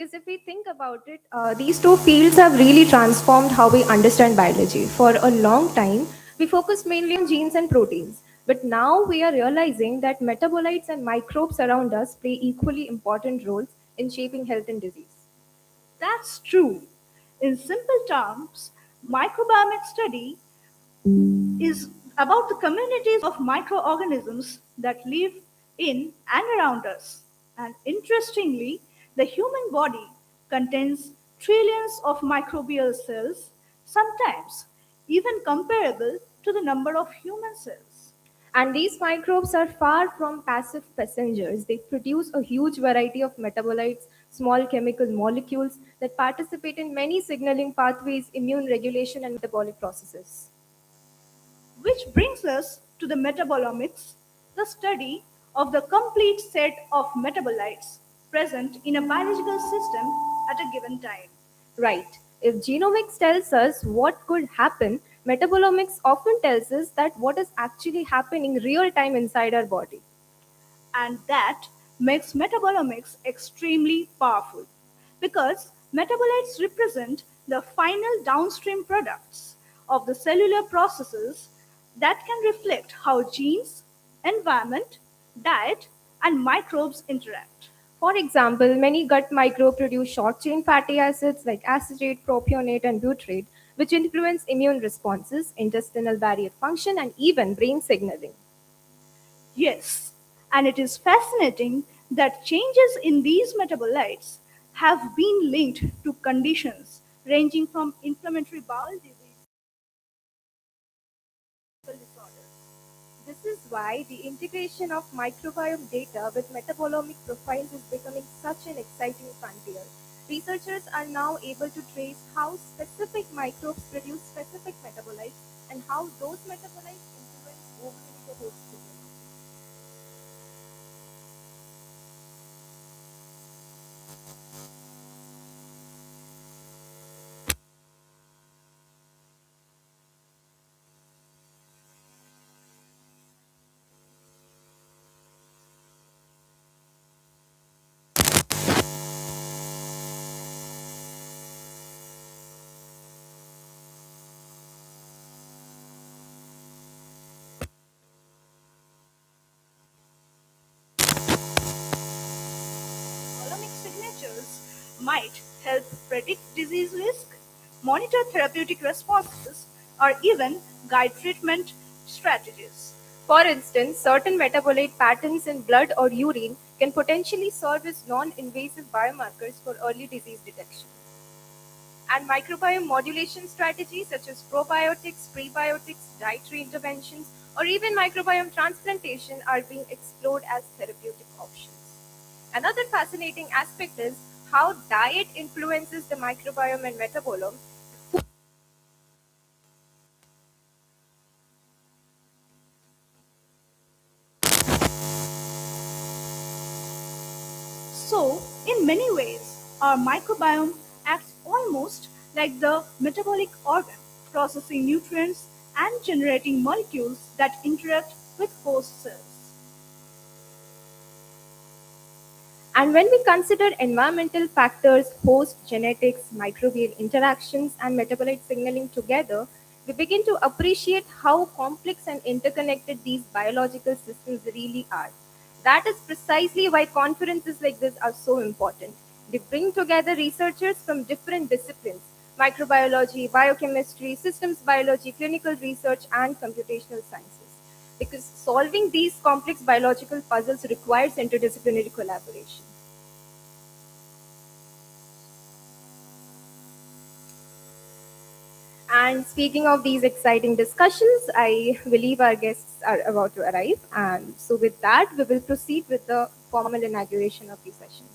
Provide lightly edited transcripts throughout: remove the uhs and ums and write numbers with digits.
Because if we think about it, these two fields have really transformed how we understand biology. For a long time, we focused mainly on genes and proteins. But now we are realizing that metabolites and microbes around us play equally important roles in shaping health and disease. That's true. In simple terms, microbiomic study is about the communities of microorganisms that live in and around us. And interestingly, the human body contains trillions of microbial cells, sometimes even comparable to the number of human cells. And these microbes are far from passive passengers. They produce a huge variety of metabolites, small chemical molecules that participate in many signaling pathways, immune regulation, and metabolic processes. Which brings us to the metabolomics, the study of the complete set of metabolites present in a biological system at a given time. Right. If genomics tells us what could happen, metabolomics often tells us that what is actually happening real time inside our body. And that makes metabolomics extremely powerful because metabolites represent the final downstream products of the cellular processes that can reflect how genes, environment, diet, and microbes interact. For example, many gut microbes produce short chain fatty acids like acetate, propionate, and butyrate, which influence immune responses, intestinal barrier function, and even brain signaling. Yes, and it is fascinating that changes in these metabolites have been linked to conditions ranging from inflammatory bowel disease to disorders. This is why the integration of microbiome data with metabolomic profiles is becoming such an exciting frontier. Researchers are now able to trace how specific microbes produce specific metabolites and how those metabolites influence overall the host system. Metabolomic signatures might help predict disease risk, monitor therapeutic responses, or even guide treatment strategies. For instance, certain metabolite patterns in blood or urine can potentially serve as non invasive biomarkers for early disease detection. And microbiome modulation strategies such as probiotics, prebiotics, dietary interventions, or even microbiome transplantation are being explored as therapeutic options. Another fascinating aspect is how diet influences the microbiome and metabolome. So, in many ways, our microbiome acts almost like the metabolic organ, processing nutrients and generating molecules that interact with host cells. And when we consider environmental factors, host genetics, microbial interactions, and metabolite signaling together, we begin to appreciate how complex and interconnected these biological systems really are. That is precisely why conferences like this are so important. They bring together researchers from different disciplines microbiology, biochemistry, systems biology, clinical research, and computational sciences. Because solving these complex biological puzzles requires interdisciplinary collaboration. And speaking of these exciting discussions, I believe our guests are about to arrive. And so, with that, we will proceed with the formal inauguration of the session.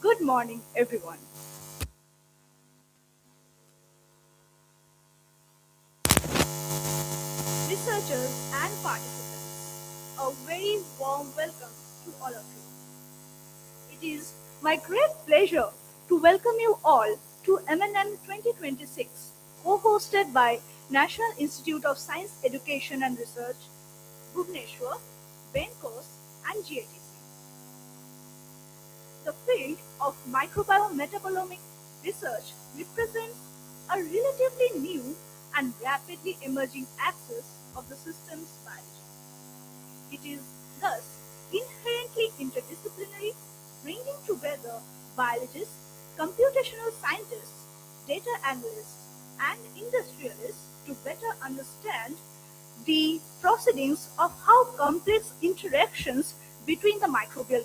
Good morning, everyone. researchers, and participants. A very warm welcome to all of you. It is my great pleasure to welcome you all to Eminent 2026, co-hosted by National Institute of Science Education and Research, Bhubaneswar, Bencos, and GATC. The field of microbiome metabolomic research represents a relatively new and rapidly emerging axis of the system's biology. It is thus inherently interdisciplinary, bringing together biologists, computational scientists, data analysts, and industrialists to better understand the proceedings of how complex interactions between the microbial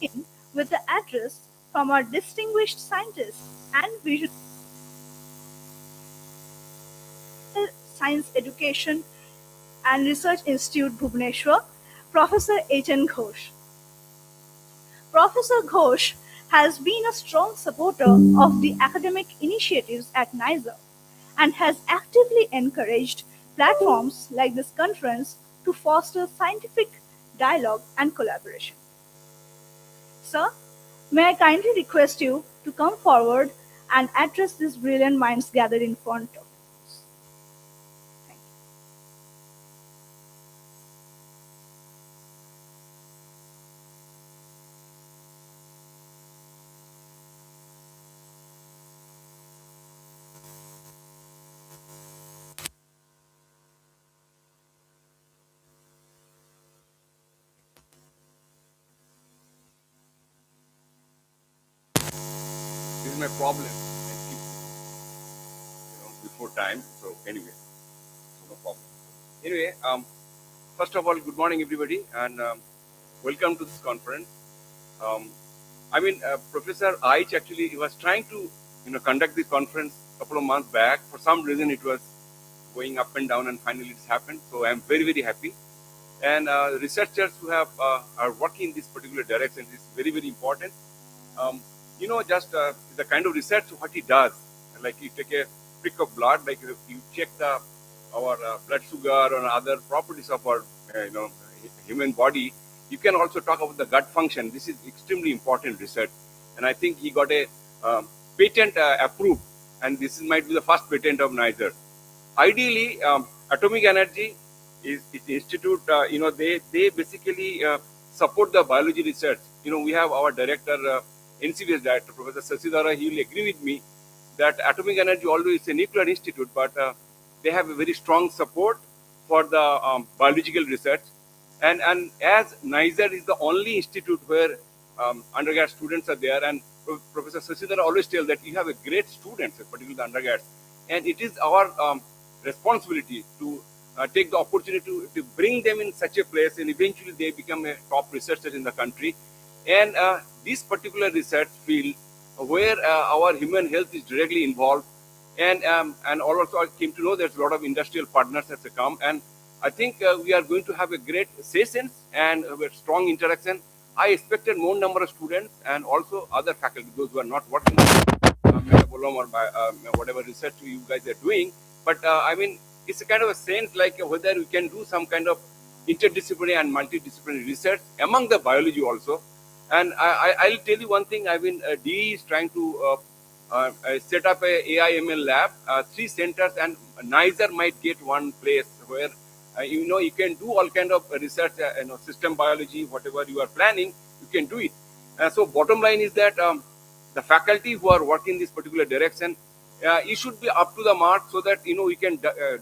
in with the address from our distinguished scientist and visual science education and research institute Bhubaneswar, Professor H.N. Ghosh. Professor Ghosh has been a strong supporter of the academic initiatives at NISER and has actively encouraged platforms like this conference to foster scientific dialogue and collaboration. Sir, may I kindly request you to come forward and address these brilliant minds gathered in front of us. Thank you. This is my problem. I keep, before time. So anyway, no problem. Anyway, first of all, good morning, everybody, and welcome to this conference. Um, Professor Aich actually he was trying to, conduct this conference a couple of months back. For some reason, it was going up and down, and finally it's happened. So I'm very, very happy. And researchers who have are working in this particular direction is very, very important. Um, just the kind of research what he does, like you take a prick of blood, like you check our blood sugar or other properties of our human body. You can also talk about the gut function. This is extremely important research, and I think he got a patent approved, and this might be the first patent of NISER. Ideally, atomic energy is the institute. They basically support the biology research. We have our director, NCBS director, Professor Sasidhara. He will agree with me that atomic energy, although it's a nuclear institute, but they have a very strong support for the biological research. And as NISER is the only institute where undergrad students are there, and Professor Sasidhara always tells that you have a great students, particularly the undergrads, and it is our responsibility to take the opportunity to bring them in such a place, and eventually they become a top researcher in the country. And this particular research field, where our human health is directly involved, and also I came to know there's a lot of industrial partners that have come, and I think we are going to have a great sessions and a strong interaction. I expected more number of students and also other faculty, those who are not working metabolome or whatever research you guys are doing. But I mean, it's a kind of a sense like whether we can do some kind of interdisciplinary and multidisciplinary research among the biology also. And I'll tell you one thing. I mean, DE is trying to set up a AI/ML lab, 3 centers, and NISER might get one place where you can do all kind of research, system biology, whatever you are planning, you can do it. So bottom line is that the faculty who are working this particular direction, you should be up to the mark so that we can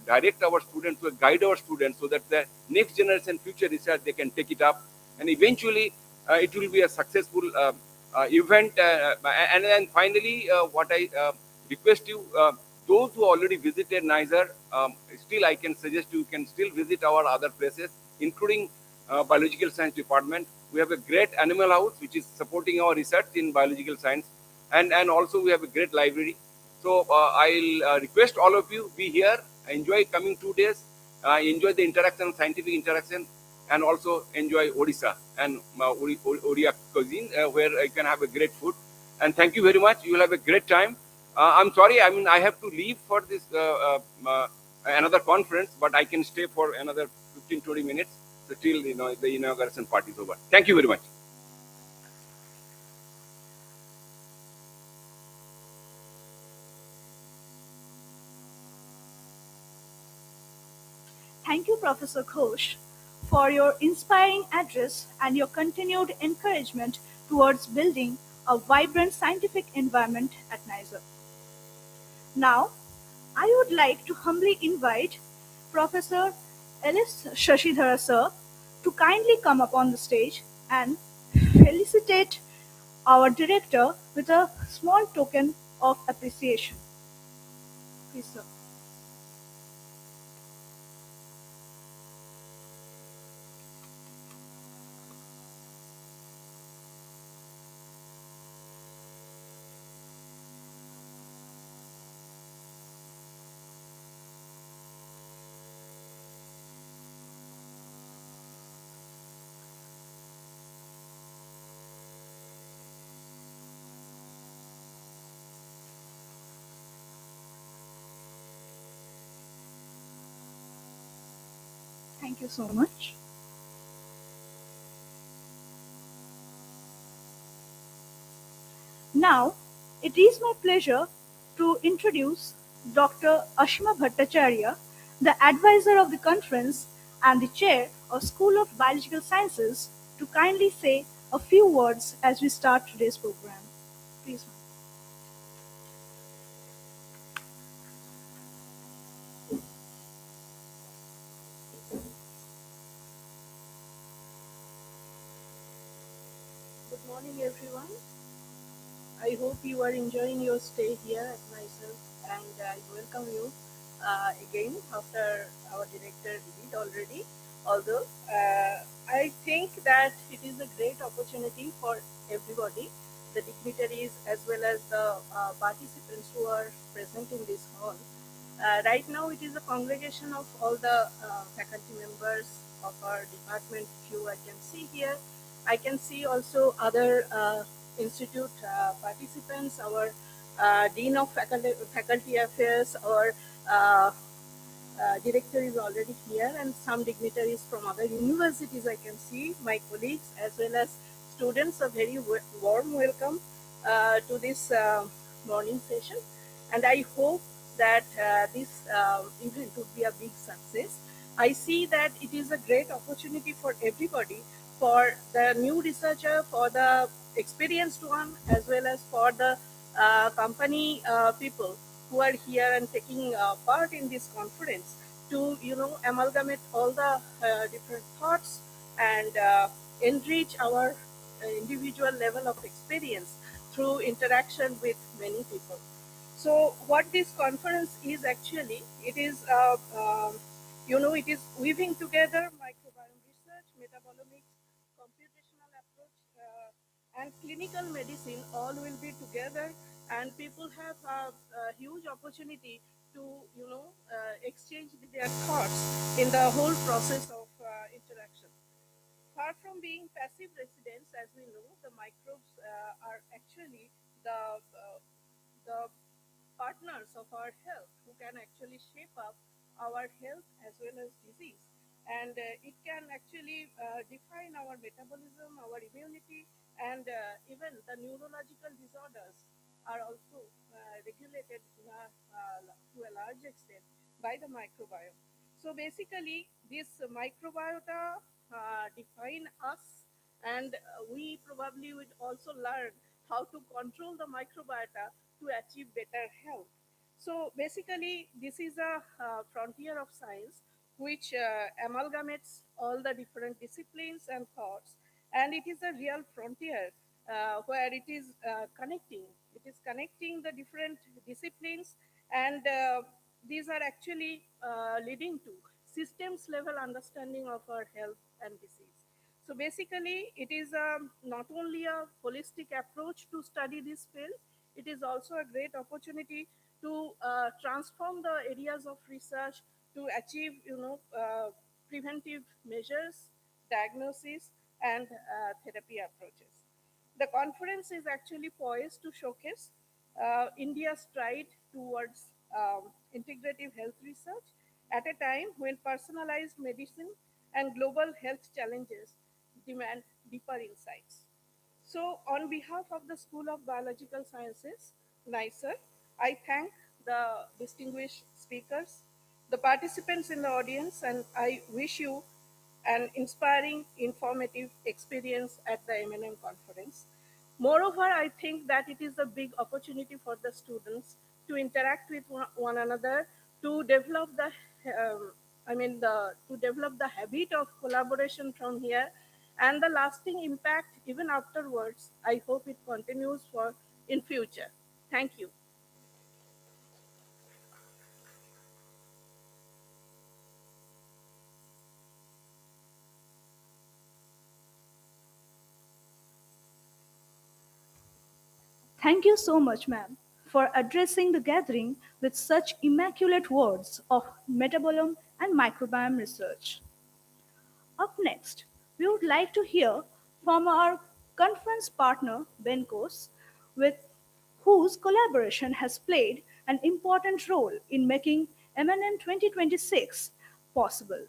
direct our students, guide our students, so that the next generation, future research, they can take it up, and eventually it will be a successful event. And then finally, what I request you, those who already visited NISER, still I can suggest you can still visit our other places, including biological science department. We have a great animal house which is supporting our research in biological science, and also we have a great library. So I'll request all of you be here, enjoy coming 2 days, enjoy the interaction, scientific interaction, and also enjoy Odisha and Odia cuisine, where you can have a great food. And thank you very much. You will have a great time. I'm sorry, I mean, I have to leave for this another conference, but I can stay for another 15-20 minutes till the inauguration party is over. Thank you very much. Thank you, Professor Ghosh, for your inspiring address and your continued encouragement towards building a vibrant scientific environment at NISER. Now, I would like to humbly invite Professor Ellis Shashidhara sir to kindly come up on the stage and felicitate our director with a small token of appreciation. Please, sir. Thank you so much. Now, it is my pleasure to introduce Dr. Ashima Bhattacharya, the advisor of the conference and the chair of School of Biological Sciences, to kindly say a few words as we start today's program. Please. Good morning, everyone. I hope you are enjoying your stay here at NISER, and I welcome you again after our director did it already. Although I think that it is a great opportunity for everybody, the dignitaries as well as the participants who are present in this hall. Right now, it is a congregation of all the faculty members of our department. Few I can see here. I can see also other institute participants, our Dean of Faculty Affairs, our director is already here, and some dignitaries from other universities I can see, my colleagues as well as students. A very warm welcome to this morning session, and I hope that this event would be a big success. I see that it is a great opportunity for everybody, for the new researcher, for the experienced one, as well as for the company people who are here and taking part in this conference, to amalgamate all the different thoughts and enrich our individual level of experience through interaction with many people. So what this conference is actually, it is it is weaving together microbiome research, metabolomics, computational approach, and clinical medicine all will be together, and people have a huge opportunity to exchange their thoughts in the whole process of interaction. Far from being passive residents, as we know, the microbes are actually the guardians of our health who can actually shape up our health as well as disease. And it can actually define our metabolism, our immunity, and even the neurological disorders are also regulated to a large extent by the microbiome. So basically, this microbiota define us, and we probably would also learn how to control the microbiota to achieve better health. So basically, this is a frontier of science which amalgamates all the different disciplines and thoughts, and it is a real frontier where it is connecting. It is connecting the different disciplines, and these are actually leading to systems level understanding of our health and disease. So basically, it is not only a holistic approach to study this field, it is also a great opportunity to transform the areas of research to achieve, preventive measures, diagnosis, and therapy approaches. The conference is actually poised to showcase India's stride towards integrative health research at a time when personalized medicine and global health challenges demand deeper insights. So, on behalf of the School of Biological Sciences, NISER, I thank the distinguished speakers, the participants in the audience, and I wish you an inspiring, informative experience at the M&M conference. Moreover, I think that it is a big opportunity for the students to interact with one another, to develop the, to develop the habit of collaboration from here, and the lasting impact even afterwards. I hope it continues for in future. Thank you. Thank you so much, ma'am, for addressing the gathering with such immaculate words of metabolome and microbiome research. Up next, we would like to hear from our conference partner, Bencos, with whose collaboration has played an important role in making MNN 2026 possible.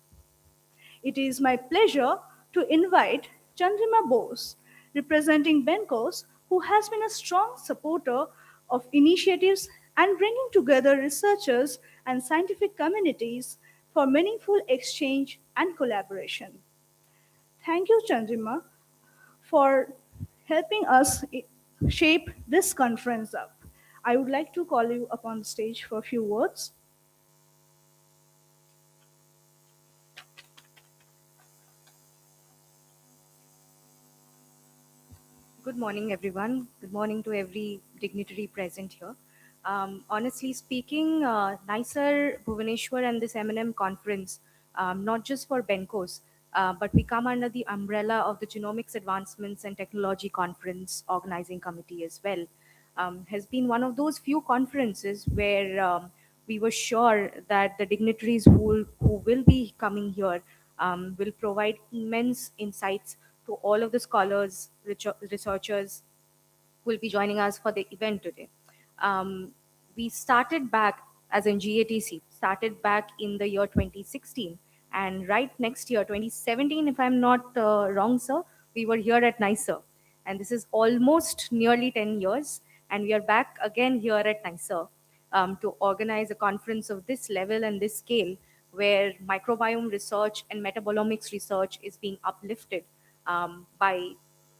It is my pleasure to invite Chandrima Bose, representing Bencos, who has been a strong supporter of initiatives and bringing together researchers and scientific communities for meaningful exchange and collaboration. Thank you, Chandrima, for helping us shape this conference up. I would like to call you upon the stage for a few words. Good morning, everyone. Good morning to every dignitary present here. Honestly speaking, NISER, Bhubaneswar, and this M&M conference, not just for Bencos, but we come under the umbrella of the Genomics Advancements and Technology Conference Organizing Committee as well, has been one of those few conferences where we were sure that the dignitaries who will be coming here will provide immense insights to all of the scholars, researchers who will be joining us for the event today. We started back as in GATC, started back in the year 2016. And right next year, 2017, if I'm not wrong, sir, we were here at NISER. And this is almost nearly 10 years. And we are back again here at NISER to organize a conference of this level and this scale where microbiome research and metabolomics research is being uplifted by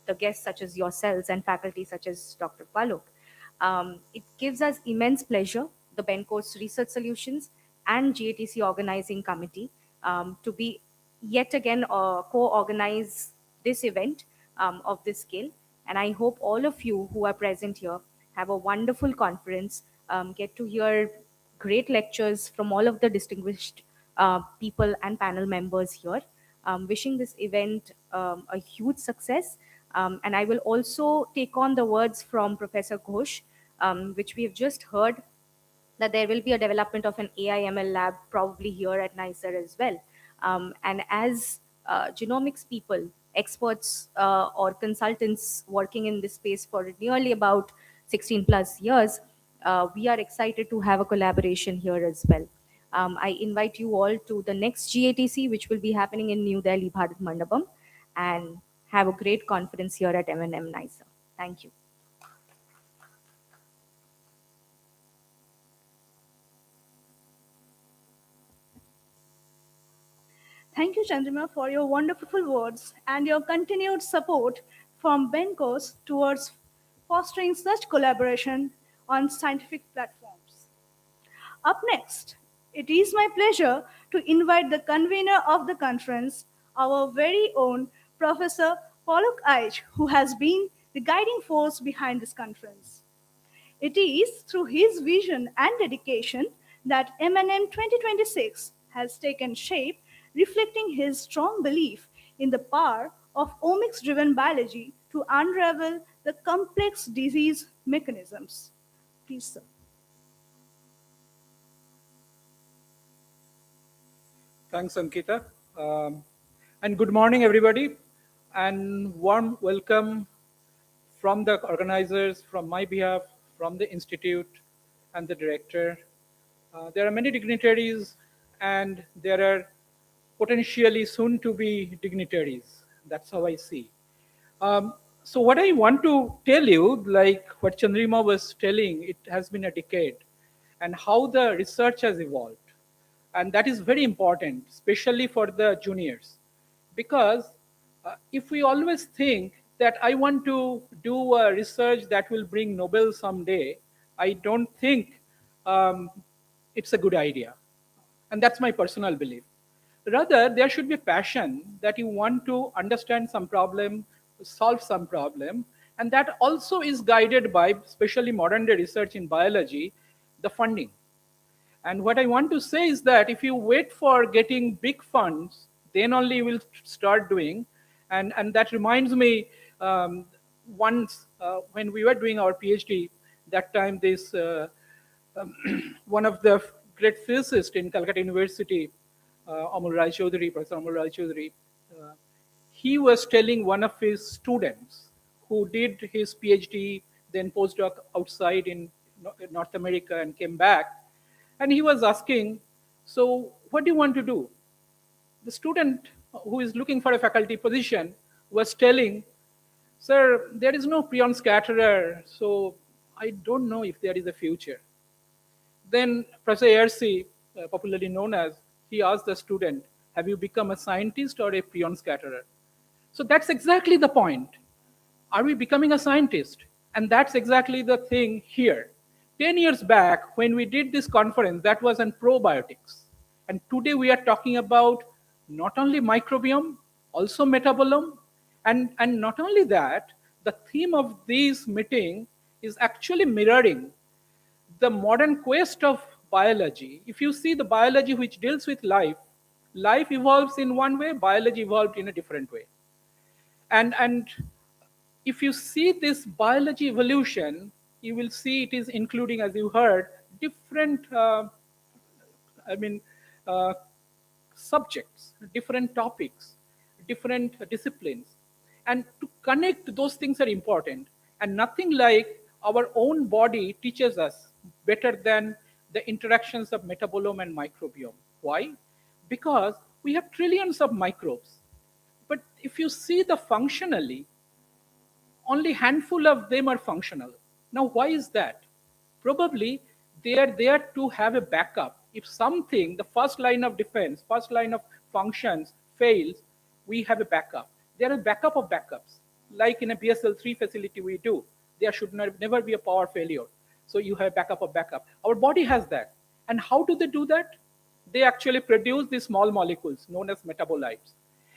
the guests such as yourselves and faculty such as Dr. Paluk. It gives us immense pleasure, the Bencos Research Solutions and GATC Organizing Committee, to be yet again co-organize this event of this scale. And I hope all of you who are present here have a wonderful conference, get to hear great lectures from all of the distinguished people and panel members here. Wishing this event a huge success. And I will also take on the words from Professor Ghosh, which we have just heard, that there will be a development of an AI/ML lab probably here at NISER as well. And as genomics people, experts or consultants working in this space for nearly about 16 plus years, we are excited to have a collaboration here as well. I invite you all to the next GATC, which will be happening in New Delhi, Bharat Mandapam, and have a great conference here at M&M NISER. Thank you. Thank you, Chandrima, for your wonderful words and your continued support from Bencos towards fostering such collaboration on scientific platforms. Up next, it is my pleasure to invite the convener of the conference, our very own Professor Pollock Eich, who has been the guiding force behind this conference. It is through his vision and dedication that M&M 2026 has taken shape, reflecting his strong belief in the power of omics-driven biology to unravel the complex disease mechanisms. Please, sir. Thanks, Ankita. And good morning, everybody. And warm welcome from the organizers, from my behalf, from the Institute and the director. There are many dignitaries and there are potentially soon to be dignitaries. That's how I see. So what I want to tell you, like what Chandrima was telling, it has been a decade and how the research has evolved. And that is very important, especially for the juniors. Because if we always think that I want to do a research that will bring Nobel someday, I don't think it's a good idea. And that's my personal belief. Rather, there should be passion that you want to understand some problem, solve some problem, and that also is guided by, especially modern day research in biology, the funding. And what I want to say is that if you wait for getting big funds, then only you will start doing. And that reminds me, once when we were doing our PhD, that time this one of the great physicists in Calcutta University, Amol Rai Chaudhuri, Professor Amol Rai Chaudhuri, he was telling one of his students who did his PhD, then postdoc outside in North America and came back, and he was asking, so what do you want to do? The student who is looking for a faculty position was telling, sir, there is no prion scatterer, so I don't know if there is a future. Then Professor Ayersi, popularly known as, he asked the student, have you become a scientist or a prion scatterer? So that's exactly the point. Are we becoming a scientist? And that's exactly the thing here. 10 years back, when we did this conference, that was on probiotics. And today we are talking about not only microbiome, also metabolome. And not only that, the theme of this meeting is actually mirroring the modern quest of biology. If you see the biology which deals with life, life evolves in one way, biology evolved in a different way. And if you see this biology evolution, you will see it is including, as you heard, different, subjects, different topics, different disciplines. And to connect, those things are important. And nothing like our own body teaches us better than the interactions of metabolome and microbiome. Why? Because we have trillions of microbes. But if you see the functionally, only handful of them are functional. Now, why is that? Probably they are there to have a backup. If something, the first line of defense, first line of functions fails, we have a backup. There are a backup of backups. Like in a BSL-3 facility we do, there should never be a power failure. So you have backup of backup. Our body has that. And how do they do that? They actually produce these small molecules known as metabolites.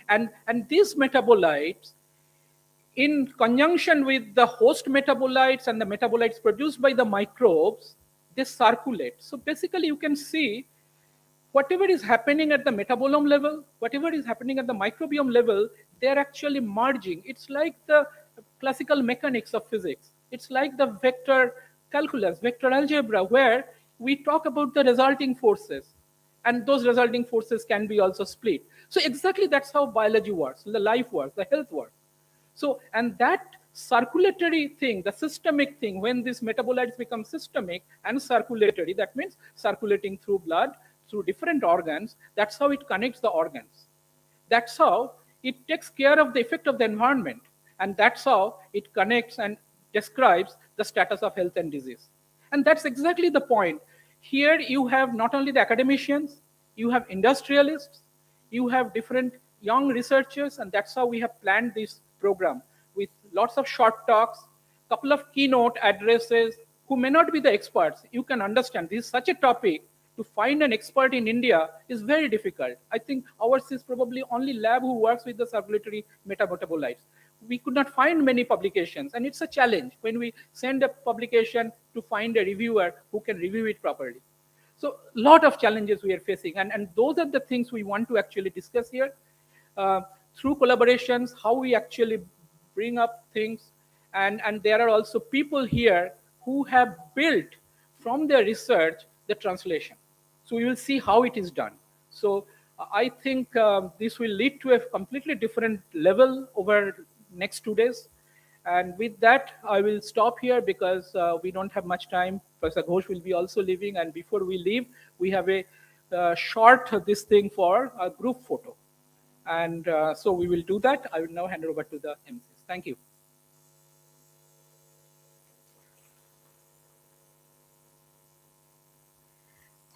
And these metabolites, in conjunction with the host metabolites and the metabolites produced by the microbes, they circulate. So basically you can see whatever is happening at the metabolome level, whatever is happening at the microbiome level, they're actually merging. It's like the classical mechanics of physics. It's like the vector calculus, vector algebra, where we talk about the resulting forces. And those resulting forces can be also split. So exactly that's how biology works, the life works, the health works. So, and that circulatory thing, the systemic thing, when these metabolites become systemic and circulatory, that means circulating through blood, through different organs, that's how it connects the organs. That's how it takes care of the effect of the environment. And that's how it connects and describes the status of health and disease. And that's exactly the point. Here you have not only the academicians, you have industrialists, you have different young researchers, and that's how we have planned this program with lots of short talks, couple of keynote addresses. Who may not be the experts, you can understand this is such a topic. To find an expert in India is very difficult. I think ours is probably only lab who works with the circulatory metabolites. We could not find many publications, and it's a challenge when we send a publication to find a reviewer who can review it properly. So a lot of challenges we are facing, and those are the things we want to actually discuss here. Uh, Through collaborations, how we actually bring up things, and there are also people here who have built from their research the translation. So we will see how it is done. So I think this will lead to a completely different level over next 2 days. And with that, I will stop here because we don't have much time. Professor Ghosh will be also leaving. And before we leave, we have a short this thing for a group photo. And so we will do that. I will now hand over to the MCs. Thank you.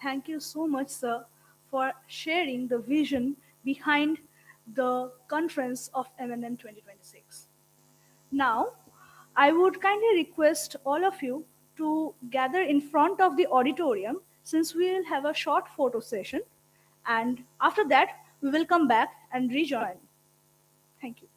Thank you so much, sir, for sharing the vision behind the conference of MNM 2026. Now, I would kindly request all of you to gather in front of the auditorium since we will have a short photo session. And after that, we will come back and rejoin. Thank you.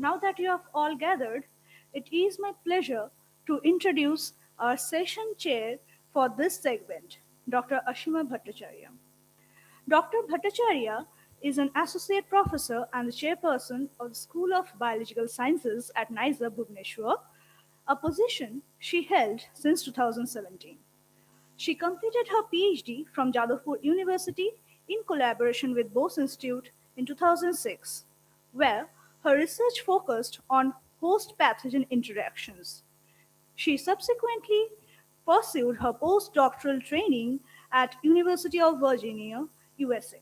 Now that you have all gathered, it is my pleasure to introduce our session chair for this segment, Dr. Ashima Bhattacharya. Dr. Bhattacharya is an associate professor and the chairperson of the School of Biological Sciences at NISER, Bhubaneswar, a position she held since 2017. She completed her PhD from Jadavpur University in collaboration with Bose Institute in 2006, where her research focused on host pathogen interactions. She subsequently pursued her postdoctoral training at University of Virginia, USA.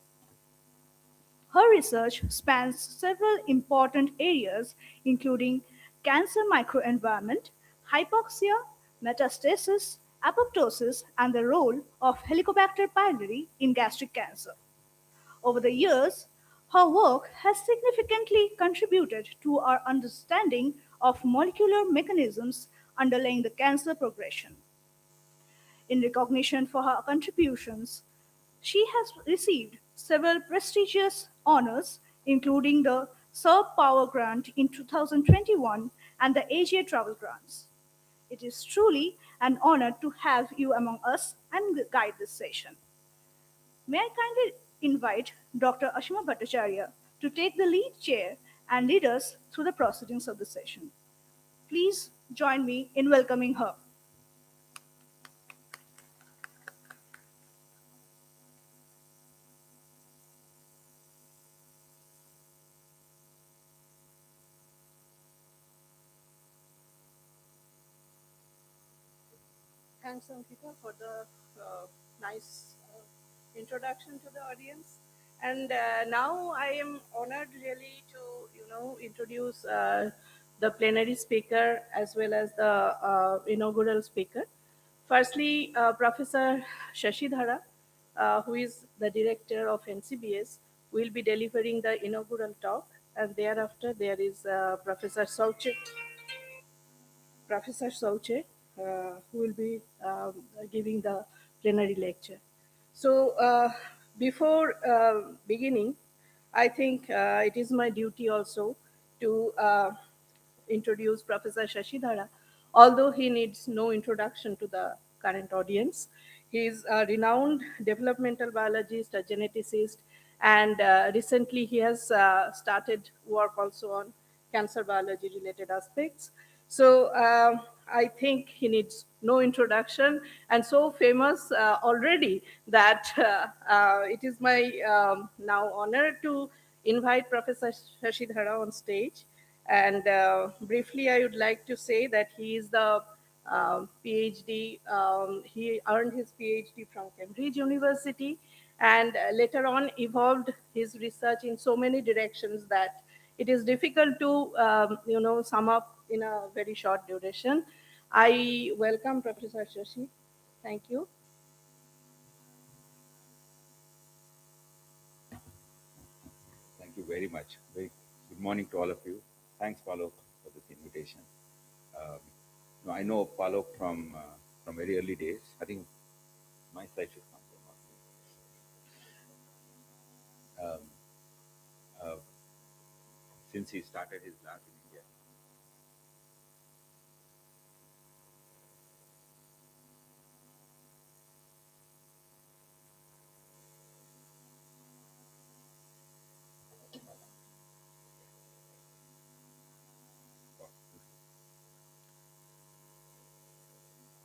Her research spans several important areas, including cancer microenvironment, hypoxia, metastasis, apoptosis, and the role of Helicobacter pylori in gastric cancer. Over the years, her work has significantly contributed to our understanding of molecular mechanisms underlying the cancer progression. In recognition for her contributions, she has received several prestigious honors, including the Serb Power Grant in 2021 and the AGA Travel Grants. It is truly an honor to have you among us and guide this session. May I kindly invite Dr. Ashima Bhattacharya to take the lead chair and lead us through the proceedings of the session. Please join me in welcoming her. Thanks, Ankita, for the nice introduction to the audience. And now I am honored really to, introduce the plenary speaker as well as the inaugural speaker. Firstly, Professor Shashidhara, who is the director of NCBS, will be delivering the inaugural talk. And thereafter, there is Professor Sauche, who will be giving the plenary lecture. So, before beginning, I think it is my duty also to introduce Professor Shashidhara, although he needs no introduction to the current audience. He is a renowned developmental biologist, a geneticist, and recently he has started work also on cancer biology related aspects. So I think he needs no introduction, and so famous already that it is my now honor to invite Professor Shashidhara on stage. And briefly, I would like to say that he is the PhD. He earned his PhD from Cambridge University, and later on evolved his research in so many directions that it is difficult to sum up in a very short duration. I welcome Professor Shashi. Thank you. Thank you very much. Very good morning to all of you. Thanks, Palok, for this invitation. Um, I know Palok from very early days. I think my side should come. Um, uh, since he started his lab in India.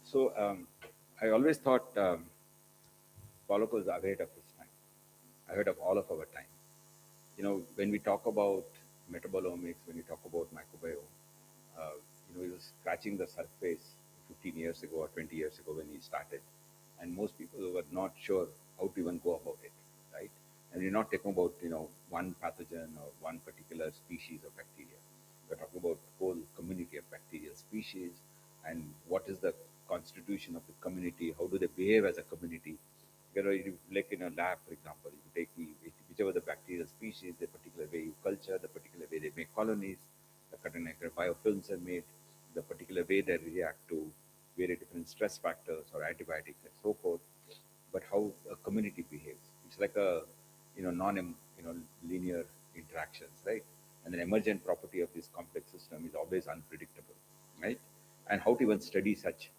So I always thought Pollock was ahead of his time, ahead of all of our time. When we talk about metabolomics, when we talk about microbiome, he was scratching the surface 15 years ago or 20 years ago when he started. And most people were not sure how to even go about it, right? And we're not talking about, one pathogen or one particular species of bacteria. We're talking about whole community of bacterial species and what is the constitution of the community, how do they behave as a community. Like in a lab, for example, you take whichever the bacterial species, the particular way you culture, the particular way they make colonies, the kind of biofilms are made, the particular way they react to very different stress factors or antibiotics and so forth. But how a community behaves, it's like a non linear interactions, right? And the emergent property of this complex system is always unpredictable, right? And how to even study such,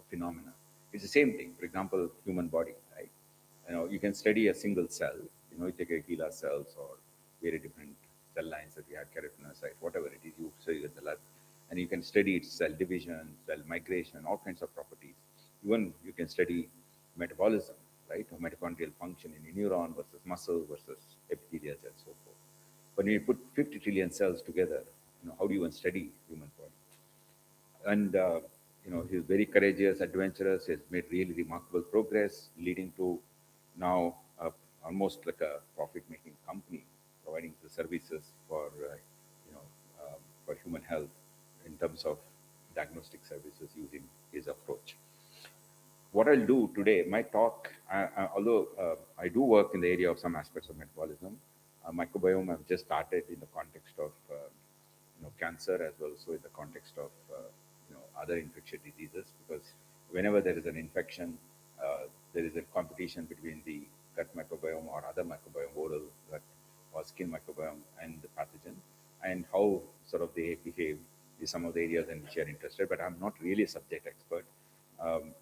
phenomena. It's the same thing. For example, human body, right? You can study a single cell. You take a HeLa cells or very different cell lines that we have, keratinocyte, whatever it is, you study with the lab, and you can study its cell division, cell migration, all kinds of properties. Even you can study metabolism, right, or mitochondrial function in a neuron versus muscle versus epithelial and so forth. But when you put 50 trillion cells together, how do you even study human body? And he was very courageous, adventurous. He has made really remarkable progress, leading to now almost like a profit-making company, providing the services for you know for human health in terms of diagnostic services using his approach. What I'll do today, my talk, although I do work in the area of some aspects of metabolism, microbiome I've just started in the context of cancer, as well so in the context of other infectious diseases, because whenever there is an infection, there is a competition between the gut microbiome or other microbiome, oral gut or skin microbiome, and the pathogen, and how sort of they behave is some of the areas in which you are interested. But I'm not really a subject expert.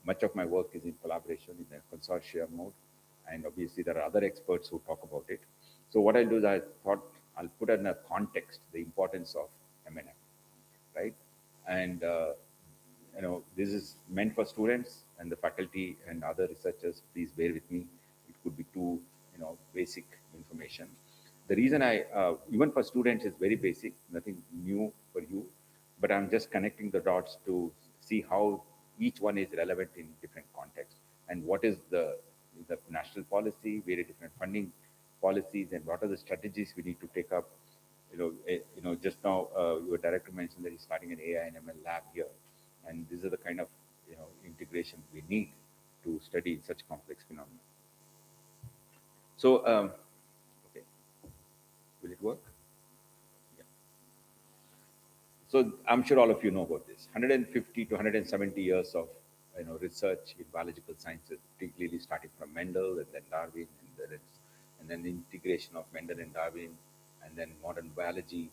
Much of my work is in collaboration in a consortium mode, and obviously there are other experts who talk about it. So what I'll do is I thought I'll put in a context the importance of M&M, right? And this is meant for students and the faculty and other researchers. Please bear with me. It could be too basic information. The reason even for students, is very basic, nothing new for you, but I'm just connecting the dots to see how each one is relevant in different contexts, and what is the national policy, very different funding policies, and what are the strategies we need to take up. Just now your director mentioned that he's starting an AI and ML lab here, and these are the kind of integration we need to study such complex phenomena. So, okay, will it work? Yeah. So I'm sure all of you know about this. 150 to 170 years of research in biological sciences, particularly starting from Mendel and then Darwin, and then the integration of Mendel and Darwin, and then modern biology,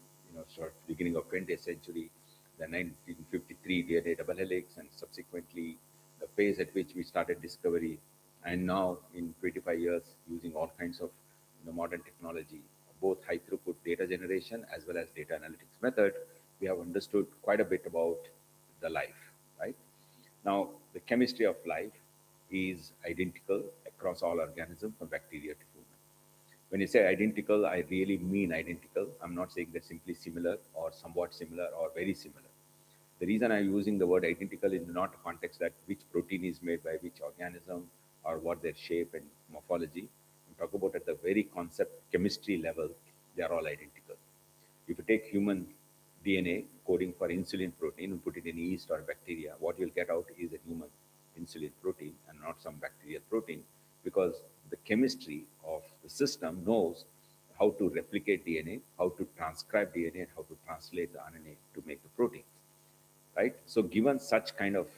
sort of beginning of 20th century, the 1953 DNA double helix, and subsequently the phase at which we started discovery, and now in 25 years using all kinds of modern technology, both high throughput data generation as well as data analytics method, we have understood quite a bit about the life, right? Now, the chemistry of life is identical across all organisms, from bacteria to human. When you say identical, I really mean identical. I'm not saying they're simply similar or somewhat similar or very similar. The reason I'm using the word identical is not a context that which protein is made by which organism or what their shape and morphology. I'm talking about at the very concept chemistry level, they are all identical. If you take human DNA coding for insulin protein and put it in yeast or bacteria, what you'll get out is a human insulin protein and not some bacterial protein, because the chemistry of the system knows how to replicate DNA, how to transcribe DNA, and how to translate the RNA to make the protein, right? So given such kind of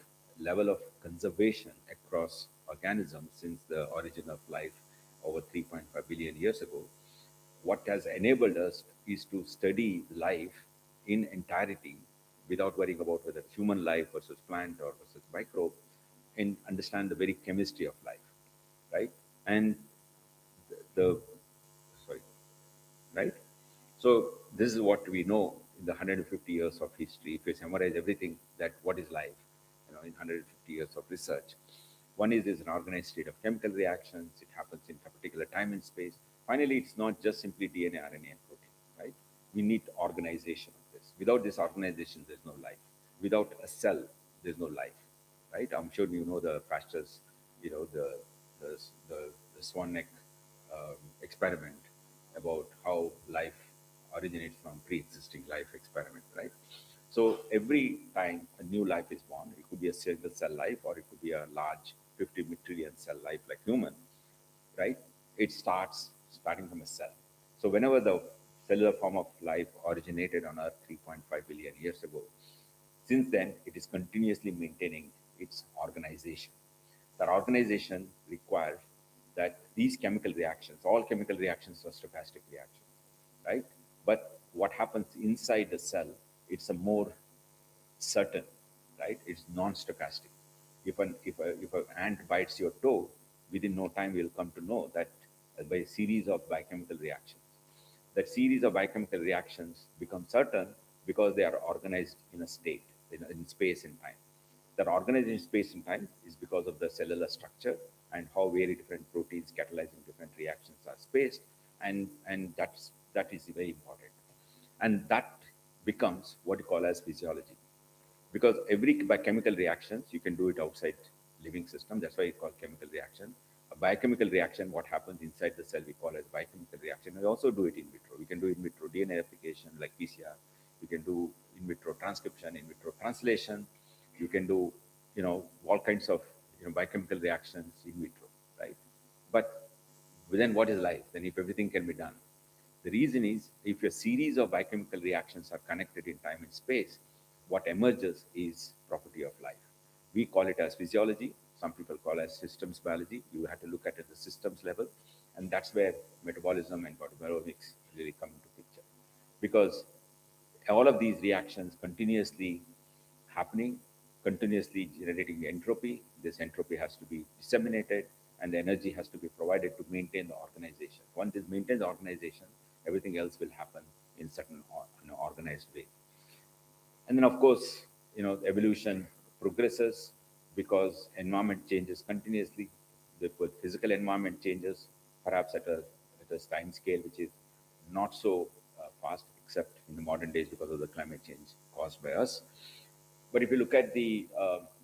level of conservation across organisms since the origin of life over 3.5 billion years ago, what has enabled us is to study life in entirety without worrying about whether human life versus plant or versus microbe, and understand the very chemistry of life, right? And the sorry, right? So this is what we know in the 150 years of history. If we summarize everything, that what is life, in 150 years of research, one is an organized state of chemical reactions. It happens in a particular time and space. Finally, it's not just simply DNA, RNA, and protein, right? We need organization of this. Without this organization, there's no life. Without a cell, there's no life, right? I'm sure you know the Pasteur's, the, the swan neck experiment about how life originates from pre-existing life experiment, right? So every time a new life is born, it could be a single cell life or it could be a large 50 trillion cell life like human, right? It starting from a cell. So whenever the cellular form of life originated on Earth 3.5 billion years ago, since then it is continuously maintaining its organization. That organization requires that these chemical reactions, all chemical reactions are stochastic reactions, right? But what happens inside the cell, it's a more certain, right? It's non-stochastic. If an ant bites your toe, within no time we'll come to know that by a series of biochemical reactions. That series of biochemical reactions become certain because they are organized in a state, in space and time. That organized in space and time is because of the cellular structure and how very different proteins catalyzing different reactions are spaced, and that is very important. And that becomes what you call as physiology, because every by chemical reactions you can do it outside living system. That's why it's called chemical reaction. A biochemical reaction, what happens inside the cell, we call as biochemical reaction. We also do it in vitro. We can do in vitro DNA replication like PCR. You can do in vitro transcription, in vitro translation. You can do, all kinds of biochemical reactions in vitro, right? But then what is life? Then if everything can be done, the reason is if a series of biochemical reactions are connected in time and space, what emerges is property of life. We call it as physiology. Some people call it as systems biology. You have to look at it at the systems level, and that's where metabolism and metabolomics really come into picture, because all of these reactions continuously happening, continuously generating entropy. This entropy has to be disseminated, and the energy has to be provided to maintain the organization. Once it maintains the organization, everything else will happen in certain organized way. And then, of course, evolution progresses because environment changes continuously. The physical environment changes, perhaps at a time scale which is not so fast, except in the modern days because of the climate change caused by us. But if you look at the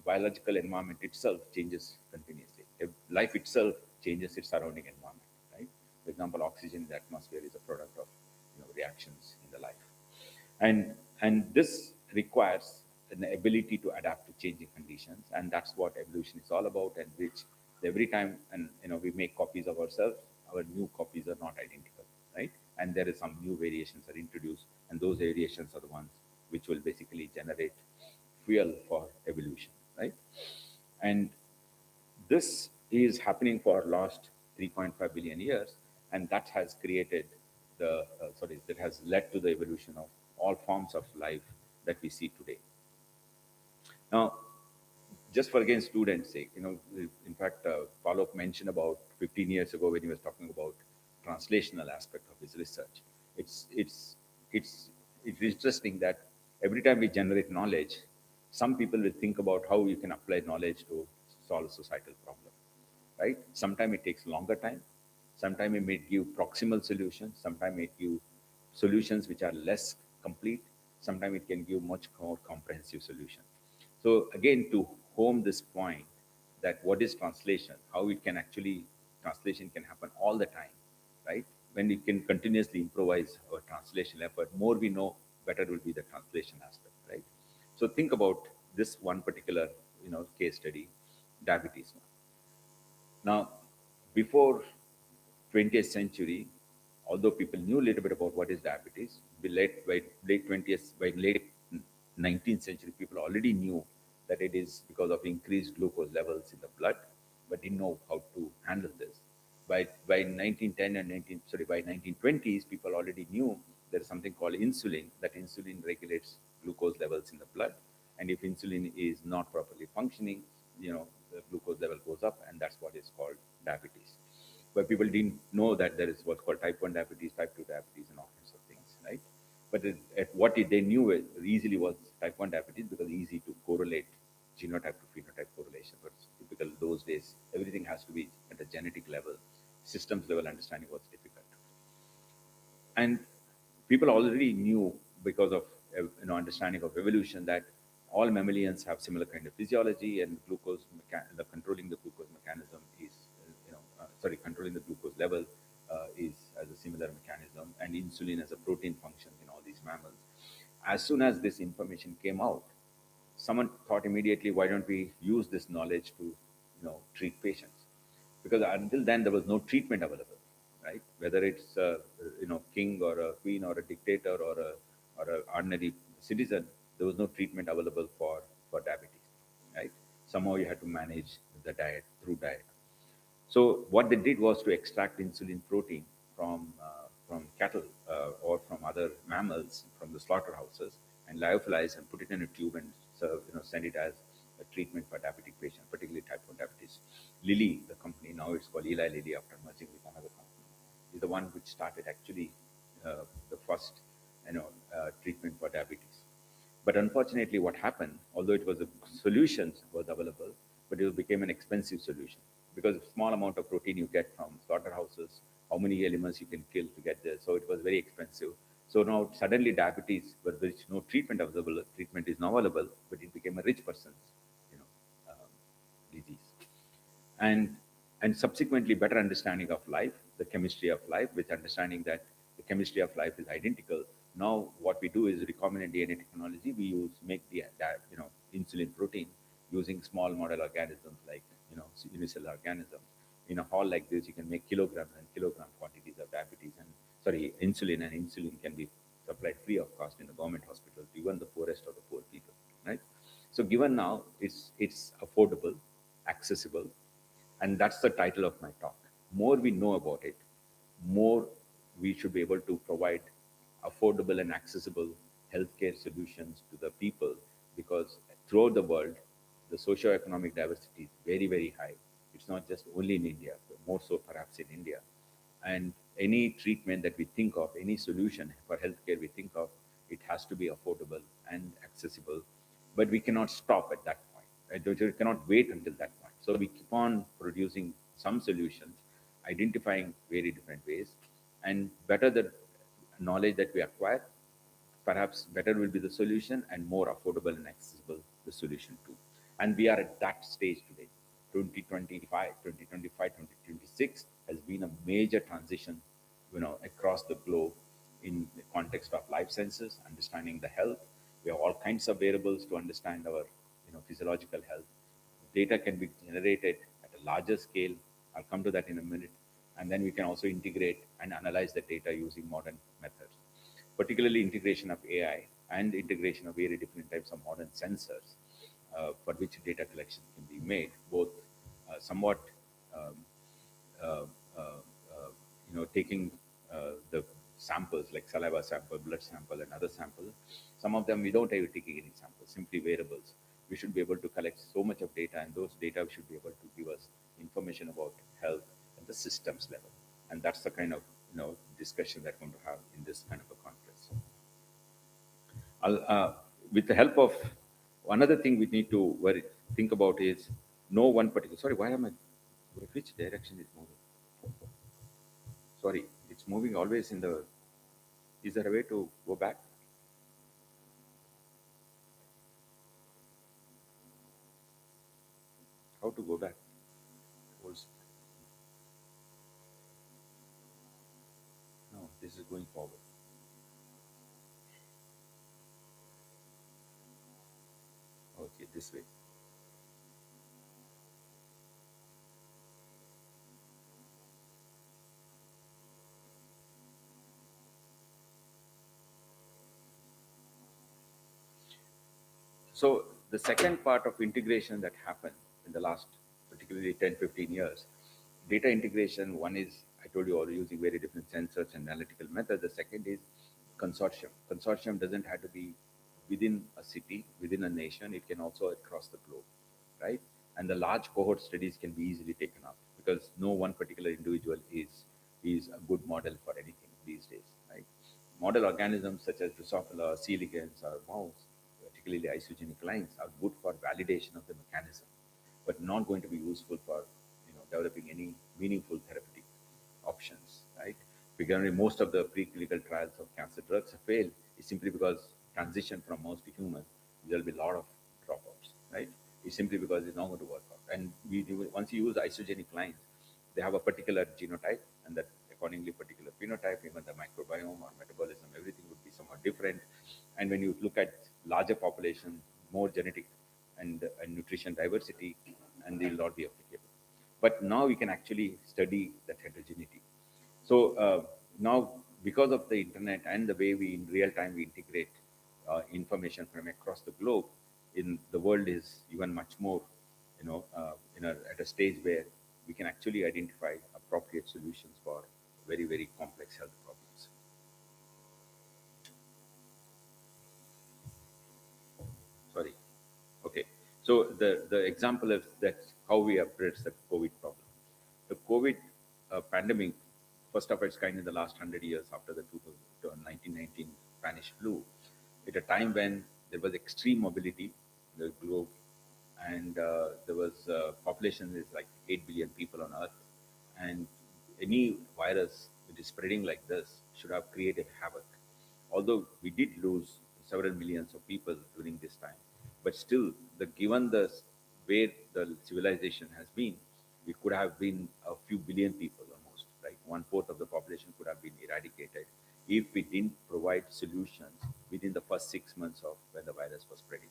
biological environment itself, changes continuously. If life itself changes its surrounding environment, right? For example, oxygen in the atmosphere is a product of reactions in the life, and this requires an ability to adapt to changing conditions, and that's what evolution is all about. And which every time, and we make copies of ourselves, our new copies are not identical, right? And there is some new variations are introduced, and those variations are the ones which will basically generate fuel for evolution, right? And this is happening for last 3.5 billion years, and that has created that has led to the evolution of all forms of life that we see today. Now, just for again students' sake, in fact, Palok mentioned about 15 years ago when he was talking about translational aspect of his research. It's interesting that every time we generate knowledge, some people will think about how you can apply knowledge to solve a societal problem, right? Sometimes it takes longer time. Sometimes it may give proximal solutions. Sometimes it give solutions which are less complete. Sometimes it can give much more comprehensive solution. So again, to home this point that what is translation, how it can actually, translation can happen all the time, right? When we can continuously improvise our translation effort, more we know, better will be the translation aspect, right? So think about this one particular, case study, diabetes. Now, before 20th century, although people knew a little bit about what is diabetes, by late 20th, by late 19th century, people already knew that it is because of increased glucose levels in the blood, but didn't know how to handle this. By 1910 and 1920s, people already knew there is something called insulin. That insulin regulates glucose levels in the blood, and if insulin is not properly functioning, the glucose level goes up, and that's what is called diabetes. But people didn't know that there is what's called type 1 diabetes, type 2 diabetes, and all kinds of things, right? But they knew it easily was type 1 diabetes because easy to correlate genotype to phenotype correlation. But typical those days, everything has to be at a genetic level. Systems level understanding was difficult. And people already knew because of understanding of evolution that all mammalians have similar kind of physiology, and controlling the glucose mechanism is controlling the glucose level is as a similar mechanism, and insulin as a protein function in all these mammals. As soon as this information came out, someone thought immediately, why don't we use this knowledge to treat patients? Because until then there was no treatment available, right? Whether it's a king or a queen or a dictator or a ordinary citizen, there was no treatment available for diabetes, right? Somehow you had to manage the diet through diet. So what they did was to extract insulin protein from cattle or from other mammals from the slaughterhouses and lyophilize and put it in a tube and serve, send it as a treatment for diabetic patients, particularly type 1 diabetes. Lilly, the company, now it's called Eli Lilly after merging with another company, is the one which started actually the first, treatment for diabetes. But unfortunately, what happened, although it was a solution was available, but it became an expensive solution because small amount of protein you get from slaughterhouses, how many elements you can kill to get there. So it was very expensive. So now suddenly diabetes, where there is no treatment available, treatment is now available, but it became a rich person's, you know, disease. And subsequently better understanding of life, the chemistry of life, with understanding that the chemistry of life is identical. Now what we do is recombinant DNA technology. We make the insulin protein using small model organisms like unicellular organisms. In a hall like this, you can make kilograms and kilogram quantities of diabetes and insulin, and insulin can be supplied free of cost in the government hospitals, even the poorest of the poor people, right? So given now it's affordable, accessible, and that's the title of my talk. More we know about it, more we should be able to provide affordable and accessible healthcare solutions to the people, because throughout the world, the socio-economic diversity is very, very high. It's not just only in India, but more so perhaps in India. And any treatment that we think of, any solution for healthcare we think of, it has to be affordable and accessible. But we cannot stop at that point. Right? We cannot wait until that point. So we keep on producing some solutions, identifying very different ways, and better the knowledge that we acquire, perhaps better will be the solution and more affordable and accessible the solution too. And we are at that stage today. 2026 has been a major transition, across the globe in the context of life sciences, understanding the health. We have all kinds of variables to understand our, physiological health. Data can be generated at a larger scale. I'll come to that in a minute. And then we can also integrate and analyze the data using modern methods, particularly integration of AI and integration of very different types of modern sensors for which data collection can be made, both somewhat, um, uh, uh, taking the samples like saliva sample, blood sample, and other samples. Some of them we don't have taking any samples, simply variables. We should be able to collect so much of data, and those data should be able to give us information about health at the systems level. And that's the kind of discussion that we're going to have in this kind of a conference. With the help of another thing we need to think about is no one particular. Sorry, why am I? Which direction is moving? Sorry, it's moving always in the. Is there a way to go back? How to go back? No, this is going forward. Okay, this way. So the second part of integration that happened in the last, particularly 10, 15 years, data integration, one is, I told you, all using very different sensors and analytical methods. The second is consortium. Consortium doesn't have to be within a city, within a nation. It can also across the globe, right? And the large cohort studies can be easily taken up because no one particular individual is a good model for anything these days, right? Model organisms such as Drosophila, C. elegans, or mouse, particularly isogenic lines, are good for validation of the mechanism, but not going to be useful for developing any meaningful therapeutic options, right? Because most of the preclinical trials of cancer drugs have failed is simply because transition from mouse to human, there'll be a lot of dropouts, right? It's simply because it's not going to work out. And once you use isogenic lines, they have a particular genotype, and that accordingly particular phenotype, even the microbiome or metabolism, everything would be somewhat different. And when you look at larger population, more genetic and nutrition diversity, and they will not be applicable. But now we can actually study that heterogeneity. So now, because of the internet and the way we in real time we integrate information from across the globe, in the world is even much more, at a stage where we can actually identify appropriate solutions for very, very complex health problems. Sorry. Okay. So the example is that how we approach the COVID problem. The COVID pandemic, first of its kind in the last 100 years after the 1919 Spanish flu, at a time when there was extreme mobility in the globe, and there was population is like 8 billion people on Earth, and any virus that is spreading like this should have created havoc. Although we did lose several millions of people during this time, but still, given the where the civilization has been, we could have been a few billion people almost, right? One fourth of the population could have been eradicated if we didn't provide solutions within the first 6 months of when the virus was spreading.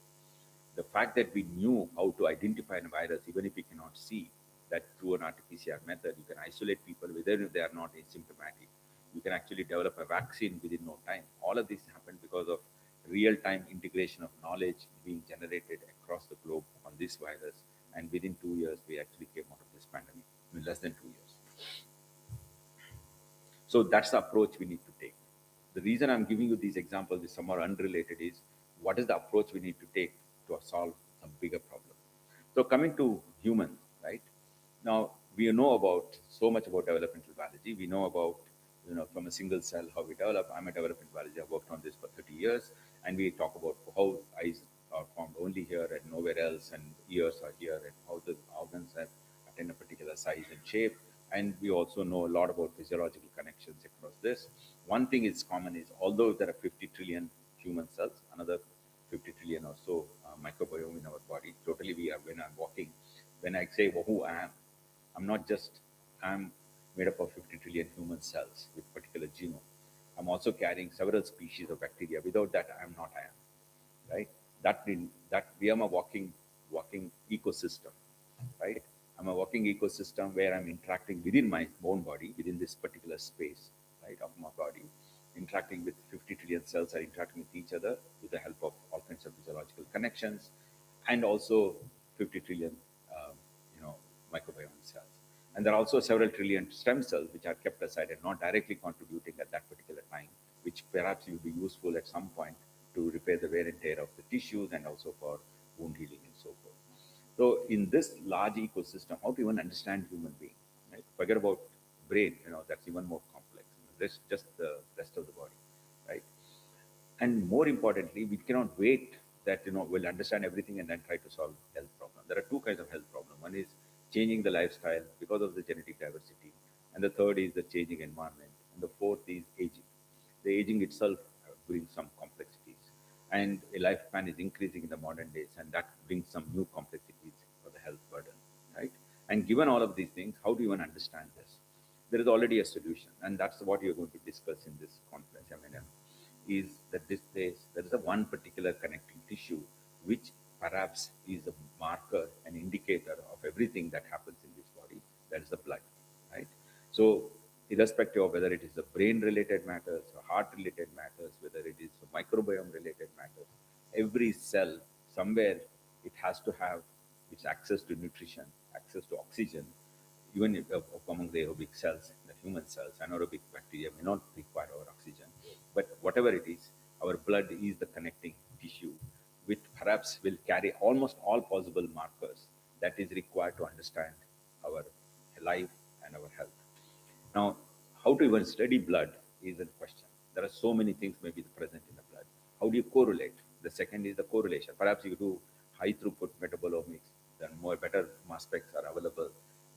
The fact that we knew how to identify a virus, even if we cannot see, that through an RT-PCR method, you can isolate people whether if they are not asymptomatic. You can actually develop a vaccine within no time. All of this happened because of real-time integration of knowledge being generated across the globe on this virus. And within 2 years, we actually came out of this pandemic, in less than 2 years. So that's the approach we need to take. The reason I'm giving you these examples is somewhat unrelated is what is the approach we need to take to solve some bigger problem. So coming to humans, right? Now we know about so much about developmental biology. We know about, from a single cell how we develop. I'm a developmental biologist. I've worked on this for 30 years, and we talk about how eyes are formed only here and nowhere else, and ears are here, and how the organs have attain a particular size and shape. And we also know a lot about physiological connections across this. One thing is common is although there are 50 trillion human cells, another 50 trillion or so microbiome in our body. Totally, we are when I'm walking, when I say who I am, I'm made up of 50 trillion human cells with particular genome. I'm also carrying several species of bacteria. Without that, I'm not I am, right? That we are a walking ecosystem, right? I'm a walking ecosystem where I'm interacting within my own body, within this particular space, right, of my body, interacting with 50 trillion cells are interacting with each other with the help of all kinds of physiological connections, and also 50 trillion, um, microbiome cells. And there are also several trillion stem cells which are kept aside and not directly contributing at that particular time, which perhaps will be useful at some point to repair the wear and tear of the tissues and also for wound healing and so forth. So in this large ecosystem, how to even understand human being? Right? Forget about brain, that's even more complex. This just the rest of the body, right? And more importantly, we cannot wait that we'll understand everything and then try to solve health problem. There are two kinds of health problem. One is changing the lifestyle because of the genetic diversity, and the third is the changing environment, and the fourth is aging. The aging itself brings some complexities, and a lifespan is increasing in the modern days, and that brings some new complexities for the health burden, right? And given all of these things, how do you even understand this? There is already a solution, and that's what you're going to discuss in this conference. Is that there is a one particular connecting tissue which perhaps is a marker, an indicator of everything that happens in this body. That is the blood, right? So, irrespective of whether it is the brain-related matters or heart-related matters, whether it is microbiome-related matters, every cell somewhere it has to have its access to nutrition, access to oxygen, even if, among the aerobic cells, the human cells, anaerobic bacteria may not require our oxygen. But whatever it is, our blood is the connecting tissue, which perhaps will carry almost all possible markers that is required to understand our life and our health. Now, how to even study blood is a question. There are so many things may be present in the blood. How do you correlate? The second is the correlation. Perhaps you do high throughput metabolomics, then better mass specs are available,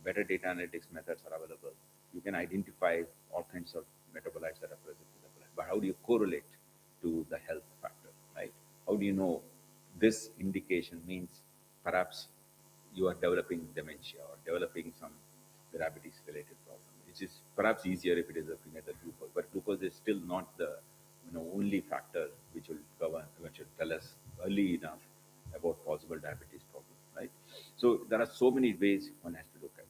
better data analytics methods are available. You can identify all kinds of metabolites that are present in the blood. But how do you correlate to the health factor, right? How do you know this indication means perhaps you are developing dementia or developing some diabetes related problem, which is perhaps easier if it is looking at the glucose. But glucose is still not the only factor which will govern, which will tell us early enough about possible diabetes problem, right? So there are so many ways one has to look at,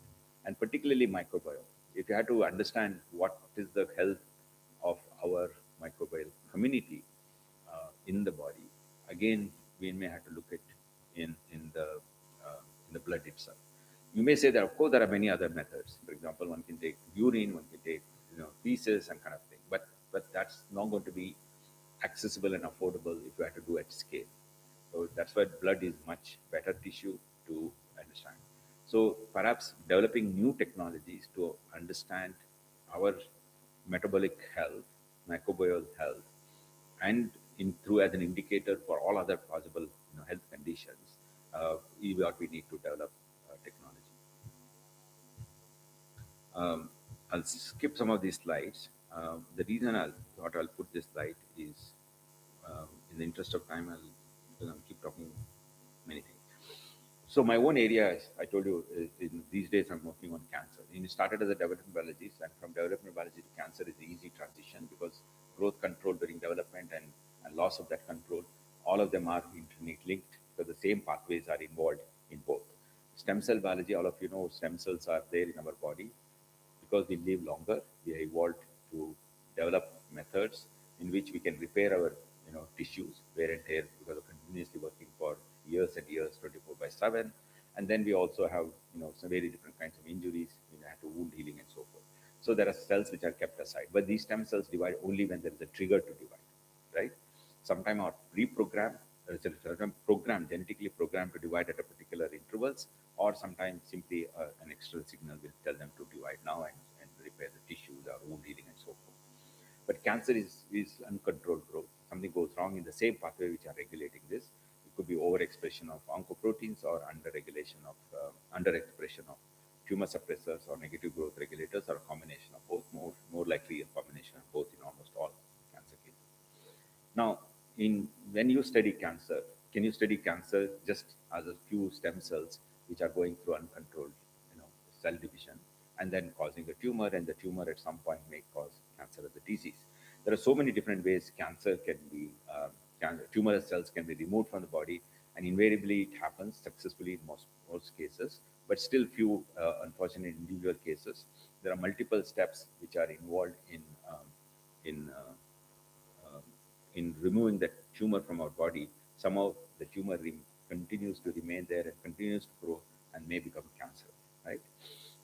and particularly microbiome. If you have to understand what is the health of our microbial community in the body, again we may have to look at in the blood itself. You may say that of course there are many other methods. For example, one can take urine, one can take pieces and kind of thing. But that's not going to be accessible and affordable if you have to do at scale. So that's why blood is much better tissue to understand. So perhaps developing new technologies to understand our metabolic health, microbial health, and in through as an indicator for all other possible health conditions, is what we need to develop technology. I'll skip some of these slides. The reason I thought I'll put this slide is, in the interest of time, because I'll keep talking many things. So my own area, as I told you, in these days I'm working on cancer. And it started as a development biologist, and from development biology to cancer is an easy transition because growth control during development and loss of that control, all of them are interlinked because the same pathways are involved in both. Stem cell biology, all of you know, stem cells are there in our body because we live longer. We have evolved to develop methods in which we can repair our tissues, wear and tear, because of continuously working for years and years, 24/7. And then we also have some very different kinds of injuries. We have to wound healing and so forth. So there are cells which are kept aside, but these stem cells divide only when there is a trigger to divide, right? Sometimes are pre-programmed, programmed, genetically programmed to divide at a particular intervals, or sometimes simply an external signal will tell them to divide now and repair the tissues or wound healing and so forth. But cancer is uncontrolled growth. Something goes wrong in the same pathway which are regulating this. It could be overexpression of oncoproteins or underexpression of tumor suppressors or negative growth regulators, or a combination of both. More likely a combination of both in almost all cancer cases. Now, when you study cancer, can you study cancer just as a few stem cells which are going through uncontrolled, cell division, and then causing a tumor, and the tumor at some point may cause cancer as a disease? There are so many different ways cancer can be, tumor cells can be removed from the body, and invariably it happens successfully in most cases, but still few unfortunate individual cases. There are multiple steps which are involved in in removing that tumor from our body. Somehow the tumor continues to remain there and continues to grow and may become cancer, right?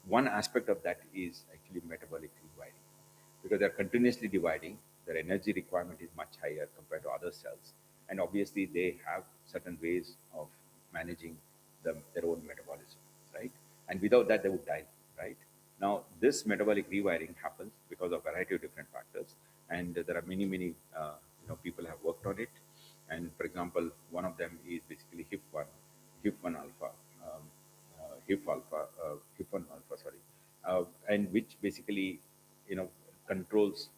One aspect of that is actually metabolic rewiring, because they're continuously dividing. Their energy requirement is much higher compared to other cells, and obviously they have certain ways of managing their own metabolism, right? And without that, they would die, right? Now, this metabolic rewiring happens because of a variety of different factors, and there are many people have worked on it. And for example, one of them is basically HIF1 alpha, HIF1 alpha, sorry, and which basically controls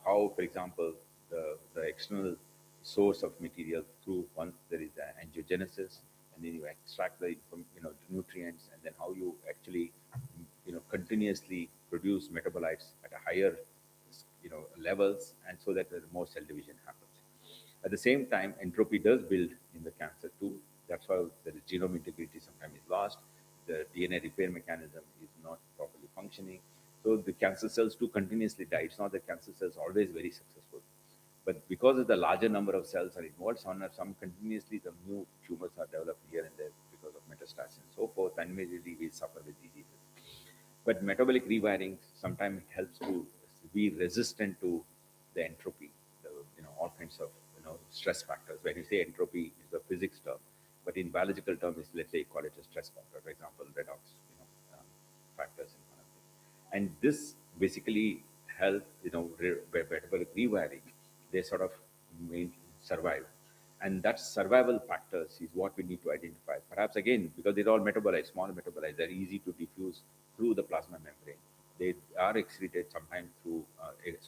how, for example, the external source of material through, once there is angiogenesis, and then you extract the nutrients, and then how you actually continuously produce metabolites at a higher levels, and so that more cell division happens. At the same time, entropy does build in the cancer too. That's why the genome integrity sometimes is lost. The DNA repair mechanism is not properly functioning. So the cancer cells too continuously die. It's not that cancer cells are always very successful, but because of the larger number of cells are involved, some continuously the new tumors are developed here and there because of metastasis and so forth, and immediately we suffer with diseases. But metabolic rewiring sometimes helps to be resistant to the entropy, all kinds of stress factors. When you say entropy, is a physics term, but in biological terms, let's say call it a stress factor. For example, redox factors and kind of thing. And this basically help metabolic rewiring. They sort of survive, and that survival factors is what we need to identify. Perhaps again, because they're all metabolites, small metabolites, they're easy to diffuse through the plasma membrane. They are excreted sometimes through,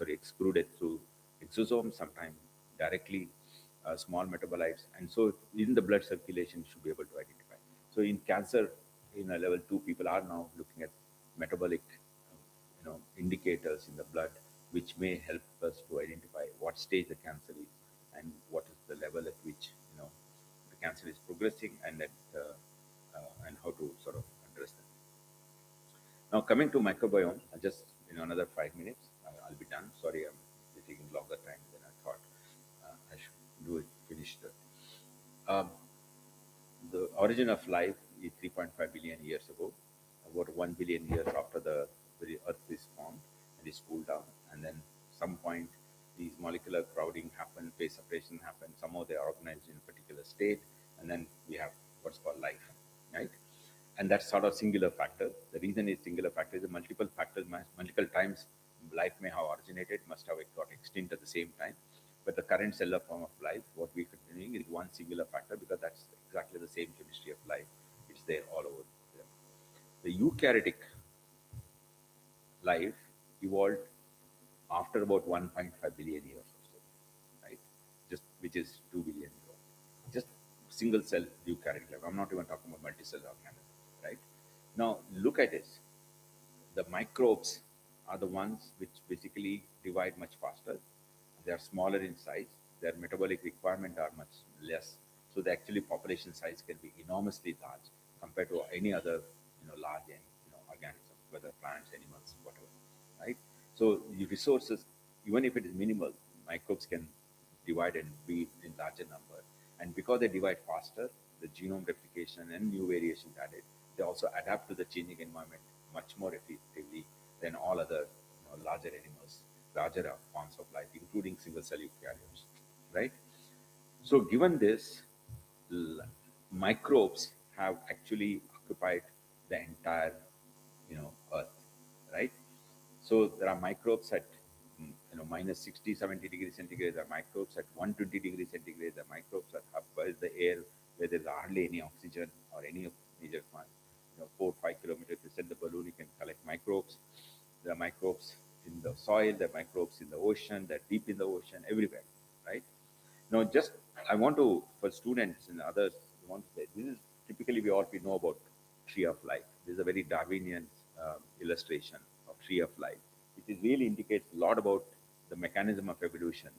excluded through exosomes, sometimes directly, small metabolites. And so in the blood circulation, you should be able to identify. So in cancer, in a level 2, people are now looking at metabolic indicators in the blood, which may help us to identify what stage the cancer is and what is the level at which the cancer is progressing, and how to sort of address them. Now, coming to microbiome, just in another 5 minutes, I'll be done. Sorry, I'm taking longer time than I thought. I should finish that. The origin of life is 3.5 billion years ago. About 1 billion years after the Earth is formed and is cooled down, and some point, these molecular crowding happen, phase separation happens. Somehow they are organized in a particular state, and then we have what's called life, right? And that's sort of singular factor. The reason is singular factor is the multiple factors, multiple times life may have originated, must have got extinct at the same time. But the current cellular form of life, what we are doing is one singular factor because that's exactly the same chemistry of life. It's there all over. The eukaryotic life evolved after about 1.5 billion years or so, right? Just which is 2 billion years old. Just single cell eukaryotic life. I'm not even talking about multicellular organisms, right? Now look at this. The microbes are the ones which basically divide much faster. They are smaller in size. Their metabolic requirement are much less. So the actually population size can be enormously large compared to any other large organism, whether plants, animals, whatever, right? So the resources, even if it is minimal, microbes can divide and be in larger number. And because they divide faster, the genome replication and new variations added, they also adapt to the changing environment much more effectively than all other larger animals, larger forms of life, including single cell eukaryotes, right? So given this, microbes have actually occupied the entire, Earth, right? So there are microbes at minus 60, 70 degrees centigrade. There are microbes at 120 degrees centigrade. There are microbes at up in the air where there's hardly any oxygen or any major one. 4 or 5 kilometers, you send the balloon, you can collect microbes. There are microbes in the soil. There are microbes in the ocean. They're deep in the ocean, everywhere, right? Now, just I want to, for students and others, I want to say, this is typically we know about tree of life. This is a very Darwinian illustration of tree of life. It really indicates a lot about the mechanism of evolution,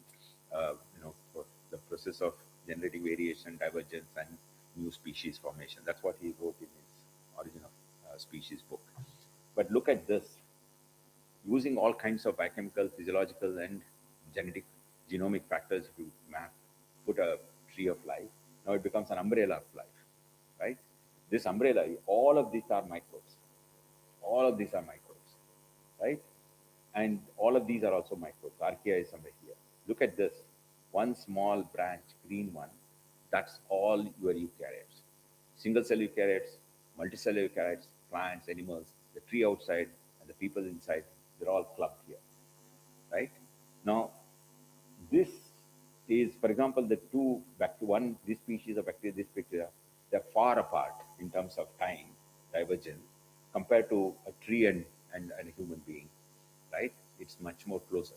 for the process of genetic variation, divergence, and new species formation. That's what he wrote in his Origin of Species book. But look at this, using all kinds of biochemical, physiological, and genetic genomic factors to put a tree of life. Now it becomes an umbrella of life, right? This umbrella, all of these are microbes. All of these are microbes, right? And all of these are also microbes. Archaea is somewhere here. Look at this. One small branch, green one, that's all your eukaryotes. Single cell eukaryotes, multicellular eukaryotes, plants, animals, the tree outside, and the people inside, they're all clubbed here, right? Now, this is, for example, the two one, this species of bacteria, this bacteria, they're far apart in terms of time, divergence, compared to a tree and a human being, right? It's much more closer.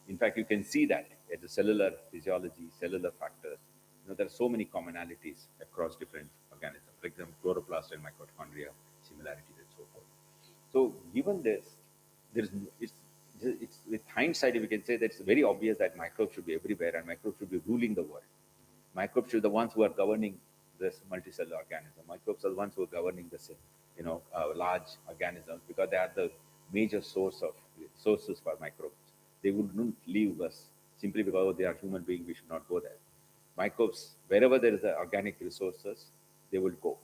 In fact, you can see that at the cellular physiology, cellular factors, there are so many commonalities across different organisms. For example, chloroplast and mitochondria, similarities and so forth. So given this, there's it's with hindsight we can say that it's very obvious that microbes should be everywhere and microbes should be ruling the world. Microbes should be the ones who are governing this multicellular organism. Microbes are the ones who are governing the large organisms because they are the major sources for microbes. They wouldn't leave us simply because they are human beings. We should not go there. Microbes, wherever there is organic resources, they will go,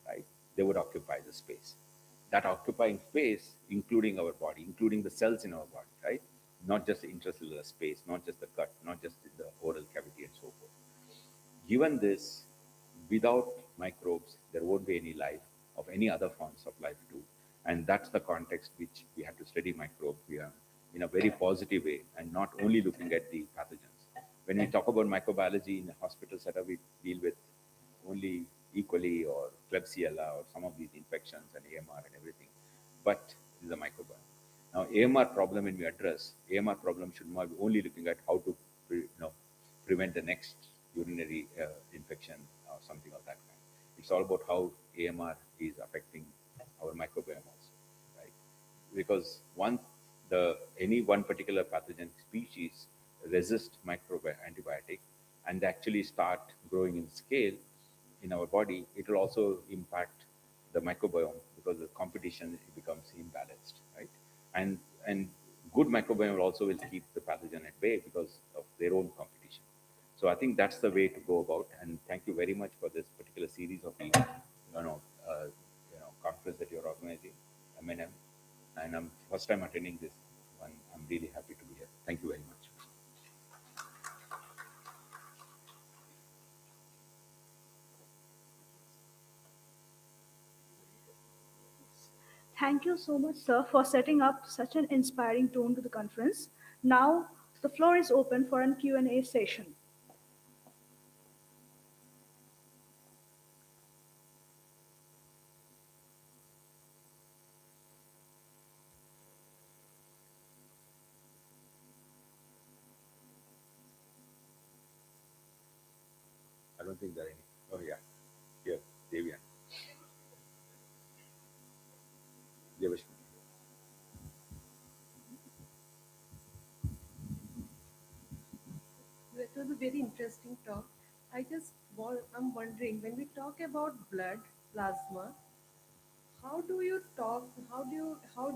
right? They would occupy the space. That occupying space, including our body, including the cells in our body, right? Not just the intracellular space, not just the gut, not just the oral cavity and so forth. Given this, without microbes, there won't be any life of any other forms of life too. And that's the context which we have to study microbes in a very positive way and not only looking at the pathogens. When we talk about microbiology in the hospital setup, we deal with only E. coli or Klebsiella or some of these infections and AMR and everything. But this is a microbiome. Now, AMR problem when we address, AMR problem should not be only looking at how to prevent the next urinary infection or something of that kind. It's all about how AMR is affecting our microbiome also, right? Because once any one particular pathogen species resist antibiotic and they actually start growing in scale in our body, it will also impact the microbiome because the competition becomes imbalanced, right? And good microbiome also will keep the pathogen at bay because of their own competition. So I think that's the way to go about. And thank you very much for this particular series of conference that you're organizing, M&M. And I'm first time attending this one. I'm really happy to be here. Thank you very much. you so much, sir, for setting up such an inspiring tone to the conference. Now, the floor is open for an Q&A session. I don't think there are any. Oh, yeah. Here, Devian. Devashmi. It was a very interesting talk. I'm wondering when we talk about blood plasma, how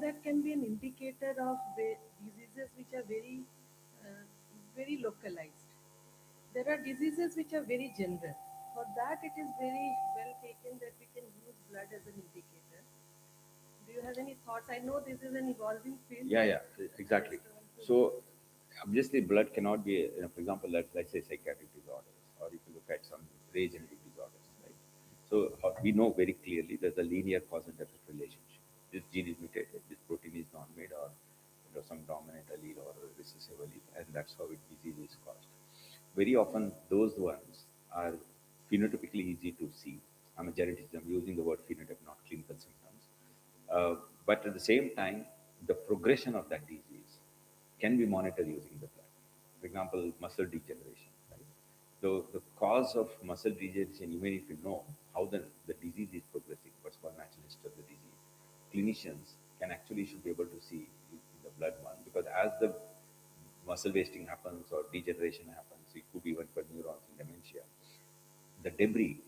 that can be an indicator of diseases which are uh, very localized. There are diseases which are very general. For that, it is very well taken that we can use blood as an indicator. Do you have any thoughts? I know this is an evolving field. Yeah, yeah, I exactly. just want to So obviously, blood cannot be, for example, let's say psychiatric disorders, or if you look at some rare genetic disorders, right? So we know very clearly there's a linear cause and effect relationship. This gene is mutated, this protein is not made, or some dominant allele or recessive allele, and that's how disease is caused. Very often, those ones are phenotypically easy to see. I'm a geneticist, I'm using the word phenotype, not clinical symptoms. But at the same time, the progression of that disease can be monitored using the blood. For example, muscle degeneration. Right? The cause of muscle degeneration, even if you know how the disease is progressing, what's called natural history of the disease, clinicians can actually should be able to see in the blood one, because as the muscle wasting happens or degeneration happens, it could be even for neurons in dementia. The debris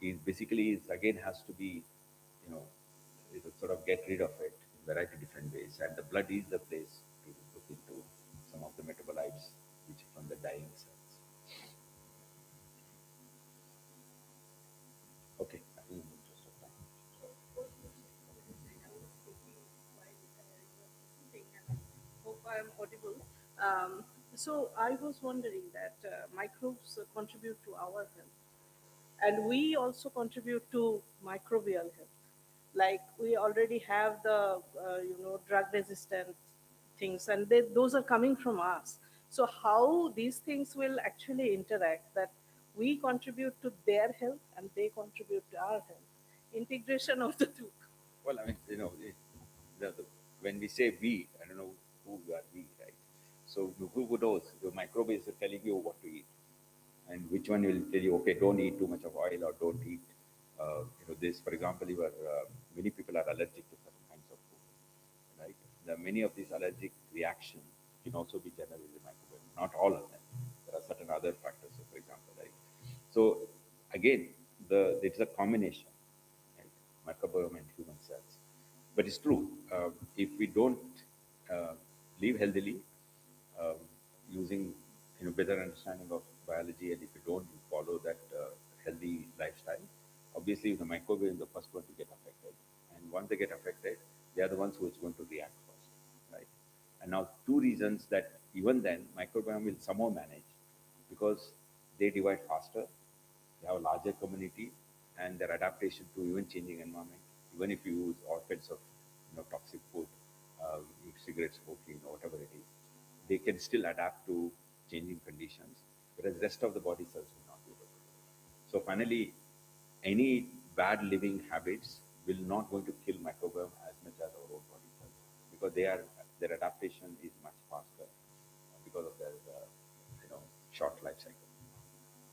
is basically is again has to be, you know, it will sort of get rid of it in variety of different ways, and the blood is the place to look into some of the metabolites which from the dying cells. Okay, I think in the interest of time. Hope I am audible. So I was wondering that microbes contribute to our health, and we also contribute to microbial health. Like we already have the drug resistant things, and those are coming from us. So how these things will actually interact? That we contribute to their health, and they contribute to our health. Integration of the two. Well, I mean, when we say we, I don't know who are we, right? So who knows? The microbe is telling you what to eat, and which one will tell you, okay, don't eat too much of oil or don't eat, this. For example, many people are allergic to certain kinds of food, right? Many of these allergic reactions can also be generally microbiome. Not all of them. There are certain other factors, so for example, right? So again, it's a combination, right? Microbiome and human cells. But it's true. If we don't uh, live healthily, um, using better understanding of biology, and if you don't follow that healthy lifestyle, obviously the microbiome is the first one to get affected. And once they get affected, they are the ones who is going to react first, right? And now two reasons that even then microbiome will somehow manage, because they divide faster, they have a larger community, and their adaptation to even changing environment. Even if you use all kinds of toxic food, cigarette smoking or whatever it is, they can still adapt to changing conditions, whereas rest of the body cells will not be able to. So finally, any bad living habits will not going to kill microbiome as much as our own body cells, because their adaptation is much faster because of their short life cycle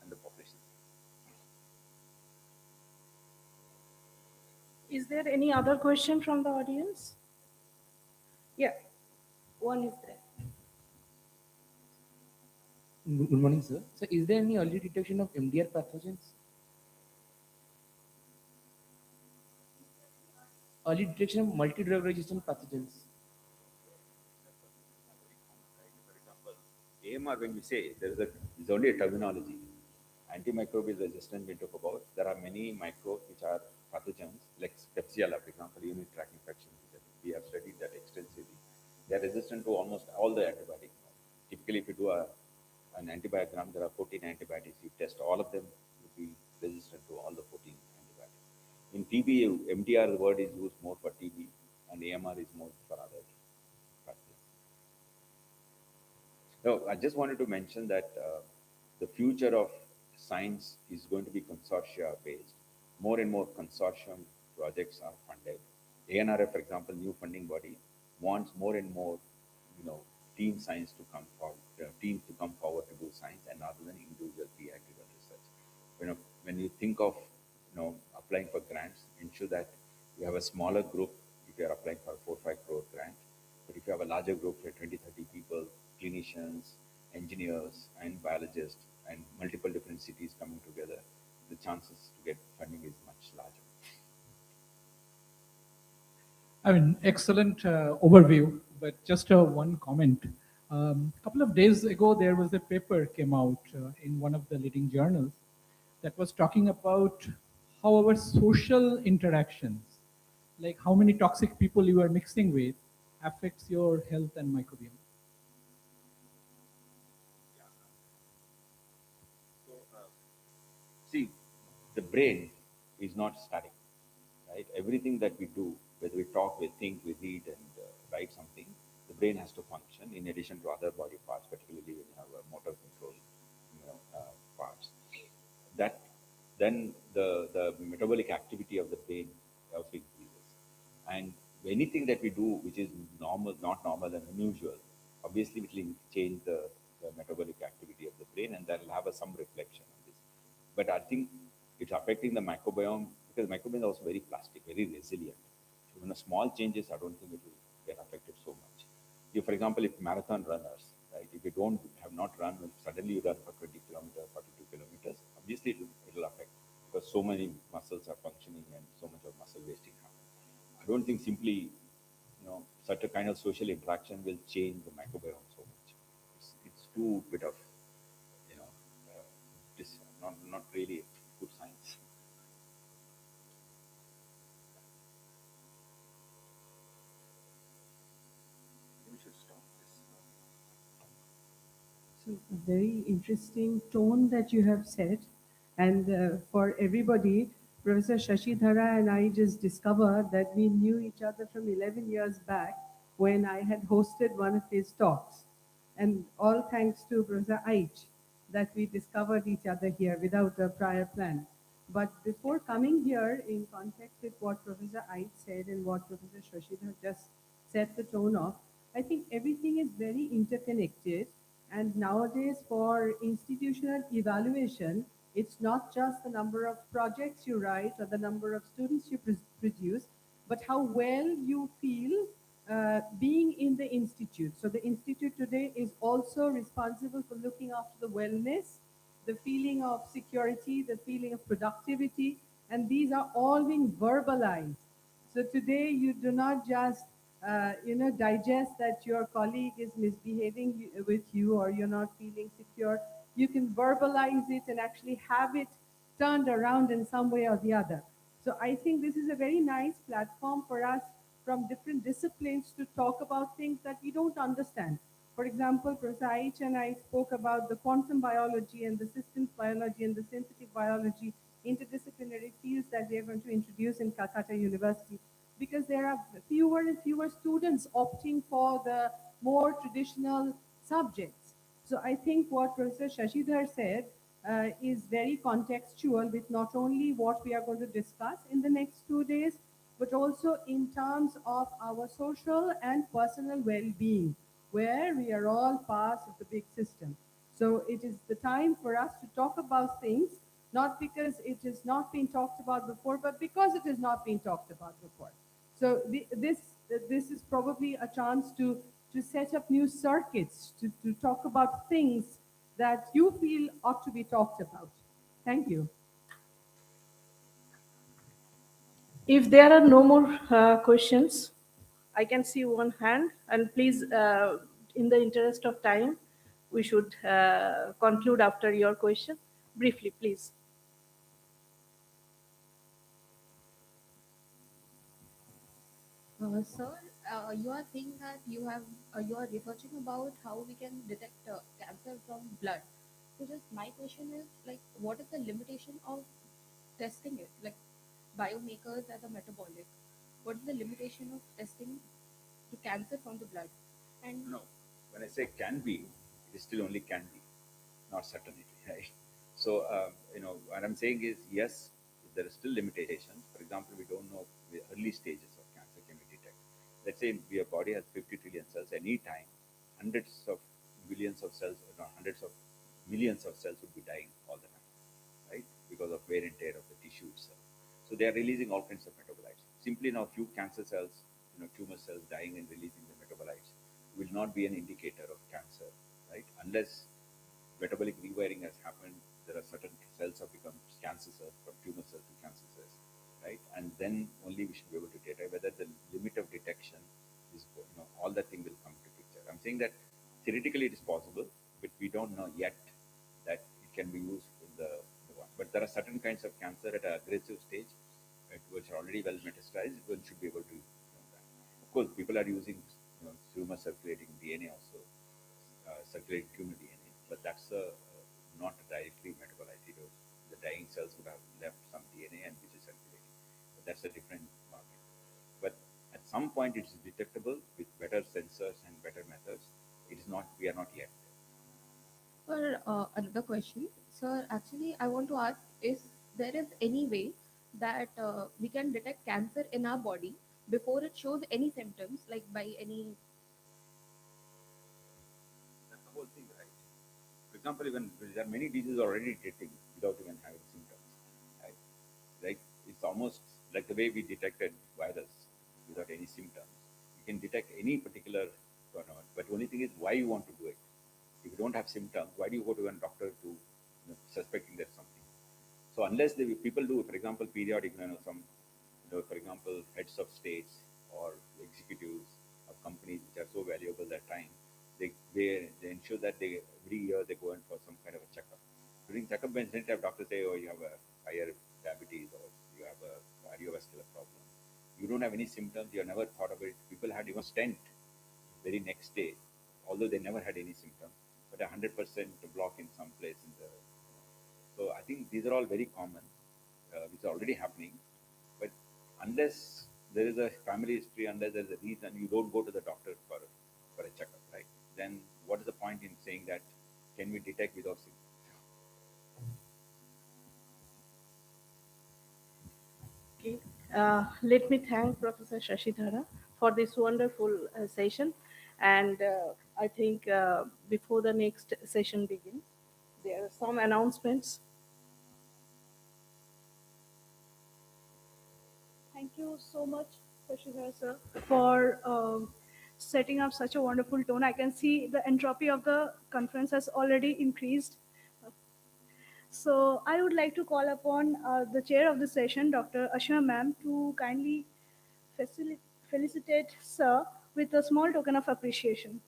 and the population. Is there any other question from the audience? Yeah, one is there. Good morning, sir. So, is there any early detection of MDR pathogens? Early detection of multi-drug resistant pathogens. For example, AMR, when we say there's only a terminology. Antimicrobial resistance we talk about. There are many microbes which are pathogens, like Klebsiella, for example, unit tract infection. We have studied that extensively. They are resistant to almost all the antibiotics. Typically, if you do an antibiogram, there are 14 antibiotics. You test all of them, will be resistant to all the 14 antibiotics. In TB, MDR, the word is used more for TB, and AMR is more for other factors. No, I just wanted to mention that the future of science is going to be consortia based. More and more consortium projects are funded. ANRF, for example, new funding body, wants more and more, team science to come forward, teams to come forward to do science, and rather than individual PI-driven research. When you think of, applying for grants, ensure that you have a smaller group if you are applying for a 4 or 5 crore grant. But if you have a larger group, say 20, 30 people, clinicians, engineers, and biologists, and multiple different cities coming together, the chances to get funding is much larger. I mean, excellent overview, but just one comment. A couple of days ago, there was a paper came out in one of the leading journals that was talking about how our social interactions, like how many toxic people you are mixing with, affects your health and microbiome. So, see, the brain is not static, right? Everything that we do, whether we talk, we think, we read, and write something, the brain has to function in addition to other body parts, particularly when you have motor control, parts. That then the metabolic activity of the brain also increases, and anything that we do which is normal, not normal and unusual, obviously it will change the metabolic activity of the brain, and that will have some reflection on this. But I think it's affecting the microbiome because microbiome is also very plastic, very resilient. So when a small changes, I don't think it will get affected so much. If, for example, if marathon runners, right, if you don't have not run, when suddenly you run for 20 kilometers, 42 kilometers, obviously it will affect because so many muscles are functioning and so much of muscle wasting happens. I don't think simply, such a kind of social interaction will change the microbiome so much. It's too bit of, this not really good science. We should stop this. So very interesting tone that you have set. And for everybody, Professor Shashidhara and I just discovered that we knew each other from 11 years back when I had hosted one of his talks. And all thanks to Professor Aich that we discovered each other here without a prior plan. But before coming here, in context with what Professor Aich said and what Professor Shashidhara just set the tone of, I think everything is very interconnected. And nowadays, for institutional evaluation, it's not just the number of projects you write or the number of students you produce, but how well you feel being in the institute. So the institute today is also responsible for looking after the wellness, the feeling of security, the feeling of productivity, and these are all being verbalized. So today you do not just digest that your colleague is misbehaving with you or you're not feeling secure. You can verbalize it and actually have it turned around in some way or the other. So I think this is a very nice platform for us from different disciplines to talk about things that we don't understand. For example, Professor Aich and I spoke about the quantum biology and the systems biology and the synthetic biology interdisciplinary fields that we are going to introduce in Calcutta University because there are fewer and fewer students opting for the more traditional subjects. So I think what Professor Shashidhar said is very contextual with not only what we are going to discuss in the next 2 days, but also in terms of our social and personal well-being, where we are all parts of the big system. So it is the time for us to talk about things, not because it has not been talked about before, but because it has not been talked about before. So this is probably a chance to set up new circuits, to talk about things that you feel ought to be talked about. Thank you. If there are no more questions, I can see one hand, and please, in the interest of time, we should conclude after your question. Briefly, please. Sir, you are saying that you are researching about how we can detect cancer from blood. So just my question is like, what is the limitation of testing it? Like biomarkers as a metabolic. what is the limitation of testing to cancer from the blood? And No, when I say can be, it is still only can be, not certainty, right? So, what I'm saying is yes, there are still limitations. For example, we don't know the early stages of cancer can we detect. Let's say your body has 50 trillion cells. Any time, hundreds of billions of cells, no, hundreds of millions of cells would be dying all the time, right? Because of wear and tear of the tissue itself. So they are releasing all kinds of metabolites. Simply now, few cancer cells, tumor cells dying and releasing the metabolites will not be an indicator of cancer, right? Unless metabolic rewiring has happened, there are certain cells have become cancer cells, from tumor cells to cancer cells, right? And then only we should be able to detect whether the limit of detection is, all that thing will come to picture. I'm saying that theoretically it is possible, but we don't know yet that it can be used in the one. But there are certain kinds of cancer at an aggressive stage, which are already well metastasized. One should be able to know that. Of course, people are using tumor circulating DNA also, circulating tumor DNA, but that's not directly metabolite. The dying cells would have left some DNA and which is circulating. But that's a different market. But at some point, it's detectable with better sensors and better methods. It is not. We are not yet. for another question, sir, actually, I want to ask if there is any way that we can detect cancer in our body before it shows any symptoms, like by any. That's the whole thing, right? For example, even there are many diseases already detecting without even having symptoms, right? Like it's almost like the way we detected virus without any symptoms. You can detect any particular corona, but the only thing is why you want to do it. If you don't have symptoms, why do you go to a doctor to suspecting there's something? So unless people do, for example, periodic, for example, heads of states or executives of companies which are so valuable that time, they ensure that every year they go in for some kind of a checkup. During checkup, when they have doctors say, oh, you have a higher diabetes or you have a cardiovascular problem. You don't have any symptoms. You have never thought of it. People had even stent very next day, although they never had any symptoms, but 100% block in some place in the. So I think these are all very common, which are already happening. But unless there is a family history, unless there is a reason, you don't go to the doctor for a checkup, right? Then what is the point in saying that can we detect without symptoms? Okay. Let me thank Professor Shashidhara for this wonderful session. And I think before the next session begins, there are some announcements. Thank you so much, Shashidhar sir, for setting up such a wonderful tone. I can see the entropy of the conference has already increased. So I would like to call upon the chair of the session, Dr. Ashna ma'am, to kindly felicitate sir with a small token of appreciation.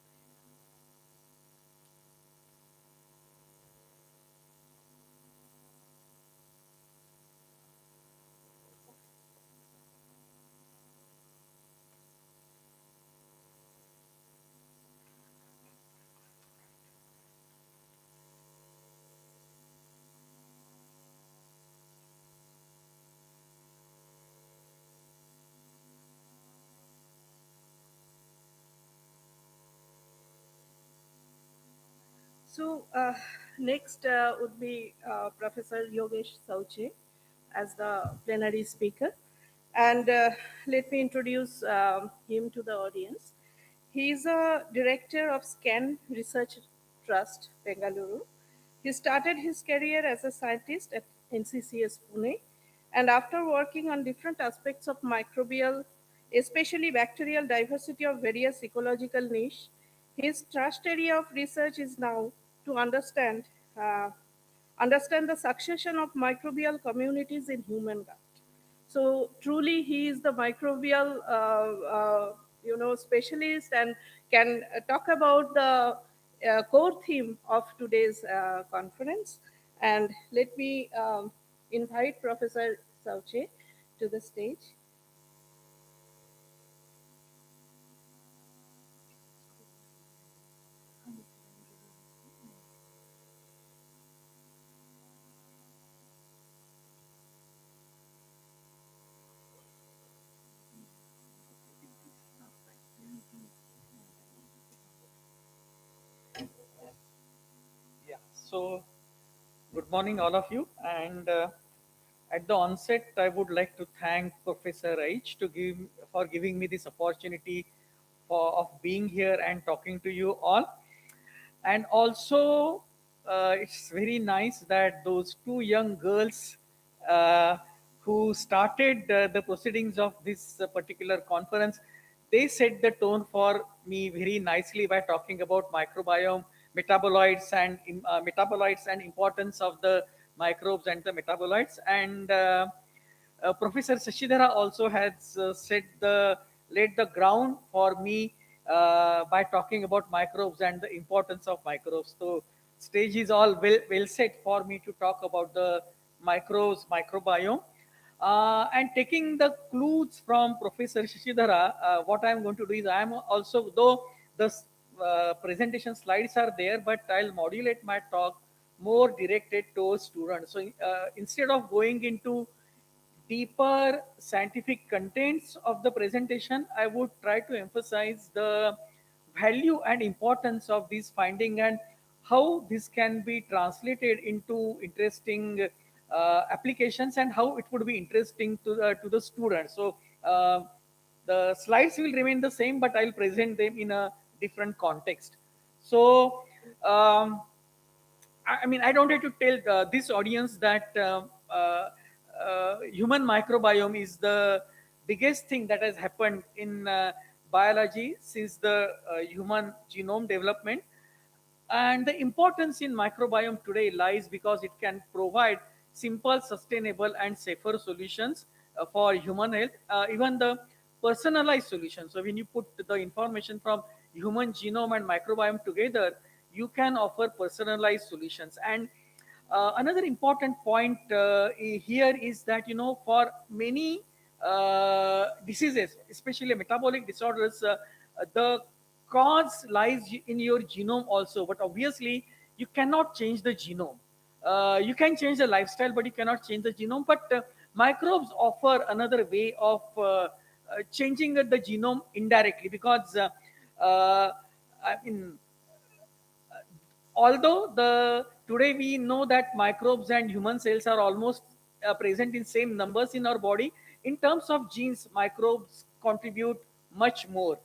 So next would be Professor Yogesh Sauche as the plenary speaker. And let me introduce him to the audience. He is a director of SCAN Research Trust, Bengaluru. He started his career as a scientist at NCCS Pune, and after working on different aspects of microbial, especially bacterial diversity of various ecological niche, his trust area of research is now to uh, understand the succession of microbial communities in human gut. So truly, he is the microbial, specialist, and can talk about the core theme of today's conference. And let me invite Professor Sauche to the stage. So, good morning, all of you. And at the onset, I would like to thank Professor H for giving me this opportunity of being here and talking to you all. And also, it's very nice that those two young girls uh, who started the proceedings of this particular conference, they set the tone for me very nicely by talking about microbiome, metabolites and importance of the microbes and the metabolites. And Professor Sashidhara also has laid the ground for me by talking about microbes and the importance of microbes. So stage is all well set for me to talk about the microbiome. And taking the clues from Professor Shishidhara, what I'm going to do is I'm also, though the presentation slides are there, but I'll modulate my talk more directed towards students. So instead of going into deeper scientific contents of the presentation, I would try to emphasize the value and importance of this finding and how this can be translated into interesting applications and how it would be interesting to the students. So the slides will remain the same, but I'll present them in a different context. So I mean, I don't have to tell this audience that human microbiome is the biggest thing that has happened in biology since the human genome development. And the importance in microbiome today lies because it can provide simple, sustainable, and safer solutions for human health, even the personalized solutions. So when you put the information from human genome and microbiome together, you can offer personalized solutions. And another important point here is that, you know, for many diseases, especially metabolic disorders, the cause lies in your genome also. But obviously, you cannot change the genome. You can change the lifestyle, but you cannot change the genome. But microbes offer another way of changing the genome indirectly because I mean, although the today we know that microbes and human cells are almost present in same numbers in our body, in terms of genes microbes contribute much more,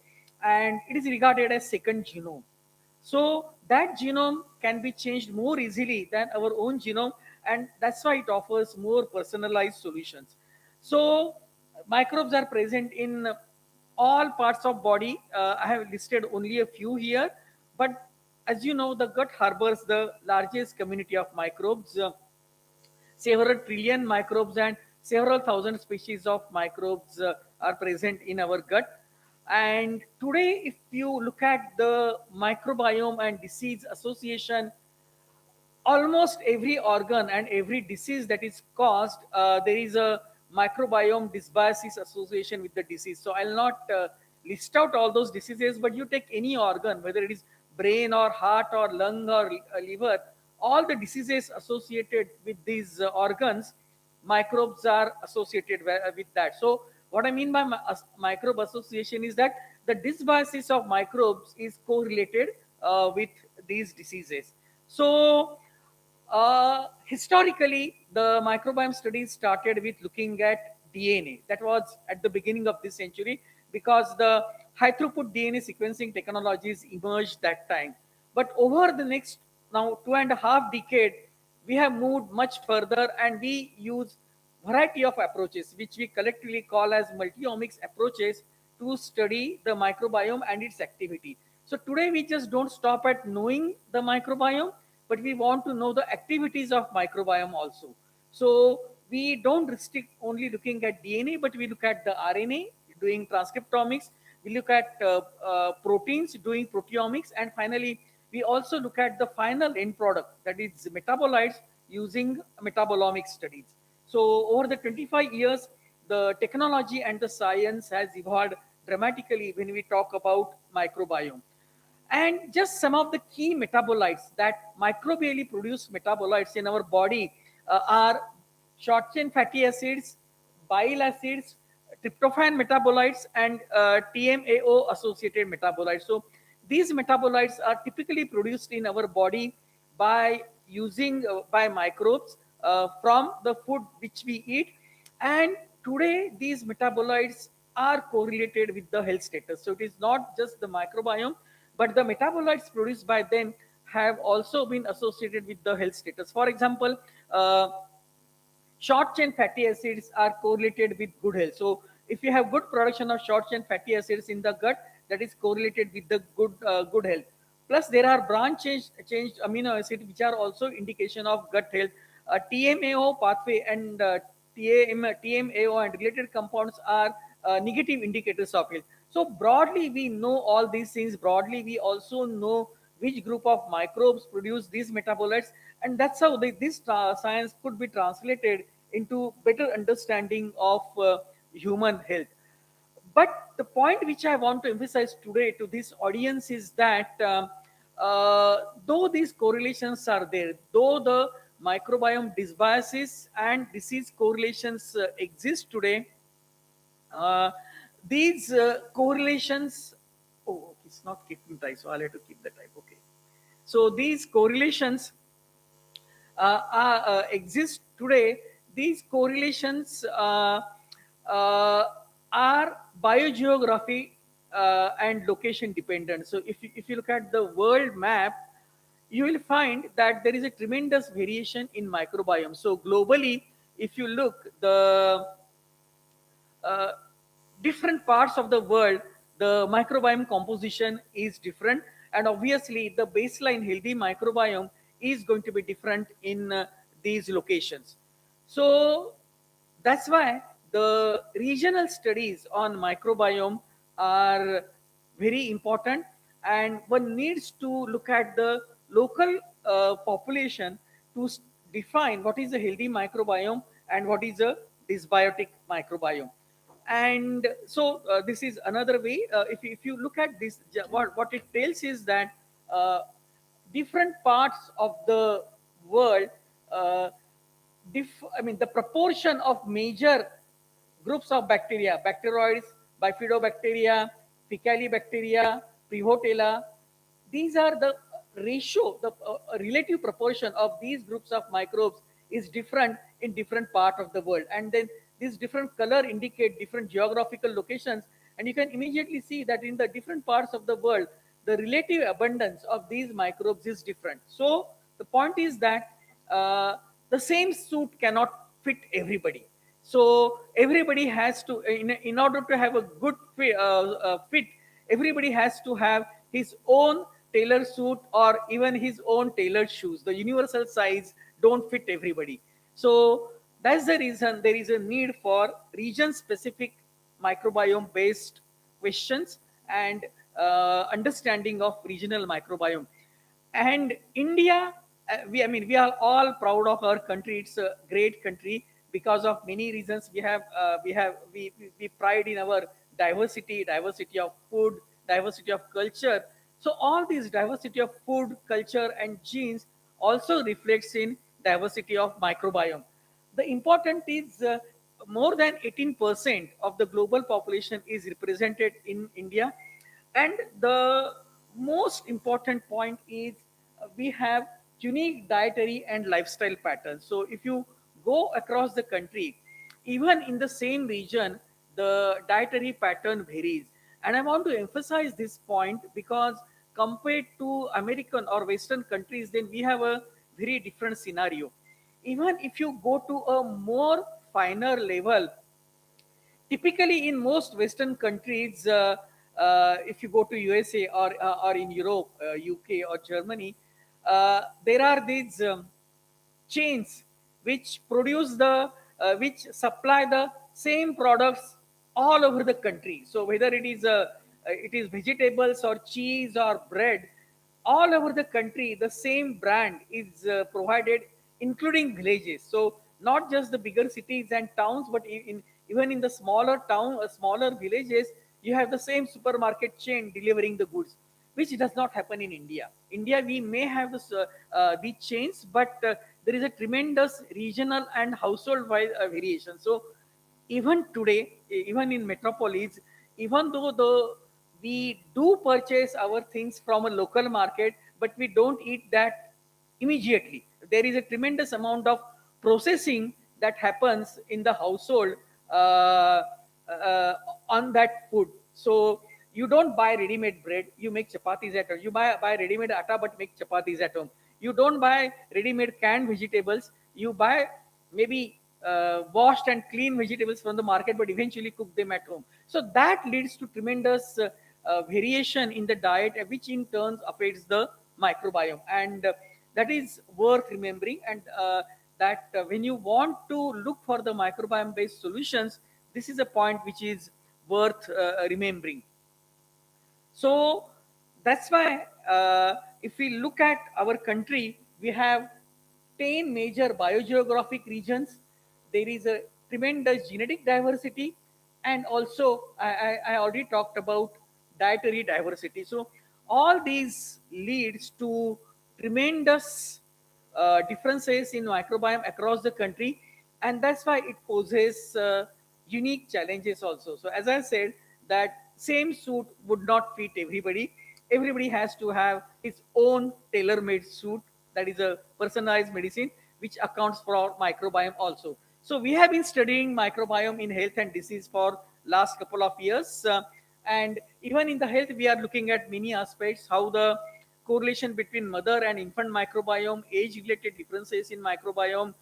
and it is regarded as second genome. So that genome can be changed more easily than our own genome, and that's why it offers more personalized solutions. So microbes are present in all parts of body. I have listed only a few here, but as you know, the gut harbors the largest community of microbes. Several trillion microbes and several thousand species of microbes are present in our gut. And today, if you look at the microbiome and disease association, almost every organ and every disease that is caused, there is a microbiome dysbiosis association with the disease. So I'll not list out all those diseases, but you take any organ, whether it is brain or heart or lung or liver, all the diseases associated with these organs, microbes are associated with that. So what I mean by microbe association is that the dysbiosis of microbes is correlated with these diseases. So historically, the microbiome studies started with looking at DNA. That was at the beginning of this century because the high throughput DNA sequencing technologies emerged that time. But over the next now 2.5 decades, we have moved much further and we use variety of approaches, which we collectively call as multi-omics approaches to study the microbiome and its activity. So today we just don't stop at knowing the microbiome, but we want to know the activities of microbiome also. So we don't restrict only looking at DNA, but we look at the RNA, doing transcriptomics. We look at proteins, doing proteomics, and finally we also look at the final end product, that is metabolites, using metabolomics studies. So over the 25 years, the technology and the science has evolved dramatically when we talk about microbiome. And just some of the key metabolites that microbially produce metabolites in our body are short chain fatty acids, bile acids, tryptophan metabolites, and TMAO associated metabolites. So these metabolites are typically produced in our body by using by microbes from the food which we eat. And today these metabolites are correlated with the health status. So it is not just the microbiome, but the metabolites produced by them have also been associated with the health status. For example, short chain fatty acids are correlated with good health. So if you have good production of short chain fatty acids in the gut, that is correlated with the good health. Plus there are branch changed amino acids which are also indication of gut health. TMAO pathway and TMAO and related compounds are negative indicators of health. So broadly we know all these things. Broadly we also know which group of microbes produce these metabolites, and that's how this science could be translated into better understanding of human health. But the point which I want to emphasize today to this audience is that though these correlations are there, though the microbiome dysbiosis and disease correlations exist today, uh, these correlations, oh, it's not keeping type, so I'll have to keep the type. Okay. So these correlations exist today. These correlations uh, are biogeography and location dependent. So if you look at the world map, you will find that there is a tremendous variation in microbiome. So globally, if you look, the uh, different parts of the world, the microbiome composition is different, and obviously the baseline healthy microbiome is going to be different in these locations. So that's why the regional studies on microbiome are very important, and one needs to look at the local population to define what is a healthy microbiome and what is a dysbiotic microbiome. And so this is another way. If you look at this, what it tells is that uh, different parts of the world, uh, I mean, the proportion of major groups of bacteria, bacteroids, bifidobacteria, fecalibacteria, prevotella, these are the ratio, the relative proportion of these groups of microbes is different in different part of the world. And then these different color indicate different geographical locations, and you can immediately see that in the different parts of the world, the relative abundance of these microbes is different. So the point is that the same suit cannot fit everybody. So everybody has to, in order to have a good fit, everybody has to have his own tailored suit or even his own tailored shoes. The universal size don't fit everybody. So that's the reason there is a need for region specific microbiome based questions and understanding of regional microbiome. And India, we are all proud of our country. It's a great country because of many reasons. We pride in our diversity of food, diversity of culture. So all these diversity of food, culture, and genes also reflects in diversity of microbiome. The important is more than 18% of the global population is represented in India, and the most important point is we have unique dietary and lifestyle patterns. So if you go across the country, even in the same region, the dietary pattern varies. And I want to emphasize this point because compared to American or Western countries, then we have a very different scenario. Even if you go to a more finer level, typically in most Western countries, if you go to USA or in Europe, UK or Germany, there are these chains which produce which supply the same products all over the country. So whether it is vegetables or cheese or bread, all over the country the same brand is provided, including villages. So not just the bigger cities and towns, but even in the smaller villages, you have the same supermarket chain delivering the goods, which does not happen in India. India, we may have these chains, but there is a tremendous regional and household-wise variation. So even today, even in metropolis, even though we do purchase our things from a local market, but we don't eat that immediately. there is a tremendous amount of processing that happens in the household uh, uh, on that food. So you don't buy ready-made bread, you make chapatis at home. You buy ready-made atta but make chapatis at home. You don't buy ready-made canned vegetables, you buy maybe washed and clean vegetables from the market but eventually cook them at home. So that leads to tremendous variation in the diet, which in turn affects the microbiome. And that is worth remembering. And that when you want to look for the microbiome based solutions, this is a point which is worth remembering. So that's why if we look at our country, we have 10 major biogeographic regions. There is a tremendous genetic diversity, and also I already talked about dietary diversity. So all these leads to tremendous differences in microbiome across the country, and that's why it poses unique challenges also. So as I said, that same suit would not fit everybody. Everybody has to have its own tailor-made suit, that is a personalized medicine which accounts for our microbiome also. So we have been studying microbiome in health and disease for last couple of years, and even in the health we are looking at many aspects, how the correlation between mother and infant microbiome, age-related differences in microbiome,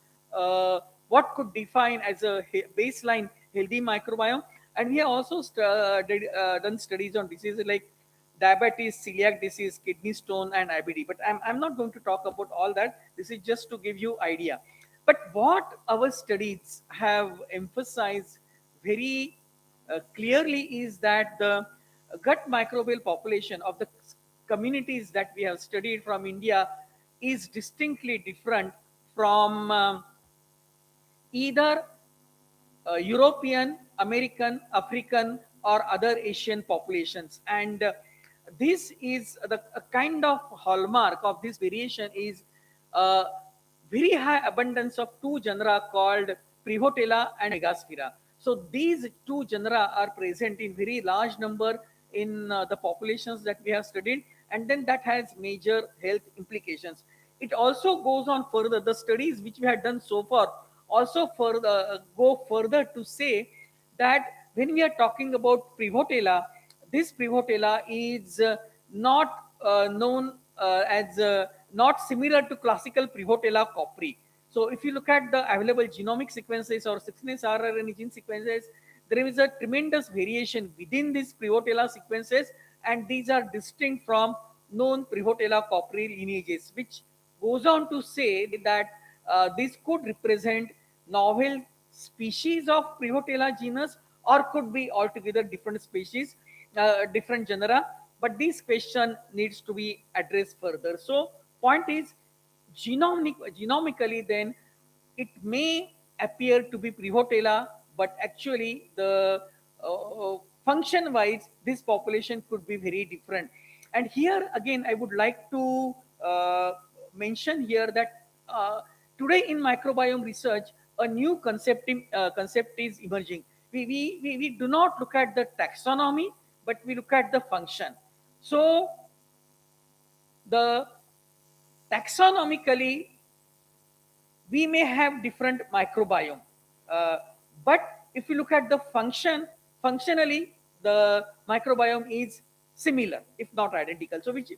what could define as a baseline healthy microbiome. And we have also done studies on diseases like diabetes, celiac disease, kidney stone, and IBD. But I'm not going to talk about all that. This is just to give you idea. But what our studies have emphasized very clearly is that the gut microbial population of the communities that we have studied from India is distinctly different from either European, American, African, or other Asian populations. And this is the a kind of hallmark of this variation is very high abundance of two genera called Prevotella and Megasphaera. So these two genera are present in very large number in the populations that we have studied, and then that has major health implications. It also goes on further. The studies which we have done so far also further go further to say that when we are talking about Prevotella, this Prevotella is not known as not similar to classical Prevotella copri. So if you look at the available genomic sequences or 16S rRNA gene sequences, there is a tremendous variation within these Prevotella sequences, and these are distinct from known Prevotella copri lineages, which goes on to say that this could represent novel species of Prevotella genus, or could be altogether different species, different genera. But this question needs to be addressed further. So point is, genomically then it may appear to be Prevotella, but actually the function wise this population could be very different. And here again I would like to mention here that today in microbiome research a new concept is emerging. We do not look at the taxonomy, but we look at the function. So the taxonomically we may have different microbiome, uh, but if you look at the functionally the microbiome is similar if not identical. So which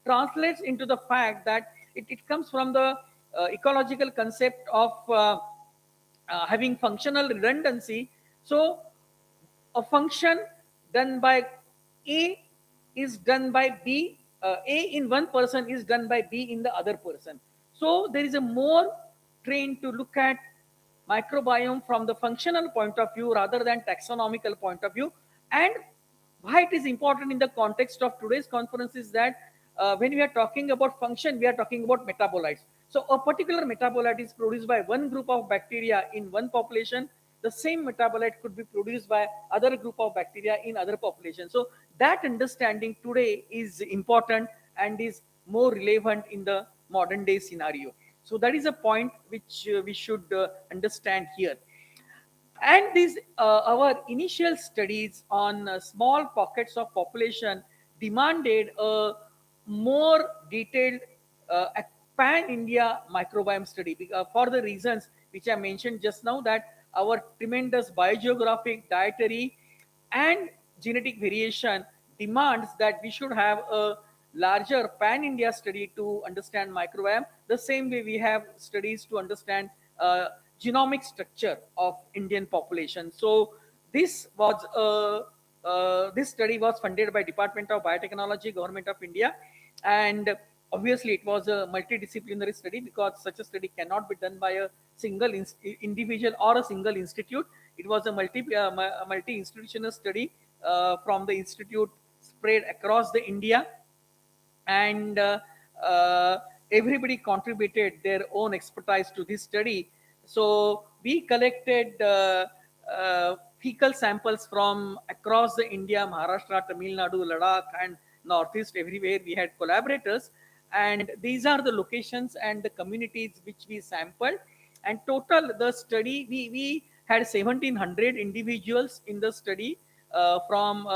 translates into the fact that it comes from the ecological concept of having functional redundancy. So a function done by A is done by B, A in one person is done by B in the other person. So there is a more trained to look at microbiome from the functional point of view rather than taxonomical point of view. And why it is important in the context of today's conference is that when we are talking about function, we are talking about metabolites. So a particular metabolite is produced by one group of bacteria in one population. The same metabolite could be produced by other group of bacteria in other populations. So that understanding today is important and is more relevant in the modern day scenario. So that is a point which we should understand here. And these our initial studies on small pockets of population demanded a more detailed pan-India microbiome study for the reasons which I mentioned just now, that our tremendous biogeographic, dietary, and genetic variation demands that we should have a larger pan-India study to understand microbiome. The same way we have studies to understand genomic structure of Indian population. So this study was funded by Department of Biotechnology, Government of India, and obviously it was a multidisciplinary study because such a study cannot be done by a single individual or a single institute. It was a multi-institutional study from the institute spread across the India, and everybody contributed their own expertise to this study. So we collected fecal samples from across the India, Maharashtra, Tamil Nadu, Ladakh, and Northeast. Everywhere we had collaborators, and these are the locations and the communities which we sampled. And total the study, we had 1700 individuals in the study, from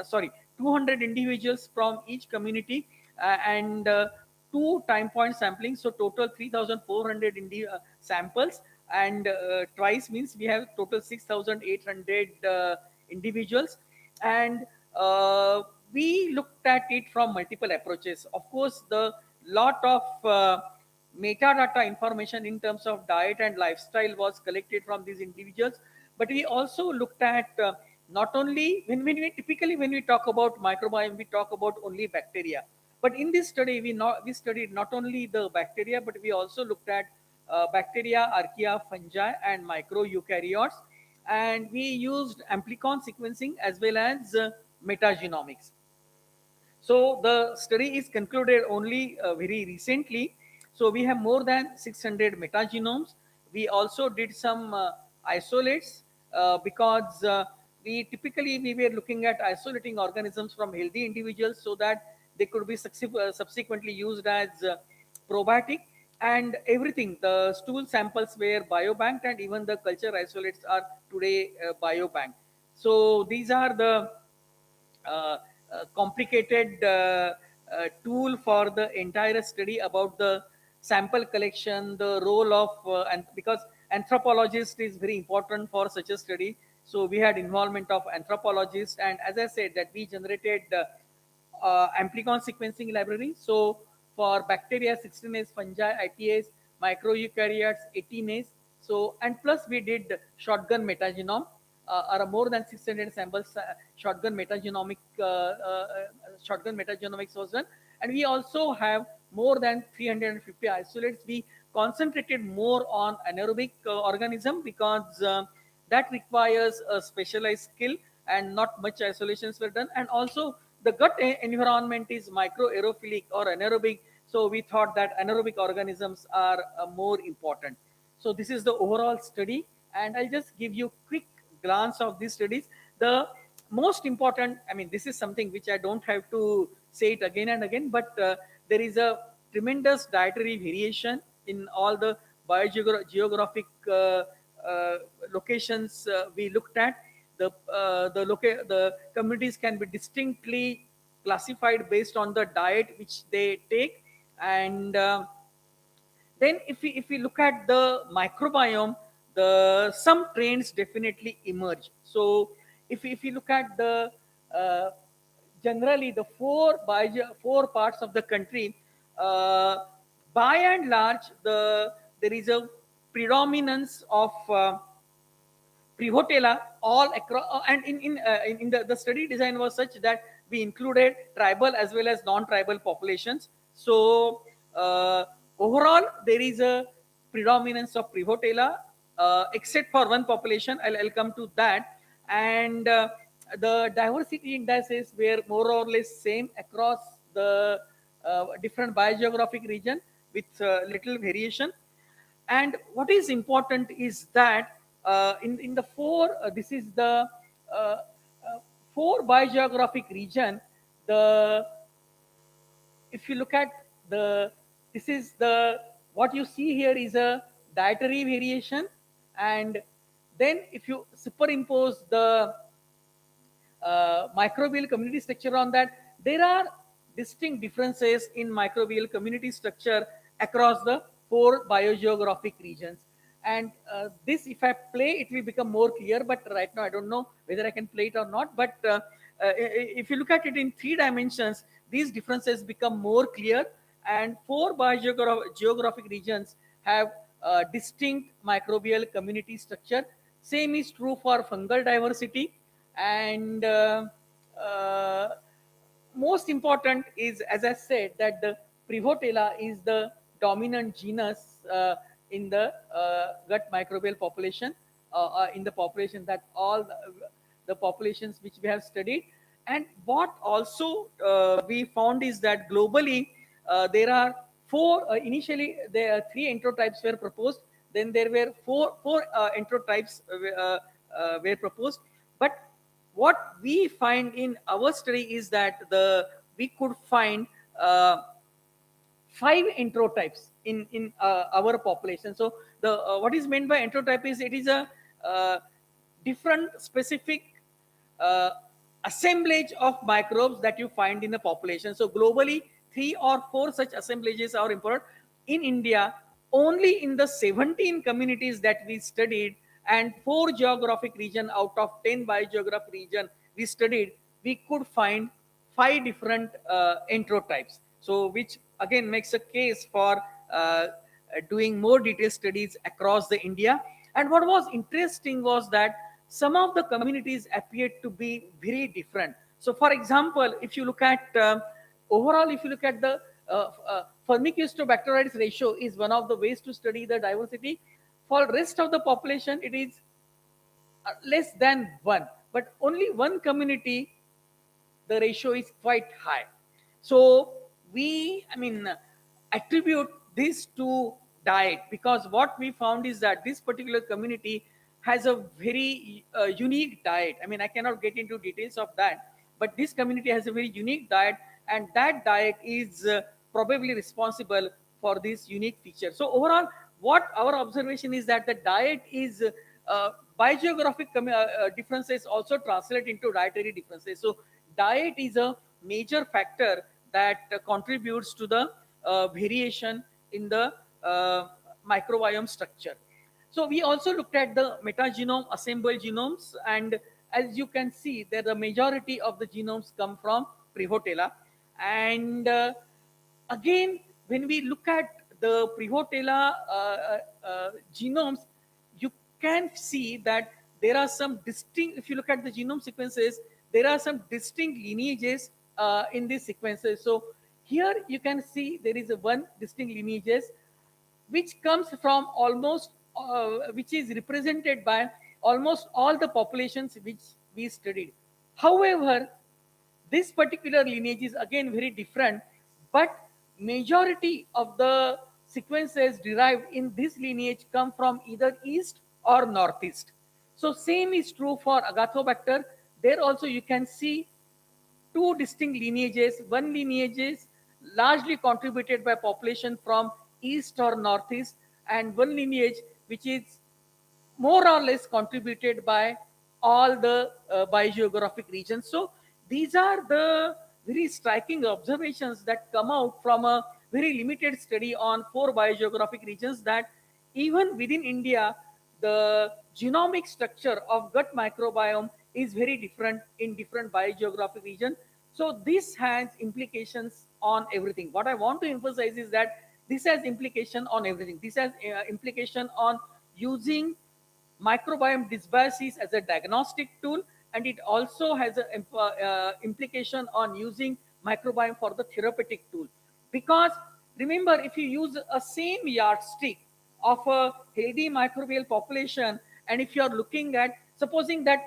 sorry 200 individuals from each community, and two time point sampling, so total 3400 samples, and twice means we have total 6800 individuals. And we looked at it from multiple approaches. Of course, the lot of metadata information in terms of diet and lifestyle was collected from these individuals, but we also looked at not only when we talk about microbiome, we talk about only bacteria. But in this study, we studied not only the bacteria, but we also looked at bacteria, archaea, fungi, and micro eukaryotes. And we used amplicon sequencing as well as metagenomics. So the study is concluded only very recently. So we have more than 600 metagenomes. We also did some isolates because we were looking at isolating organisms from healthy individuals so that they could be subsequently used as probiotic, and everything. The stool samples were biobanked, and even the culture isolates are today biobanked. So these are the complicated tool for the entire study about the sample collection, the role of and because anthropologist is very important for such a study. So we had involvement of anthropologists, and as I said, that we generated amplicon sequencing library. So for bacteria 16S, fungi, ITAs, microeukaryotes 18S. So, and plus we did shotgun metagenome, are more than 600 samples. Shotgun metagenomics was done, and we also have more than 350 isolates. We concentrated more on anaerobic organism because that requires a specialized skill, and not much isolations were done. And also the gut environment is microaerophilic or anaerobic, so we thought that anaerobic organisms are more important. So this is the overall study, and I'll just give you quick glance of these studies. The most important, I mean, this is something which I don't have to say it again and again, but there is a tremendous dietary variation in all the biogeographic locations we looked at. The communities can be distinctly classified based on the diet which they take. And then if we look at the microbiome, some trends definitely emerge. So if you look at the generally the four parts of the country, by and large, there is a predominance of Prevotella all across, and in the study design was such that we included tribal as well as non-tribal populations. So overall, there is a predominance of Prevotella, except for one population. I'll come to that. And the diversity indices were more or less same across the different biogeographic region with little variation. And what is important is that in the four, this is the four biogeographic region. The if you look at this is the what you see here is a dietary variation, and then if you superimpose the microbial community structure on that, there are distinct differences in microbial community structure across the 4 biogeographic regions. And this, if I play, it will become more clear. But right now, I don't know whether I can play it or not. But if you look at it in 3 dimensions, these differences become more clear. And 4 biogeographic regions have distinct microbial community structure. Same is true for fungal diversity. And uh, most important is, as I said, that the Prevotella is the dominant genus in the gut microbial population, in the population that all the populations which we have studied. And what also we found is that globally there are 4, initially there are 3 enterotypes were proposed, then there were 4 enterotypes were proposed. But what we find in our study is that we could find 5 enterotypes in our population. So the what is meant by enterotype is it is a different specific uh, assemblage of microbes that you find in the population. So globally, 3 or 4 such assemblages are important. In India, only in the 17 communities that we studied and 4 geographic region out of 10 biogeographic region we studied, we could find 5 different enterotypes. So which again makes a case for doing more detailed studies across the India. And what was interesting was that some of the communities appeared to be very different. So for example, if you look at overall, if you look at the Firmicutes to Bacteroides ratio is one of the ways to study the diversity. For rest of the population, it is less than 1, but only one community the ratio is quite high. So we, attribute this to diet, because what we found is that this particular community has a very unique diet. I cannot get into details of that, but this community has a very unique diet, and that diet is probably responsible for this unique feature. So overall, what our observation is that the diet is biogeographic differences also translate into dietary differences. So diet is a major factor that contributes to the variation in the microbiome structure. So we also looked at the metagenome assembled genomes, and as you can see, that the majority of the genomes come from Prevotella. And again, when we look at the Prevotella genomes, you can see that there are some distinct, if you look at the genome sequences, there are some distinct lineages in these sequences. So here you can see there is a one distinct lineages which comes from almost, which is represented by almost all the populations which we studied. However, this particular lineage is again very different, but majority of the sequences derived in this lineage come from either east or northeast. So same is true for Agathobacter. There also you can see 2 distinct lineages. One lineage is largely contributed by population from east or northeast, and one lineage which is more or less contributed by all the biogeographic regions. So these are the very striking observations that come out from a very limited study on 4 biogeographic regions, that even within India, the genomic structure of gut microbiome is very different in different biogeographic regions. So this has implications on everything. What I want to emphasize is that this has implication on everything. This has implication on using microbiome dysbiosis as a diagnostic tool, and it also has an implication on using microbiome for the therapeutic tool. Because remember, if you use a same yardstick of a healthy microbial population, and if you are looking at, supposing that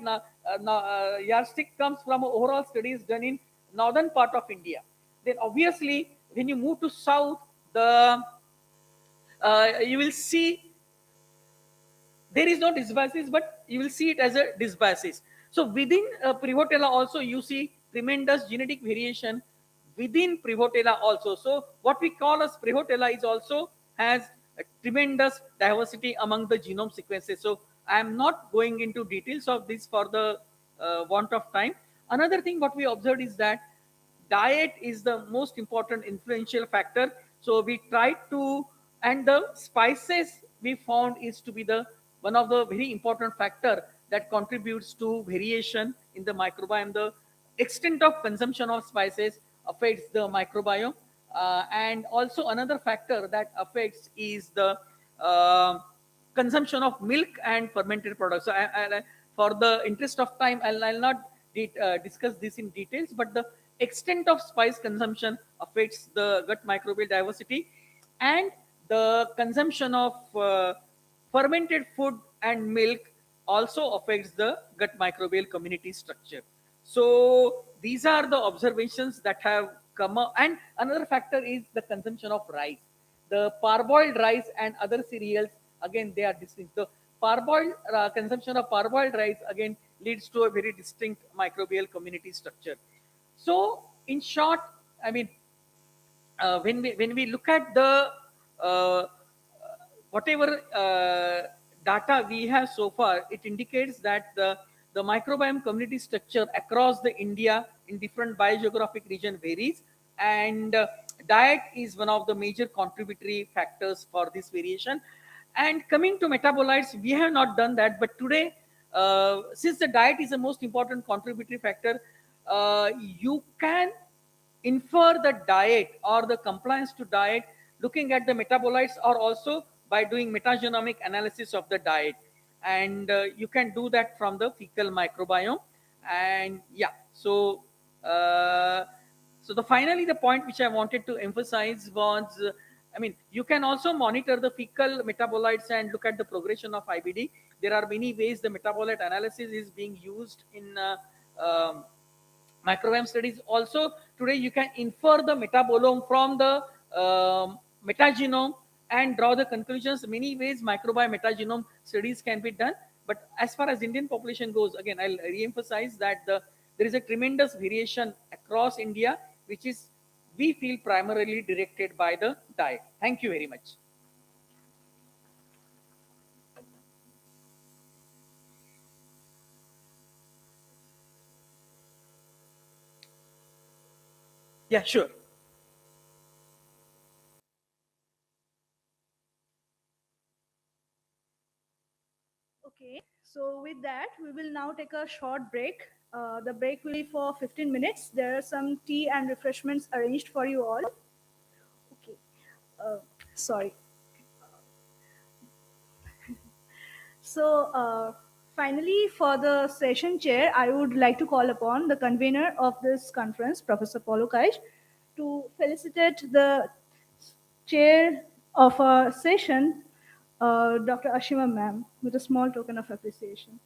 yardstick comes from overall studies done in northern part of India, then obviously when you move to south, the you will see there is no dysbiosis, but you will see it as a dysbiosis. So within Prevotella also you see tremendous genetic variation within Prevotella also. So what we call as Prevotella is also has a tremendous diversity among the genome sequences. So I am not going into details of this for the want of time. Another thing what we observed is that diet is the most important influential factor. So we tried to, and the spices we found is to be the one of the very important factor that contributes to variation in the microbiome. The extent of consumption of spices affects the microbiome, and also another factor that affects is the uh, consumption of milk and fermented products. So for the interest of time, I'll not discuss this in details, but the extent of spice consumption affects the gut microbial diversity, and the consumption of fermented food and milk also affects the gut microbial community structure. So these are the observations that have come up. And another factor is the consumption of rice. The parboiled rice and other cereals, again, they are distinct. The parboiled consumption of parboiled rice again leads to a very distinct microbial community structure. So, in short, I mean, when we look at the uh, whatever data we have so far, it indicates that the microbiome community structure across the India in different biogeographic region varies, and diet is one of the major contributory factors for this variation. And coming to metabolites, we have not done that, but today, since the diet is the most important contributory factor, you can infer the diet or the compliance to diet looking at the metabolites, or also by doing metagenomic analysis of the diet. And you can do that from the fecal microbiome. And yeah, so the finally the point which I wanted to emphasize was, I mean, you can also monitor the fecal metabolites and look at the progression of IBD. There are many ways the metabolite analysis is being used in microbiome studies. Also, today you can infer the metabolome from the metagenome and draw the conclusions. Many ways microbiome metagenome studies can be done. But as far as Indian population goes, again, I'll re-emphasize that there is a tremendous variation across India, which is, we feel, primarily directed by the diet. Thank you very much. Yeah, sure. Okay, so with that, we will now take a short break. The break will be for 15 minutes. There are some tea and refreshments arranged for you all. Okay, uh, sorry. So, finally, for the session chair, I would like to call upon the convener of this conference, Professor Paulo Kaish, to felicitate the chair of our session, Dr. Ashima ma'am, with a small token of appreciation.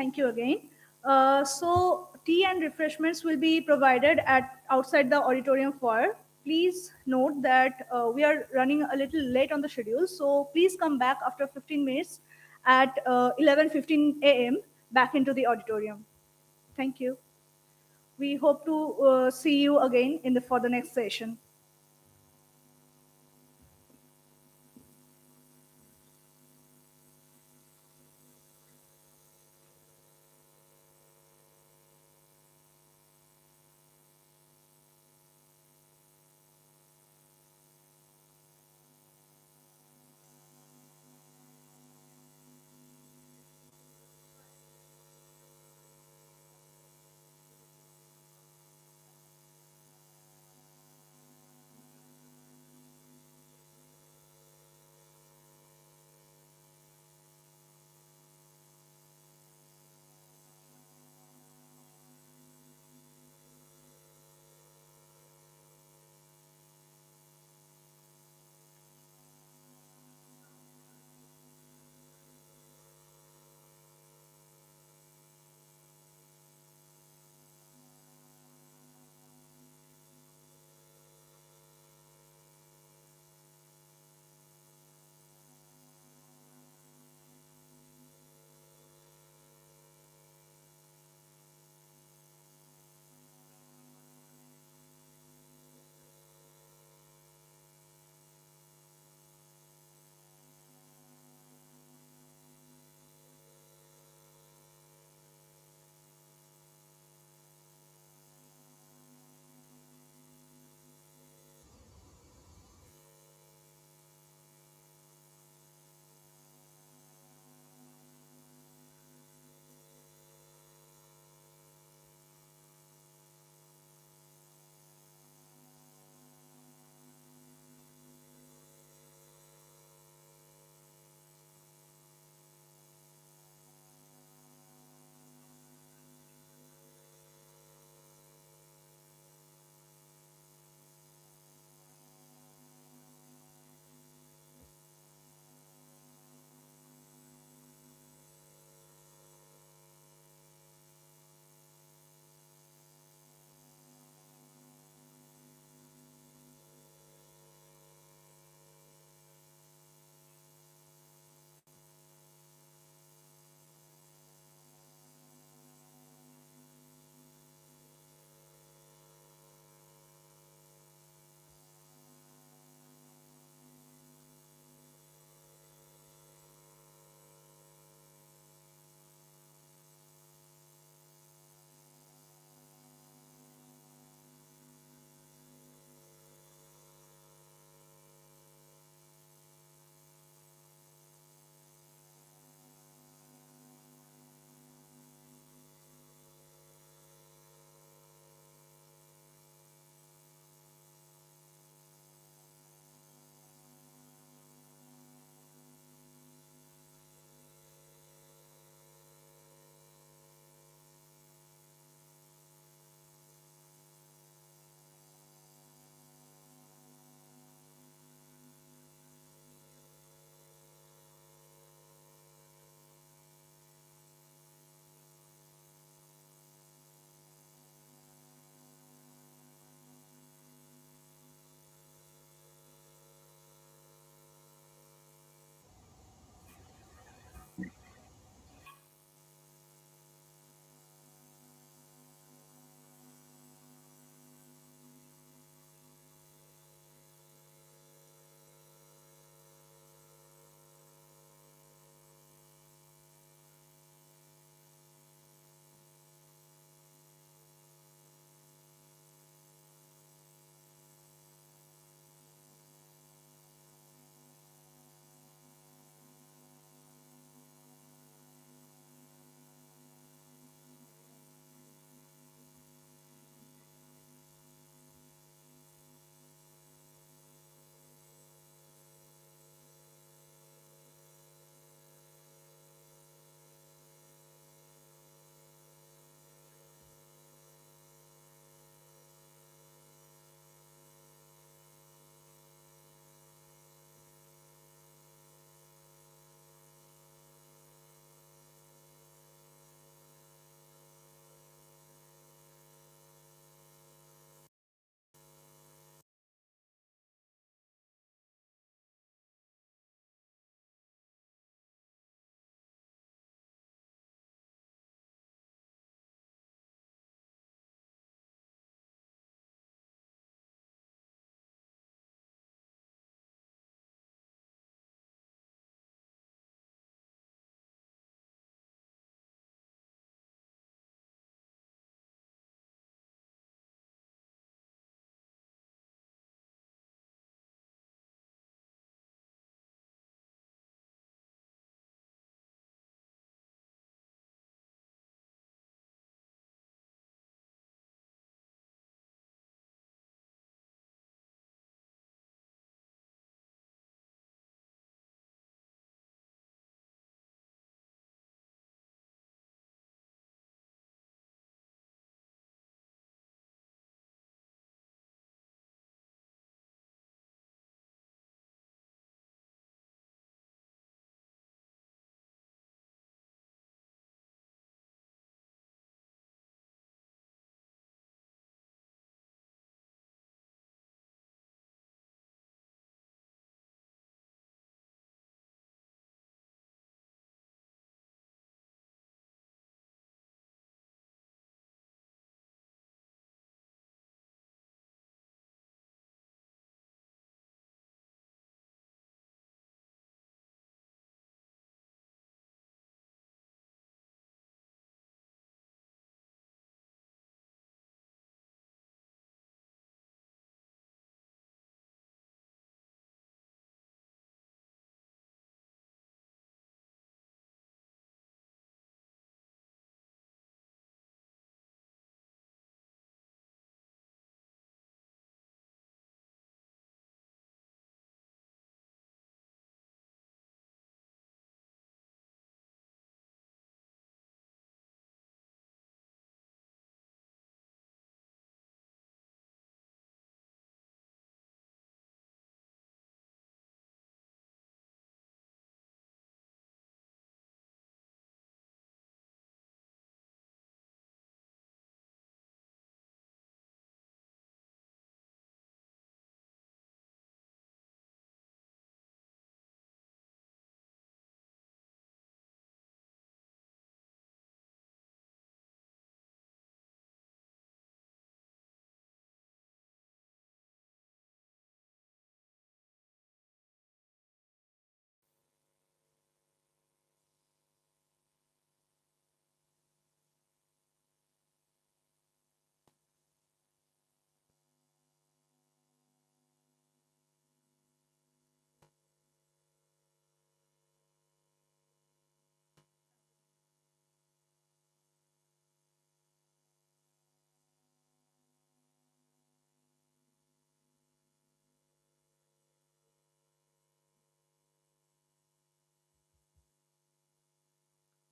Thank you again. So tea and refreshments will be provided at outside the auditorium foyer. Please note that we are running a little late on the schedule, so please come back after 15 minutes at 11:15 a.m. back into the auditorium. Thank you. We hope to see you again in the for the next session.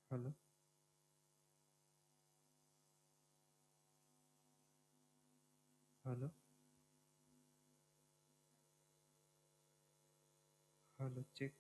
Hello. Hello. Hello. Check.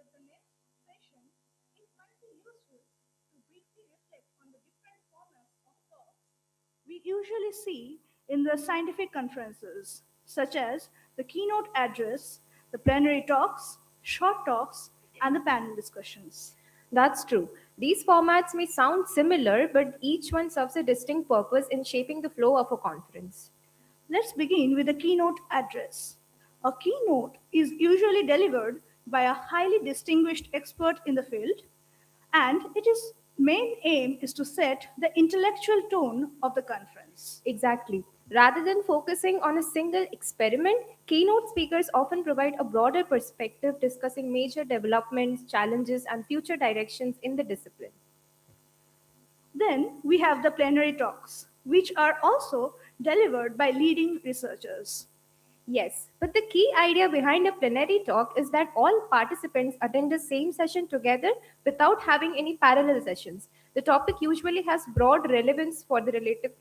with the next session, it might be useful to briefly reflect on the different formats of talks we usually see in the scientific conferences, such as the keynote address, the plenary talks, short talks, and the panel discussions. That's true. These formats may sound similar, but each one serves a distinct purpose in shaping the flow of a conference. Let's begin with the keynote address. A keynote is usually delivered by a highly distinguished expert in the field, and its main aim is to set the intellectual tone of the conference. Exactly. Rather than focusing on a single experiment, keynote speakers often provide a broader perspective discussing major developments, challenges, and future directions in the discipline. Then we have the plenary talks, which are also delivered by leading researchers. Yes, but the key idea behind a plenary talk is that all participants attend the same session together without having any parallel sessions. The topic usually has broad relevance for the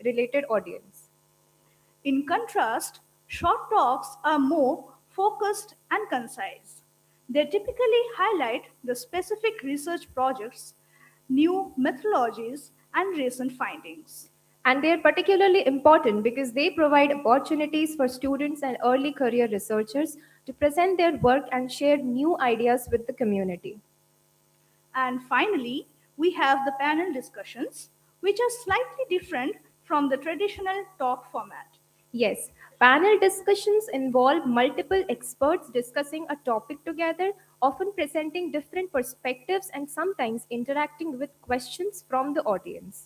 related audience. In contrast, short talks are more focused and concise. They typically highlight the specific research projects, new methodologies, and recent findings. And they are particularly important because they provide opportunities for students and early career researchers to present their work and share new ideas with the community. And finally, we have the panel discussions, which are slightly different from the traditional talk format. Yes, panel discussions involve multiple experts discussing a topic together, often presenting different perspectives and sometimes interacting with questions from the audience.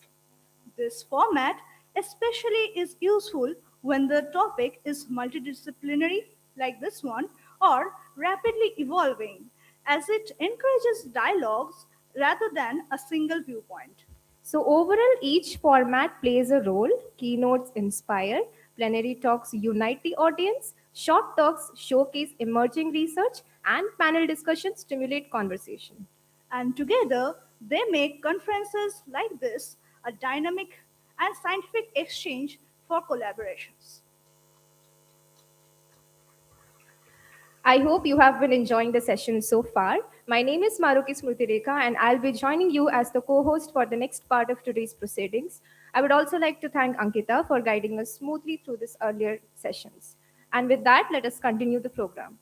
This format especially is useful when the topic is multidisciplinary, like this one, or rapidly evolving, as it encourages dialogues rather than a single viewpoint. So, overall, each format plays a role. Keynotes inspire, plenary talks unite the audience, short talks showcase emerging research, and panel discussions stimulate conversation. And together, they make conferences like this a dynamic and scientific exchange for collaborations. I hope you have been enjoying the session so far. My name is Maruki Smrutireka, and I'll be joining you as the co host for the next part of today's proceedings. I would also like to thank Ankita for guiding us smoothly through this earlier sessions. And with that, let us continue the program.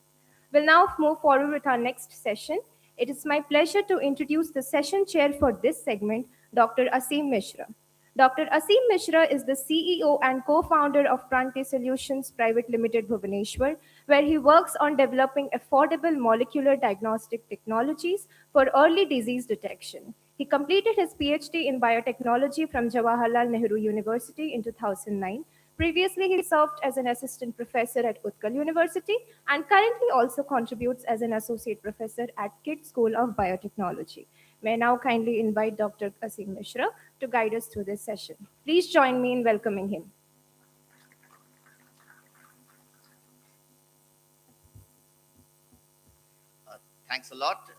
We'll now move forward with our next session. It is my pleasure to introduce the session chair for this segment, Dr. Asim Mishra. Dr. Asim Mishra is the CEO and co-founder of Prante Solutions Private Limited Bhubaneswar, where he works on developing affordable molecular diagnostic technologies for early disease detection. He completed his PhD in biotechnology from Jawaharlal Nehru University in 2009. Previously, he served as an assistant professor at Utkal University and currently also contributes as an associate professor at KIT School of Biotechnology. May I now kindly invite Dr. Asim Mishra to guide us through this session. Please join me in welcoming him. Thanks a lot.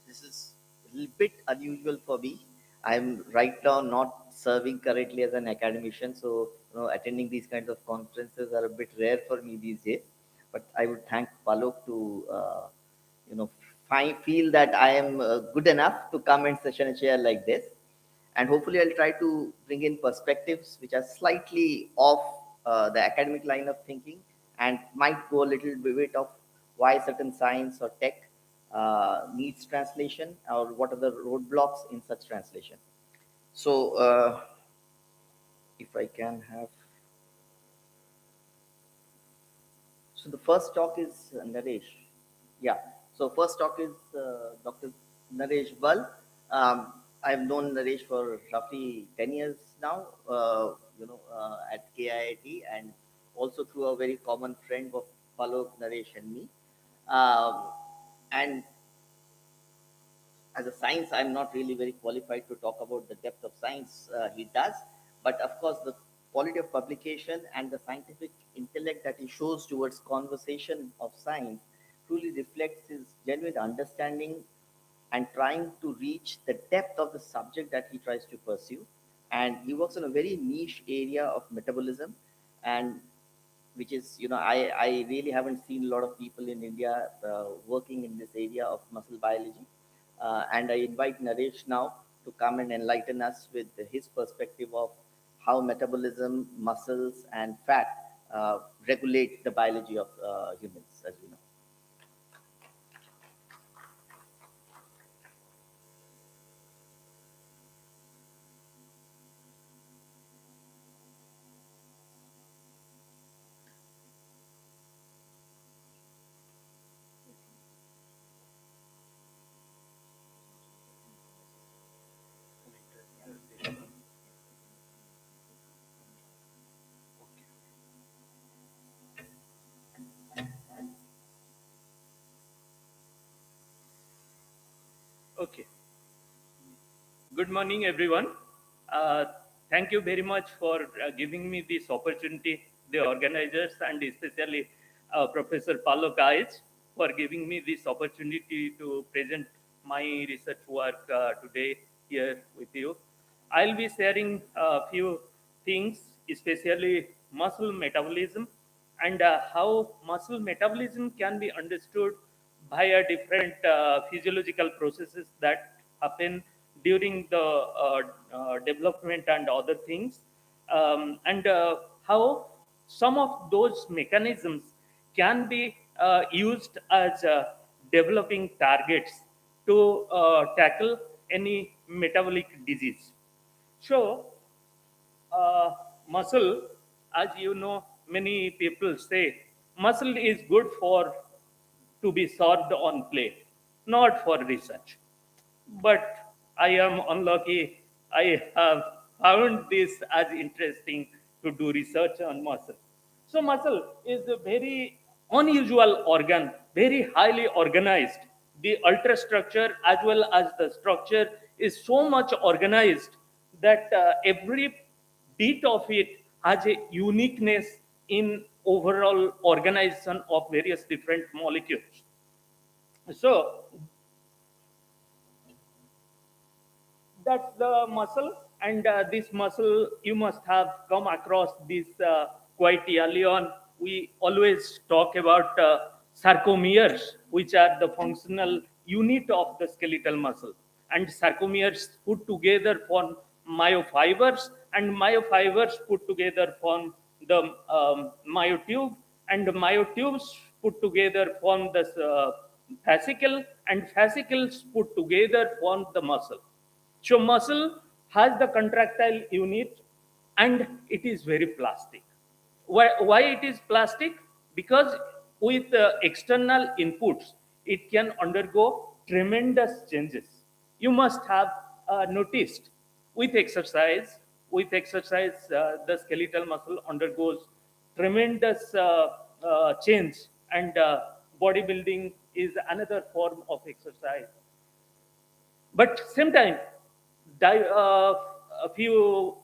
This is a little bit unusual for me. I'm right now not serving currently as an academician, so attending these kinds of conferences are a bit rare for me these days. But I would thank Palok to you know feel that I am good enough to come and session a chair like this, and hopefully I'll try to bring in perspectives which are slightly off the academic line of thinking and might go a little bit of why certain science or tech needs translation or what are the roadblocks in such translation. So if I can have, so the first talk is Naresh. Yeah. So first talk is Dr. Naresh Bal. I've known Naresh for roughly 10 years now, at KIIT and also through a very common friend of Palok, Naresh and me. And as a science, I'm not really very qualified to talk about the depth of science he does. But of course, the quality of publication and the scientific intellect that he shows towards conversation of science truly reflects his genuine understanding and trying to reach the depth of the subject that he tries to pursue. And he works in a very niche area of metabolism. And which is, I really haven't seen a lot of people in India working in this area of muscle biology. And I invite Naresh now to come and enlighten us with his perspective of how metabolism, muscles, and fat regulate the biology of humans, as we know. Okay. Good morning, everyone. Uh, Thank you very much for giving me this opportunity, the organizers, and especially Professor Paulo Kais for giving me this opportunity to present my research work today here with you. I'll be sharing a few things, especially muscle metabolism and how muscle metabolism can be understood via different physiological processes that happen during the development and other things, and how some of those mechanisms can be used as developing targets to tackle any metabolic disease. So, muscle, as you know, many people say muscle is good for to be served on plate, not for research. But I am unlucky. I have found this as interesting to do research on muscle. So muscle is a very unusual organ, very highly organized. The ultrastructure as well as the structure is so much organized that every bit of it has a uniqueness in overall organization of various different molecules. So that's the muscle, and this muscle you must have come across this quite early on. We always talk about sarcomeres, which are the functional unit of the skeletal muscle, and sarcomeres put together form myofibers, and myofibers put together form the myotube, and the myotubes put together form the fascicle, and fascicles put together form the muscle. So muscle has the contractile unit and it is very plastic. Why it is plastic? Because with external inputs, it can undergo tremendous changes. You must have noticed with exercise, the skeletal muscle undergoes tremendous change, and bodybuilding is another form of exercise. But same time, a few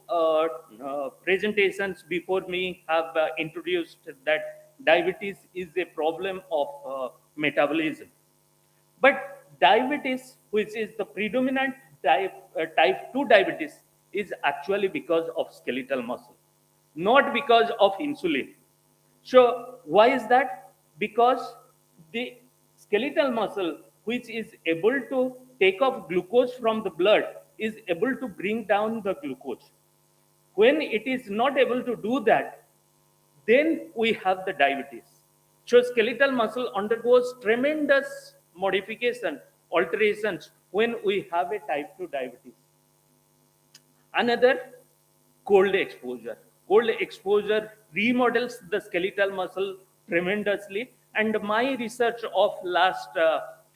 presentations before me have introduced that diabetes is a problem of metabolism. But diabetes, which is the predominant type 2 diabetes, is actually because of skeletal muscle, not because of insulin. So, why is that? Because the skeletal muscle, which is able to take off glucose from the blood, is able to bring down the glucose. When it is not able to do that, then we have the diabetes. So skeletal muscle undergoes tremendous modification, alterations when we have a type 2 diabetes. Another, cold exposure. Cold exposure remodels the skeletal muscle tremendously, and my research of last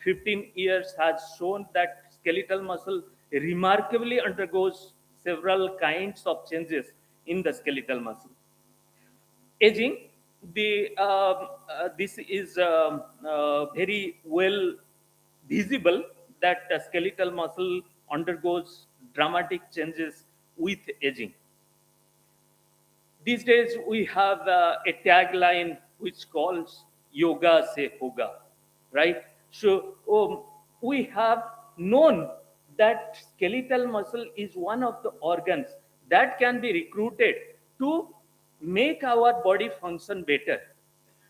15 years has shown that skeletal muscle remarkably undergoes several kinds of changes in the skeletal muscle. Aging, the this is very well visible that the skeletal muscle undergoes dramatic changes with aging. These days we have a tagline which calls yoga se hoga, right? So we have known that skeletal muscle is one of the organs that can be recruited to make our body function better.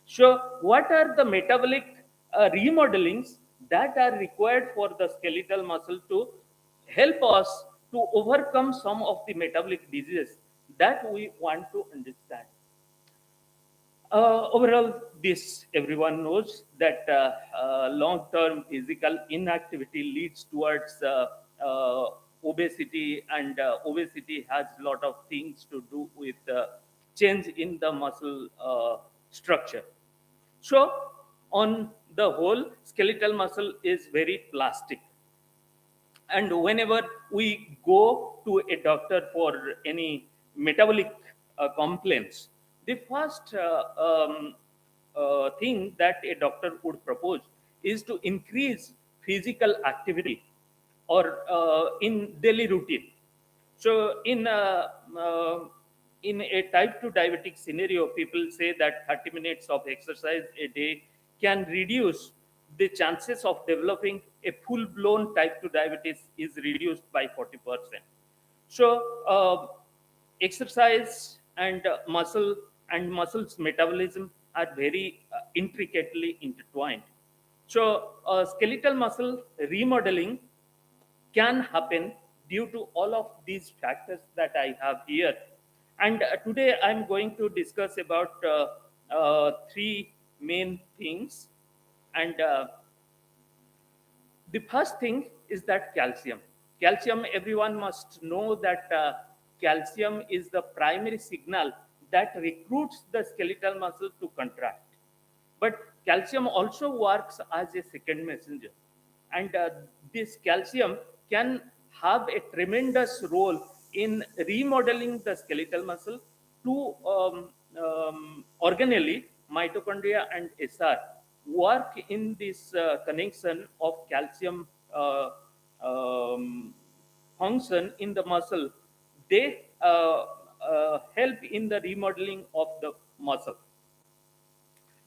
So what are the metabolic remodelings that are required for the skeletal muscle to help us to overcome some of the metabolic diseases that we want to understand? Overall, this everyone knows that long-term physical inactivity leads towards obesity, and obesity has a lot of things to do with change in the muscle structure. So, on the whole, skeletal muscle is very plastic, and whenever we go to a doctor for any metabolic complaints, the first thing that a doctor would propose is to increase physical activity or in daily routine. So in a type 2 diabetic scenario, people say that 30 minutes of exercise a day can reduce the chances of developing a full-blown type 2 diabetes is reduced by 40%. So exercise and muscle and muscles metabolism are very intricately intertwined. So skeletal muscle remodeling can happen due to all of these factors that I have here. And today I'm going to discuss about three main things. And the first thing is that calcium. Calcium, everyone must know that calcium is the primary signal that recruits the skeletal muscle to contract. But calcium also works as a second messenger. And this calcium can have a tremendous role in remodeling the skeletal muscle to organelle, mitochondria, and SR work in this connection of calcium function in the muscle. They help in the remodeling of the muscle.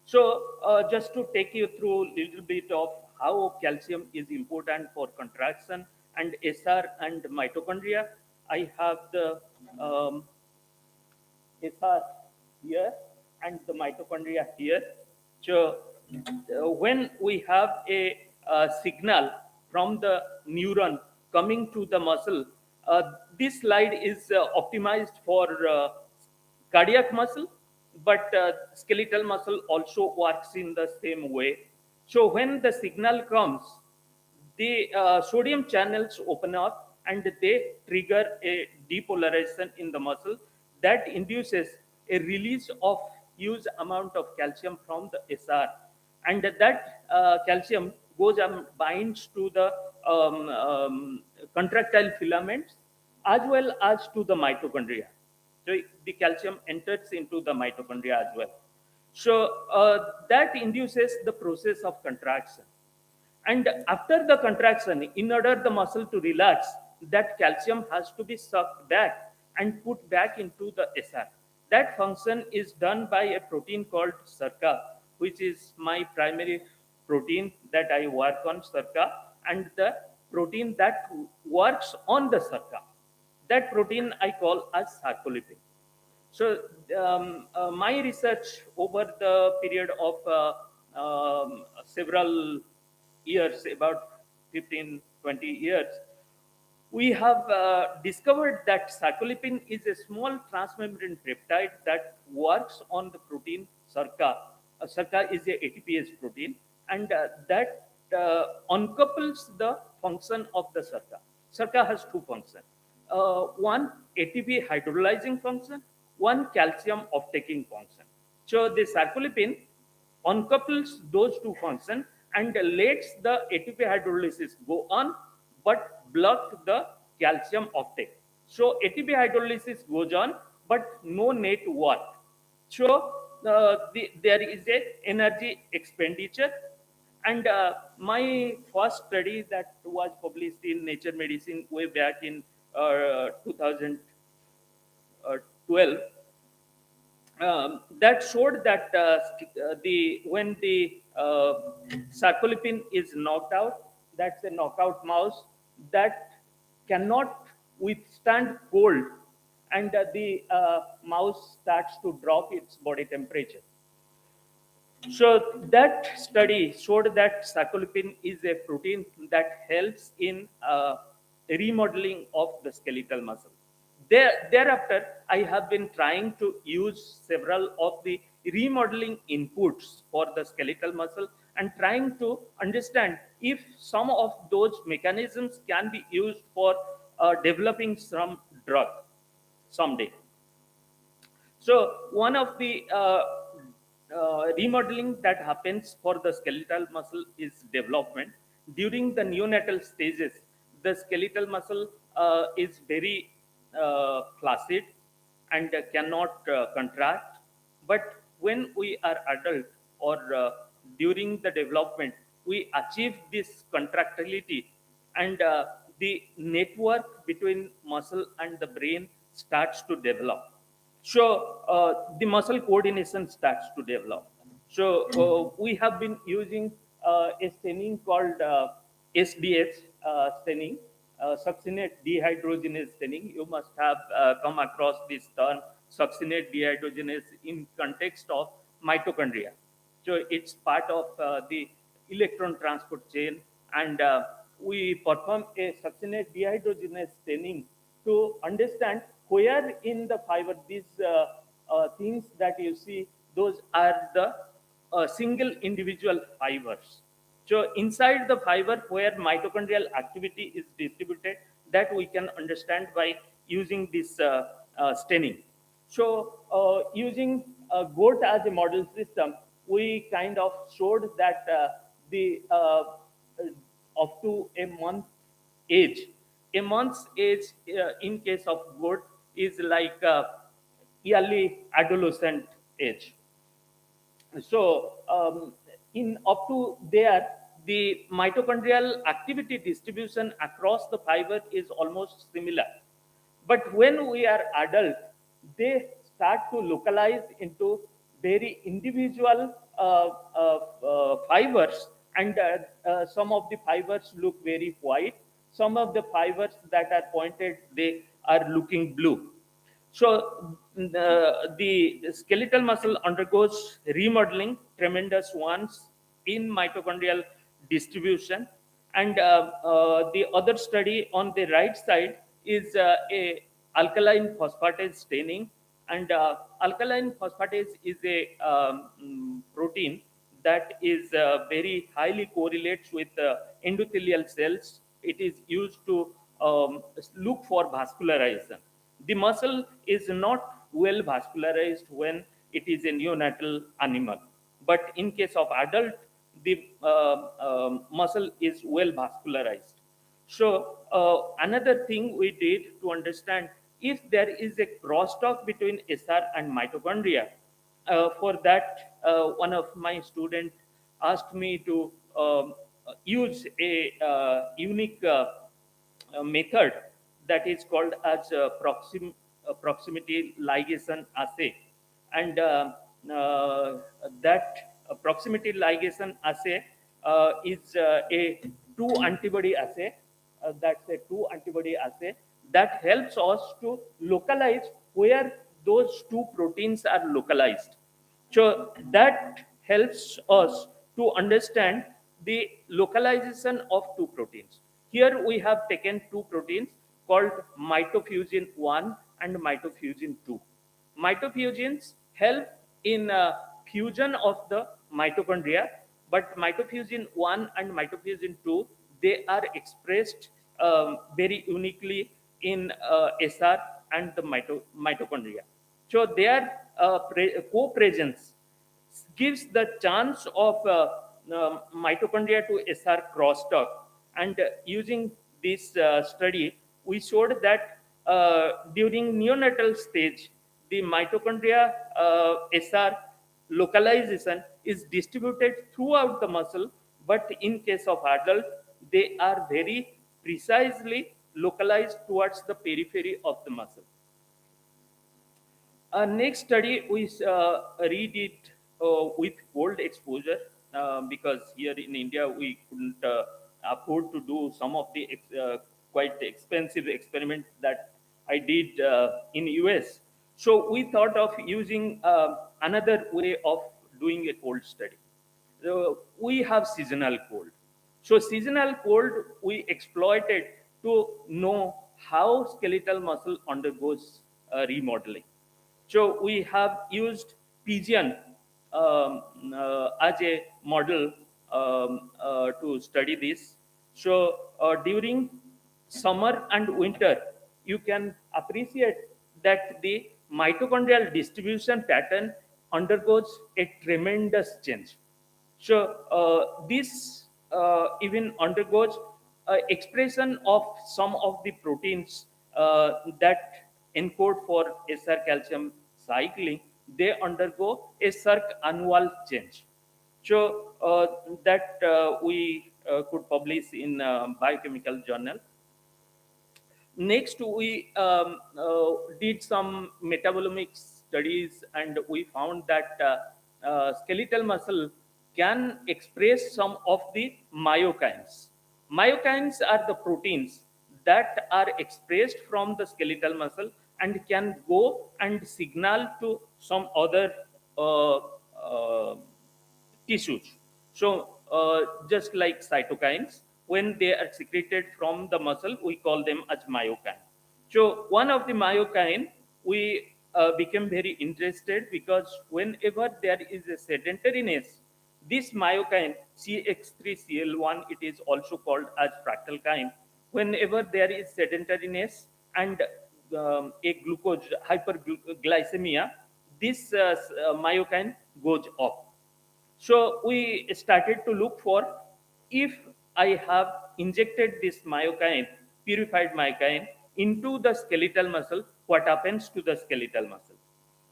So, just to take you through a little bit of how calcium is important for contraction and SR and mitochondria, I have the SR here and the mitochondria here. So, when we have a signal from the neuron coming to the muscle, this slide is optimized for cardiac muscle, but skeletal muscle also works in the same way. So when the signal comes, the sodium channels open up and they trigger a depolarization in the muscle that induces a release of huge amount of calcium from the SR, and that calcium goes and binds to the contractile filaments as well as to the mitochondria. So the calcium enters into the mitochondria as well. So that induces the process of contraction. And after the contraction, in order the muscle to relax, that calcium has to be sucked back and put back into the SR. That function is done by a protein called SERCA, which is my primary protein that I work on, SERCA, and the protein that works on the SERCA. That protein I call as sarcolipin. So my research over the period of several years, about 15, 20 years, we have discovered that sarcolipin is a small transmembrane peptide that works on the protein SERCA. SERCA is a ATPase protein, and that uncouples the function of the SERCA. SERCA has two functions. One ATP hydrolyzing function, one calcium off-taking function. So the sarcolipin uncouples those two functions and lets the ATP hydrolysis go on, but block the calcium uptake. So ATP hydrolysis goes on, but no net work. So there is a energy expenditure. And my first study that was published in Nature Medicine way back in 2012, that showed that when the sarcolipin is knocked out, that's a knockout mouse that cannot withstand cold, and the mouse starts to drop its body temperature. So that study showed that sarcopene is a protein that helps in remodeling of the skeletal muscle. Thereafter, I have been trying to use several of the remodeling inputs for the skeletal muscle and trying to understand if some of those mechanisms can be used for developing some drug someday. So one of the remodeling that happens for the skeletal muscle is development. During the neonatal stages, the skeletal muscle is very flaccid and cannot contract. But when we are adult or during the development, we achieve this contractility and the network between muscle and the brain starts to develop. So the muscle coordination starts to develop. So we have been using a staining called SDH staining, succinate dehydrogenase staining. You must have come across this term, succinate dehydrogenase, in context of mitochondria. So it's part of the electron transport chain, and we perform a succinate dehydrogenase staining to understand where in the fiber these things that you see, those are the single individual fibers. So inside the fiber where mitochondrial activity is distributed, that we can understand by using this staining. So using GOAT as a model system, we kind of showed that the up to a month age, a month's age in case of goat is like early adolescent age. So in up to there, the mitochondrial activity distribution across the fiber is almost similar. But when we are adult, they start to localize into very individual fibers, and some of the fibers look very white. Some of the fibers that are pointed, they are looking blue. So the skeletal muscle undergoes remodeling, tremendous ones, in mitochondrial distribution. And the other study on the right side is a alkaline phosphatase staining. And alkaline phosphatase is a protein that is very highly correlates with endothelial cells. It is used to look for vascularization. The muscle is not well vascularized when it is a neonatal animal, but in case of adult, the muscle is well vascularized. So another thing we did to understand if there is a crosstalk between SR and mitochondria. For that, one of my students asked me to use a unique method that is called as proximity ligation assay, and that proximity ligation assay is a two antibody assay. That's a two antibody assay that helps us to localize where those two proteins are localized. So that helps us to understand the localization of two proteins. Here we have taken two proteins called mitofusin 1 and mitofusin 2. Mitofusins help in fusion of the mitochondria, but mitofusin 1 and mitofusin 2, they are expressed very uniquely in SR and the mitochondria. So their co-presence gives the chance of mitochondria to SR crosstalk. And using this study, we showed that during neonatal stage, the mitochondria SR localization is distributed throughout the muscle, but in case of adult, they are very precisely localized towards the periphery of the muscle. Next study we redid with cold exposure because here in India we couldn't afford to do some of the quite expensive experiments that I did in US. So we thought of using another way of doing a cold study. We have seasonal cold. So seasonal cold we exploited to know how skeletal muscle undergoes remodeling. So we have used pigeon as a model to study this. So during summer and winter, you can appreciate that the mitochondrial distribution pattern undergoes a tremendous change. So this even undergoes expression of some of the proteins that encode for SR calcium cycling. They undergo a circ annual change. So that we could publish in biochemical journal. Next, we did some metabolomics studies, and we found that skeletal muscle can express some of the myokines. Myokines are the proteins that are expressed from the skeletal muscle and can go and signal to some other tissues. So, just like cytokines, when they are secreted from the muscle, we call them as myokine. So, one of the myokine, we became very interested because whenever there is a sedentariness, this myokine CX3CL1, it is also called as fractalkine. Whenever there is sedentariness and a glucose hyperglycemia, this myokine goes up. So we started to look for if I have injected this myokine, purified myokine, into the skeletal muscle, what happens to the skeletal muscle?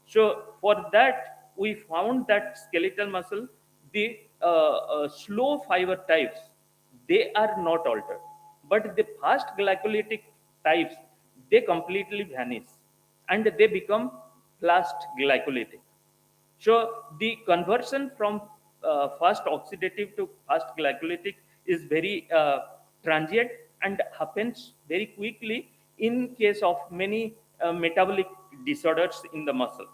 So for that, we found that skeletal muscle, the slow fiber types, they are not altered, but the fast glycolytic types, they completely vanish and they become fast glycolytic. So the conversion from fast oxidative to fast glycolytic is very transient and happens very quickly in case of many metabolic disorders in the muscle.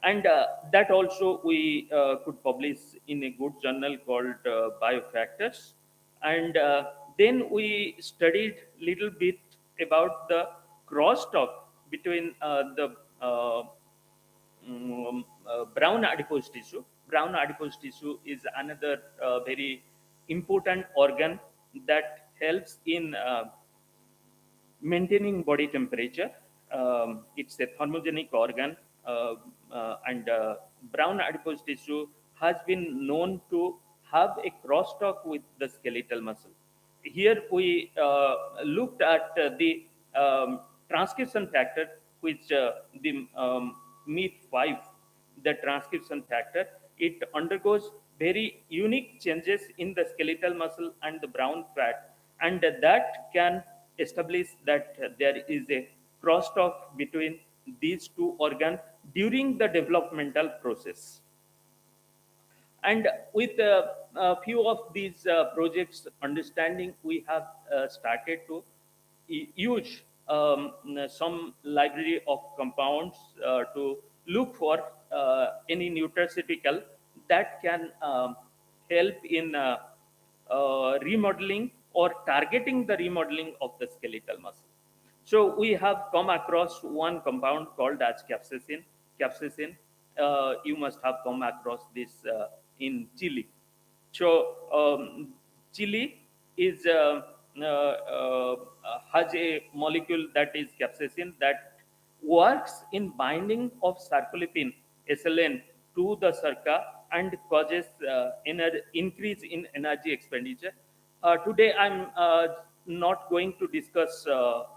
And that also we could publish in a good journal called Biofactors. And then we studied little bit about the crosstalk between the brown adipose tissue. Brown adipose tissue is another very important organ that helps in maintaining body temperature. It's a thermogenic organ, and brown adipose tissue has been known to have a crosstalk with the skeletal muscle. Here we looked at the transcription factor, which the MEAT5, the transcription factor, it undergoes very unique changes in the skeletal muscle and the brown fat, and that can establish that there is a crosstalk between these two organs during the developmental process. And with a few of these projects understanding, we have started to use some library of compounds to look for any nutraceutical that can help in remodeling or targeting the remodeling of the skeletal muscle. So we have come across one compound called as capsaicin. Capsaicin, you must have come across this in chili. So chili is has a molecule that is capsaicin that works in binding of sarcolipin SLN to the circa and causes increase in energy expenditure. Today, I'm not going to discuss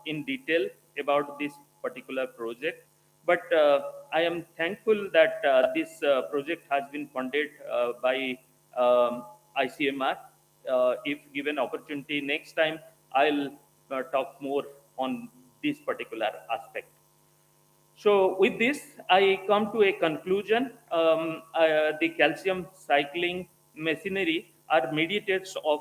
in detail about this particular project, but I am thankful that this project has been funded by ICMR. If given opportunity next time, I'll talk more on this particular aspect. So with this, I come to a conclusion. The calcium cycling machinery are mediators of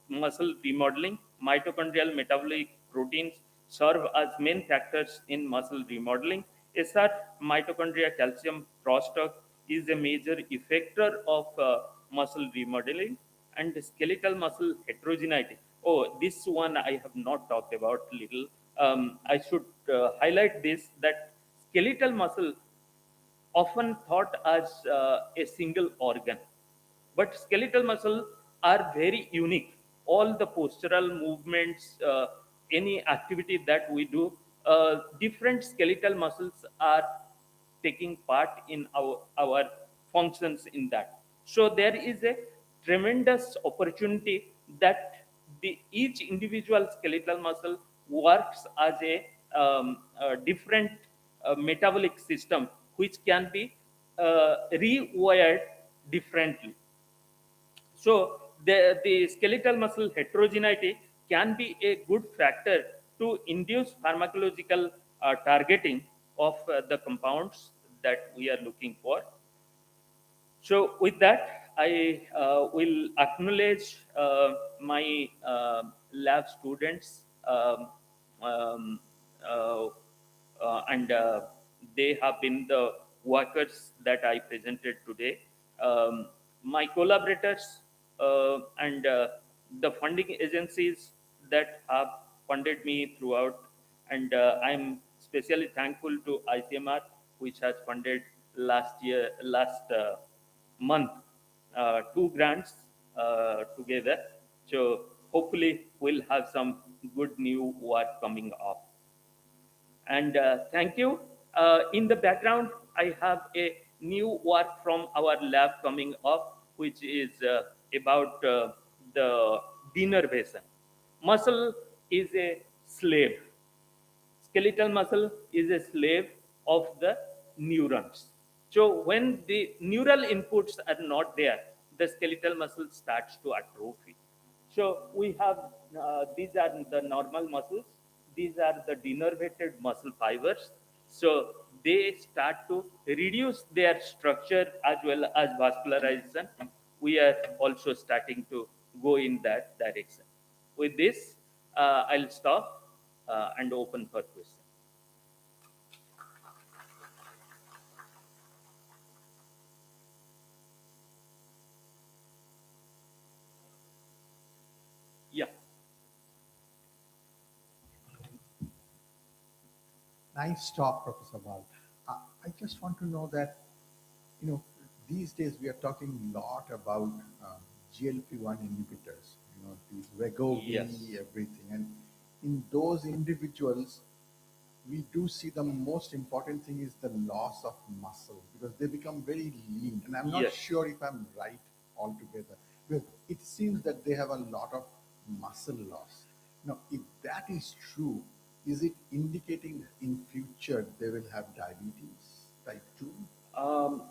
muscle remodeling. Mitochondrial metabolic proteins serve as main factors in muscle remodeling. SR, mitochondria calcium crosstalk, is a major effector of muscle remodeling. And skeletal muscle heterogeneity. Oh, this one I have not talked about little. I should highlight this, that skeletal muscle often thought as a single organ. But skeletal muscle are very unique. All the postural movements, any activity that we do, different skeletal muscles are taking part in our functions in that. So there is a tremendous opportunity that each individual skeletal muscle works as a different metabolic system which can be rewired differently. So the skeletal muscle heterogeneity can be a good factor to induce pharmacological targeting of the compounds that we are looking for. So with that, I will acknowledge my lab students, um, uh, and they have been the workers that I presented today. My collaborators and the funding agencies that have funded me throughout, and I'm especially thankful to ICMR, which has funded last month, two grants together. So hopefully we'll have some good new work coming up. And thank you. In the background, I have a new work from our lab coming up, which is about the denervation. Muscle is a slave. Skeletal muscle is a slave of the neurons. So when the neural inputs are not there, the skeletal muscle starts to atrophy. So we have these are the normal muscles. These are the denervated muscle fibers. So they start to reduce their structure as well as vascularization. We are also starting to go in that direction. With this, I'll stop and open for questions. Yeah. Nice talk, Professor Bal. I just want to know that, you know, these days we are talking a lot about GLP-1 inhibitors, these Wegovy, Yes. everything. And in those individuals, we do see the most important thing is the loss of muscle because they become very lean. And I'm not Yes. sure if I'm right altogether. Because it seems that they have a lot of muscle loss. Now, if that is true, is it indicating in future they will have diabetes type 2? Um,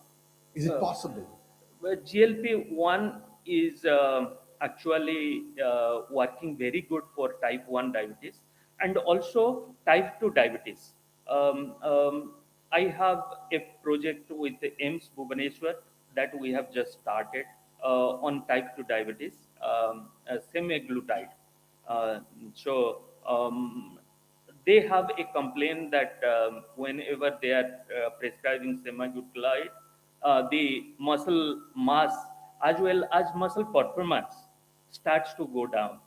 Is it uh, possible? But GLP-1 is actually working very good for type 1 diabetes and also type 2 diabetes. Um, um, I have a project with the AIMS Bhubaneswar that we have just started on type 2 diabetes, semaglutide. Uh, so they have a complaint that whenever they are prescribing semaglutide, the muscle mass as well as muscle performance starts to go down.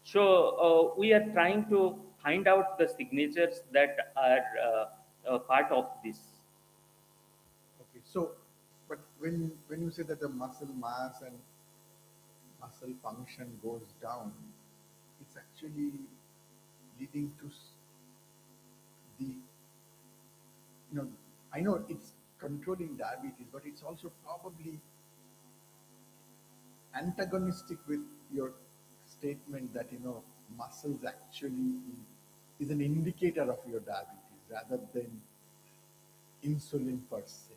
So we are trying to find out the signatures that are part of this. Okay, so, but when you say that the muscle mass and muscle function goes down, it's actually leading to the, I know it's controlling diabetes, but it's also probably antagonistic with your statement that, muscles actually is an indicator of your diabetes rather than insulin per se.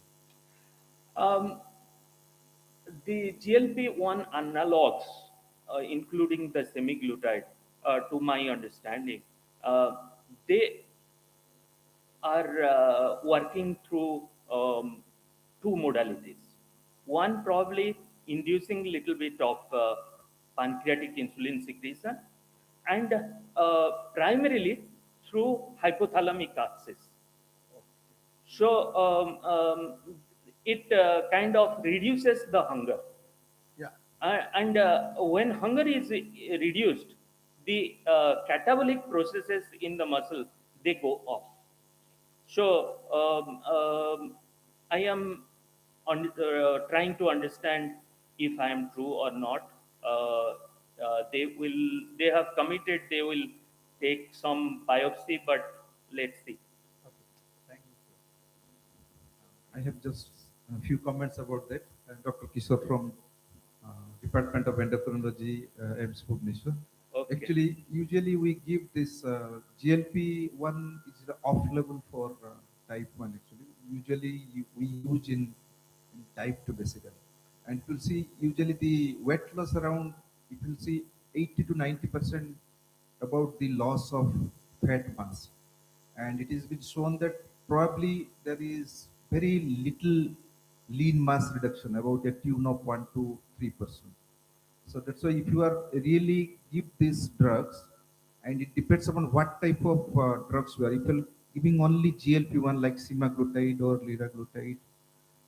Um, the GLP-1 analogs, including the semaglutide, to my understanding, they are working through two modalities. One probably inducing little bit of pancreatic insulin secretion, and primarily through hypothalamic axis. So it kind of reduces the hunger. Yeah. And when hunger is reduced, the catabolic processes in the muscle, they go off. So I am trying to understand if I am true or not. They have committed, they will take some biopsy, but let's see. Thank you, sir. I have just a few comments about that. Dr. Kishore from Department of Endocrinology, AIMS Bhubaneswar. Okay. Actually, usually we give this GLP-1 is the off level for type 1 actually. Usually we use in type 2 basically. And you'll see usually the weight loss around, if you'll see 80 to 90% about the loss of fat mass. And it has been shown that probably there is very little lean mass reduction, about a tune of 1 to 3%. So that's why if you are really give these drugs, and it depends upon what type of drugs you are. If you're giving only GLP-1 like semaglutide or liraglutide,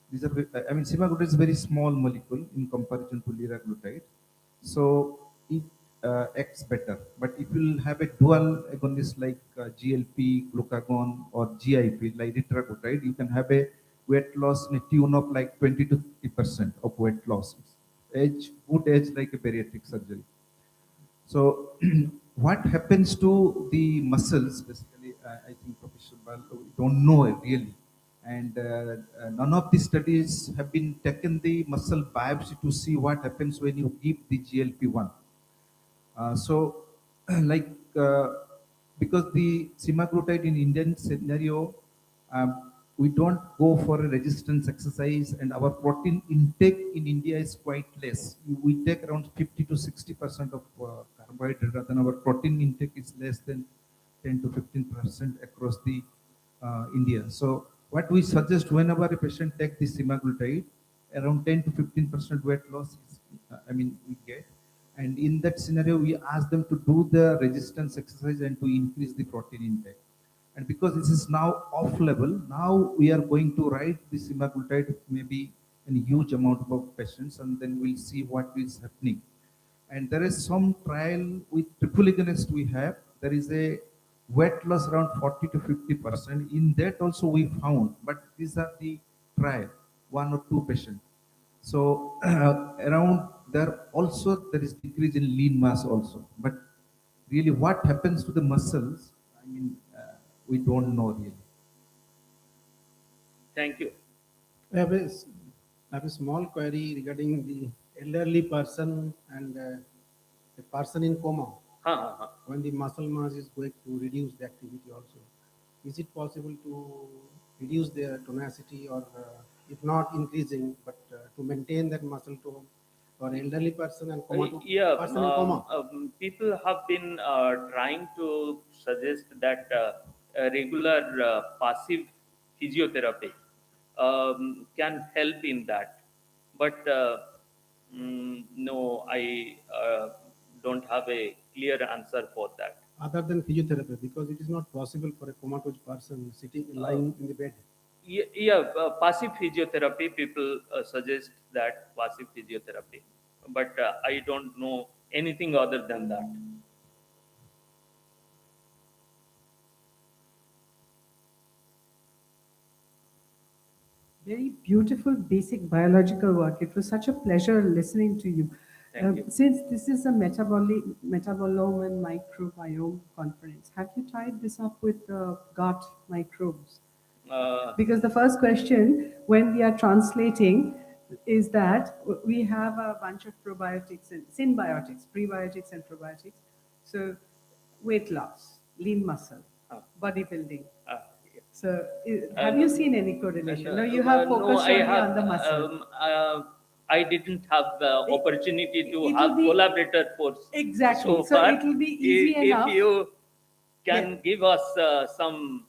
these are, I mean, semaglutide is a very small molecule in comparison to liraglutide. So it acts better. But if you have a dual agonist like GLP, glucagon, or GIP, like liraglutide, you can have a weight loss in a tune of like 20 to 50% of weight loss. Age, good age like a bariatric surgery. So what happens to the muscles, basically, I think Professor Bal, we don't know really. And none of the studies have been taken the muscle biopsy to see what happens when you give the GLP-1. So, like, because the semaglutide in Indian scenario, we don't go for a resistance exercise, and our protein intake in India is quite less. We take around 50 to 60% of carbohydrate, rather than our protein intake is less than 10 to 15% across the India. So, what we suggest whenever a patient takes the semaglutide, around 10 to 15% weight loss is, we get. And in that scenario, we ask them to do the resistance exercise and to increase the protein intake. And because this is now off level, now we are going to write the semaglutide maybe in a huge amount of patients, and then we'll see what is happening. And there is some trial with triple agonist we have. There is a weight loss around 40 to 50%. In that also we found, but these are the trial, 1 or 2 patients. So around there also there is decrease in lean mass also. But really what happens to the muscles, we don't know really. Thank you. I have a, I have a small query regarding the elderly person and a person in coma. When the muscle mass is going to reduce the activity also, is it possible to reduce their tenacity, or if not increasing, but to maintain that muscle tone for elderly person and person in coma? People have been trying to suggest that a regular passive physiotherapy can help in that, but no, I don't have a clear answer for that. Other than physiotherapy, because it is not possible for a comatose person sitting lying in the bed. Passive physiotherapy, people suggest that passive physiotherapy, but I don't know anything other than that. Very beautiful basic biological work. It was such a pleasure listening to you. Thank you. Since this is a Metabolome Microbiome conference, have you tied this up with gut microbes? Because the first question when we are translating is that we have a bunch of probiotics and symbiotics, prebiotics and probiotics. So weight loss, lean muscle, bodybuilding. So have you seen any correlation? No, you have focused only on the muscle. I didn't have the opportunity to have be, collaborator force. Exactly. So far. it will be easy enough. If you can give us some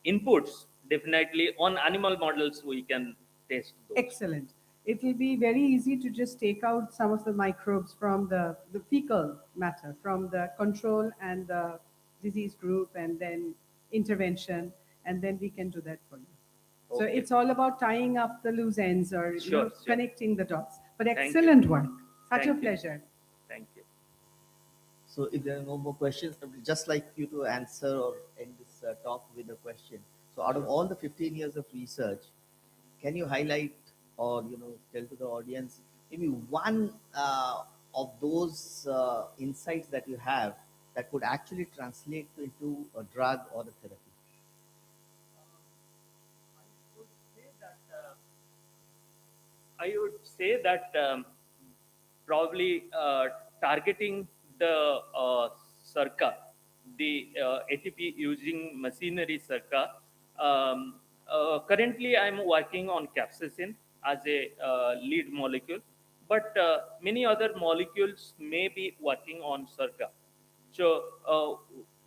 inputs, definitely on animal models we can test those. Excellent. It will be very easy to just take out some of the microbes from the fecal matter, from the control and the disease group and then intervention, and then we can do that for you. So Okay. it's all about tying up the loose ends or Sure. connecting the dots. But Thank you. excellent work. Such Thank a you. pleasure. Thank you. So if there are no more questions, I would just like you to answer or end this talk with a question. So out of all the 15 years of research, can you highlight or tell to the audience maybe one of those insights that you have that could actually translate into a drug or a therapy? I would say that probably targeting the circa, the ATP using machinery circa. Currently, I'm working on capsaicin as a lead molecule, but many other molecules may be working on circa. So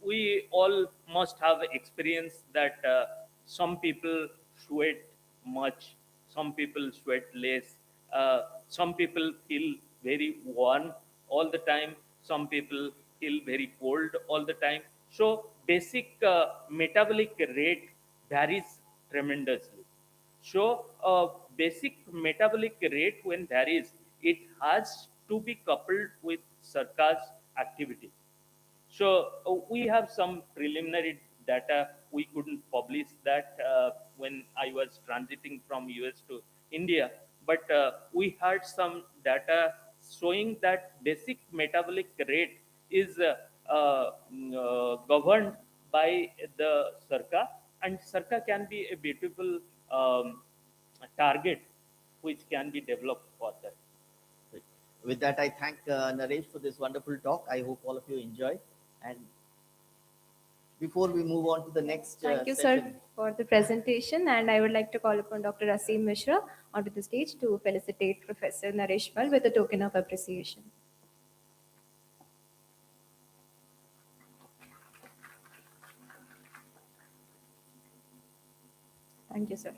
we all must have experience that some people sweat much, some people sweat less, some people feel very warm all the time, some people feel very cold all the time. So basic metabolic rate varies tremendously. So basic metabolic rate when varies, it has to be coupled with circa's activity. So we have some preliminary data. We couldn't publish that when I was transiting from US to India, but we had some data showing that basic metabolic rate is governed by the circa, and circa can be a beautiful target which can be developed for that. With that, I thank Naresh for this wonderful talk. I hope all of you enjoyed. And before we move on to the next Thank you, session, sir, for the presentation. And I would like to call upon Dr. Asim Mishra onto the stage to felicitate Professor Naresh Pal with a token of appreciation. Thank you, sir.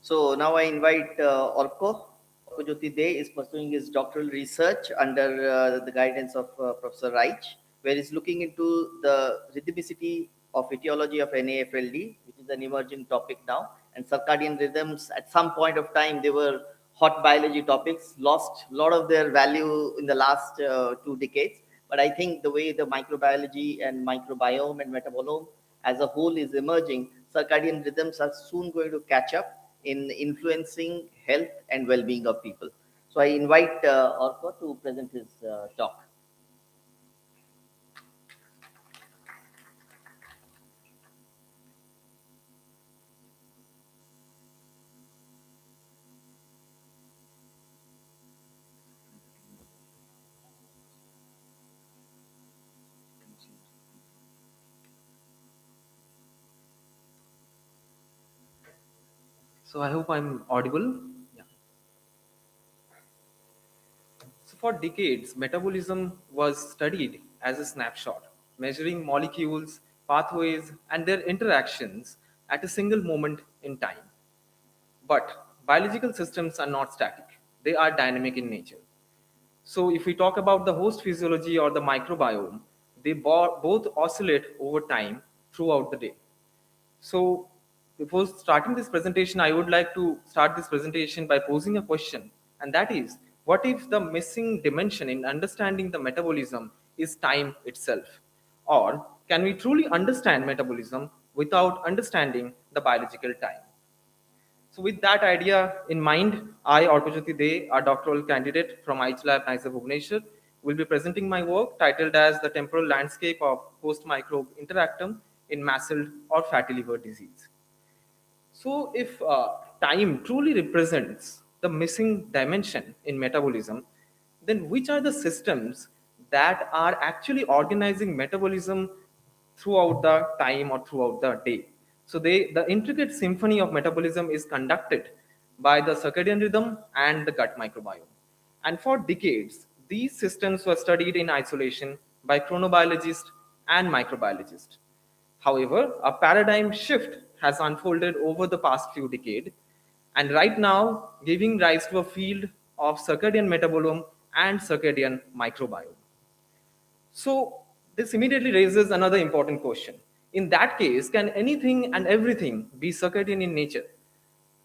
so now I invite Orko. Orko Jyoti Dey is pursuing his doctoral research under the guidance of Professor Reich, where he's looking into the rhythmicity of etiology of NAFLD, which is an emerging topic now. And circadian rhythms, at some point of time, they were hot biology topics, lost a lot of their value in the last 2 decades. But I think the way the microbiology and microbiome and metabolome as a whole is emerging, circadian rhythms are soon going to catch up in influencing health and well-being of people. So I invite Orko to present his talk. So I hope I'm audible. Yeah. So for decades, metabolism was studied as a snapshot, measuring molecules, pathways, and their interactions at a single moment in time. But biological systems are not static. They are dynamic in nature. So if we talk about the host physiology or the microbiome, they both oscillate over time throughout the day. So before starting this presentation, I would like to start this presentation by posing a question, and that is, what if the missing dimension in understanding the metabolism is time itself? Or can we truly understand metabolism without understanding the biological time? So with that idea in mind, I, Orkojyoti Dey, a doctoral candidate from IHLab NISER Bhubaneswar, will be presenting my work titled as The Temporal Landscape of Host-Microbe Interactum in Mast or Fatty Liver Disease. So if time truly represents the missing dimension in metabolism, then which are the systems that are actually organizing metabolism throughout the time or throughout the day? So the intricate symphony of metabolism is conducted by the circadian rhythm and the gut microbiome. And for decades, these systems were studied in isolation by chronobiologists and microbiologists. However, a paradigm shift has unfolded over the past few decades, and right now giving rise to a field of circadian metabolome and circadian microbiome. So this immediately raises another important question. In that case, can anything and everything be circadian in nature?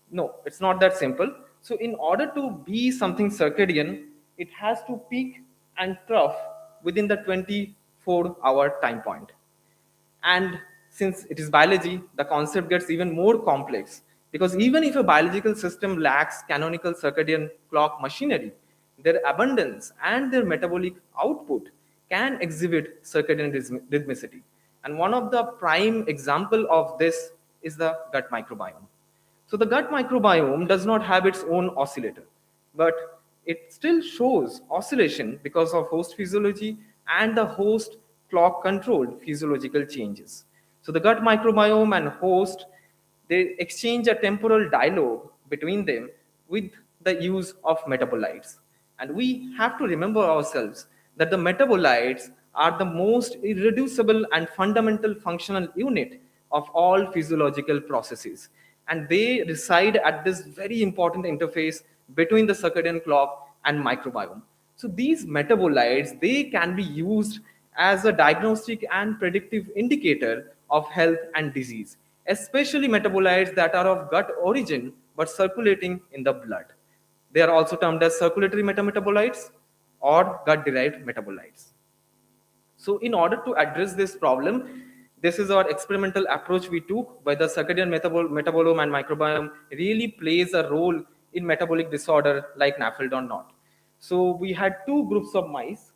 No, it's not that simple. So in order to be something circadian, it has to peak and trough within the 24-hour time point. And since it is biology, the concept gets even more complex, because even if a biological system lacks canonical circadian clock machinery, their abundance and their metabolic output can exhibit circadian rhythmicity. And one of the prime example of this is the gut microbiome. So the gut microbiome does not have its own oscillator, but it still shows oscillation because of host physiology and the host clock controlled physiological changes. So the gut microbiome and host, they exchange a temporal dialogue between them with the use of metabolites. And we have to remember ourselves that the metabolites are the most irreducible and fundamental functional unit of all physiological processes. And they reside at this very important interface between the circadian clock and microbiome. So these metabolites, they can be used as a diagnostic and predictive indicator of health and disease, especially metabolites that are of gut origin but circulating in the blood. They are also termed as circulatory metabolites or gut-derived metabolites. So in order to address this problem, this is our experimental approach we took, by the circadian metabolome and microbiome really plays a role in metabolic disorder like NAFLD or not. So we had two groups of mice.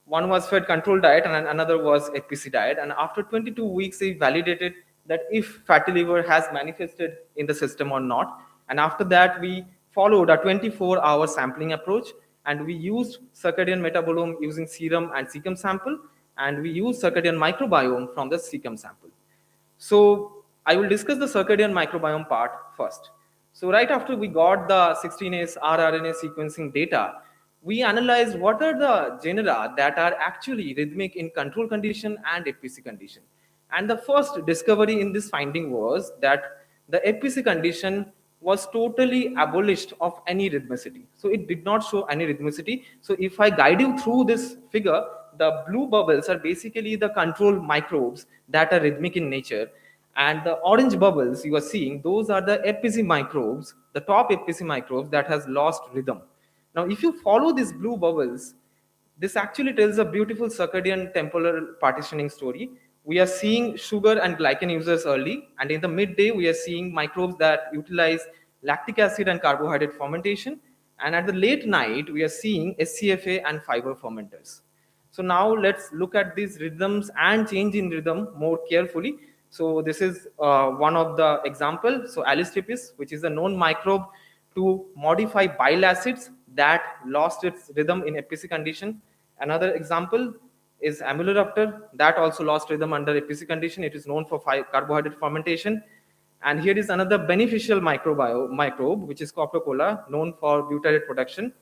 One was fed controlled diet and another was HPC diet. And after 22 weeks, we validated that if fatty liver has manifested in the system or not. And after that, we followed a 24-hour sampling approach, and we used circadian metabolome using serum and cecum sample, and we used circadian microbiome from the cecum sample. So I will discuss the circadian microbiome part first. So right after we got the 16S rRNA sequencing data, we analyzed what are the genera that are actually rhythmic in control condition and HPC condition. And the first discovery in this finding was that the HPC condition was totally abolished of any rhythmicity. So it did not show any rhythmicity. So if I guide you through this figure, the blue bubbles are basically the control microbes that are rhythmic in nature. And the orange bubbles you are seeing, those are the HPC microbes, the top HPC microbes that has lost rhythm. Now, if you follow these blue bubbles, this actually tells a beautiful circadian temporal partitioning story. We are seeing sugar and glycan users early, and in the midday, we are seeing microbes that utilize lactic acid and carbohydrate fermentation. And at the late night, we are seeing SCFA and fiber fermenters. So now let's look at these rhythms and change in rhythm more carefully. So this is one of the examples. So Alistipis, which is a known microbe to modify bile acids that lost its rhythm in HPC condition. Another example is Amyloraptor that also lost rhythm under HPC condition. It is known for carbohydrate fermentation. And here is another beneficial microbe, which is Coprocola, known for butyrate production.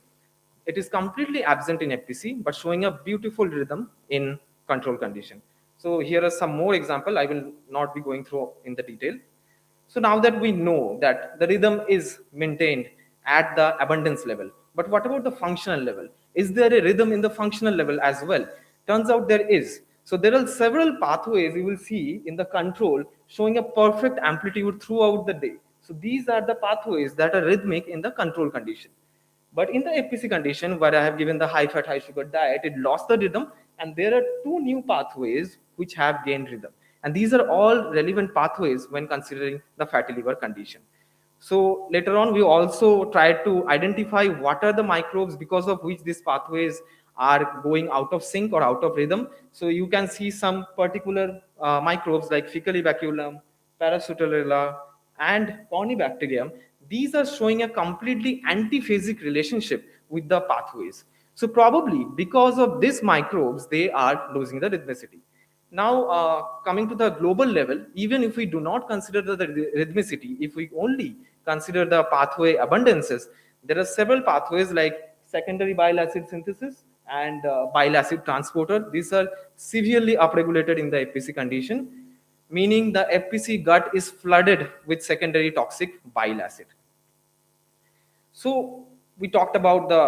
It is completely absent in HPC, but showing a beautiful rhythm in control condition. So here are some more examples. I will not be going through in the detail. So now that we know that the rhythm is maintained at the abundance level, but what about the functional level? Is there a rhythm in the functional level as well? Turns out there is. So there are several pathways you will see in the control showing a perfect amplitude throughout the day. So these are the pathways that are rhythmic in the control condition. But in the HPC condition, where I have given the high fat, high sugar diet, it lost the rhythm, and there are two new pathways which have gained rhythm. And these are all relevant pathways when considering the fatty liver condition. So later on, we also tried to identify what are the microbes because of which these pathways are going out of sync or out of rhythm. So you can see some particular microbes like Faecalibacillum, Parasitolella, and Corynebacterium. these are showing a completely antiphasic relationship with the pathways. So probably because of these microbes, they are losing the rhythmicity. Now, coming to the global level, even if we do not consider the rhythmicity, if we only consider the pathway abundances, there are several pathways like secondary bile acid synthesis and bile acid transporter. These are severely upregulated in the FPC condition, meaning the FPC gut is flooded with secondary toxic bile acid. So we talked about the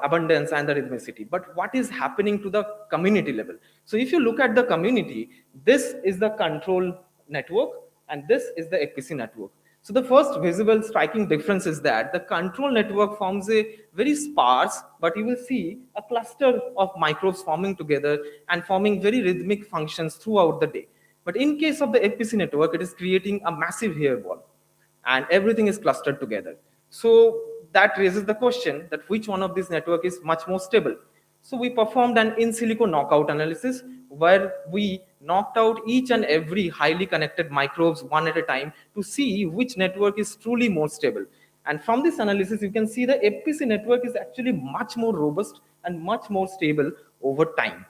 abundance and the rhythmicity, but what is happening to the community level? So if you look at the community, this is the control network and this is the FPC network. So the first visible striking difference is that the control network forms a very sparse, but you will see a cluster of microbes forming together and forming very rhythmic functions throughout the day. But in case of the FPC network, it is creating a massive hairball and everything is clustered together. So that raises the question that which one of these network is much more stable. So we performed an in silico knockout analysis where we knocked out each and every highly connected microbes one at a time to see which network is truly more stable. And from this analysis, you can see the FPC network is actually much more robust and much more stable over time.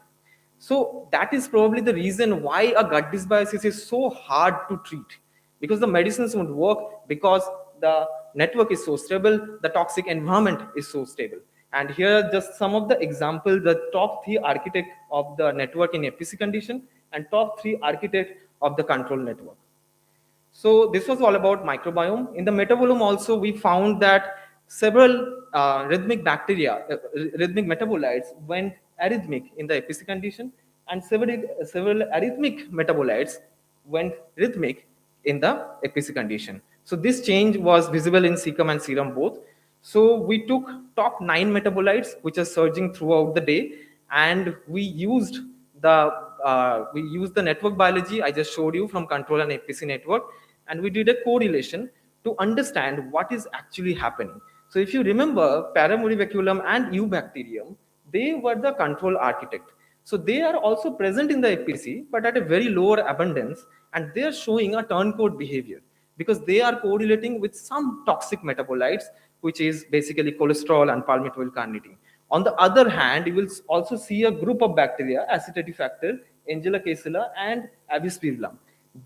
So that is probably the reason why a gut dysbiosis is so hard to treat, because the medicines won't work because the network is so stable, the toxic environment is so stable. And here are just some of the examples, the top 3 architect of the network in FPC condition and top 3 architect of the control network. So this was all about microbiome. In the metabolome also, we found that several rhythmic bacteria, rhythmic metabolites went arrhythmic in the FPC condition, and several arrhythmic metabolites went rhythmic in the FPC condition. So this change was visible in cecum and serum both. So we took top 9 metabolites which are surging throughout the day, and we used the network biology I just showed you from control and FPC network, and we did a correlation to understand what is actually happening. So if you remember, Paramuribaculum and Eubacterium, they were the control architect. So they are also present in the FPC, but at a very lower abundance, and they are showing a turncoat behavior because they are correlating with some toxic metabolites, which is basically cholesterol and palmitoyl carnitine. On the other hand, you will also see a group of bacteria, Acetylfactor, Angela caseola, and Abispirillum.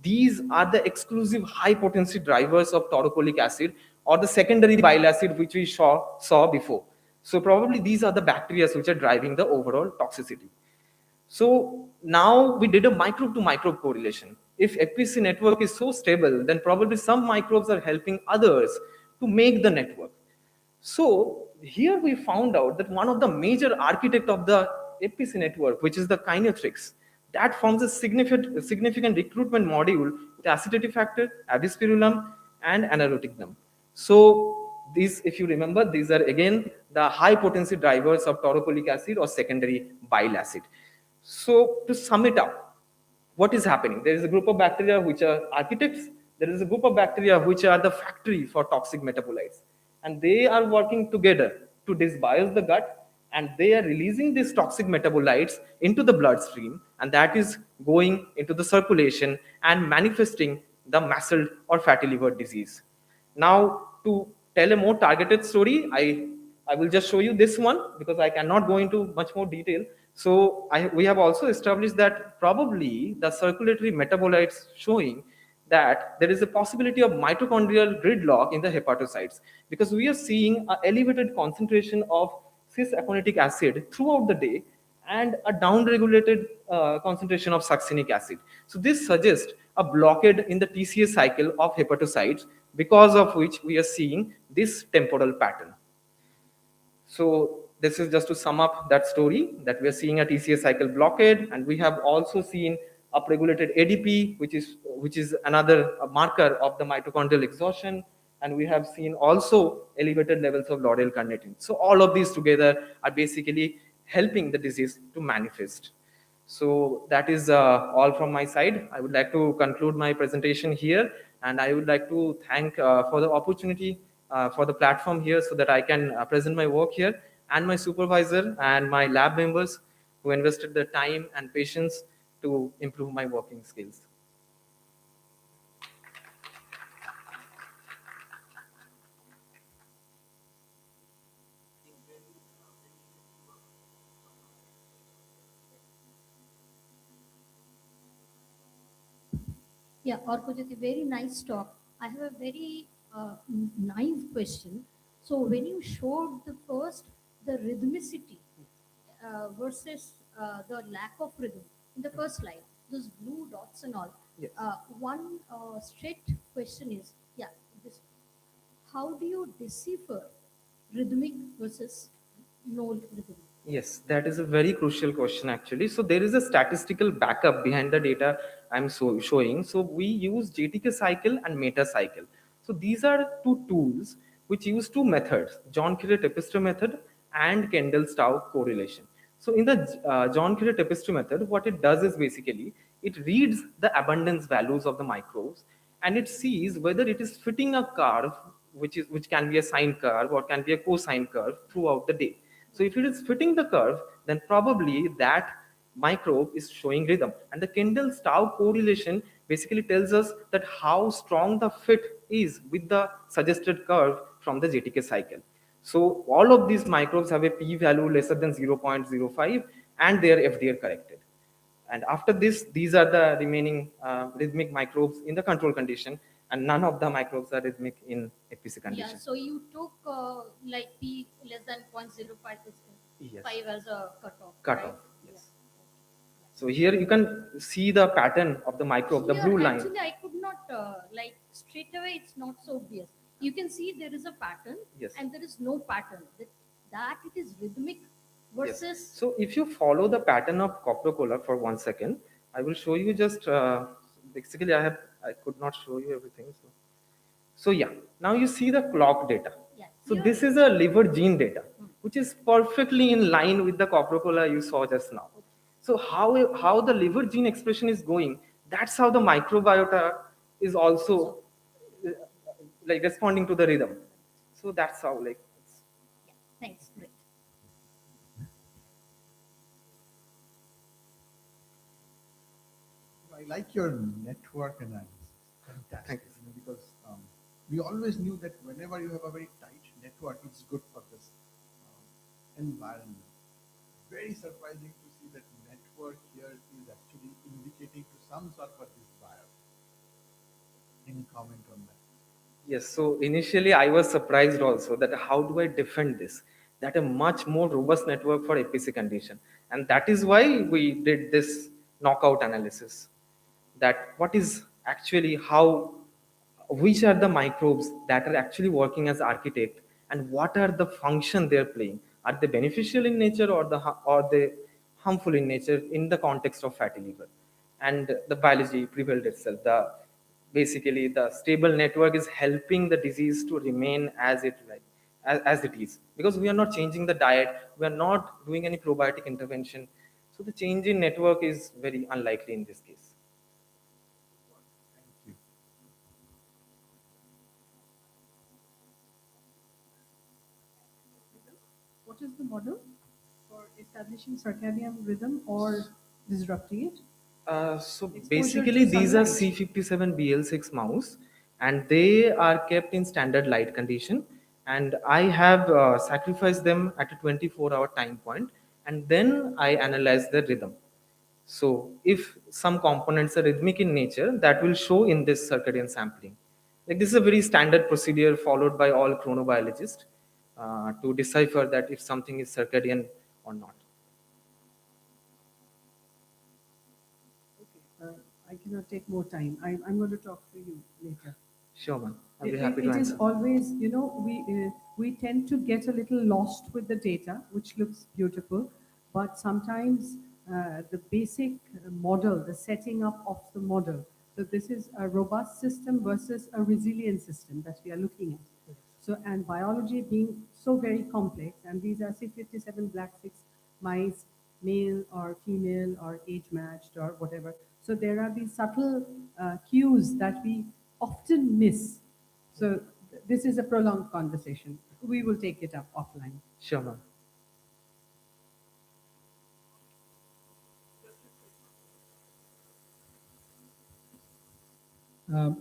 These are the exclusive high potency drivers of taurocholic acid or the secondary bile acid, which we saw before. So probably these are the bacteria which are driving the overall toxicity. So now we did a microbe to microbe correlation. If FPC network is so stable, then probably some microbes are helping others to make the network. So here we found out that one of the major architect of the FPC network, which is the kinethrix, that forms a significant recruitment module with Acetylfactor, Abispirillum, and Anaeroticnum. So these, if you remember, these are again the high potency drivers of taurocholic acid or secondary bile acid. So to sum it up, what is happening? There is a group of bacteria which are architects. There is a group of bacteria which are the factory for toxic metabolites. And they are working together to dysbiose the gut, and they are releasing these toxic metabolites into the bloodstream, and that is going into the circulation and manifesting the MASLD or fatty liver disease. Now, to tell a more targeted story, I will just show you this one because I cannot go into much more detail. So we have also established that probably the circulatory metabolites showing that there is a possibility of mitochondrial gridlock in the hepatocytes, because we are seeing an elevated concentration of cis-aconitic acid throughout the day and a downregulated concentration of succinic acid. So this suggests a blockade in the TCA cycle of hepatocytes, because of which we are seeing this temporal pattern. So this is just to sum up that story, that we are seeing a TCA cycle blockade, and we have also seen upregulated ADP, which is another marker of the mitochondrial exhaustion, and we have seen also elevated levels of lauryl carnitine. So all of these together are basically helping the disease to manifest. So that is all from my side. I would like to conclude my presentation here, and I would like to thank for the opportunity for the platform here so that I can present my work here, and my supervisor and my lab members who invested their time and patience to improve my working skills. Yeah, Orkojyoti, very nice talk. I have a very naive question. So when you showed the first, the rhythmicity versus the lack of rhythm in the first slide, those blue dots and all, Yes. one straight question is, yeah, this, how do you decipher rhythmic versus no rhythm? Yes, that is a very crucial question actually. So there is a statistical backup behind the data I'm showing. So we use JTK cycle and meta cycle. So these are two tools which use two methods, John Kire-Tapestry method and Kendall-Stau correlation. So in the John Kire-Tapestry method, what it does is basically it reads the abundance values of the microbes and it sees whether it is fitting a curve which can be a sine curve or can be a cosine curve throughout the day. So if it is fitting the curve, then probably that microbe is showing rhythm. And the Kendall-Stau correlation basically tells us that how strong the fit is with the suggested curve from the JTK cycle. So all of these microbes have a p-value lesser than 0.05 and they are FDR corrected. And after this, these are the remaining rhythmic microbes in the control condition, and none of the microbes are rhythmic in APC condition. Yeah, so you took like P less than 0.05 Yes. 5 as a cutoff. Cutoff, Right? yes. So here you can see the pattern of the microbe, the Here, blue line. actually, I could not like straight away. It's not so obvious. You can see there is a pattern, Yes. and there is no pattern. That it is rhythmic versus. Yes. So if you follow the pattern of coprocola for 1 second, I will show you just basically I could not show you everything. So yeah, now you see the clock data. Yeah. So this is a liver gene data, which is perfectly in line with the coprocola you saw just now. So how the liver gene expression is going, that's how the microbiota is also like responding to the rhythm. So that's how like. Yeah. Thanks. Great. I like your network analysis. Fantastic. Because we always knew that whenever you have a very tight network, it's good for this environment. Very surprising to see that network here is actually indicating to some sort of this bias. Any comment on that? Yes, so initially I was surprised also that how do I defend this? That a much more robust network for APC condition. And that is why we did this knockout analysis. That what is actually which are the microbes that are actually working as architect and what are the function they're playing? Are they beneficial in nature or they harmful in nature in the context of fatty liver? And the biology prevailed itself. Basically the stable network is helping the disease to remain as it is, because we are not changing the diet, we are not doing any probiotic intervention, so the change in network is very unlikely in this case. Thank you. What is the model for establishing circadian rhythm or disrupting it? So Exposure basically to these are sunlight. C57BL6 mouse and they are kept in standard light condition, and I have sacrificed them at a 24-hour time point and then I analyze the rhythm. So if some components are rhythmic in nature, that will show in this circadian sampling. Like this is a very standard procedure followed by all chronobiologists to decipher that if something is circadian or not. I cannot take more time. I'm going to talk to you later. Sure, man. I'll be happy to It is answer. always, we tend to get a little lost with the data, which looks beautiful, but sometimes the basic model, the setting up of the model. So this is a robust system versus a resilient system that we are looking at. So, and biology being so very complex, and these are C57 black 6 mice, male or female or age matched or whatever. So there are these subtle cues that we often miss. So this is a prolonged conversation. We will take it up offline. Sure, ma'am.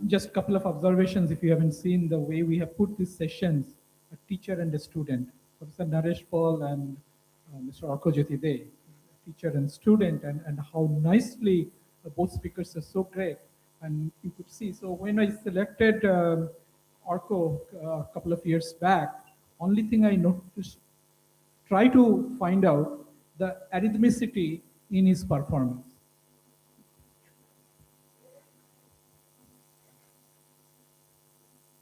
Just a couple of observations if you haven't seen the way we have put these sessions, a teacher and a student. Professor Naresh Paul and Mr. Orkojyoti teacher and student, and how nicely both speakers are so great. And you could see, so when I selected Orco a couple of years back, only thing I noticed, try to find out the arithmeticity in his performance.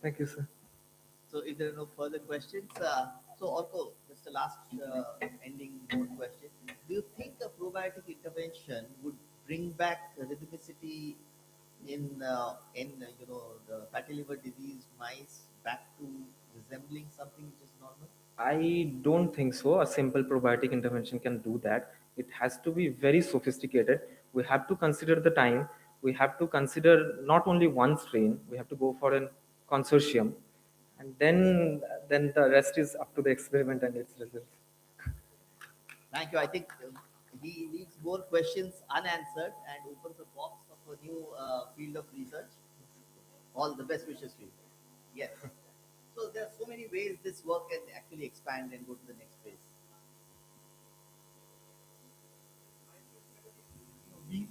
Thank you, sir. So if there are no further questions, so Orko, just a last ending note question. Do you think a probiotic intervention would bring back the rhythmicity in the fatty liver disease mice back to resembling something which is normal? I don't think so. A simple probiotic intervention can do that. It has to be very sophisticated. We have to consider the time. We have to consider not only one strain. We have to go for a consortium, and then the rest is up to the experiment and its results. Thank you. I think he leaves more questions unanswered and opens a box of a new field of research. All the best wishes to you. Yes. So there are so many ways this work can actually expand and go to the next phase.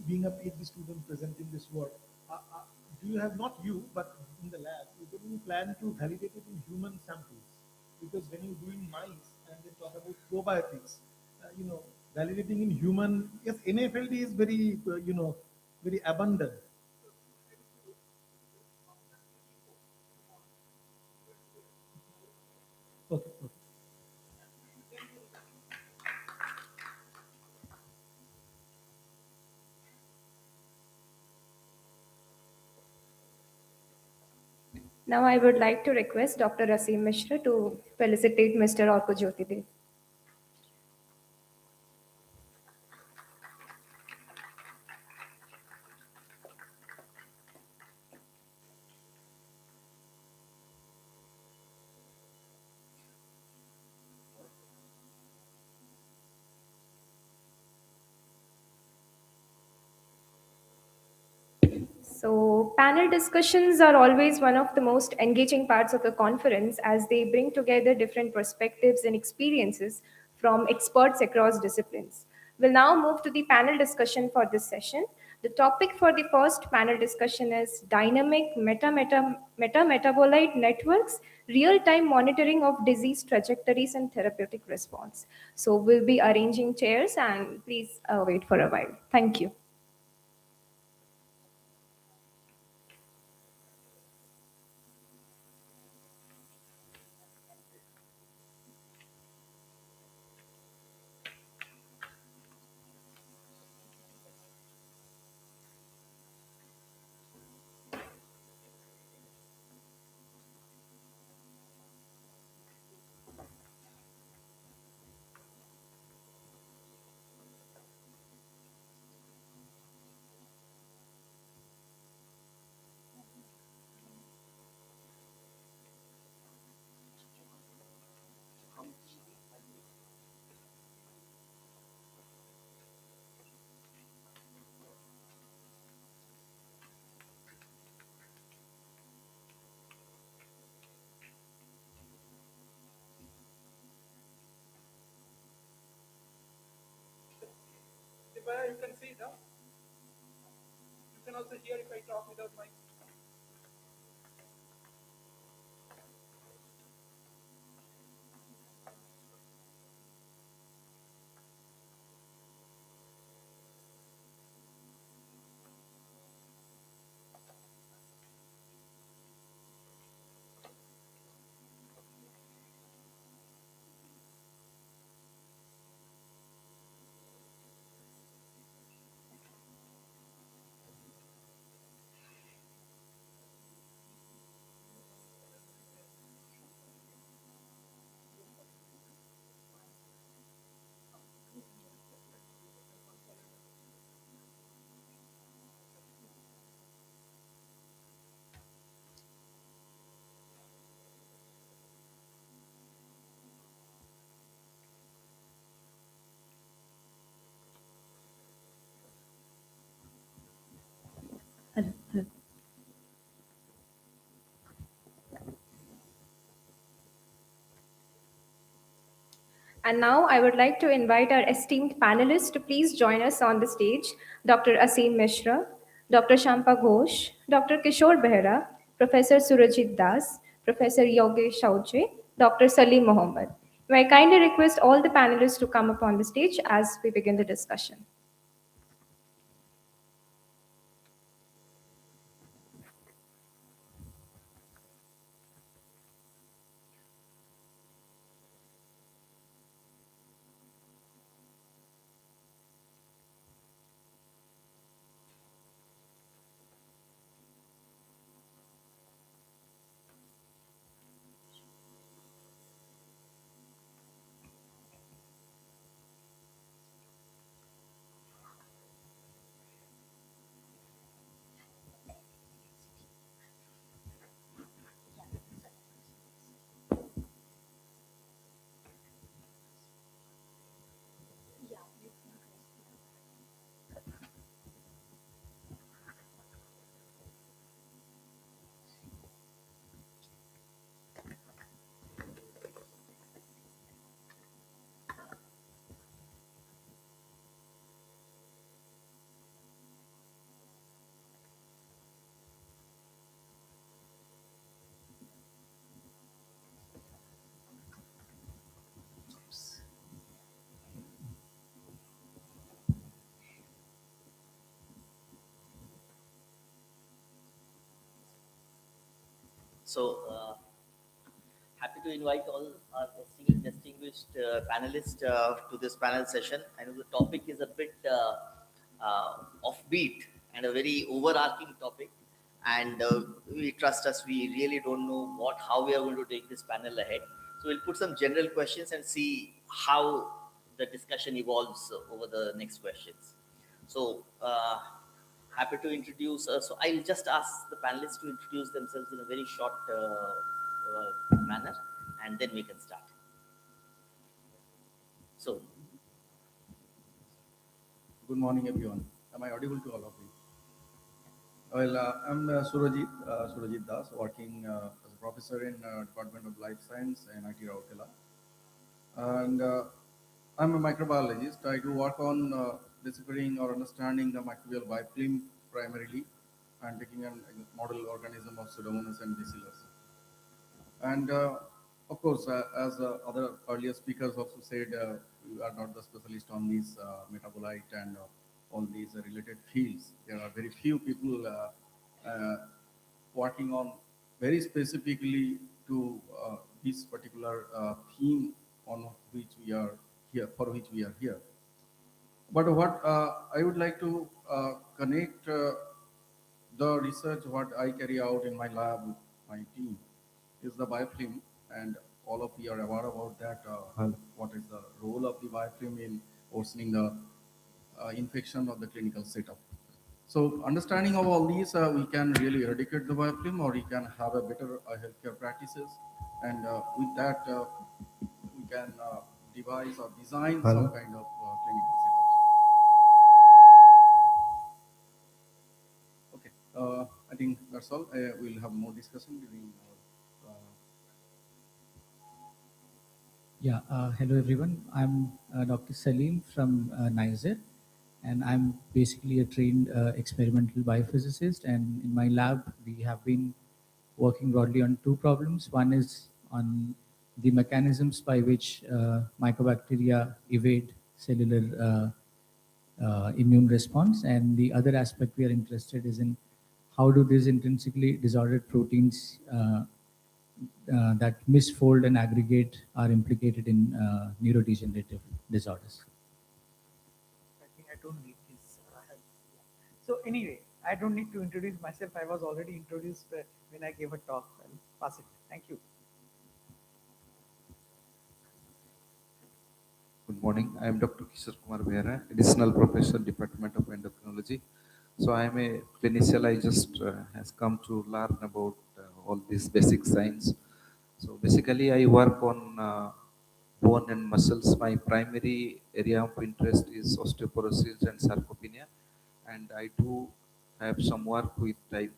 Being a PhD student presenting this work, do you have, not you, but in the lab, do you plan to validate it in human samples? Because when you're doing mice and they talk about probiotics, validating in human, yes, NAFLD is very, very abundant. Okay, okay. Now I would like to request Dr. Aseem Mishra to felicitate Mr. Orko Jyotidev. So, panel discussions are always one of the most engaging parts of the conference as they bring together different perspectives and experiences from experts across disciplines. We'll now move to the panel discussion for this session. The topic for the first panel discussion is Dynamic Meta-Metabolite Networks, Real-Time Monitoring of Disease Trajectories and Therapeutic Response. So, we'll be arranging chairs and please wait for a while. Thank you. You can see, no? You can also hear if I talk without mic. And now I would like to invite our esteemed panelists to please join us on the stage, Dr. Aseem Mishra, Dr. Shampa Ghosh, Dr. Kishore Behra, Professor Surajit Das, Professor Yogesh Chauche, Dr. Salim Mohammed. May I kindly request all the panelists to come up on the stage as we begin the discussion. So, happy to invite all our distinguished panelists to this panel session. I know the topic is a bit offbeat and a very overarching topic, and we trust us. We really don't know how we are going to take this panel ahead. So we'll put some general questions and see how the discussion evolves over the next questions. So. Happy to introduce. So I'll just ask the panelists to introduce themselves in a very short manner, and then we can start. So, good morning, everyone. Am I audible to all of you? Well, I'm Surajit Das, working as a professor in Department of Life Science and IT Rourkela. And I'm a microbiologist. I do work on deciphering or understanding the microbial biofilm primarily, and taking a model organism of Pseudomonas and Bacillus. And of course, as other earlier speakers also said, we are not the specialist on these metabolite and all these related fields. There are very few people working on very specifically to this particular theme on which we are here, for which we are here. But what I would like to connect the research what I carry out in my lab, my team, is the biofilm, and all of you are aware about that. What is the role of the biofilm in worsening the infection of the clinical setup? So, understanding of all these, we can really eradicate the biofilm, or we can have a better healthcare practices, and with that, we can devise or design some kind of clinical setups. Okay, I think that's all. We'll have more discussion during. Hello everyone. I'm Dr. Salim from NISER, and I'm basically a trained experimental biophysicist. And in my lab, we have been working broadly on two problems. One is on the mechanisms by which mycobacteria evade cellular immune response, and the other aspect we are interested is in how do these intrinsically disordered proteins that misfold and aggregate are implicated in neurodegenerative disorders. I think I don't need this. So anyway, I don't need to introduce myself. I was already introduced when I gave a talk. I'll pass it. Thank you. Good morning. I am Dr. Kishore Kumar Behra, Additional Professor, Department of Endocrinology. So I am a clinician. I just has come to learn about all these basic science. So basically, I work on bone and muscles. My primary area of interest is osteoporosis and sarcopenia, and I do have some work with type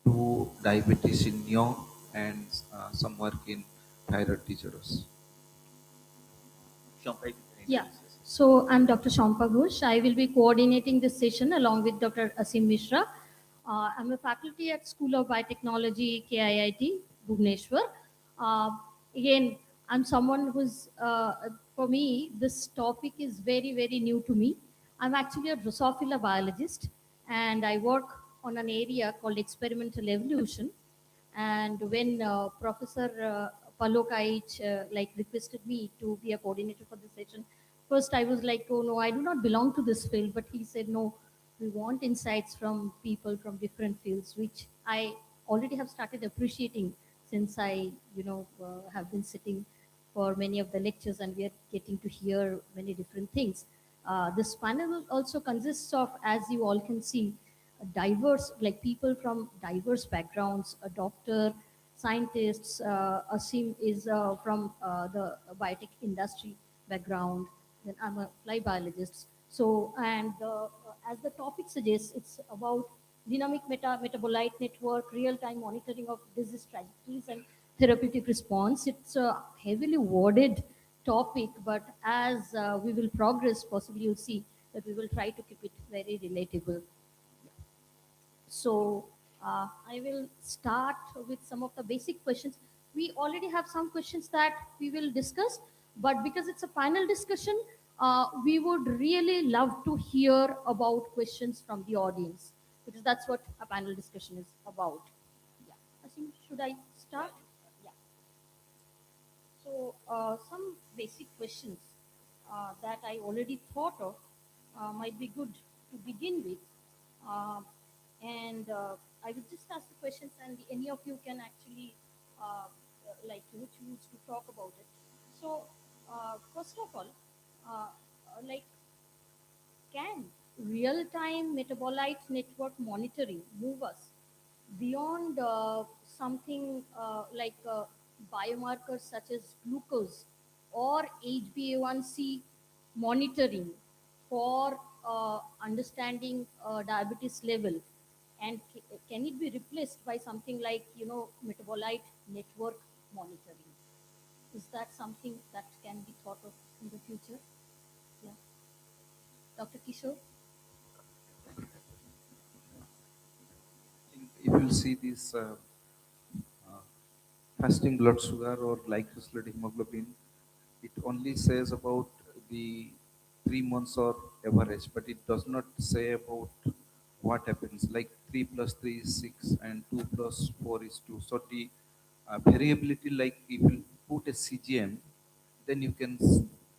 2 diabetes in young and some work in thyroid disorders. Yeah. So I'm Dr. Shampa Ghosh. I will be coordinating this session along with Dr. Asim Mishra. I'm a faculty at School of Biotechnology, KIIT, Bhubaneswar. Uh, Again, I'm someone for me, this topic is very, very new to me. I'm actually a Drosophila biologist, and I work on an area called experimental evolution. And when Professor Palokaich requested me to be a coordinator for the session, first I was like, oh no, I do not belong to this field. But he said, no, we want insights from people from different fields, which I already have started appreciating since I, have been sitting for many of the lectures and we are getting to hear many different things. This panel also consists of, as you all can see, diverse, like people from diverse backgrounds, a doctor, scientists, Asim is from the biotech industry background, then I'm a fly biologist. So, and as the topic suggests, it's about dynamic metabolite network, real-time monitoring of disease trajectories and therapeutic response. It's a heavily worded topic, but as we will progress, possibly you'll see that we will try to keep it very relatable. So I will start with some of the basic questions. We already have some questions that we will discuss, but because it's a panel discussion, we would really love to hear about questions from the audience, because that's what a panel discussion is about. Yeah. Asim, should I start? Yeah. So some basic questions that I already thought of might be good to begin with. Uh, and I will just ask the questions, and any of you can actually choose to talk about it. So first of all, like, can real-time metabolite network monitoring move us beyond something biomarkers such as glucose or HbA1c monitoring for understanding diabetes level? And can it be replaced by something like, metabolite network monitoring? Is that something that can be thought of in the future? Yeah. Dr. Kishore? If you see this uh, fasting blood sugar or glycosylated hemoglobin, it only says about the 3 months or average, but it does not say about what happens. Like 3 plus 3 is 6 and 2 plus 4 is 2. So the variability, like if you put a CGM, then you can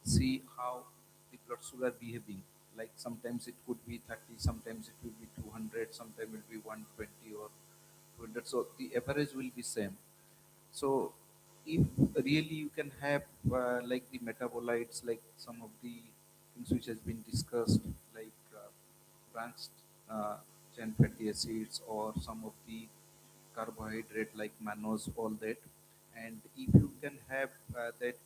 see how the blood sugar behaving. Like sometimes it could be 30, sometimes it will be 200, sometimes it will be 120 or 200. So the average will be same. So if really you can have like the metabolites, like some of the things which has been discussed, like branched chain fatty acids or some of the carbohydrate like mannose, all that. And if you can have that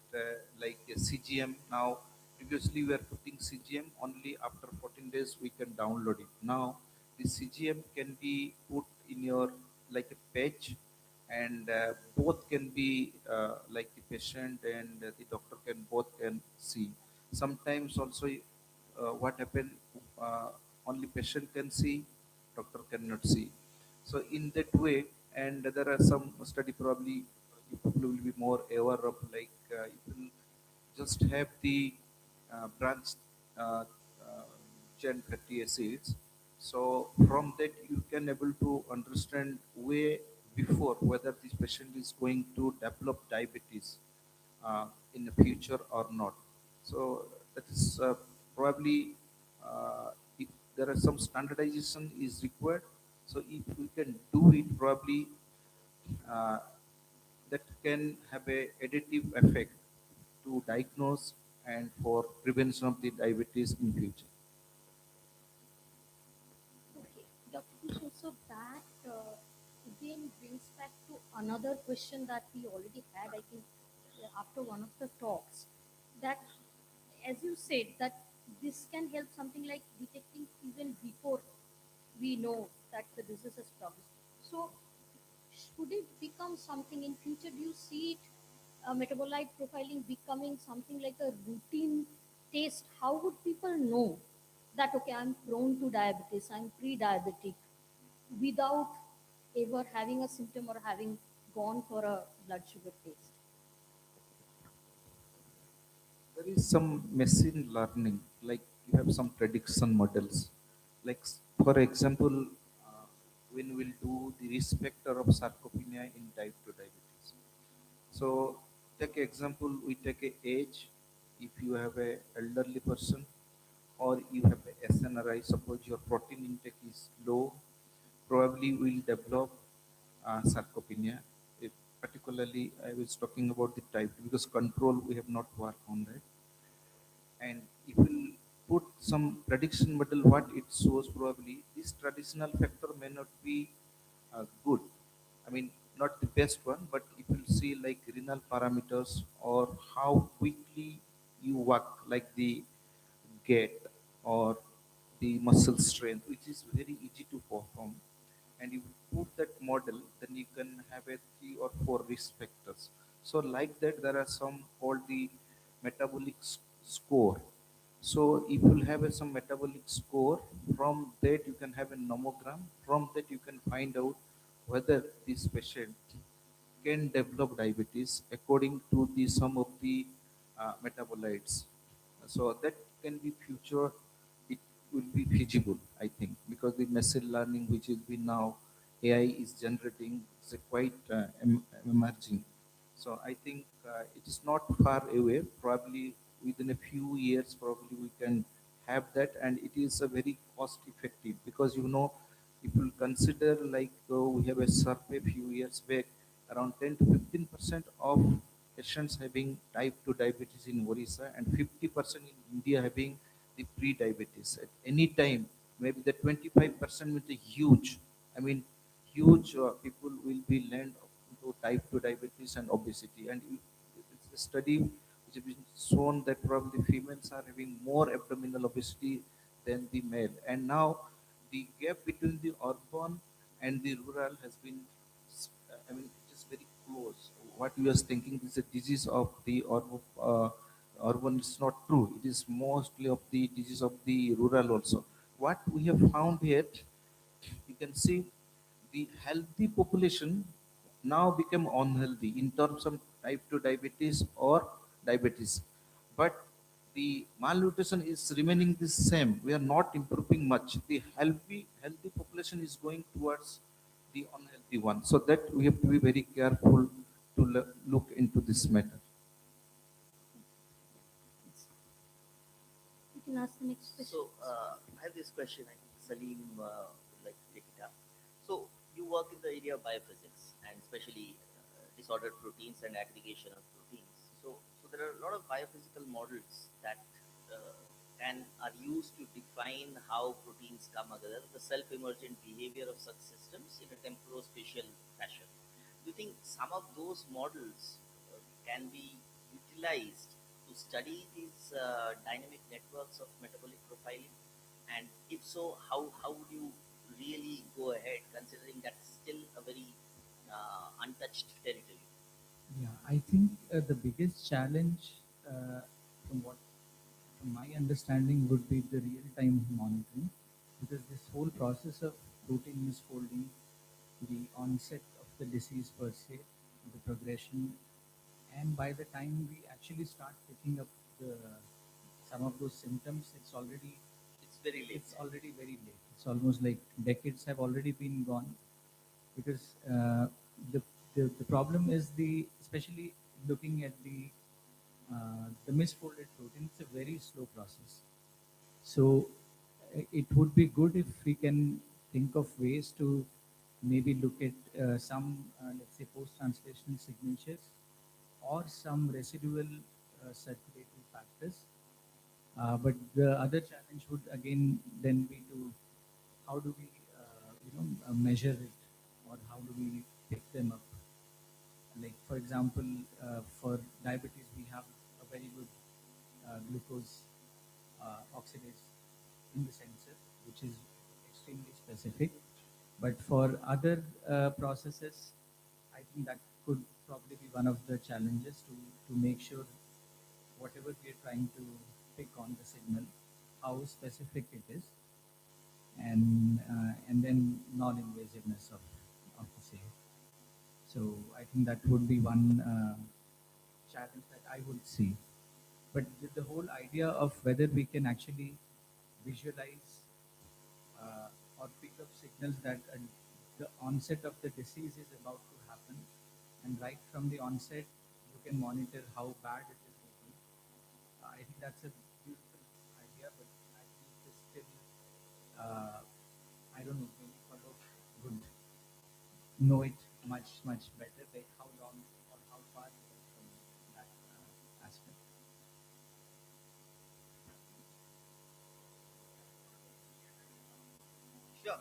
like a CGM now, previously we are putting CGM only after 14 days we can download it. Now the CGM can be put in your like a page, and both can be like the patient and the doctor can both can see. Sometimes also what happen, uh, only patient can see, doctor cannot see. So in that way, and there are some study probably people will be more aware of, like you will just have the branched uh, uh, chain fatty acids. So from that you can able to understand way before whether this patient is going to develop diabetes in the future or not. So that is probably if there are some standardization is required. So if we can do it probably, uh, that can have a additive effect to diagnose and for prevention of the diabetes in future. Okay, Dr. Kishore, so that again brings back to another question that we already had, I think, after one of the talks. That, as you said, that this can help something like detecting even before we know that the disease has progressed. So, should it become something in future? Do you see it, metabolite profiling becoming something like a routine test? How would people know that, okay, I'm prone to diabetes, I'm pre-diabetic? without ever having a symptom or having gone for a blood sugar test? There is some machine learning, like you have some prediction models. Like for example, when we'll do the risk factor of sarcopenia in type 2 diabetes. So take example, we take a age. If you have a elderly person or you have a SNRI, suppose your protein intake is low, probably will develop sarcopenia. If particularly I was talking about the type 2 because control we have not worked on that. And if we put some prediction model, what it shows, probably this traditional factor may not be good. I mean, not the best one, but if you see like renal parameters or how quickly you work, like the gait or the muscle strength, which is very easy to perform, and you put that model, then you can have a 3 or 4 risk factors. So like that, there are some called the metabolic score. So if you have some metabolic score, from that you can have a nomogram. From that you can find out whether this patient can develop diabetes according to the some of the metabolites. So that can be future. It will be feasible, I think, because the machine learning which is be now AI is generating is quite emerging. So I think it is not far away. Probably within a few years, probably we can have that, and it is a very cost effective because if you consider like we have a survey few years back, around 10 to 15% of patients having type 2 diabetes in Orissa and 50% in India having the pre-diabetes at any time. Maybe the 25% with a huge, I mean, huge people will be land into type 2 diabetes and obesity. And it's a study which has been shown that probably females are having more abdominal obesity than the male. And now the gap between the urban and the rural has been, I mean, it is very close. What we are thinking is a disease of the urban is not true. It is mostly of the disease of the rural also. What we have found here, you can see the healthy population now become unhealthy in terms of type 2 diabetes or diabetes. But the malnutrition is remaining the same. We are not improving much. The healthy population is going towards the unhealthy one. So that we have to be very careful to look into this matter. You can ask the next question. So I have this question. I think Salim would like to take it up. So you work in the area of biophysics and especially disordered proteins and aggregation of proteins. So there are a lot of biophysical models that are used to define how proteins come together, the self-emergent behavior of such systems in a temporospatial fashion. Do you think some of those models can be utilized to study these dynamic networks of metabolic profiling? And if so, how would you really go ahead, considering that's still a very untouched territory? Yeah, I think the biggest challenge, from what from my understanding, would be the real-time monitoring, because this whole process of protein misfolding, the onset of the disease per se, the progression, and by the time we actually start picking up the some of those symptoms, It's very late. it's already very late. It's almost like decades have already been gone, because the, the problem is especially looking at the misfolded protein. It's a very slow process. So it would be good if we can think of ways to maybe look at some, let's say, post-translational signatures or some residual circulatory factors. But the other challenge would again then be to how do we, measure it, or how do we pick them up? Like for example, for diabetes, we have a very good glucose oxidase in the sensor, which is extremely specific. But for other processes, I think that could probably be one of the challenges to make sure whatever we are trying to pick on the signal, how specific it is. and then non-invasiveness of the same. So I think that would be one challenge that I would see. But the whole idea of whether we can actually visualize or pick up signals that the onset of the disease is about to happen, and right from the onset, you can monitor how bad it is getting. I think that's a beautiful idea, but I think it is still, I don't know, maybe Follow would know it much better, like how long or how far we are from that aspect. Sure.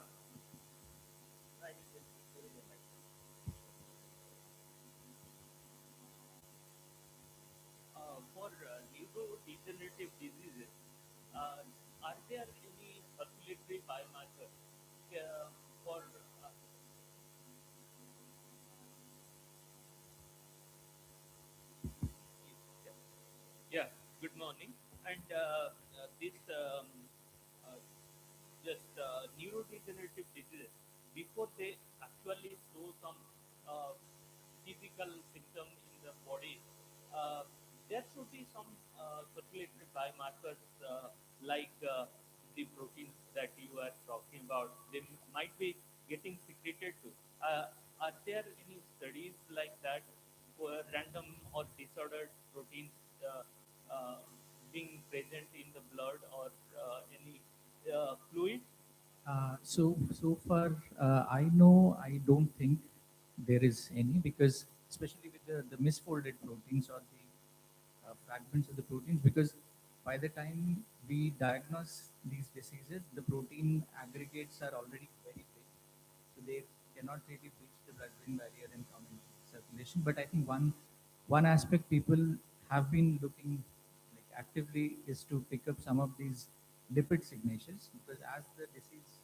For neurodegenerative diseases, are there any circulatory biomarkers for yeah, good morning. And this uh, just neurodegenerative diseases, before they actually show some uh, physical symptom in the body, uh, there should be some circulatory biomarkers like the proteins that you are talking about. They might be getting secreted too. Are there any studies like that for random or disordered proteins uh, uh, being present in the blood or any fluid? So far, I know I don't think there is any, because especially with the misfolded proteins or the fragments of the proteins, because by the time we diagnose these diseases, the protein aggregates are already very big, so they cannot really breach the blood-brain barrier and come into circulation. But I think one aspect people have been looking like actively is to pick up some of these lipid signatures, because as the disease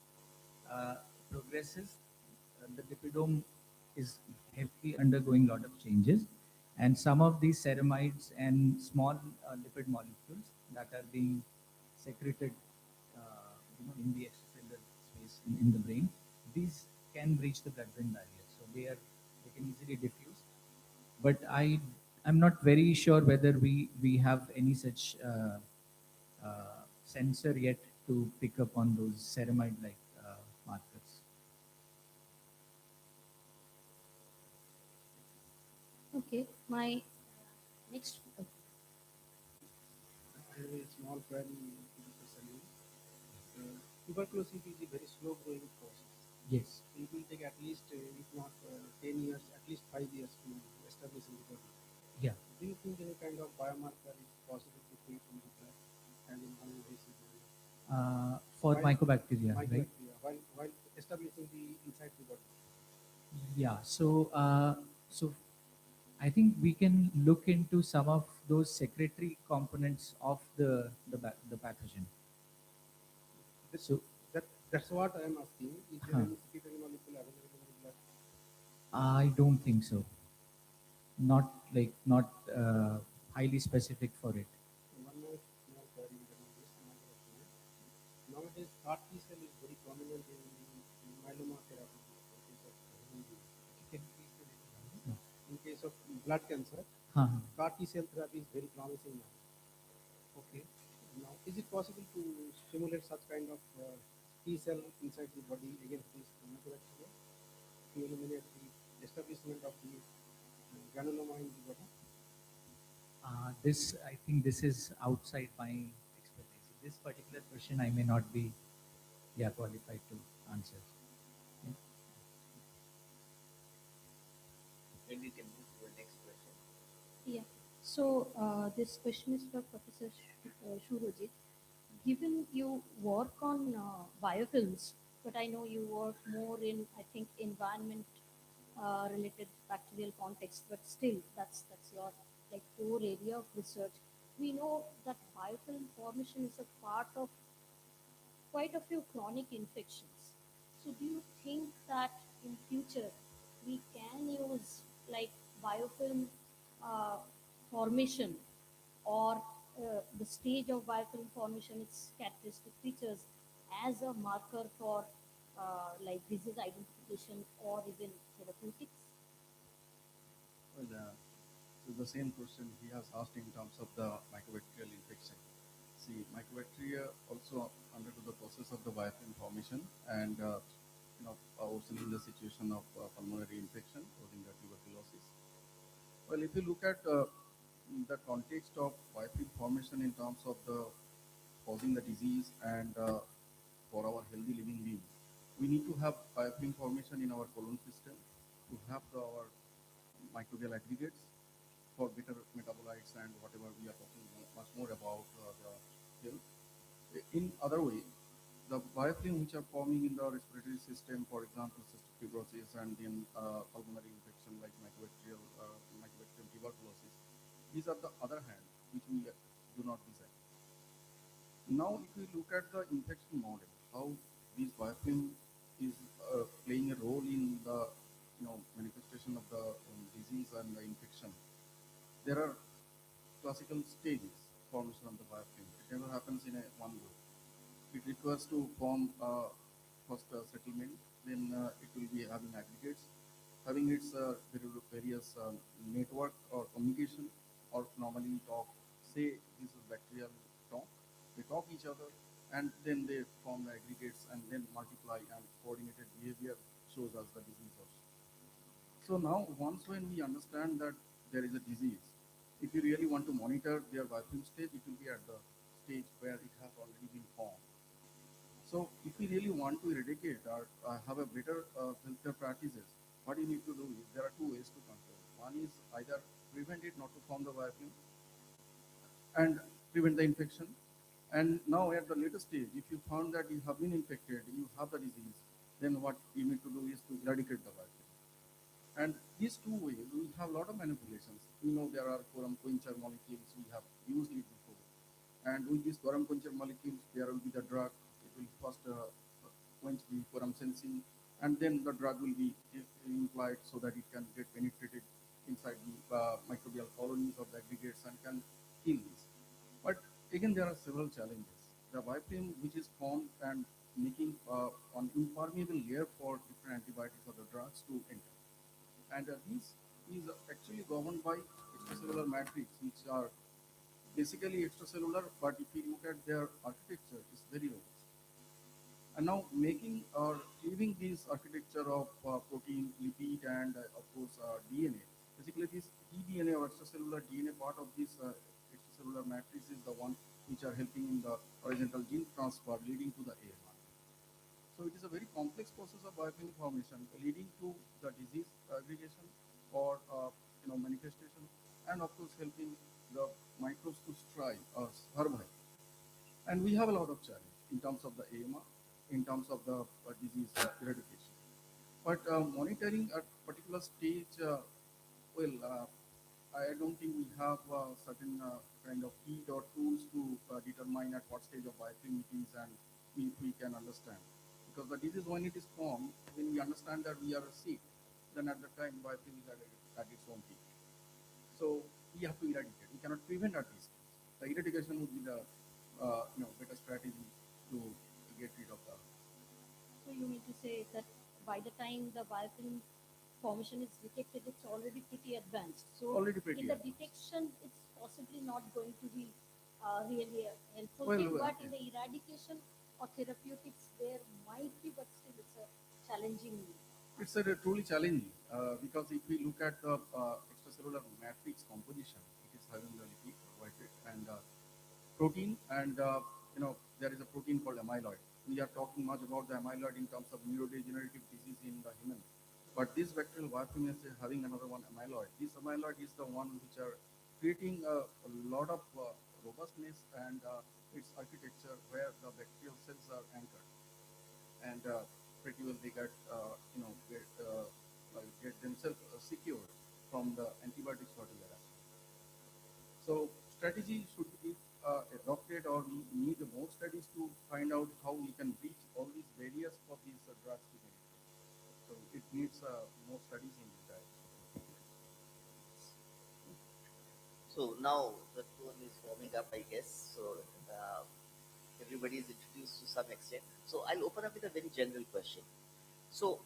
uh, progresses, the lipidome is heavily undergoing a lot of changes, and some of these ceramides and small lipid molecules that are being secreted, in the extracellular space in the brain, these can breach the blood-brain barrier, so they can easily diffuse. But I'm not very sure whether we have any such sensor yet to pick up on those ceramide-like markers. Okay, my next. I have a small query to Dr. Salim. Tuberculosis is a very slow growing process. Yes. It will take at least, if not 10 years, at least 5 years to establish in the body. Yeah. Do you think any kind of biomarker is possible to create from the blood and in non-invasive manner? For mycobacteria, right? Mycobacteria, while establishing the inside the body. Yeah. So I think we can look into some of those secretory components of the pathogen. So That's what I am asking. Is there any secretory molecule available in the blood? I don't think so. Not highly specific for it. One more small query regarding this. Nowadays, CAR T cell is very prominent in myeloma therapy. In case of blood cancer, CAR T cell therapy is very promising now. Okay. Now, is it possible to stimulate such kind of T cell inside the body against this mycobacteria to eliminate the establishment of the granuloma in the body? I think this is outside my expertise. This particular question I may not be qualified to answer. Yeah. Maybe we can move to the next question. Yeah. So this question is for Professor Shurojit. Given you work on biofilms, but I know you work more in, I think, environment related bacterial context, but still that's your like core area of research. We know that biofilm formation is a part of quite a few chronic infections. So do you think that in future we can use like biofilm uh, formation or the stage of biofilm formation, its characteristic features, as a marker for like disease identification or even therapeutics? Well, so the same question he has asked in terms of the mycobacterial infection. See, mycobacteria also undergo the process of the biofilm formation and worsening the situation of pulmonary infection causing the tuberculosis. Well, if you look at the context of biofilm formation in terms of the causing the disease and for our healthy living being, we need to have biofilm formation in our colon system to have our microbial aggregates for better metabolites and whatever we are talking much more about the health. In other way, the biofilm which are forming in the respiratory system, for example, cystic fibrosis and then pulmonary infection like mycobacterial tuberculosis, these are the other hand which we do not design. Now, if we look at the infection model, how this biofilm is playing a role in the manifestation of the disease and the infection, there are classical stages formation of the biofilm. It never happens in a one go. It requires to form first settlement, then it will be having aggregates, having its various network or communication, or normally we talk, say this is bacterial talk, they talk each other and then they form the aggregates and then multiply and coordinated behavior shows us the disease also. So now once when we understand that there is a disease, if you really want to monitor their biofilm stage, it will be at the stage where it has already been formed. So if we really want to eradicate or have a better healthcare practices, what you need to do is there are two ways to control. One is either prevent it not to form the biofilm and prevent the infection. And now at the later stage, if you found that you have been infected, you have the disease, then what you need to do is to eradicate the biofilm. And these two ways, we have a lot of manipulations. We know there are quorum quencher molecules, we have used it before. And with these quorum quencher molecules, there will be the drug. It will first quench the quorum sensing, and then the drug will be implied so that it can get penetrated inside the microbial colonies of the aggregates and can kill these. But again, there are several challenges. The biofilm, which is formed and making an impermeable layer for different antibiotics or the drugs to enter. And this is actually governed by extracellular matrix, which are basically extracellular, but if you look at their architecture, it's very robust. And now making or cleaving this architecture of protein, lipid, and of course DNA. Basically, this eDNA or extracellular DNA part of this extracellular matrix is the one which are helping in the horizontal gene transfer, leading to the AMR. So it is a very complex process of biofilm formation, leading to the disease aggregation or manifestation, and of course helping the microbes to strive or survive. And we have a lot of challenge in terms of the AMR, in terms of the disease eradication. But monitoring at particular stage, I don't think we have certain kind of kit or tools to determine at what stage of biofilm it is and if we can understand. Because the disease, when it is formed, when we understand that we are sick, then at the time biofilm is at its own peak. So we have to eradicate. We cannot prevent at this stage. The eradication would be the better strategy to get rid of the. So you mean to say that by the time the biofilm formation is detected, it's already pretty advanced. So Already pretty in the advanced. detection, it's possibly not going to be really a helpful Well, thing. But in the eradication or therapeutics, there might be, but still it's a challenging. It's truly challenging because if we look at the extracellular matrix composition, it is having the lipid, carbohydrate, and protein, and there is a protein called amyloid. We are talking much about the amyloid in terms of neurodegenerative disease in the human, but this bacterial biofilm is having another one, amyloid. This amyloid is the one which are creating a lot of robustness and its architecture where the bacterial cells are anchored, and pretty well they get themselves secure from the antibiotics whatever. So strategy should be adopted, or we need more studies to find out how we can reach all these barriers for these drugs to be. So it needs more studies in this direction. So now the tone is warming up, I guess. So everybody is introduced to some extent. So I'll open up with a very general question. So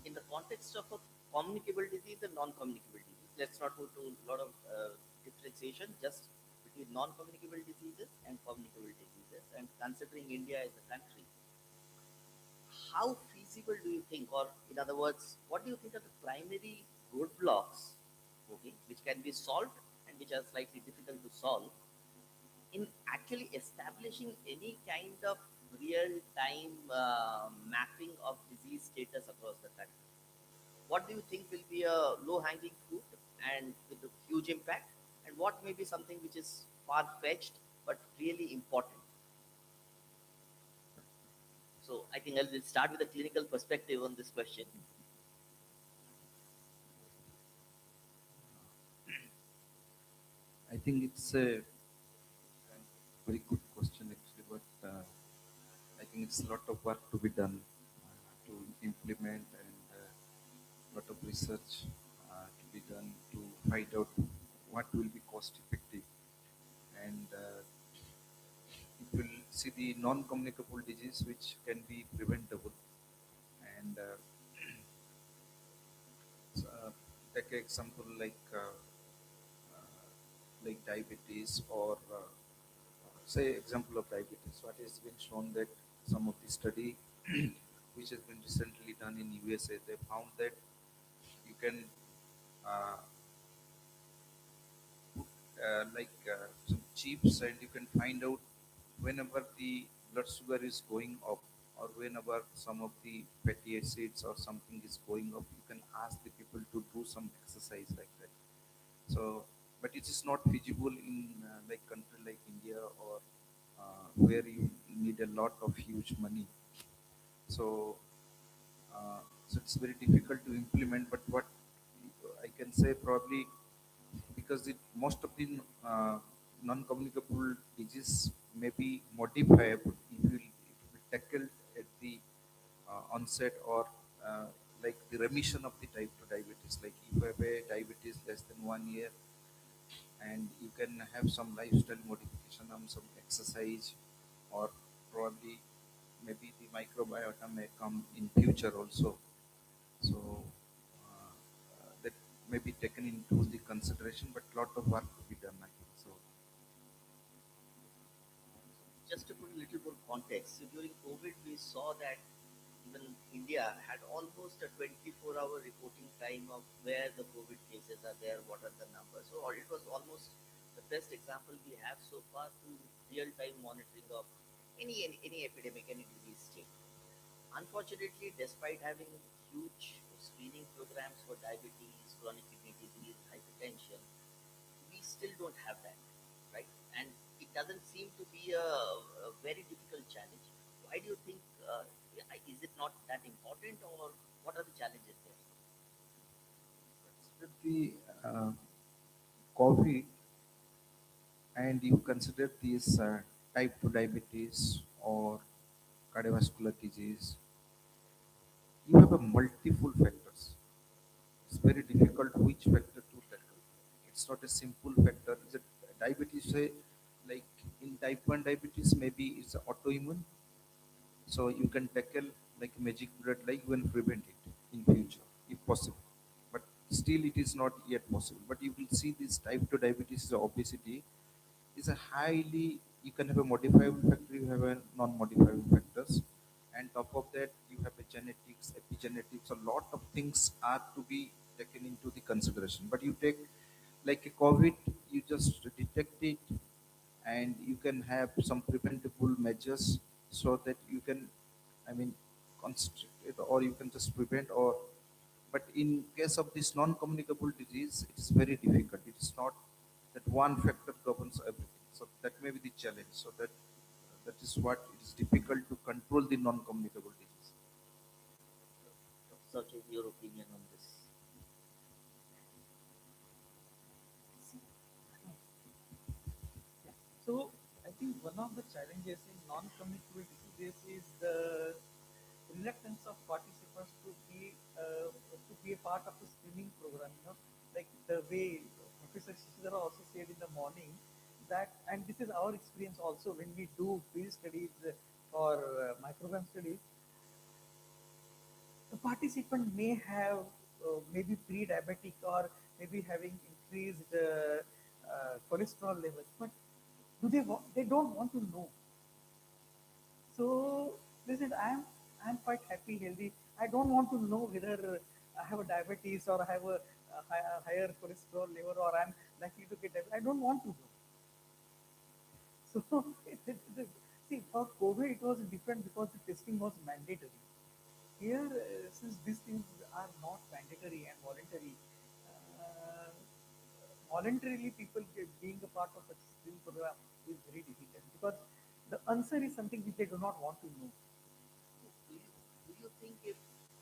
in the context of a communicable disease and non-communicable disease, let's not go to a lot of differentiation, just between non-communicable diseases and communicable diseases, and considering India as a country, how feasible do you think, or in other words, what do you think are the primary roadblocks, okay, which can be solved and which are slightly difficult to solve in actually establishing any kind of real-time mapping of disease status across the country? What do you think will be a low-hanging fruit and with a huge impact, and what may be something which is far-fetched but really important? So I think I'll start with a clinical perspective on this question. I think it's a very good question actually, but I think it's a lot of work to be done to implement, and a lot of research to be done to find out what will be cost effective. And it will see the non-communicable disease which can be preventable. And so, take an example like diabetes, or say example of diabetes. What has been shown that some of the study which has been recently done in USA, they found that you can uh, put some chips, and you can find out whenever the blood sugar is going up, or whenever some of the fatty acids or something is going up, you can ask the people to do some exercise like that. So, but it is not feasible in like country like India, or where you need a lot of huge money. So, so it's very difficult to implement. But what I can say, probably because most of the non-communicable disease may be modifiable if you tackle at the onset, or like the remission of the type 2 diabetes. Like if you have a diabetes less than 1 year, and you can have some lifestyle modification and some exercise, or probably maybe the microbiota may come in future also. So that may be taken into the consideration, but lot of work to be done, I think so. Just to put a little more context, so during COVID, we saw that even India had almost a 24-hour reporting time of where the COVID cases are there, what are the numbers. So it was almost the best example we have so far to real-time monitoring of any epidemic, any disease state. Unfortunately, despite having huge screening programs for diabetes, chronic kidney disease, hypertension, we still don't have that, right? And it doesn't seem to be a very difficult challenge. Why do you think? Is it not that important, or what are the challenges there? With the coffee, and you consider these type 2 diabetes or cardiovascular disease, you have a multiple factors. It's very difficult which factor to tackle. It's not a simple factor. Is it diabetes? Say, like in type 1 diabetes, maybe it's autoimmune. So you can tackle like magic bullet, like you can prevent it in future if possible. But still, it is not yet possible. But you will see this type 2 diabetes, obesity, is a highly, you can have a modifiable factor, you have a non-modifiable factors, and top of that you have a genetics, epigenetics. A lot of things are to be taken into the consideration. But you take like a COVID, you just detect it, and you can have some preventable measures, so that you can, I mean, constrict it, or you can just prevent. Or but in case of this non-communicable disease, it is very difficult. It is not that one factor governs everything. So that may be the challenge. So that is what it is difficult to control the non-communicable disease. Such is your opinion on this? So I think one of the challenges in non-communicable diseases is the reluctance of participants to be a part of the screening program. Like the way Professor Shishidhara also said in the morning, that, and this is our experience also when we do field studies or microgram studies, the participant may have maybe pre-diabetic or maybe having increased cholesterol levels, but they don't want to know. So they said, I'm quite happy, healthy. I don't want to know whether I have a diabetes or I have a higher cholesterol level or I'm likely to get diabetes. I don't want to know. So see, for COVID it was different because the testing was mandatory. Here, since these things are not mandatory and voluntary, uh, voluntarily people being a part of a skill program is very difficult because the answer is something which they do not want to know. Do you think if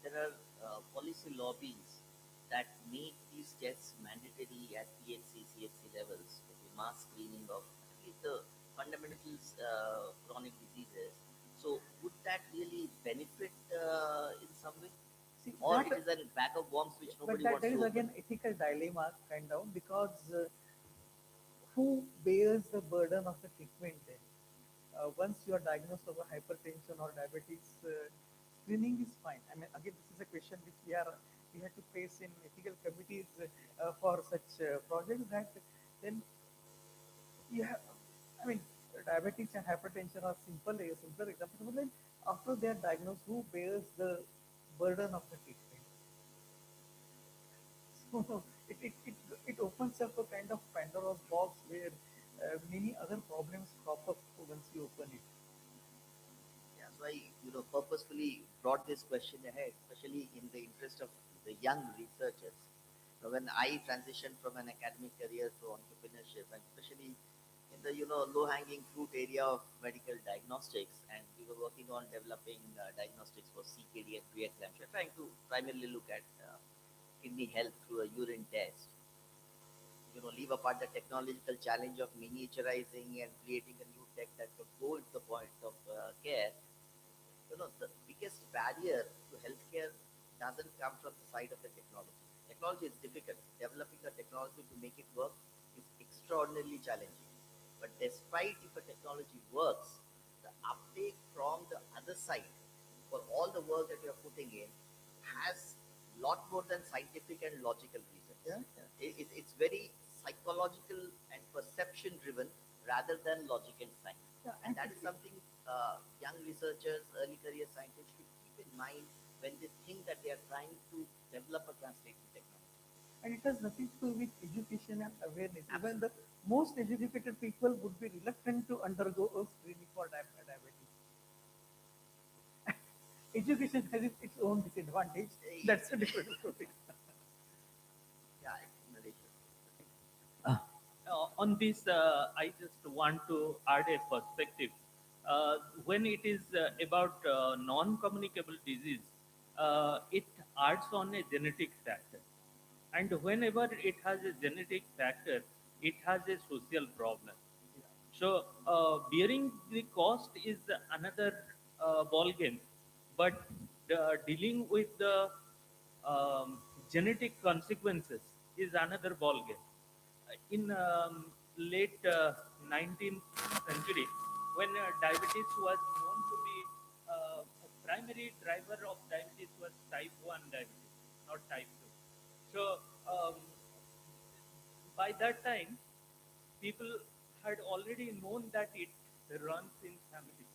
there are policy lobbies that make these tests mandatory at PHC, CHC levels, okay, mass screening of at least the fundamentals chronic diseases, so would that really benefit in some way? See, Or that, it is a bag of worms which but nobody that wants there is to again open? ethical dilemma kind of because who bears the burden of the treatment then? Once you are diagnosed of a hypertension or diabetes, screening is fine. I mean, again, this is a question which we have to face in ethical committees for such projects. That then you have, I mean, diabetes and hypertension are simpler examples. But then after they are diagnosed, who bears the burden of the treatment? So it opens up a kind of Pandora's box where many other problems crop up once you open it. Yeah, so I, purposefully brought this question ahead, especially in the interest of the young researchers. When I transitioned from an academic career to entrepreneurship, and especially in the low-hanging fruit area of medical diagnostics, and we were working on developing diagnostics for CKD and preeclampsia, trying to primarily look at kidney health through a urine test. Leave apart the technological challenge of miniaturizing and creating a new tech that could go into the point of care. The biggest barrier to healthcare doesn't come from the side of the technology. Technology is difficult. Developing a technology to make it work is extraordinarily challenging. But despite if a technology works, the uptake from the other side for all the work that you're putting in has lot more than scientific and logical reasons. It's very psychological and perception driven rather than logic and science. Yeah, And that is something young researchers, early career scientists should keep in mind when they think that they are trying to develop a translating technology. And it has nothing to do with education and awareness. Even the most educated people would be reluctant to undergo a screening for diabetes. Education has its own disadvantage. That's a different story. Yeah, Naresh. On this, I just want to add a perspective. When it is about non-communicable disease, it adds on a genetic factor. And whenever it has a genetic factor, it has a social problem. So bearing the cost is another ball game, but dealing with the genetic consequences is another ball game. In late 19th century, when diabetes was known to be a primary driver of diabetes was type 1 diabetes, not type 2. So by that time, people had already known that it runs in families.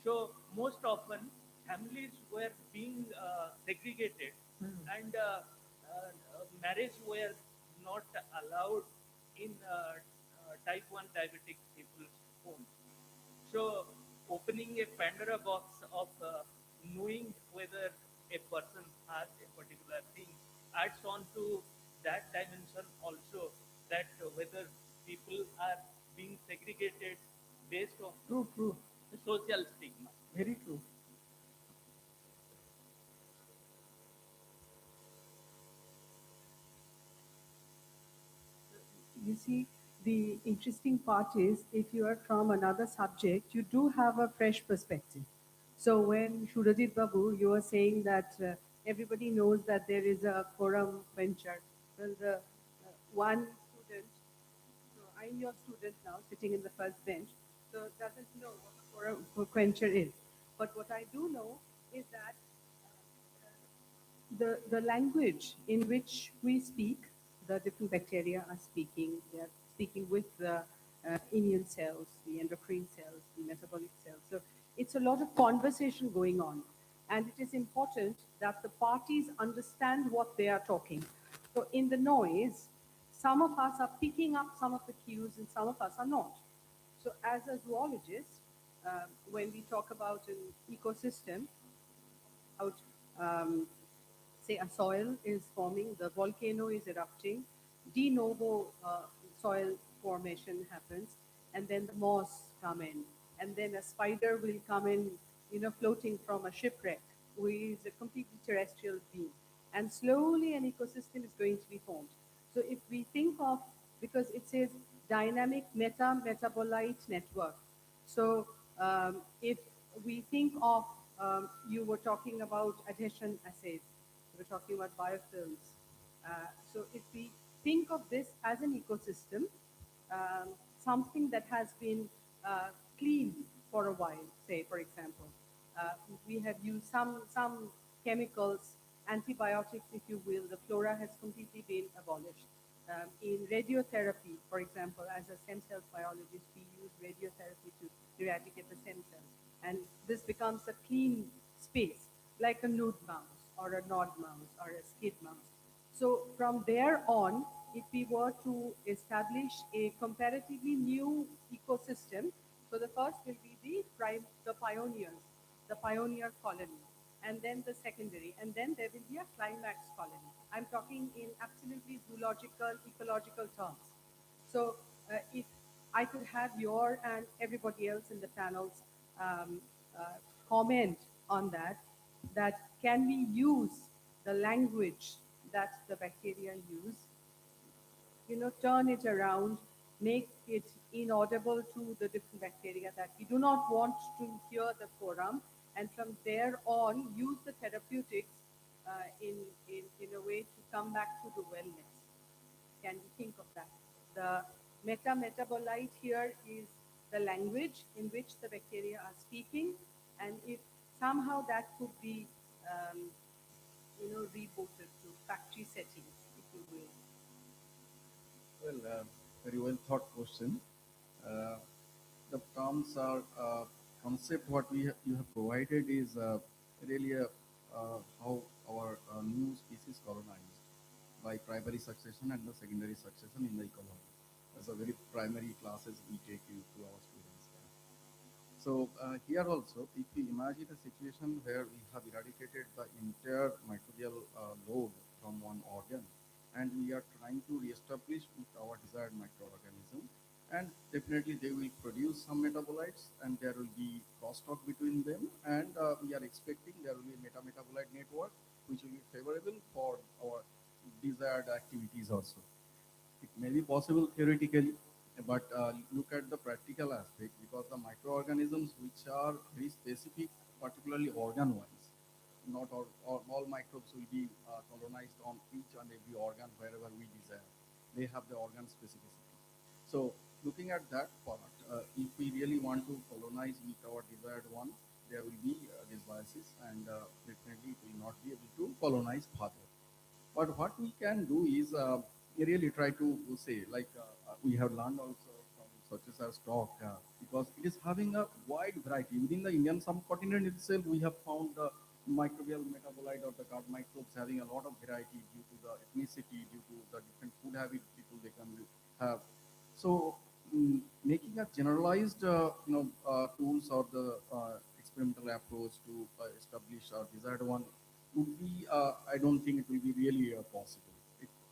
So most often families were being segregated, and marriage were not allowed in type 1 diabetic people's homes. So opening a Pandora box of knowing whether a person has a particular thing adds on to that dimension also, that whether people are being segregated based on True. the social stigma. Very true. You see, the interesting part is if you are from another subject, you do have a fresh perspective. So when Shurajit Babu, you were saying that everybody knows that there is a forum venture. Well, the one student, so I your student now sitting in the first bench, so doesn't know what a quorum quencher is. But what I do know is that the language in which we speak, the different bacteria are speaking. They are speaking with the immune cells, the endocrine cells, the metabolic cells. So it's a lot of conversation going on. And it is important that the parties understand what they are talking. So in the noise, some of us are picking up some of the cues and some of us are not. So as a zoologist, when we talk about an ecosystem, out say a soil is forming, the volcano is erupting, de novo soil formation happens, and then the moss come in, and then a spider will come in, floating from a shipwreck, who is a completely terrestrial being, and slowly an ecosystem is going to be formed. So if we think of, because it says dynamic metabolite network, so if we think of, you were talking about adhesion assays, we're talking about biofilms. So if we think of this as an ecosystem, something that has been cleaned for a while, say, for example, we have used some chemicals, antibiotics, if you will, the flora has completely been abolished. In radiotherapy, for example, as a stem cell biologist, we use radiotherapy to eradicate the stem cells. And this becomes a clean space, like a nude mouse or a nod mouse or a skid mouse. So from there on, if we were to establish a comparatively new ecosystem, so the first will be the pioneers, the pioneer colony, and then the secondary, and then there will be a climax colony. I'm talking in absolutely zoological, ecological terms. So if I could have your and everybody else in the panel's um, uh, comment on that, that can we use the language that the bacteria use, turn it around, make it inaudible to the different bacteria that we do not want to hear the quorum, and from there on use the therapeutics in a way to come back to the wellness. Can we think of that? The metabolite here is the language in which the bacteria are speaking, and if somehow that could be, rebooted to factory settings, if you will. Well, very well thought question. Uh, the terms are concept what you have provided is really how our new species colonized by primary succession and the secondary succession in the ecology. That's a very primary classes we take to our students. So here also, if we imagine a situation where we have eradicated the entire microbial load from one organ, and we are trying to reestablish with our desired microorganism, and definitely they will produce some metabolites, and there will be crosstalk between them, and we are expecting there will be a meta-metabolite network which will be favorable for our desired activities also. It may be possible theoretically, but look at the practical aspect, because the microorganisms which are very specific, particularly organ-wise, not all microbes will be colonized on each and every organ wherever we desire. They have the organ specificity. So looking at that part, if we really want to colonize with our desired one, there will be these biases, and definitely it will not be able to colonize further. But what we can do is really try to say, like we have learned also from Sachesar's talk, because it is having a wide variety. Within the Indian subcontinent itself, we have found the microbial metabolite or the gut microbes having a lot of variety due to the ethnicity, due to the different food habits people they can have. So making a generalized tools or the experimental approach to establish a desired one would be, I don't think it will be really possible.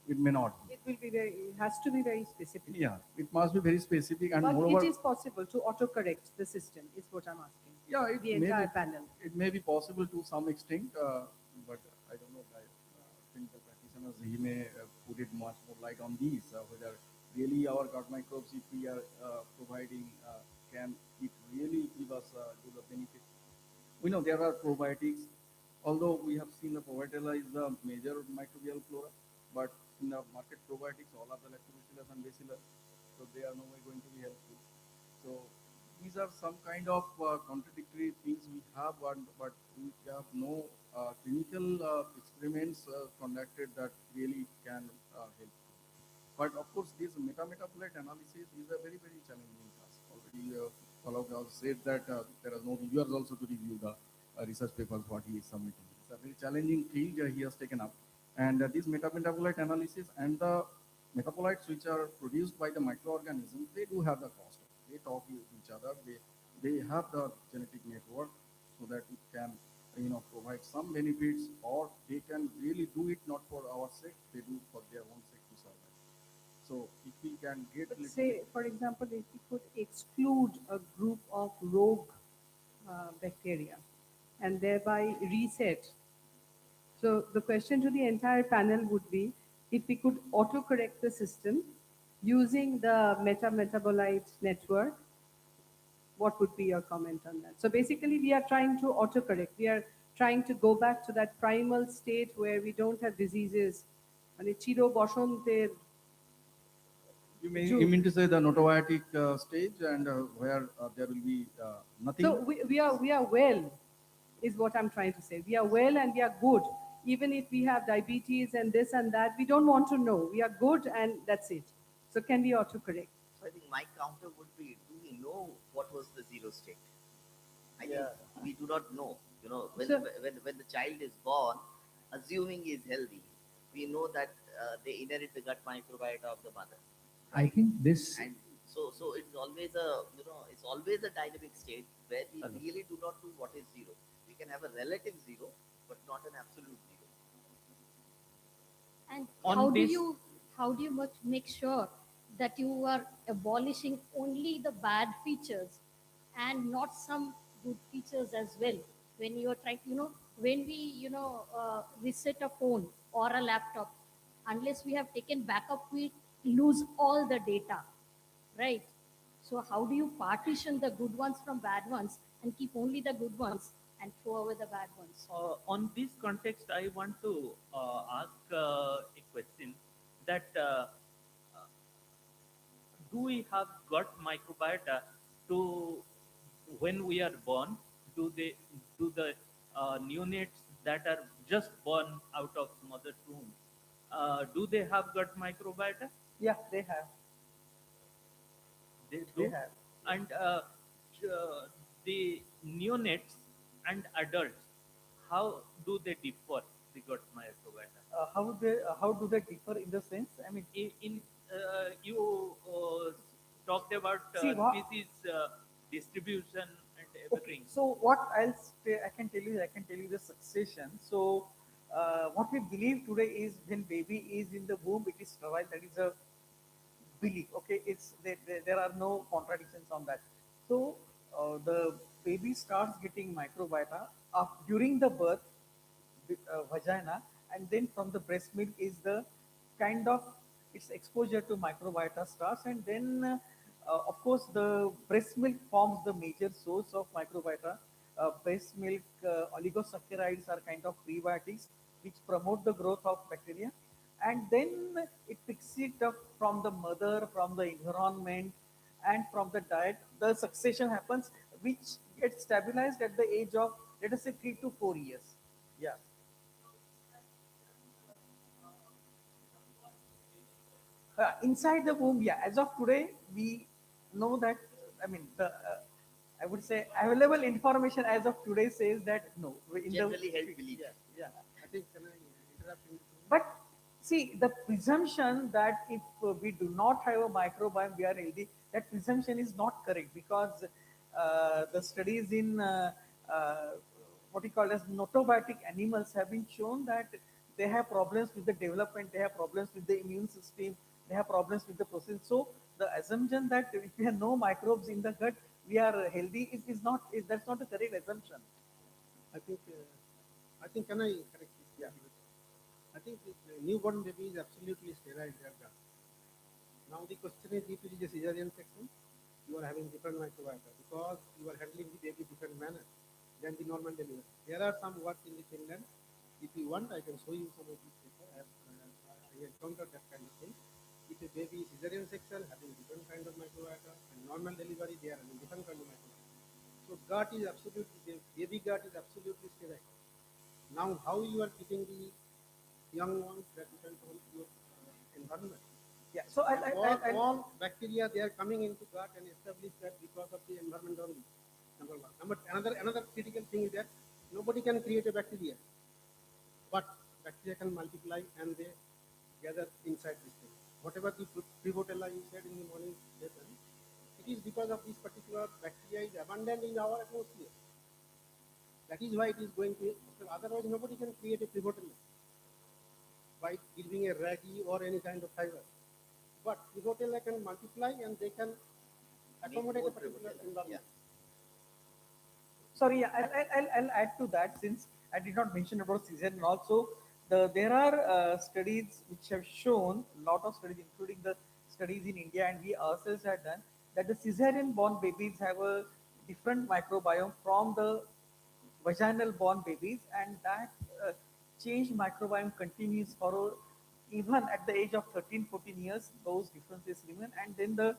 It may not be. It will be it has to be very specific. Yeah, it must be very specific, and but moreover, it is possible to autocorrect the system, is what I'm asking. yeah, it the may entire be, panel. it may be possible to some extent, but I don't know. I think the practitioners he may put it much more light on these, whether really our gut microbes, if we are providing, can it really give us do the benefit? We know there are probiotics, although we have seen the probiotica is the major microbial flora, but in the market probiotics, all are the lactobacillus and bacillus. so they are no way going to be helpful. So these are some kind of contradictory things we have, but we have no clinical experiments conducted that really can help. But of course, this meta-metabolite analysis is a very, very challenging task. Already, all of us said that there are no reviewers also to review the research papers what he is submitting. It's a very challenging field he has taken up. And this meta-metabolite analysis and the metabolites which are produced by the microorganisms, they do have the cost. They talk with each other. They have the genetic network so that it can provide some benefits, or they can really do it not for our sake, they do for their own sake to survive. So if we can get, but say, for example, if we could exclude a group of rogue bacteria and thereby reset. So the question to the entire panel would be, if we could autocorrect the system using the meta-metabolite network, what would be your comment on that? So basically, we are trying to autocorrect. We are trying to go back to that primal state where we don't have diseases. মানে চির বসন্তের you mean to say the notobiotic stage, and where there will be nothing? So we are well, is what I'm trying to say. We are well and we are good. Even if we have diabetes and this and that, we don't want to know. We are good and that's it. So can we autocorrect? So I think my counter would be, do we know what was the zero state? I think we do not know. When the child is born, assuming he is healthy, we know that they inherit the gut microbiota of the mother. I think this. And so it's always it's always a dynamic state where we really do not know what is zero. We can have a relative zero, but not an absolute zero. And On how this- do you make sure that you are abolishing only the bad features and not some good features as well? When you are trying, when we, reset a phone or a laptop, unless we have taken backup, we lose all the data, right? So how do you partition the good ones from bad ones and keep only the good ones and throw away the bad ones? On this context, I want to ask a question that do we have gut microbiota to when we are born? Do the neonates that are just born out of mother's womb, do they have gut microbiota? Yeah, they have. They do. They have. And the neonates and adults, how do they differ, the gut microbiota? How do they differ in the sense? I mean, You talked about species distribution and everything. Okay, so what I can tell you the succession. So what we believe today is when baby is in the womb, it is sterile. That is a belief. Okay, there are no contradictions on that. So the baby starts getting microbiota during the birth, vagina, and then from the breast milk is the kind of its exposure to microbiota starts, and then of course the breast milk forms the major source of microbiota. Breast milk oligosaccharides are kind of prebiotics which promote the growth of bacteria, and then it picks it up from the mother, from the environment, and from the diet. The succession happens, which gets stabilized at the age of, let us say, 3 to 4 years. Yeah. Inside the womb, yeah. As of today, we know that. I mean, I would say available information as of today says that no. Generally held belief. Yeah. I think but see, the presumption that if we do not have a microbiome, we are healthy. That presumption is not correct, because the studies in what we call as notobiotic animals have been shown that they have problems with the development, they have problems with the immune system, they have problems with the process. So the assumption that if we have no microbes in the gut, we are healthy that's not a correct assumption. I think can I correct this? Yeah. I think this newborn baby is absolutely sterile. Now the question is, if it is a cesarean section, you are having different microbiota because you are handling the baby different manner than the normal delivery. There are some work in the Finland. If you want, I can show you some of these paper. I encountered that kind of thing. It with a baby cesarean section having different kind of microbiota, and normal delivery they are having different kind of microbiota. So gut is absolutely, the baby gut is absolutely sterile. Now how you are keeping the young ones, that depends on your environment. Yeah. So all bacteria they are coming into gut and establish that because of the environment only. Number one. Another critical thing is that nobody can create a bacteria, but bacteria can multiply and they gather inside this thing. Whatever the prevotella you said in the morning lesson, it is because of this particular bacteria is abundant in our atmosphere. That is why it is going to. Otherwise, nobody can create a prevotella by giving a ragi or any kind of fiber. But prevotella can multiply and they can accommodate a particular environment. Sorry, I'll add to that, since I did not mention about cesarean also. There are studies which have shown, a lot of studies, including the studies in India, and we ourselves have done, that the cesarean born babies have a different microbiome from the vaginal born babies, and that changed microbiome continues for even at the age of 13, 14 years, those differences remain. And then the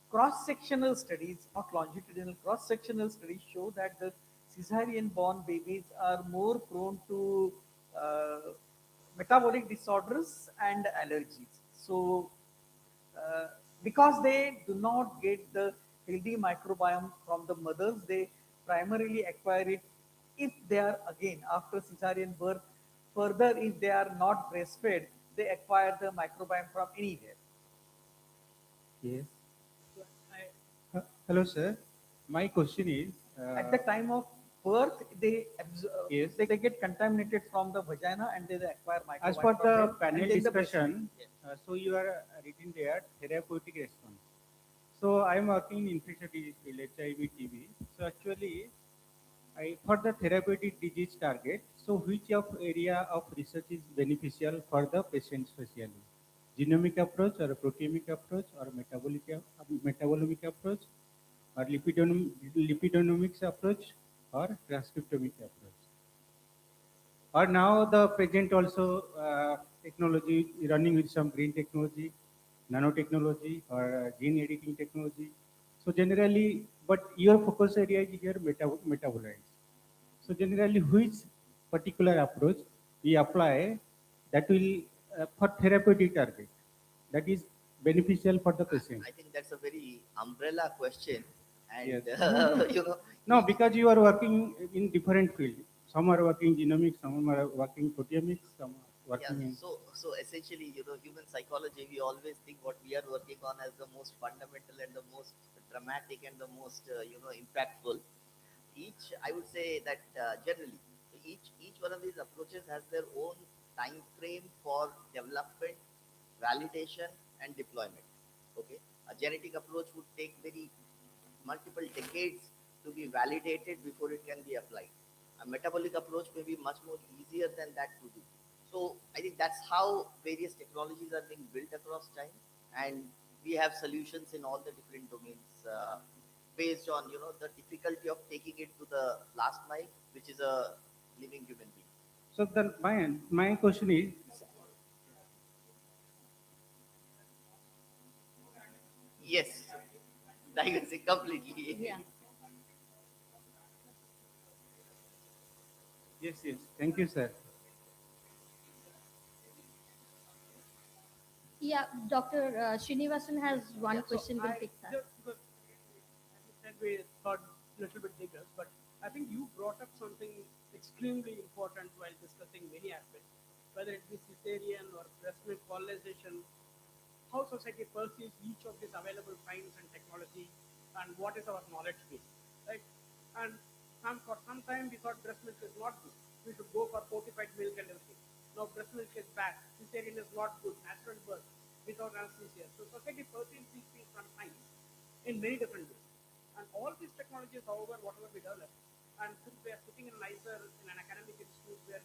cross-sectional studies, not longitudinal, cross-sectional studies show that the cesarean-born babies are more prone to metabolic disorders and allergies. So, because they do not get the healthy microbiome from the mothers, they primarily acquire it if they are, again, after cesarean birth. Further, if they are not breastfed, they acquire the microbiome from anywhere. Yes. Hello, sir. My question is, at the time of birth, they yes, they get contaminated from the vagina and they acquire microbiome. as per from the there, panel and then the discussion, so you are written there therapeutic response. So I am working in infectious disease field, HIV, TB. So actually, for the therapeutic disease target, so which of area of research is beneficial for the patient specially? Genomic approach or proteomic approach or metabolomic approach or lipidomics approach or transcriptomic approach? Or now the present also technology running with some green technology, nanotechnology or gene editing technology. So generally, but your focus area is here metabolites. So generally, which particular approach we apply that will for therapeutic target that is beneficial for the patient? I think that's a very umbrella question, and Yes. you know, No, because you are working in different field. Some are working genomics, some are working proteomics, some are working yeah. in. So essentially, human psychology, we always think what we are working on as the most fundamental and the most dramatic and the most impactful. I would say that generally, each one of these approaches has their own time frame for development, validation, and deployment. Okay, a genetic approach would take very multiple decades to be validated before it can be applied. A metabolic approach may be much more easier than that to do. So I think that's how various technologies are being built across time, and we have solutions in all the different domains based on the difficulty of taking it to the last mile, which is a living human being. So then my question is, Yes, diagnosing completely. Yeah. yes, yes. Thank you, sir. Yeah, Dr. Srinivasan has one question. We'll pick that. As you said, we thought a little bit bigger, but I think you brought up something extremely important while discussing many aspects, whether it be cesarean or breast milk colonization, how society perceives each of these available science and technology, and what is our knowledge base, right? And for some time we thought breast milk is not good. We should go for fortified milk and everything. Now breast milk is bad. Cesarean is not good. Natural birth without anesthesia. So society perceives these things from science in many different ways. And all these technologies, however, whatever we develop, and since we are sitting in NISER in an academic institute where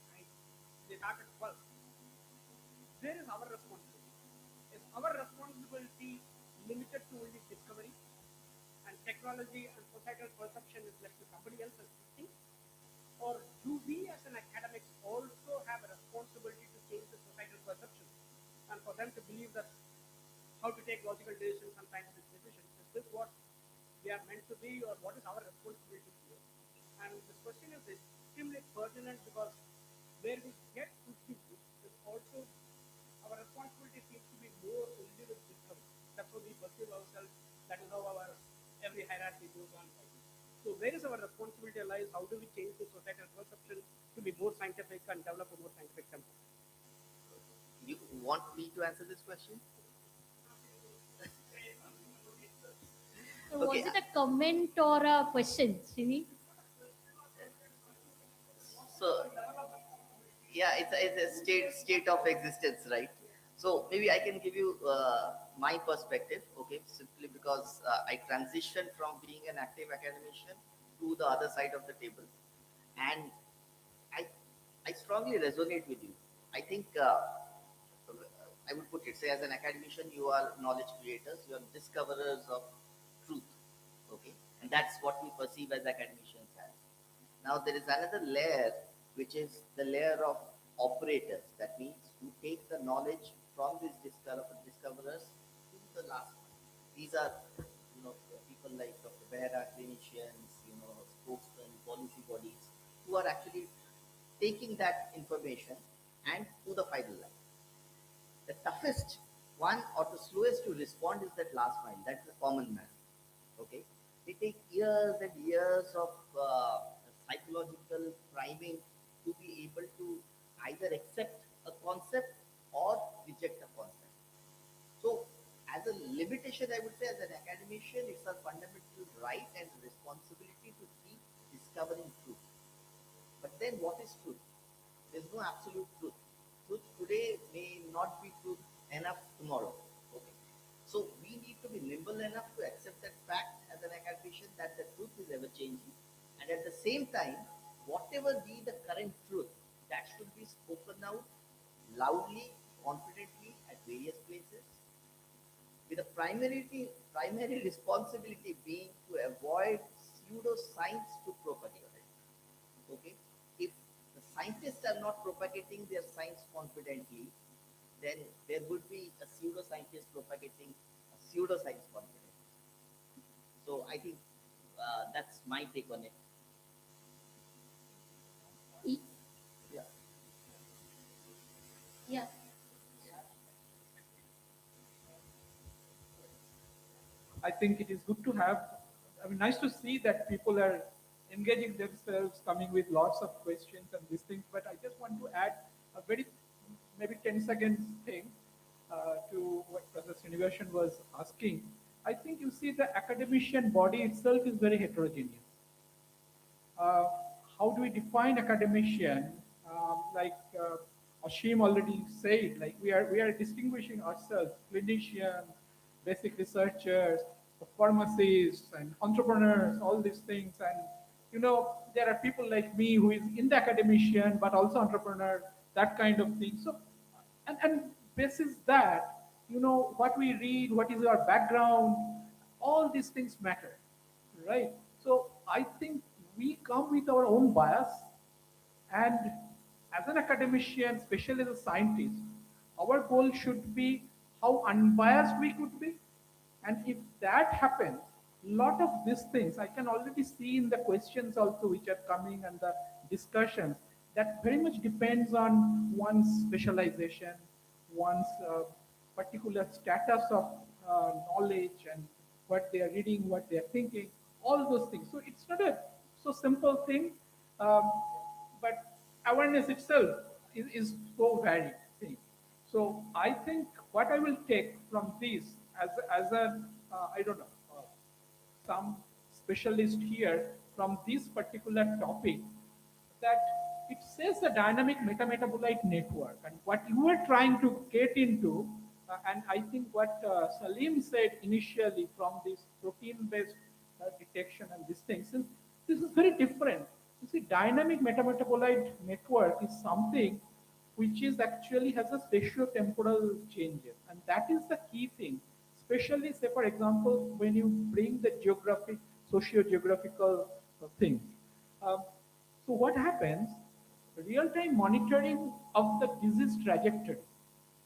they start at 12, where is our responsibility? Is our responsibility limited to only discovery, and technology and societal perception is left to somebody else's thinking? Or do we as an academics also have a responsibility to change the societal perception and for them to believe that how to take logical decisions and scientific decisions. Is this what we are meant to be, or what is our responsibility here? And this question is extremely pertinent because where we get confused is also our responsibility seems to be more only with discovery. That's how we perceive ourselves. That is how our every hierarchy goes on. So where is our responsibility lies? How do we change the societal perception to be more scientific and develop a more scientific tempo? You want me to answer this question? So was it a comment or a question, Srini? So yeah, it's a state of existence, right? So maybe I can give you my perspective, okay? Simply because I transitioned from being an active academician to the other side of the table, and I I strongly resonate with you. I think I would put it, say, as an academician, you are knowledge creators, you are discoverers of truth, okay? And that's what we perceive as academicians as. Now, there is another layer, which is the layer of operators. That means who take the knowledge from these discoverers to the last one. These are, people like Dr. Behra, clinicians, spokesmen, policy bodies, who are actually taking that information and to the final line. The toughest one or the slowest to respond is that last mile. That's the common man. Okay, they take years and years of psychological priming to be able to either accept a concept or reject a concept. So, as a limitation, I would say, as an academician, it's a fundamental right and responsibility to keep discovering truth. But then, what is truth? There's no absolute truth. Truth today may not be truth enough tomorrow. Okay. So we need to be nimble enough to accept that fact as an academician that the truth is ever changing. And at the same time, whatever be the current truth, that should be spoken out loudly, confidently at various places, with a primary responsibility being to avoid pseudoscience to propagate it. Okay? If the scientists are not propagating their science confidently, then there would be a pseudoscientist propagating a pseudoscience confidently. So I think that's my take on it. Yeah. Yeah. I think it is good to have, I mean, nice to see that people are engaging themselves, coming with lots of questions and these things. But I just want to add a very, maybe 10 seconds thing to what Professor Inauguration was asking. I think you see the academician body itself is very heterogeneous. uh, how do we define academician? Like Ashim already said, like we are distinguishing ourselves, clinicians, basic researchers, pharmacists, and entrepreneurs, all these things. And there are people like me who is in the academician but also entrepreneur, that kind of thing. So, and basis that, what we read, what is our background, all these things matter, right? So I think we come with our own bias, and as an academician, especially as a scientist, our goal should be how unbiased we could be. And if that happens, lot of these things I can already see in the questions also which are coming and the discussions, that very much depends on one's specialization, one's particular status of knowledge, and what they are reading, what they are thinking, all those things. So it's not a so simple thing, um, but awareness itself is so varied thing. So I think what I will take from this as a I don't know, some specialist here from this particular topic, that it says the dynamic metametabolite network, and what you are trying to get into, and I think what Salim said initially from this protein-based detection and these things, this is very different. You see, dynamic metametabolite network is something which is actually has a spatiotemporal changes, and that is the key thing. Especially, say for example, when you bring the geographic, socio-geographical things. Um, so what happens? Real-time monitoring of the disease trajectory.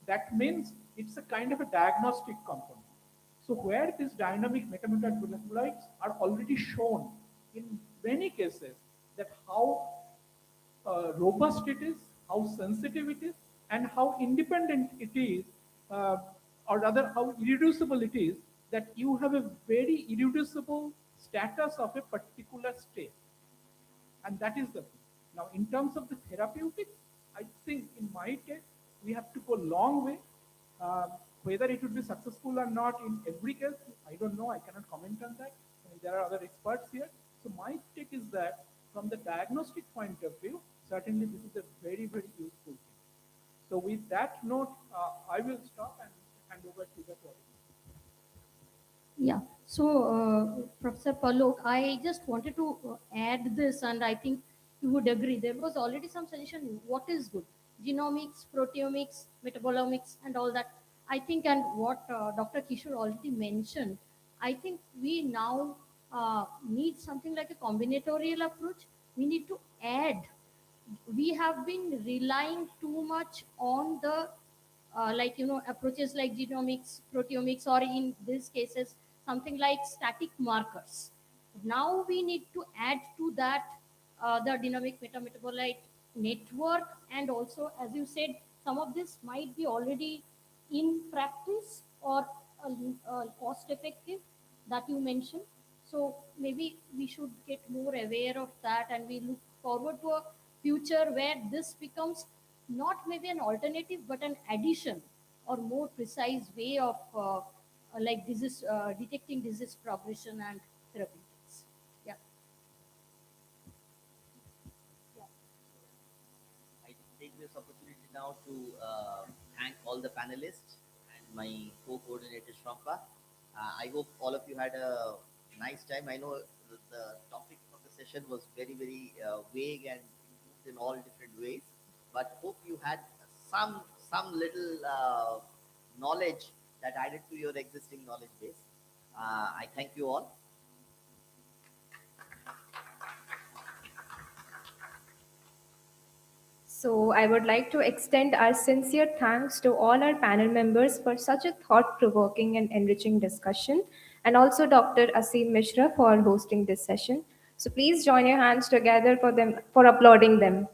That means it's a kind of a diagnostic component. So where these dynamic metabolites are already shown in many cases, that how robust it is, how sensitive it is, and how independent it is, uh, or rather how irreducible it is, that you have a very irreducible status of a particular state. And that is the thing. Now, in terms of the therapeutics, I think in my take, we have to go a long way. Whether it would be successful or not in every case, I don't know. I cannot comment on that. I mean, there are other experts here. So my take is that from the diagnostic point of view, certainly this is a very, very useful thing. So with that note, I will stop and hand over to the colleague. Yeah. So, Professor Palok, I just wanted to add this, and I think you would agree. There was already some suggestion what is good genomics, proteomics, metabolomics, and all that. I think, and what Dr. Kishore already mentioned, I think we now need something like a combinatorial approach. We need to add. We have been relying too much on the like approaches like genomics, proteomics, or in these cases something like static markers. Now we need to add to that the dynamic metabolite network, and also, as you said, some of this might be already in practice or cost effective that you mentioned. So maybe we should get more aware of that, and we look forward to a future where this becomes not maybe an alternative but an addition or more precise way of like disease detecting disease progression and therapeutics. Yeah. I take this opportunity now to thank all the panelists and my co-coordinator Shrampa. I hope all of you had a nice time. I know the topic of the session was very, very vague and moved in all different ways, but hope you had some little knowledge that added to your existing knowledge base. I thank you all. So, I would like to extend our sincere thanks to all our panel members for such a thought provoking and enriching discussion, and also Dr. Asim Mishra for hosting this session. So, please join your hands together for them for applauding them.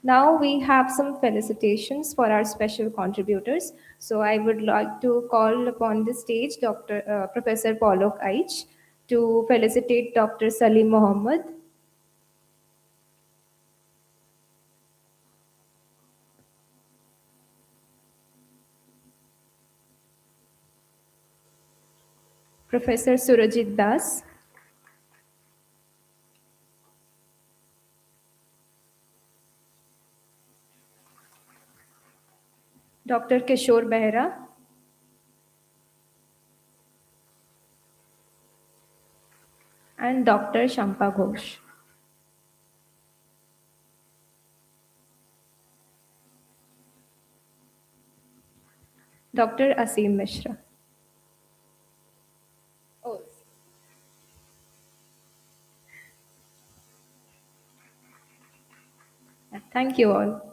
Now we have some felicitations for our special contributors. So I would like to call upon the stage Professor Polok Aich to felicitate Dr. Salim Mohammed. Professor Surajit Das. Dr. Kishore Behra. And Dr. Shampa Ghosh. Dr. Asim Mishra. Oh. Thank you all.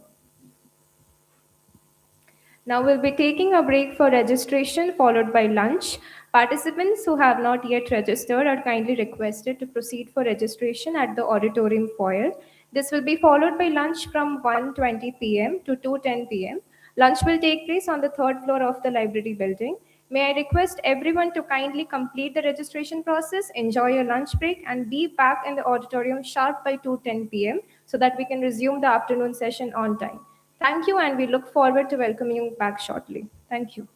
Now we'll be taking a break for registration followed by lunch. Participants who have not yet registered are kindly requested to proceed for registration at the auditorium foyer. This will be followed by lunch from 1:20 p.m. to 2:10 p.m. Lunch will take place on the third floor of the library building. May I request everyone to kindly complete the registration process, enjoy your lunch break, and be back in the auditorium sharp by 2:10 p.m. so that we can resume the afternoon session on time. Thank you, and we look forward to welcoming you back shortly. Thank you.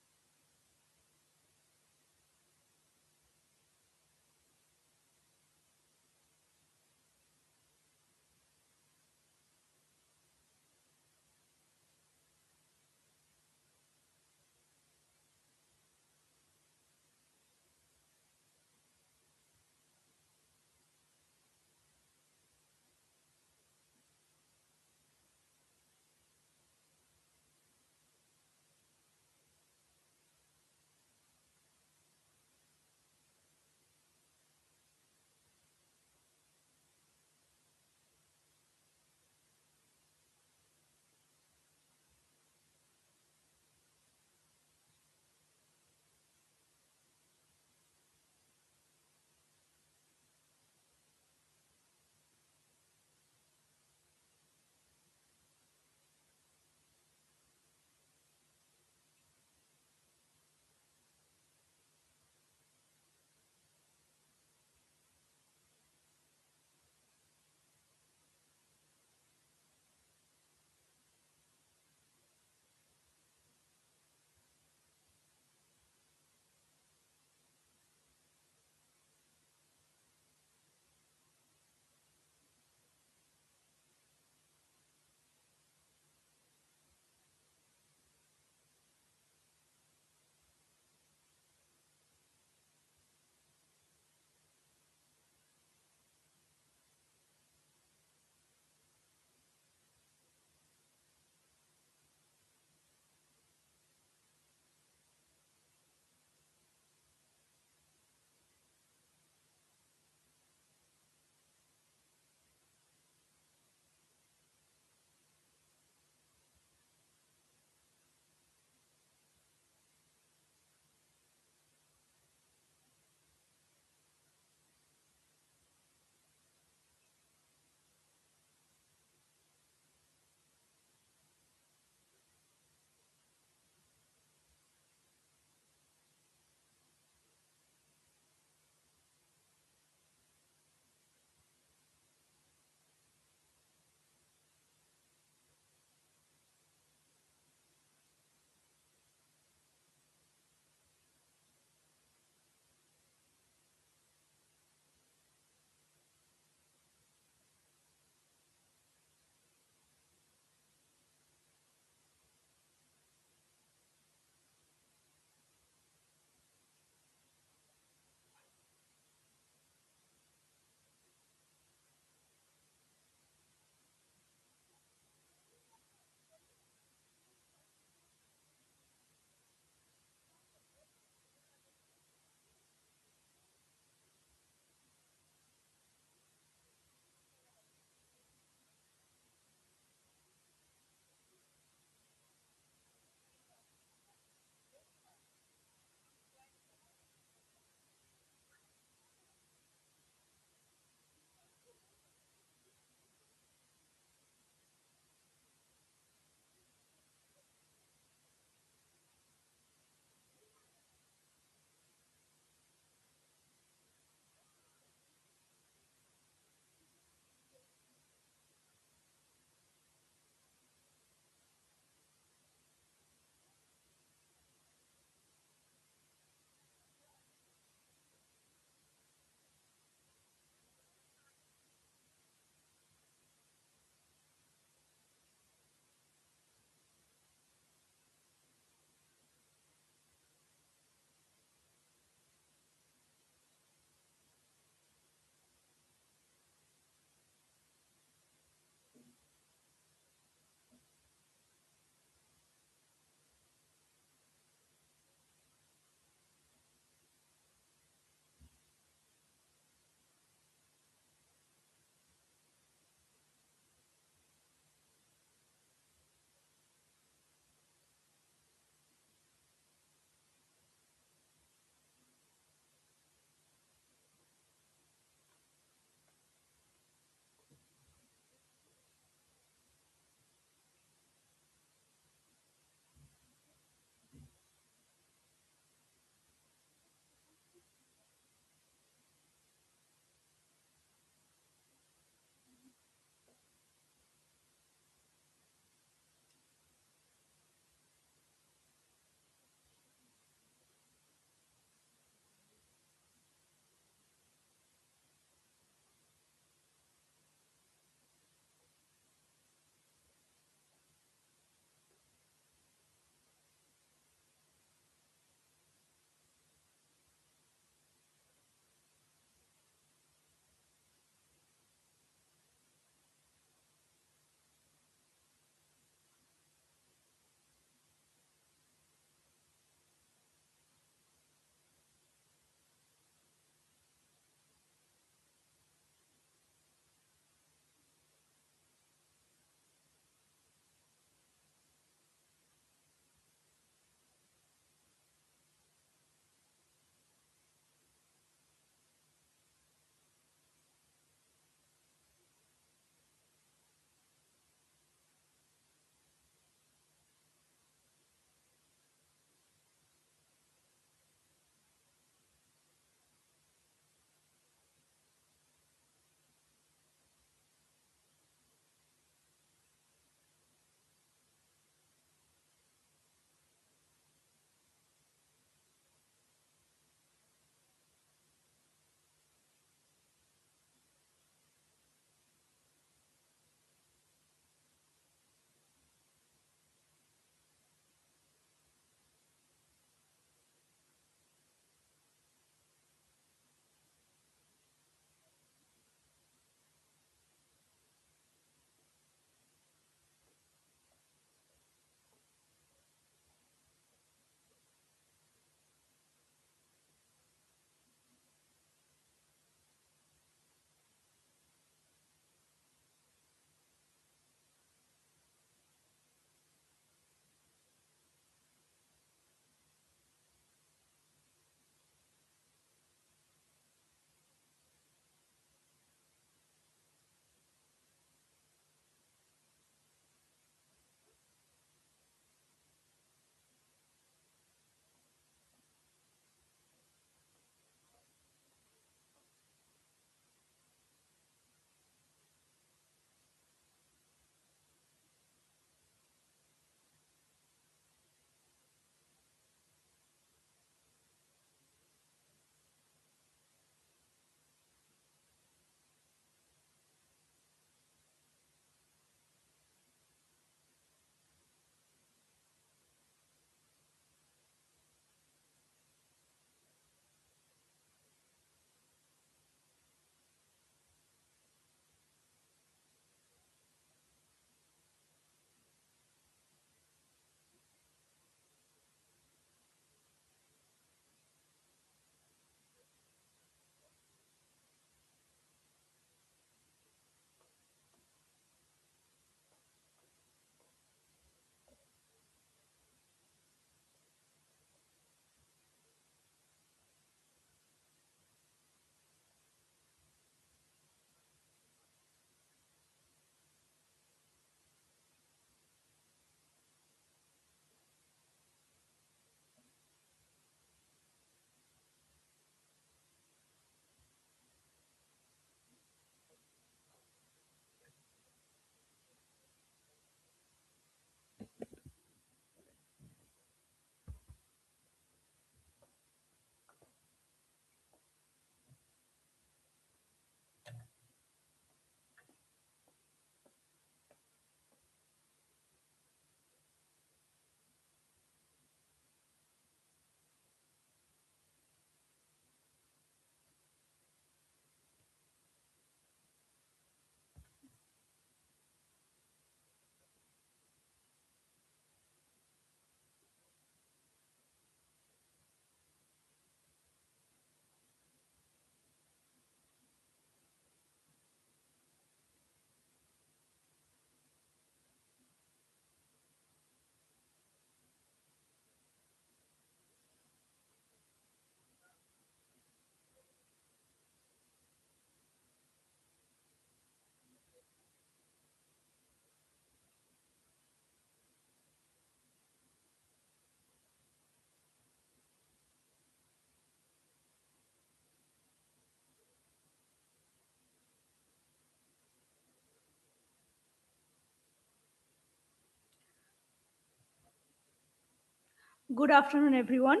Good afternoon, everyone,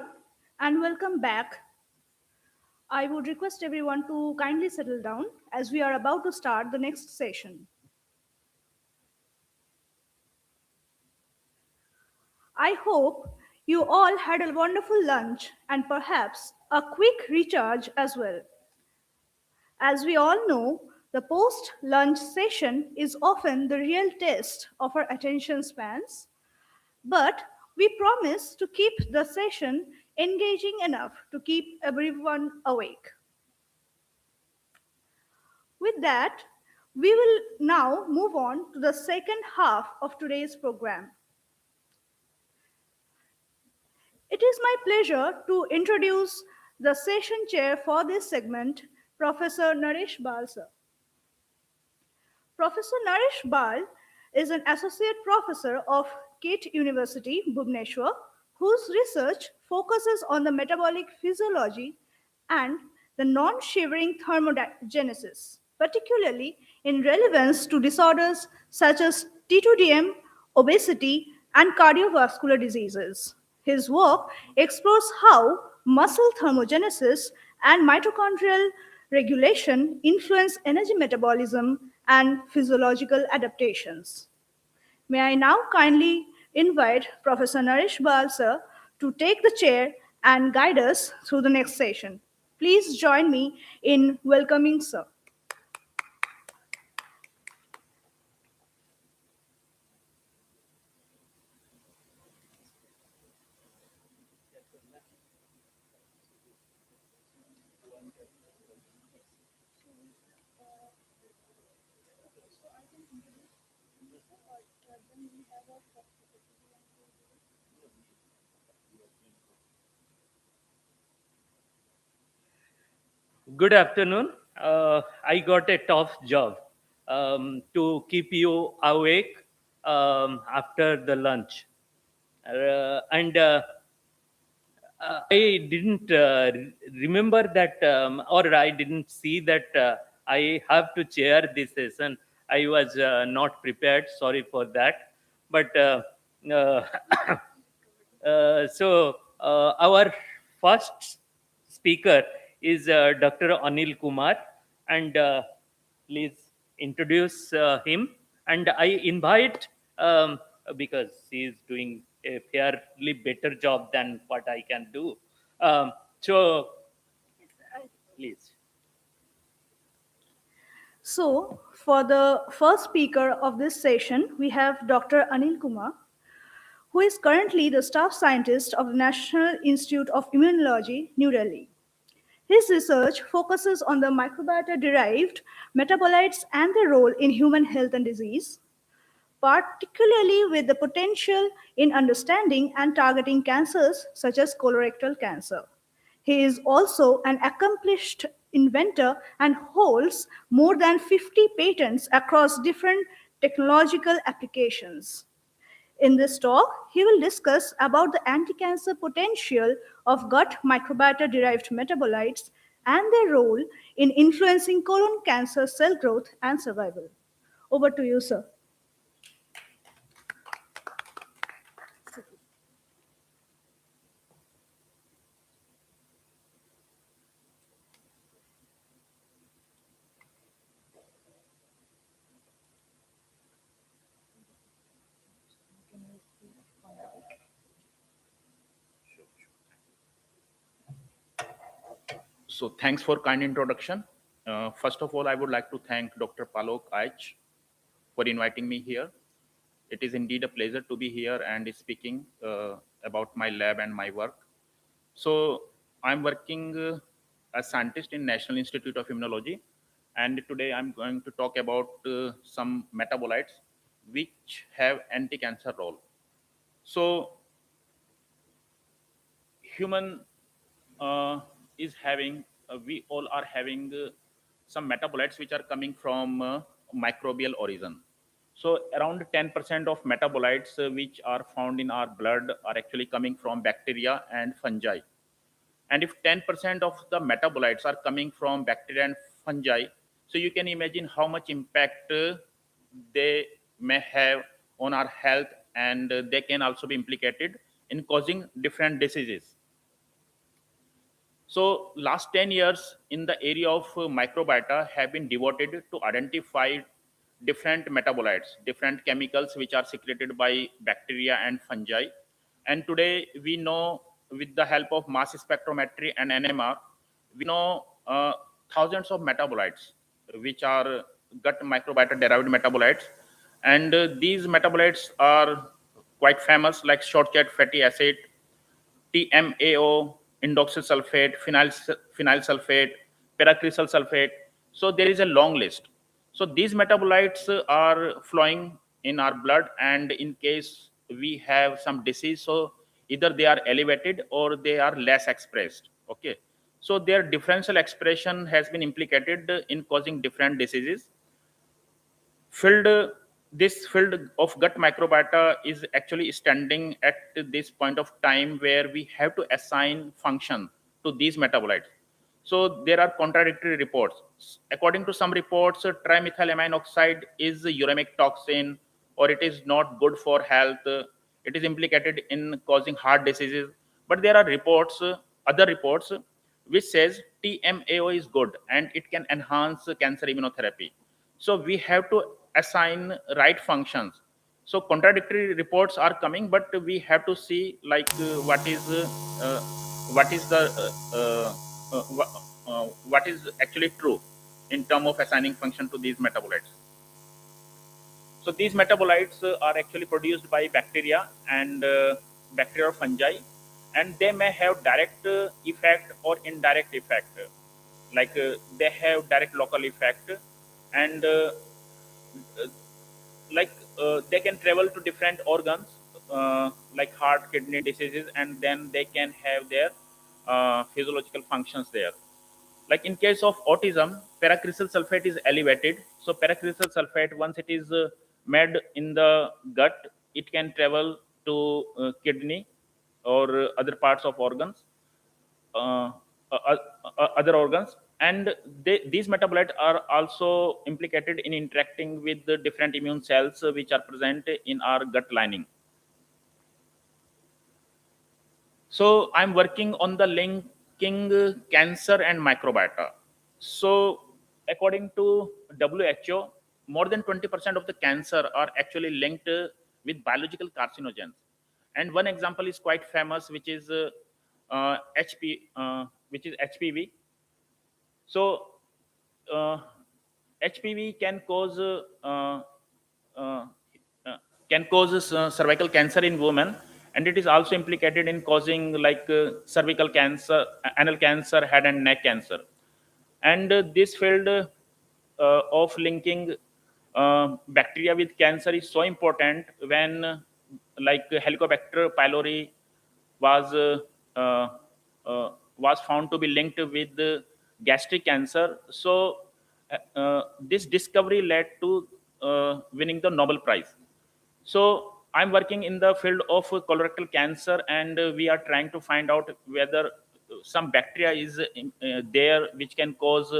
and welcome back. I would request everyone to kindly settle down as we are about to start the next session. I hope you all had a wonderful lunch and perhaps a quick recharge as well. As we all know, the post lunch session is often the real test of our attention spans, but we promise to keep the session engaging enough to keep everyone awake. With that, we will now move on to the second half of today's program. It is my pleasure to introduce the session chair for this segment, Professor Naresh Bal sir. Professor Naresh Bal is an associate professor of KIT University, Bhubaneswar, whose research focuses on the metabolic physiology and the non-shivering thermogenesis, particularly in relevance to disorders such as T2DM, obesity, and cardiovascular diseases. His work explores how muscle thermogenesis and mitochondrial regulation influence energy metabolism and physiological adaptations. May I now kindly invite Professor Naresh Bal sir to take the chair and guide us through the next session. Please join me in welcoming sir. Good afternoon. I got a tough job to keep you awake after the lunch. And I didn't remember that, or I didn't see that I have to chair this session. I was not prepared. Sorry for that. But uh, our first speaker is Dr. Anil Kumar, and please introduce him. And I invite, because he is doing a fairly better job than what I can do. So, please. So, for the first speaker of this session, we have Dr. Anil Kumar, who is currently the staff scientist of the National Institute of Immunology, New Delhi. His research focuses on the microbiota derived metabolites and their role in human health and disease, particularly with the potential in understanding and targeting cancers such as colorectal cancer. He is also an accomplished inventor and holds more than 50 patents across different technological applications. In this talk, he will discuss about the anti-cancer potential of gut microbiota-derived metabolites and their role in influencing colon cancer cell growth and survival. Over to you, sir. So thanks for kind introduction. First of all, I would like to thank Dr. Palok Aich for inviting me here. It is indeed a pleasure to be here and speaking about my lab and my work. So I'm working as scientist in National Institute of Immunology, and today I'm going to talk about some metabolites which have anti-cancer role. So human is having we all are having some metabolites which are coming from microbial origin. So around 10% of metabolites which are found in our blood are actually coming from bacteria and fungi. And if 10% of the metabolites are coming from bacteria and fungi, so you can imagine how much impact they may have on our health, and they can also be implicated in causing different diseases. So last 10 years in the area of microbiota have been devoted to identify different metabolites, different chemicals which are secreted by bacteria and fungi. And today we know, with the help of mass spectrometry and NMR, we know thousands of metabolites which are gut microbiota derived metabolites. And these metabolites are quite famous, like short chain fatty acid, TMAO, indoxyl sulfate, phenyl sulfate, paracrysal sulfate. So there is a long list. So these metabolites are flowing in our blood, and in case we have some disease, so either they are elevated or they are less expressed. Okay. So their differential expression has been implicated in causing different diseases. Field This field of gut microbiota is actually standing at this point of time where we have to assign function to these metabolites. So there are contradictory reports. According to some reports, trimethylamine oxide is a uremic toxin, or it is not good for health. It is implicated in causing heart diseases. But there are reports, other reports, which says TMAO is good and it can enhance cancer immunotherapy. So we have to assign right functions. So contradictory reports are coming, but we have to see like what is the what is actually true in terms of assigning function to these metabolites. So these metabolites are actually produced by bacteria and bacteria or fungi, and they may have direct effect or indirect effect. Like they have direct local effect, and like they can travel to different organs, like heart, kidney diseases, and then they can have their physiological functions there. Like in case of autism, paracrysal sulfate is elevated. So paracrysal sulfate, once it is made in the gut, it can travel to kidney or other parts of organs, uh, other organs. And these metabolites are also implicated in interacting with the different immune cells which are present in our gut lining. So I'm working on the linking cancer and microbiota. So according to WHO, more than 20% of the cancer are actually linked with biological carcinogens. And one example is quite famous, which is which is HPV. So uh, HPV uh, uh, can cause cervical cancer in women, and it is also implicated in causing like cervical cancer, anal cancer, head and neck cancer. And this field of linking bacteria with cancer is so important when like Helicobacter pylori was uh, was found to be linked with gastric cancer. So this discovery led to winning the Nobel Prize. So I'm working in the field of colorectal cancer, and we are trying to find out whether some bacteria is there which can cause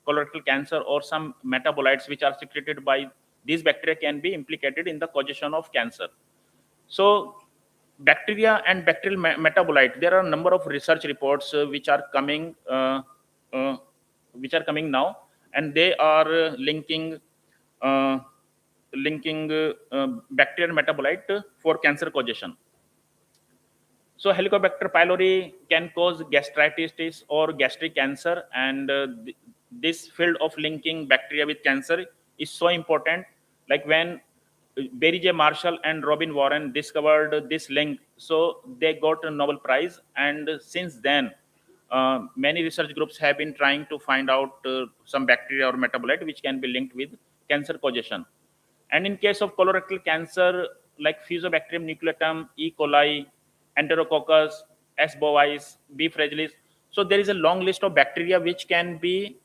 colorectal cancer, or some metabolites which are secreted by these bacteria can be implicated in the causation of cancer. So bacteria and bacterial metabolite, there are a number of research reports uh, which are coming now, and they are uh, linking bacterial metabolite for cancer causation. So Helicobacter pylori can cause gastritis or gastric cancer, and this field of linking bacteria with cancer is so important. Like when Barry J. Marshall and Robin Warren discovered this link, so they got a Nobel Prize, and since then, many research groups have been trying to find out some bacteria or metabolite which can be linked with cancer causation. And in case of colorectal cancer, like Fusobacterium nucleatum, E. coli, Enterococcus, S. bovis, B. fragilis. So there is a long list of bacteria which can be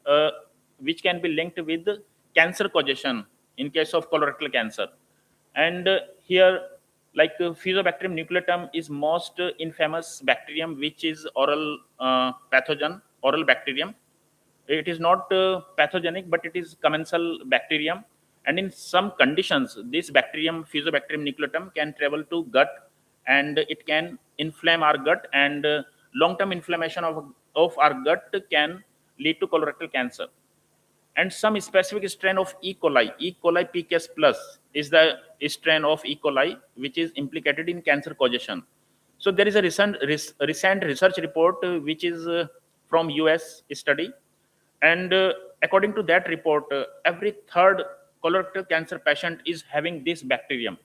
linked with cancer causation in case of colorectal cancer. And here, like Fusobacterium nucleatum is most infamous bacterium, which is oral pathogen, oral bacterium. It is not pathogenic, but it is commensal bacterium. And in some conditions, this bacterium, Fusobacterium nucleatum, can travel to gut and it can inflame our gut, and long-term inflammation of our gut can lead to colorectal cancer. And some specific strain of E. coli PKS plus is the strain of E. coli which is implicated in cancer causation. So there is a recent research report which is from US study, and according to that report, every third colorectal cancer patient is having this bacterium,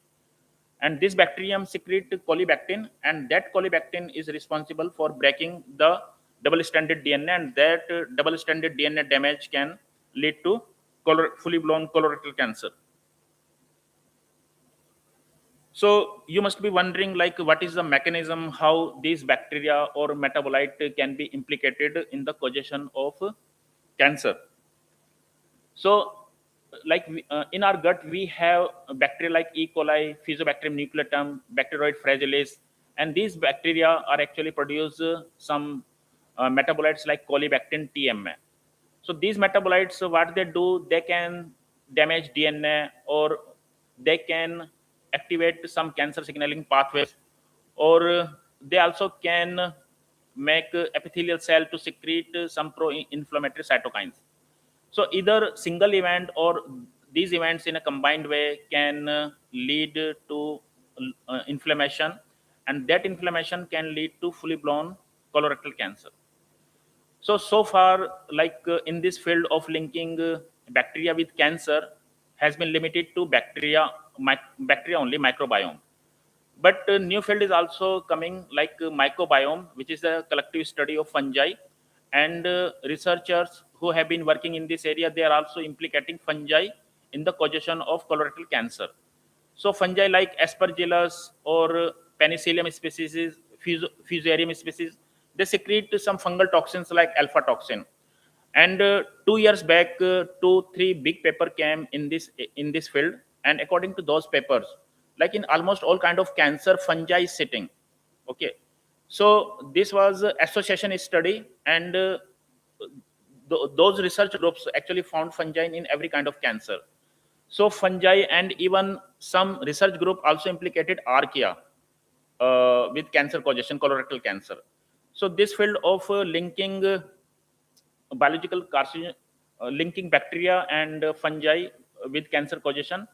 and this bacterium secrete colibactin, and that colibactin is responsible for breaking the double stranded DNA, and that double stranded DNA damage can lead to fully blown colorectal cancer. So you must be wondering, like, what is the mechanism how these bacteria or metabolite can be implicated in the causation of cancer. So, like in our gut, we have bacteria like E. coli, Fusobacterium nucleatum, Bacteroid fragilis, and these bacteria are actually produce some metabolites like colibactin TMA. So these metabolites, what they do, they can damage DNA, or they can activate some cancer signaling pathways, or they also can make epithelial cell to secrete some pro-inflammatory cytokines. So either single event or these events in a combined way can lead to inflammation, and that inflammation can lead to fully blown colorectal cancer. So far, like in this field of linking bacteria with cancer has been limited to bacteria only, microbiome. But new field is also coming, like microbiome, which is a collective study of fungi, and researchers who have been working in this area, they are also implicating fungi in the causation of colorectal cancer. So fungi like Aspergillus or Penicillium species, Fusarium species, they secrete some fungal toxins like alpha toxin. And 2 years back, 2 3 big paper came in this field, and according to those papers, like in almost all kind of cancer, fungi is sitting. Okay, so this was association study, and those research groups actually found fungi in every kind of cancer. So fungi, and even some research group also implicated archaea with cancer causation, colorectal cancer. So this field of linking biological carcinogen, linking bacteria and fungi with cancer causation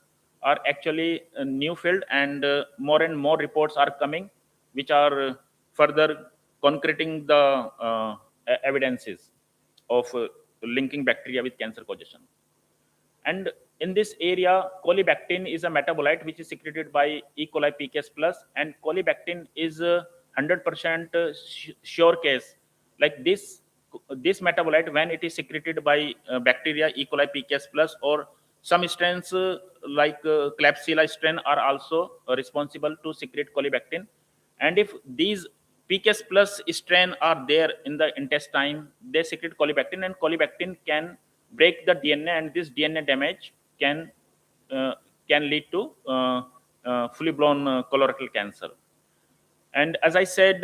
are actually a new field, and more and more reports are coming which are further concreting the evidences of linking bacteria with cancer causation. And in this area, colibactin is a metabolite which is secreted by E. coli PKS plus, and colibactin is a 100% sure case. Like this metabolite, when it is secreted by bacteria E. coli PKS plus, or some strains like Klebsiella strain are also responsible to secrete colibactin. And if these PKS plus strain are there in the intestine, they secrete colibactin, and colibactin can break the DNA, and this DNA damage uh, can lead to fully blown colorectal cancer. And as I said,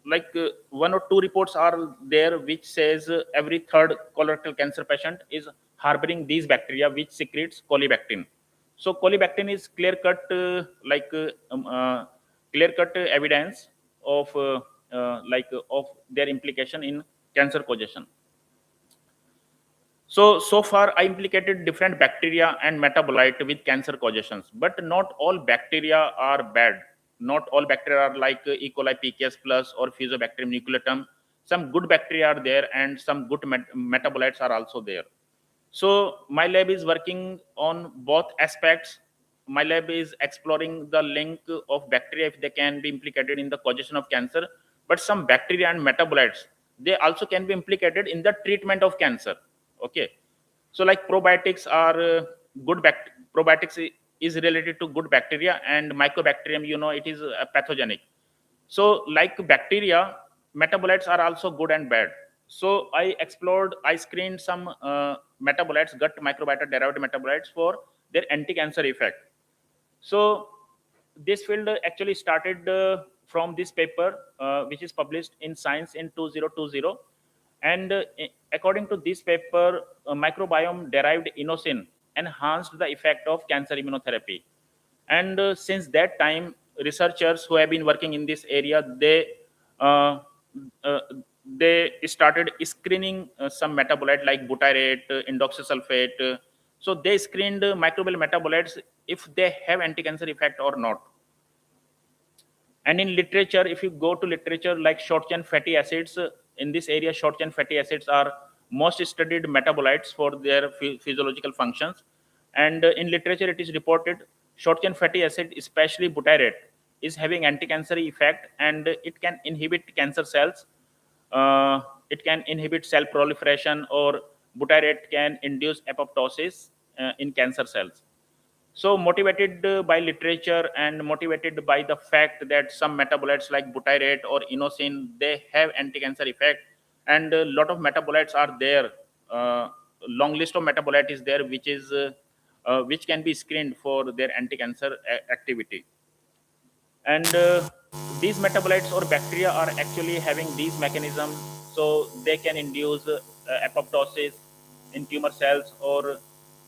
like one or two reports are there which says every third colorectal cancer patient is harboring these bacteria which secretes colibactin. So colibactin is clear cut clear cut evidence of of their implication in cancer causation. So far I implicated different bacteria and metabolite with cancer causations, but not all bacteria are bad. Not all bacteria are like E. coli PKS plus or Fusobacterium nucleatum. Some good bacteria are there, and some good metabolites are also there. So my lab is working on both aspects. My lab is exploring the link of bacteria if they can be implicated in the causation of cancer, but some bacteria and metabolites, they also can be implicated in the treatment of cancer. Okay, so like probiotics are probiotics is related to good bacteria, and mycobacterium, it is pathogenic. So like bacteria, metabolites are also good and bad. So I screened some metabolites, gut microbiota derived metabolites, for their anti-cancer effect. So this field actually started from this paper, which is published in Science in 2020. And according to this paper, microbiome derived inosine enhanced the effect of cancer immunotherapy. And since that time, researchers who have been working in this area, uh, uh, they started screening some metabolite like butyrate, indoxasulfate. So they screened microbial metabolites if they have anti-cancer effect or not. And in literature, if you go to literature like short chain fatty acids, in this area, short chain fatty acids are most studied metabolites for their physiological functions. And in literature, it is reported short chain fatty acid, especially butyrate, is having anti-cancer effect, and it can inhibit cancer cells. It can inhibit cell proliferation, or butyrate can induce apoptosis in cancer cells. So motivated by literature and motivated by the fact that some metabolites like butyrate or inosine, they have anti-cancer effect, and a lot of metabolites are there. Long list of metabolite is there, which can be screened for their anti-cancer activity. And these metabolites or bacteria are actually having these mechanisms, so they can induce apoptosis in tumor cells, or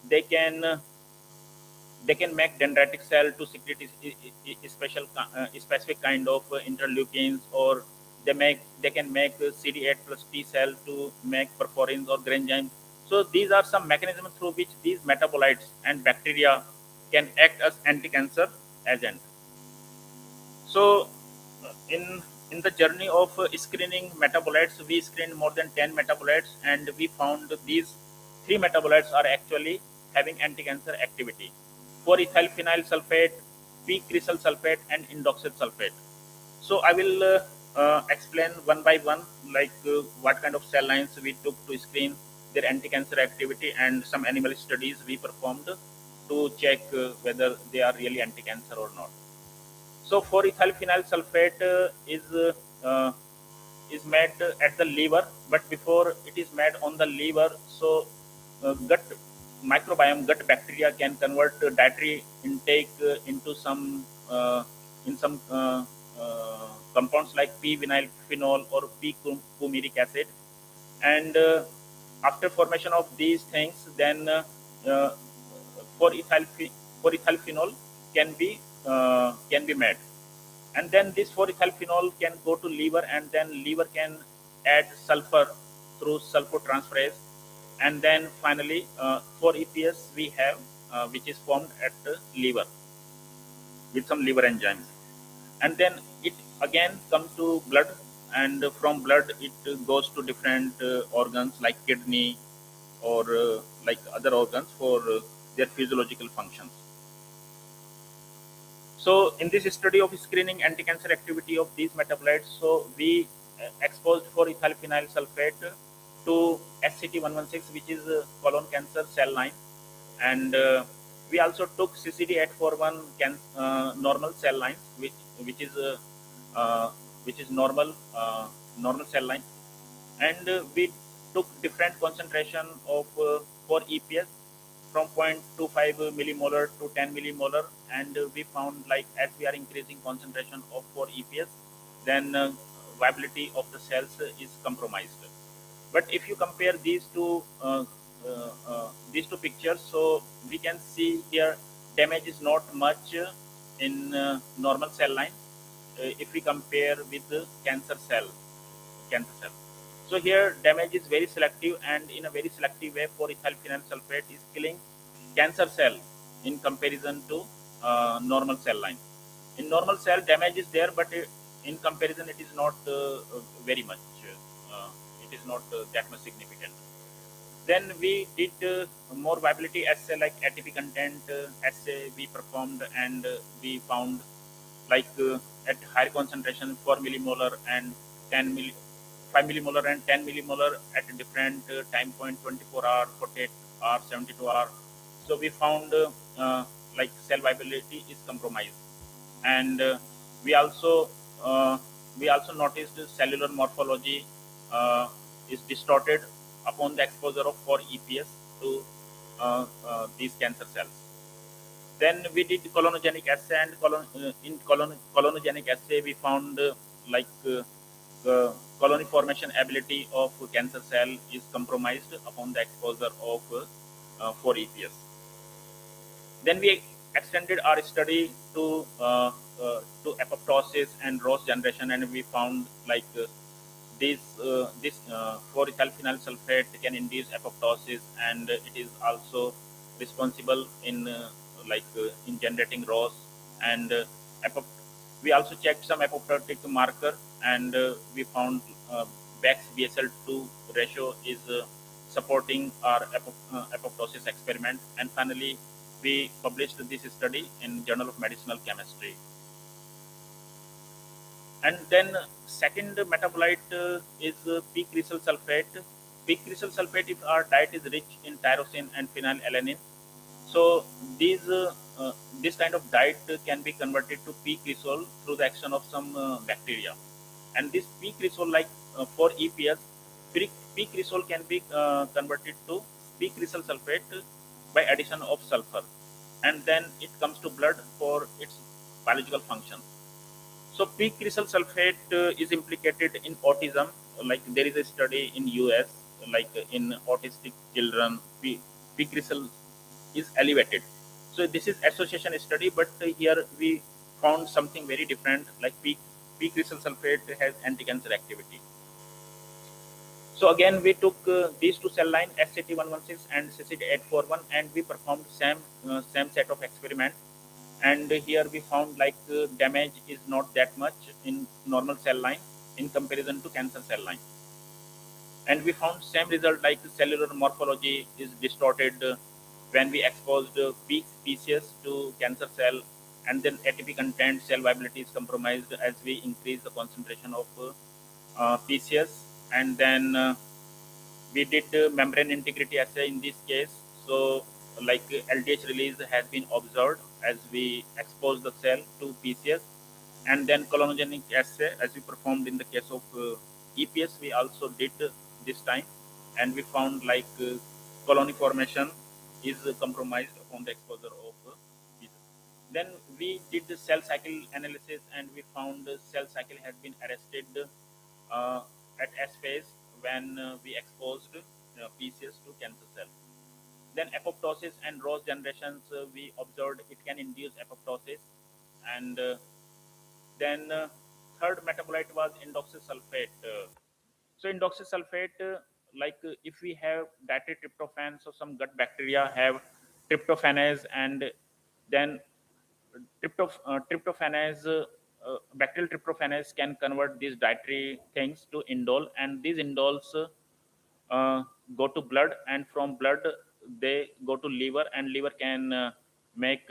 they can uh, they can make dendritic cell to secrete specific kind of interleukins, or they can make CD8 plus T cell to make perforins or granzymes. So these are some mechanisms through which these metabolites and bacteria can act as anti-cancer agent. So in the journey of screening metabolites, we screened more than 10 metabolites, and we found these three metabolites are actually having anti-cancer activity: 4-ethyl phenyl sulfate, p-cresol sulfate, and indoxyl sulfate. So I will explain one by one, like what kind of cell lines we took to screen their anti-cancer activity, and some animal studies we performed to check whether they are really anti-cancer or not. So 4-ethyl phenyl sulfate uh, is made at the liver, but before it is made on the liver, so gut microbiome, gut bacteria can convert dietary intake into some in some compounds like p-vinyl phenol or p-coumaric acid, and after formation of these things, then uh, 4-ethyl 4-ethyl phenol can be made, and then this 4-ethyl phenol can go to liver, and then liver can add sulfur through sulfotransferase, and then finally 4-EPS we have, which is formed at the liver with some liver enzymes, and then it again comes to blood, and from blood it goes to different organs like kidney, or like other organs for their physiological functions. So in this study of screening anti-cancer activity of these metabolites, so we exposed 4-ethyl phenyl sulfate to SCT116, which is colon cancer cell line, and we also took CCD841 normal cell lines, which is uh, which is normal cell line, and we took different concentration of 4-EPS from 0.25 millimolar to 10 millimolar, and we found, like, as we are increasing concentration of 4-EPS, then viability of the cells is compromised. But if you compare these two pictures, so we can see here damage is not much in normal cell line if we compare with the cancer cell. So here damage is very selective, and in a very selective way, 4-ethyl phenyl sulfate is killing cancer cell in comparison to normal cell line. In normal cell, damage is there, but in comparison, it is not very much. It is not that much significant. Then we did more viability assay like ATP content assay we performed, and we found, like, at higher concentration 4 millimolar and 10 milli, 5 millimolar and 10 millimolar at a different time point, 24 hour, 48 hour, 72 hour. So we found like cell viability is compromised, and uh, we also noticed cellular morphology is distorted upon the exposure of 4-EPS to these cancer cells. Then we did colonogenic assay, and colonogenic assay we found colony formation ability of cancer cell is compromised upon the exposure of 4-EPS. Then we extended our study to apoptosis and Ross generation, and we found like this 4-ethyl phenyl sulfate can induce apoptosis, and it is also responsible in generating Ross. And we also checked some apoptotic marker, and we found Beck's BSL2 ratio is supporting our apoptosis experiment. And finally, we published this study in Journal of Medicinal Chemistry. And then second metabolite is p-cresol sulfate. P-cresol sulfate, if our diet is rich in tyrosine and phenylalanine, so these this kind of diet can be converted to p-cresol through the action of some bacteria. And this p-cresol, like for EPS, p-cresol can be converted to p-cresol sulfate by addition of sulfur, and then it comes to blood for its biological function. So p-cresol sulfate is implicated in autism. Like there is a study in US, like in autistic children, p-cresol is elevated. So this is association study, but here we found something very different. Like p-cresol sulfate has anti-cancer activity. So again, we took these two cell line, SCT116 and CCT841, and we performed same set of experiment. And here we found like damage is not that much in normal cell line in comparison to cancer cell line. And we found same result, like cellular morphology is distorted when we exposed peak species to cancer cell, and then ATP content cell viability is compromised as we increase the concentration of PCS. And then we did membrane integrity assay in this case. So like LDH release has been observed as we expose the cell to PCS. And then colonogenic assay, as we performed in the case of EPS, we also did this time, and we found like colony formation is compromised upon the exposure of PCS. Then we did the cell cycle analysis, and we found the cell cycle had been arrested uh, at S phase when we exposed PCS to cancer cell. Then apoptosis and Ross generations, we observed it can induce apoptosis. And then third metabolite was indoxysulfate. So indoxysulfate, if we have dietary tryptophan, so some gut bacteria have tryptophanase, and then tryptophanase, bacterial tryptophanase can convert these dietary things to indole, and these indoles go to blood, and from blood they go to liver, and liver can make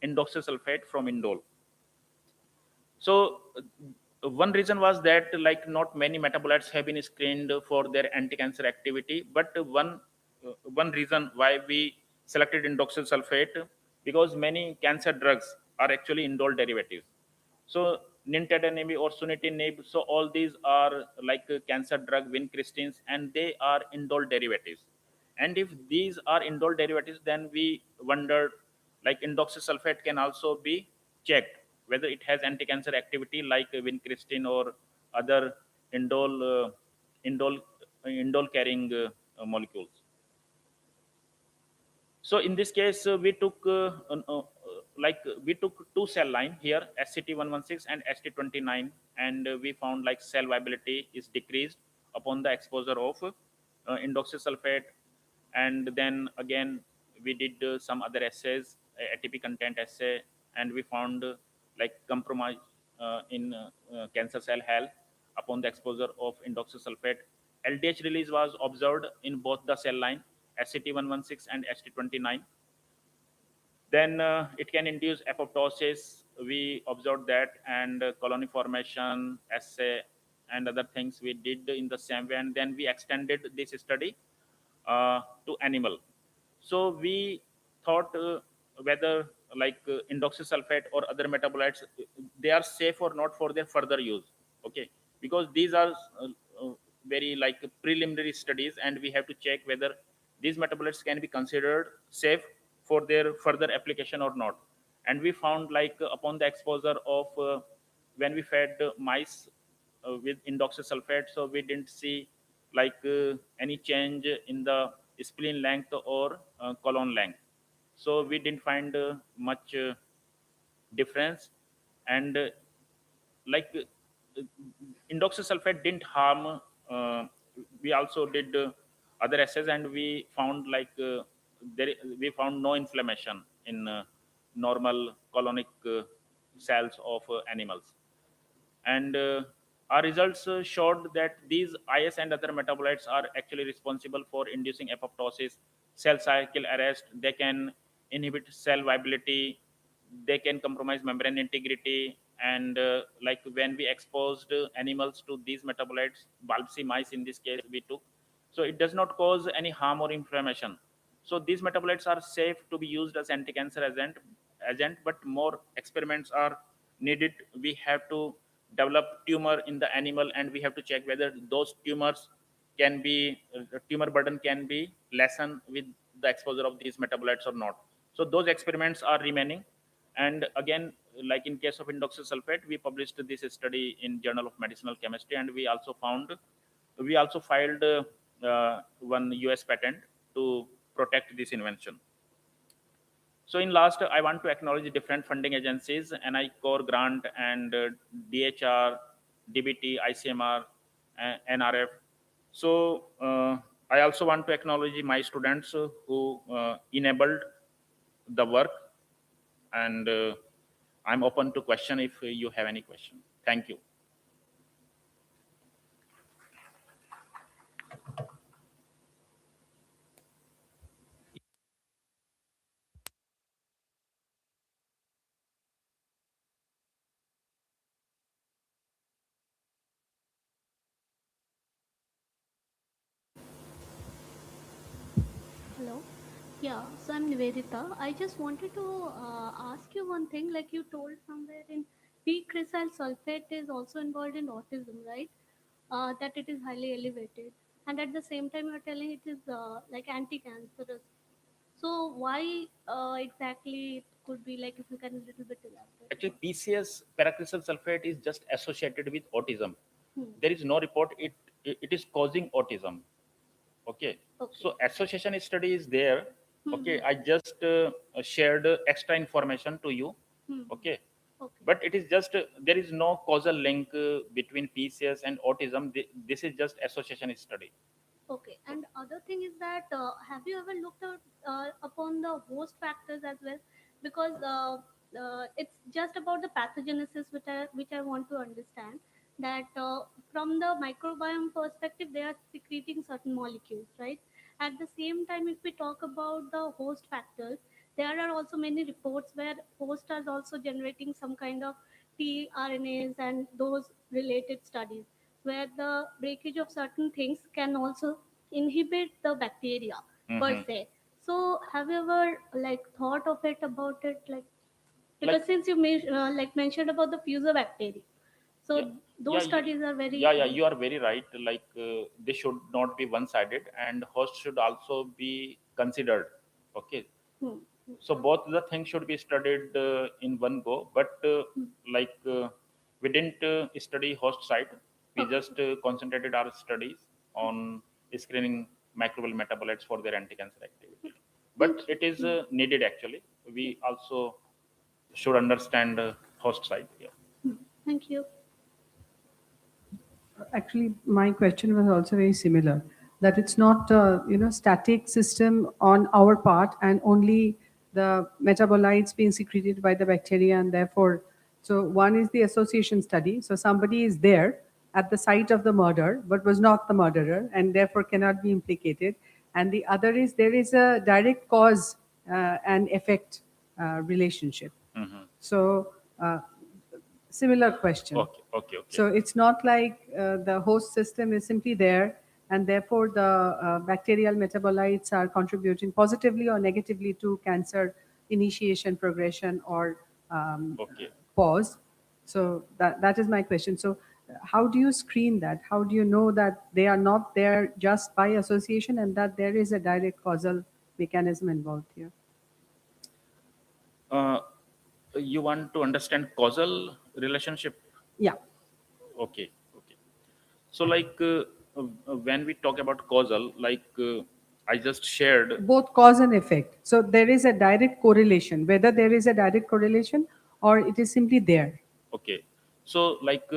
indoxysulfate from indole. So one reason was that like not many metabolites have been screened for their anti-cancer activity, but one reason why we selected indoxyl sulfate, because many cancer drugs are actually indole derivatives. So nintedanib or sunitinib, so all these are like cancer drug vincristines, and they are indole derivatives. And if these are indole derivatives, then we wondered like indoxysulfate can also be checked whether it has anti-cancer activity like vincristine or other indole indole indole carrying molecules. So in this case, we took two cell line here, SCT116 and ST29, and we found like cell viability is decreased upon the exposure of indoxysulfate. And then again, we did some other assays, ATP content assay, and we found like compromise in cancer cell health upon the exposure of indoxysulfate. LDH release was observed in both the cell line, SCT116 and ST29. Then it can induce apoptosis. We observed that, and colony formation assay and other things we did in the same way. And then we extended this study to animal. So we thought whether indoxysulfate or other metabolites, they are safe or not for their further use. Okay, because these are uh, very like preliminary studies, and we have to check whether these metabolites can be considered safe for their further application or not. And we found like upon the exposure of when we fed mice with indoxysulfate, so we didn't see any change in the spleen length or colon length. So we didn't find much difference. And like indoxasulfate didn't harm. Uh, we also did other assays, and we found we found no inflammation in normal colonic cells of animals. And our results showed that these IS and other metabolites are actually responsible for inducing apoptosis, cell cycle arrest. They can inhibit cell viability, they can compromise membrane integrity. And like when we exposed animals to these metabolites, bulbsy mice in this case we took, so it does not cause any harm or inflammation. So these metabolites are safe to be used as anti-cancer agent, but more experiments are needed. We have to develop tumor in the animal, and we have to check whether those tumors can be tumor burden can be lessened with the exposure of these metabolites or not. So those experiments are remaining. And again, like in case of indoxasulfate, we published this study in Journal of Medicinal Chemistry, and we also filed one US patent to protect this invention. So in last, I want to acknowledge different funding agencies: NI Core Grant and DHR, DBT, ICMR, NRF. So I also want to acknowledge my students who enabled the work. And I'm open to question if you have any question. Thank you. Hello. Yeah, so I'm Nivedita. I just wanted to ask you one thing. Like you told somewhere in p-crescyl sulfate is also involved in autism, right? That it is highly elevated, and at the same time you're telling it is like anti-cancerous. So why exactly it could be, like, if you can a little bit elaborate? Actually, PCS, paracrystal sulfate, is just associated with autism. Hmm. There is no report it is causing autism. Okay. So association study is there. Okay. I just shared extra information to you. Okay. But it is just there is no causal link between PCS and autism. This is just association study. Okay, and other thing is that have you ever looked at, upon the host factors as well? Because it's just about the pathogenesis which I want to understand. That from the microbiome perspective, they are secreting certain molecules, right? At the same time, if we talk about the host factors, there are also many reports where host are also generating some kind of tRNAs and those related studies where the breakage of certain things can also inhibit the bacteria per se. So have you ever like thought of it about it, like, because since you like mentioned about the fusobacteria, so those studies are very Yeah, you are very right. Like they should not be one sided, and host should also be considered. Okay. So both the things should be studied in one go. But like we didn't study host side. We just concentrated our studies on screening microbial metabolites for their anti-cancer activity. But it is needed actually. We also should understand host side here. Thank you. Actually, my question was also very similar, that it's not static system on our part and only the metabolites being secreted by the bacteria, and therefore, so one is the association study. So somebody is there at the site of the murder but was not the murderer and therefore cannot be implicated. And the other is there is a direct cause and effect relationship. So similar question. Okay. So it's not like the host system is simply there, and therefore the bacterial metabolites are contributing positively or negatively to cancer initiation, progression, or pause. So that is my question. So how do you screen that? How do you know that they are not there just by association and that there is a direct causal mechanism involved here? You want to understand causal relationship? Yeah. Okay. So like when we talk about causal, like I just shared. Both cause and effect. So there is a direct correlation, whether there is a direct correlation or it is simply there. Okay. So like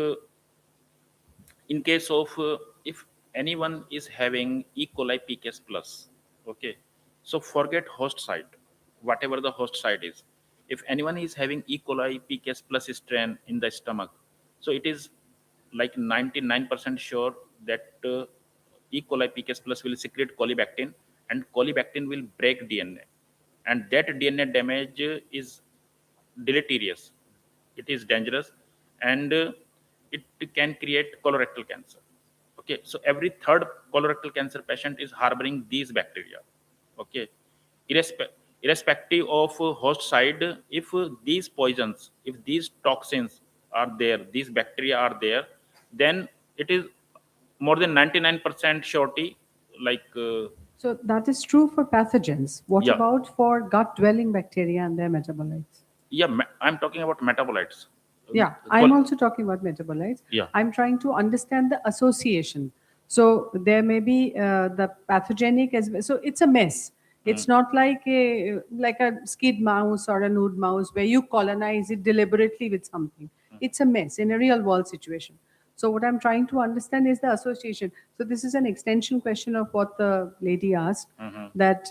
in case of if anyone is having E. coli PKS plus, okay, so forget host site, whatever the host site is. If anyone is having E. coli PKS plus strain in the stomach, so it is like 99% sure that E. coli PKS plus will secrete colibactin, and colibactin will break DNA, and that DNA damage is deleterious. It is dangerous, and it can create colorectal cancer. Okay, so every third colorectal cancer patient is harboring these bacteria. Okay, irrespective of host side, if these poisons, if these toxins are there, these bacteria are there, then it is more than 99% surety. Like So that is true for pathogens. What yeah, about for gut-dwelling bacteria and their metabolites? yeah, I'm talking about metabolites. Yeah, I'm also talking about metabolites. Yeah. I'm trying to understand the association. So there may be the pathogenic as well. So it's a mess. It's not like a skid mouse or a nude mouse where you colonize it deliberately with something. It's a mess in a real world situation. So what I'm trying to understand is the association. So this is an extension question of what the lady asked. That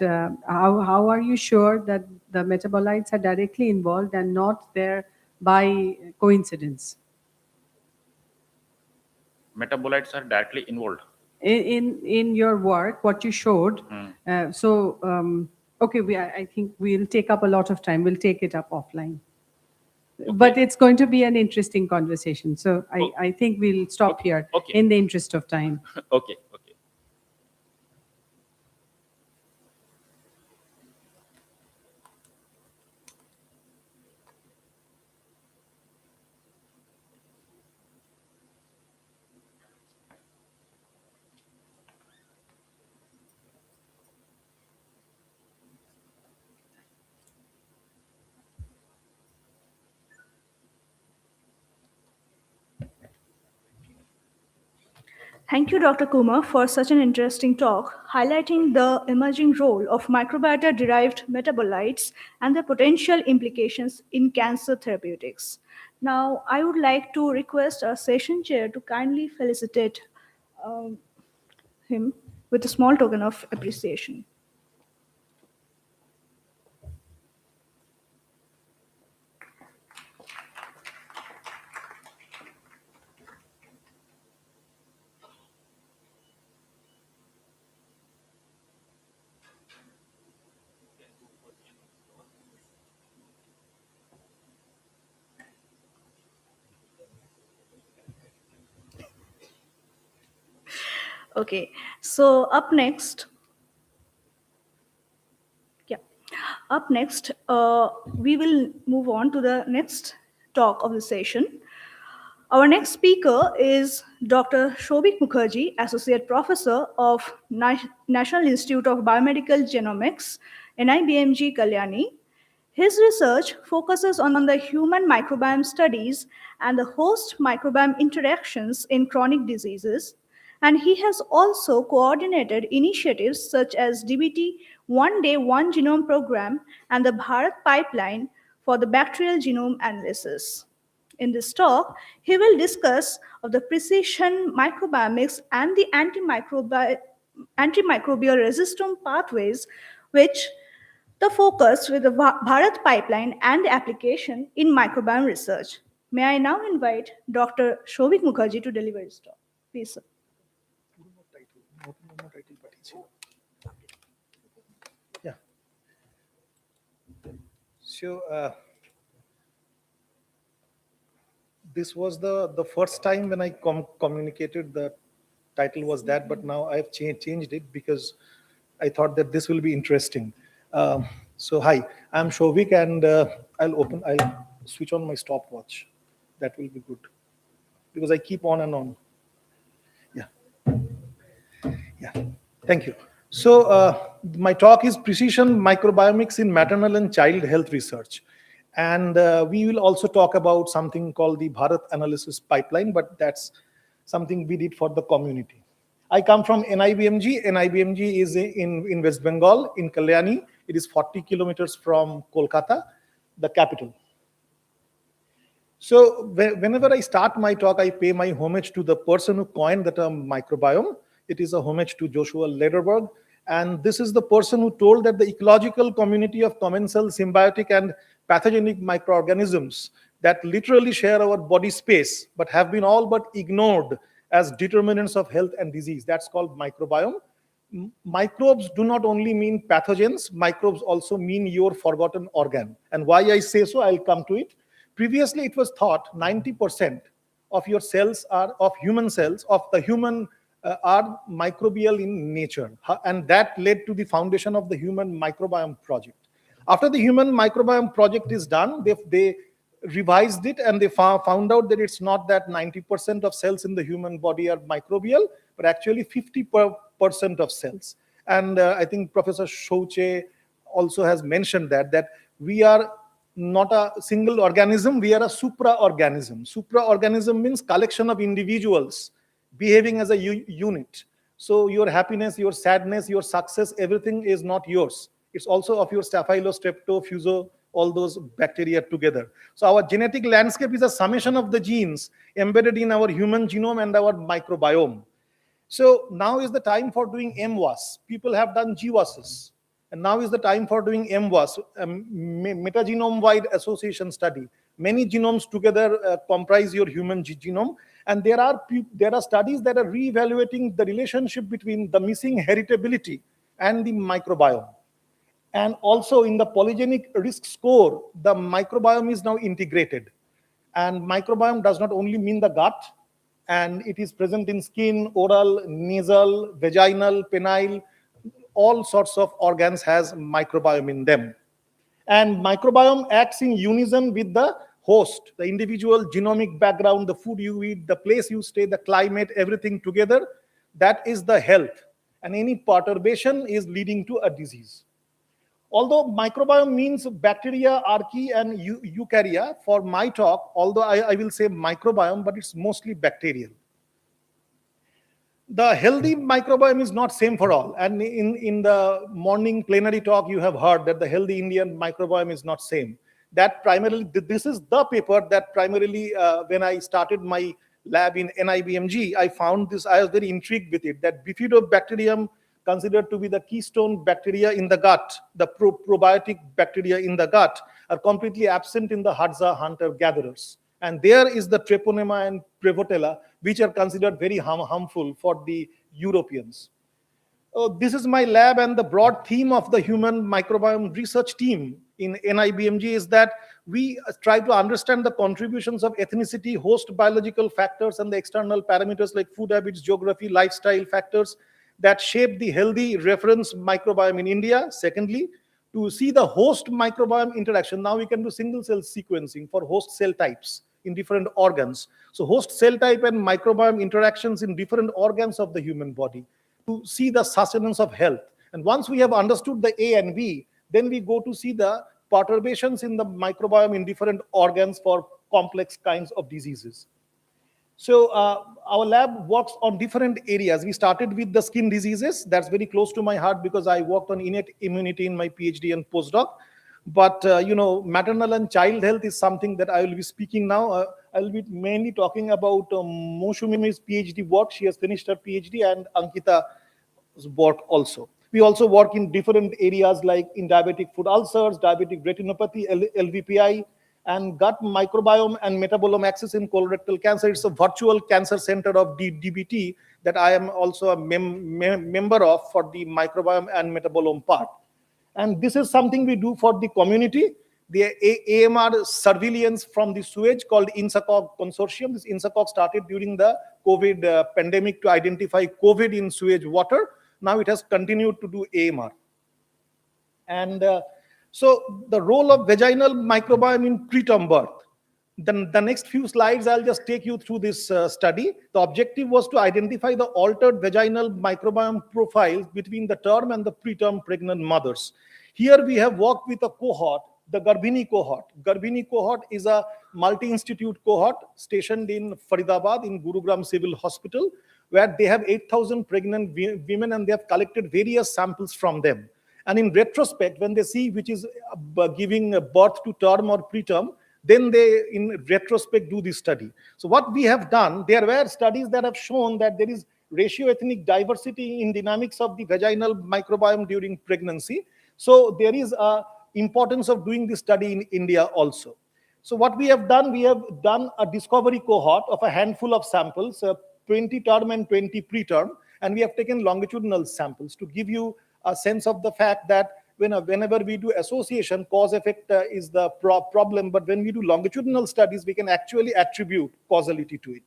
how are you sure that the metabolites are directly involved and not there by coincidence? Metabolites are directly involved. In your work, what you showed. Okay, I think we'll take up a lot of time. We'll take it up offline. Okay. But it's going to be an interesting conversation. So I think we'll stop here in the interest of time. Okay. Thank you, Dr. Kumar, for such an interesting talk, highlighting the emerging role of microbiota-derived metabolites and their potential implications in cancer therapeutics. Now, I would like to request our session chair to kindly felicitate him with a small token of appreciation. Okay, so up next, we will move on to the next talk of the session. Our next speaker is Dr. Shobik Mukherjee, Associate Professor of National Institute of Biomedical Genomics, NIBMG Kalyani. His research focuses on the human microbiome studies and the host microbiome interactions in chronic diseases, and he has also coordinated initiatives such as DBT One Day One Genome Program and the Bharat Pipeline for the bacterial genome analysis. In this talk, he will discuss of the precision microbiomics and the antimicrobial resistance pathways, which the focus with the Bharat pipeline and the application in microbiome research. May I now invite Dr. Shobik Mukherjee to deliver his talk. Please, sir. Yeah. So this was the first time when I communicated the title was that, but now I've changed it because I thought that this will be interesting. So hi, I'm Shovik, and I'll switch on my stopwatch. That will be good because I keep on and on. Yeah, thank you. So my talk is precision microbiomics in maternal and child health research. And we will also talk about something called the Bharat analysis pipeline, but that's something we did for the community. I come from NIBMG. NIBMG is in West Bengal, in Kalyani. It is 40 kilometers from Kolkata, the capital. So whenever I start my talk, I pay my homage to the person who coined the term microbiome. It is a homage to Joshua Lederberg. And this is the person who told that the ecological community of commensal, symbiotic, and pathogenic microorganisms that literally share our body space, but have been all but ignored as determinants of health and disease. That's called microbiome. Microbes do not only mean pathogens, microbes also mean your forgotten organ. And why I say so, I'll come to it. Previously, it was thought 90% of your cells are of human cells, of the human are microbial in nature. And that led to the foundation of the Human Microbiome Project. After the Human Microbiome Project is done, they revised it and they found out that it's not that 90% of cells in the human body are microbial, but actually 50% of cells. And I think Professor Shouche also has mentioned that we are not a single organism, we are a supra-organism. Supra-organism means collection of individuals behaving as a unit. So your happiness, your sadness, your success, everything is not yours. It's also of your Staphylos, Strepto, Fuso, all those bacteria together. So our genetic landscape is a summation of the genes embedded in our human genome and our microbiome. So now is the time for doing MWAS. People have done GWASs. And now is the time for doing MWAS, metagenome-wide association study. Many genomes together comprise your human genome. And there are studies that are re-evaluating the relationship between the missing heritability and the microbiome. And also in the polygenic risk score, the microbiome is now integrated. And microbiome does not only mean the gut, and it is present in skin, oral, nasal, vaginal, penile, all sorts of organs has microbiome in them. And microbiome acts in unison with the host, the individual genomic background, the food you eat, the place you stay, the climate, everything together. That is the health. And any perturbation is leading to a disease. Although microbiome means bacteria, archaea, and eukarya, for my talk, although I will say microbiome, but it's mostly bacterial. The healthy microbiome is not same for all. And in the morning plenary talk, you have heard that the healthy Indian microbiome is not same. That primarily, this is the paper that primarily, when I started my lab in NIBMG, I found this, I was very intrigued with it, that Bifidobacterium, considered to be the keystone bacteria in the gut, the probiotic bacteria in the gut, are completely absent in the Hadza hunter-gatherers. And there is the Treponema and Prevotella, which are considered very harmful for the Europeans. This is my lab, and the broad theme of the human microbiome research team in NIBMG is that we try to understand the contributions of ethnicity, host biological factors, and the external parameters like food habits, geography, lifestyle factors that shape the healthy reference microbiome in India. Secondly, to see the host microbiome interaction. Now we can do single cell sequencing for host cell types in different organs. So host cell type and microbiome interactions in different organs of the human body to see the sustenance of health. And once we have understood the A and B, then we go to see the perturbations in the microbiome in different organs for complex kinds of diseases. So our lab works on different areas. We started with the skin diseases. That's very close to my heart because I worked on innate immunity in my PhD and postdoc. But, maternal and child health is something that I will be speaking now. I will be mainly talking about Moshumi's PhD work. She has finished her PhD, and Ankita's work also. We also work in different areas like in diabetic foot ulcers, diabetic retinopathy, LVPI, and gut microbiome and metabolome axis in colorectal cancer. It's a virtual cancer center of DBT that I am also a member of for the microbiome and metabolome part. And this is something we do for the community. The AMR surveillance from the sewage called INSACOG Consortium. This INSACOG started during the COVID pandemic to identify COVID in sewage water. Now it has continued to do AMR. And so the role of vaginal microbiome in preterm birth. Then the next few slides, I'll just take you through this study. The objective was to identify the altered vaginal microbiome profiles between the term and the preterm pregnant mothers. Here we have worked with a cohort, the Garbhini cohort. Garbhini cohort is a multi-institute cohort stationed in Faridabad in Gurugram Civil Hospital, where they have 8,000 pregnant women and they have collected various samples from them. And in retrospect, when they see which is giving birth to term or preterm, then they, in retrospect, do this study. So what we have done, there were studies that have shown that there is ratio-ethnic diversity in dynamics of the vaginal microbiome during pregnancy. So there is a importance of doing this study in India also. So what we have done a discovery cohort of a handful of samples, 20 term and 20 preterm, and we have taken longitudinal samples to give you a sense of the fact that whenever we do association, cause effect is the problem, but when we do longitudinal studies, we can actually attribute causality to it.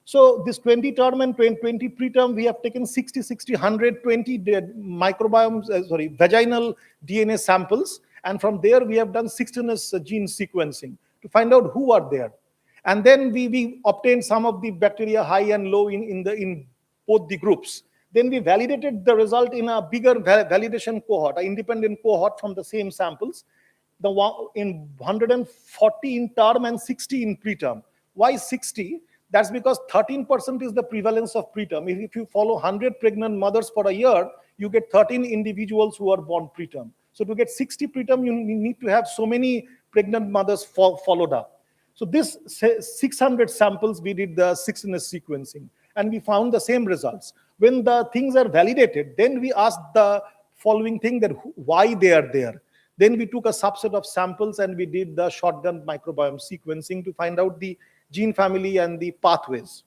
So this 20 term and 20 preterm, we have taken 60, 120 microbiomes, vaginal DNA samples, and from there we have done 16S gene sequencing to find out who are there. And then we obtained some of the bacteria high and low in both the groups. Then we validated the result in a bigger validation cohort, an independent cohort from the same samples, the one in 140 in term and 60 in preterm. Why 60? That's because 13% is the prevalence of preterm. If you follow 100 pregnant mothers for a year, you get 13 individuals who are born preterm. So to get 60 preterm, you need to have so many pregnant mothers followed up. So this 600 samples, we did the 16S sequencing, and we found the same results. When the things are validated, then we asked the following thing, that why they are there. Then we took a subset of samples and we did the shotgun microbiome sequencing to find out the gene family and the pathways.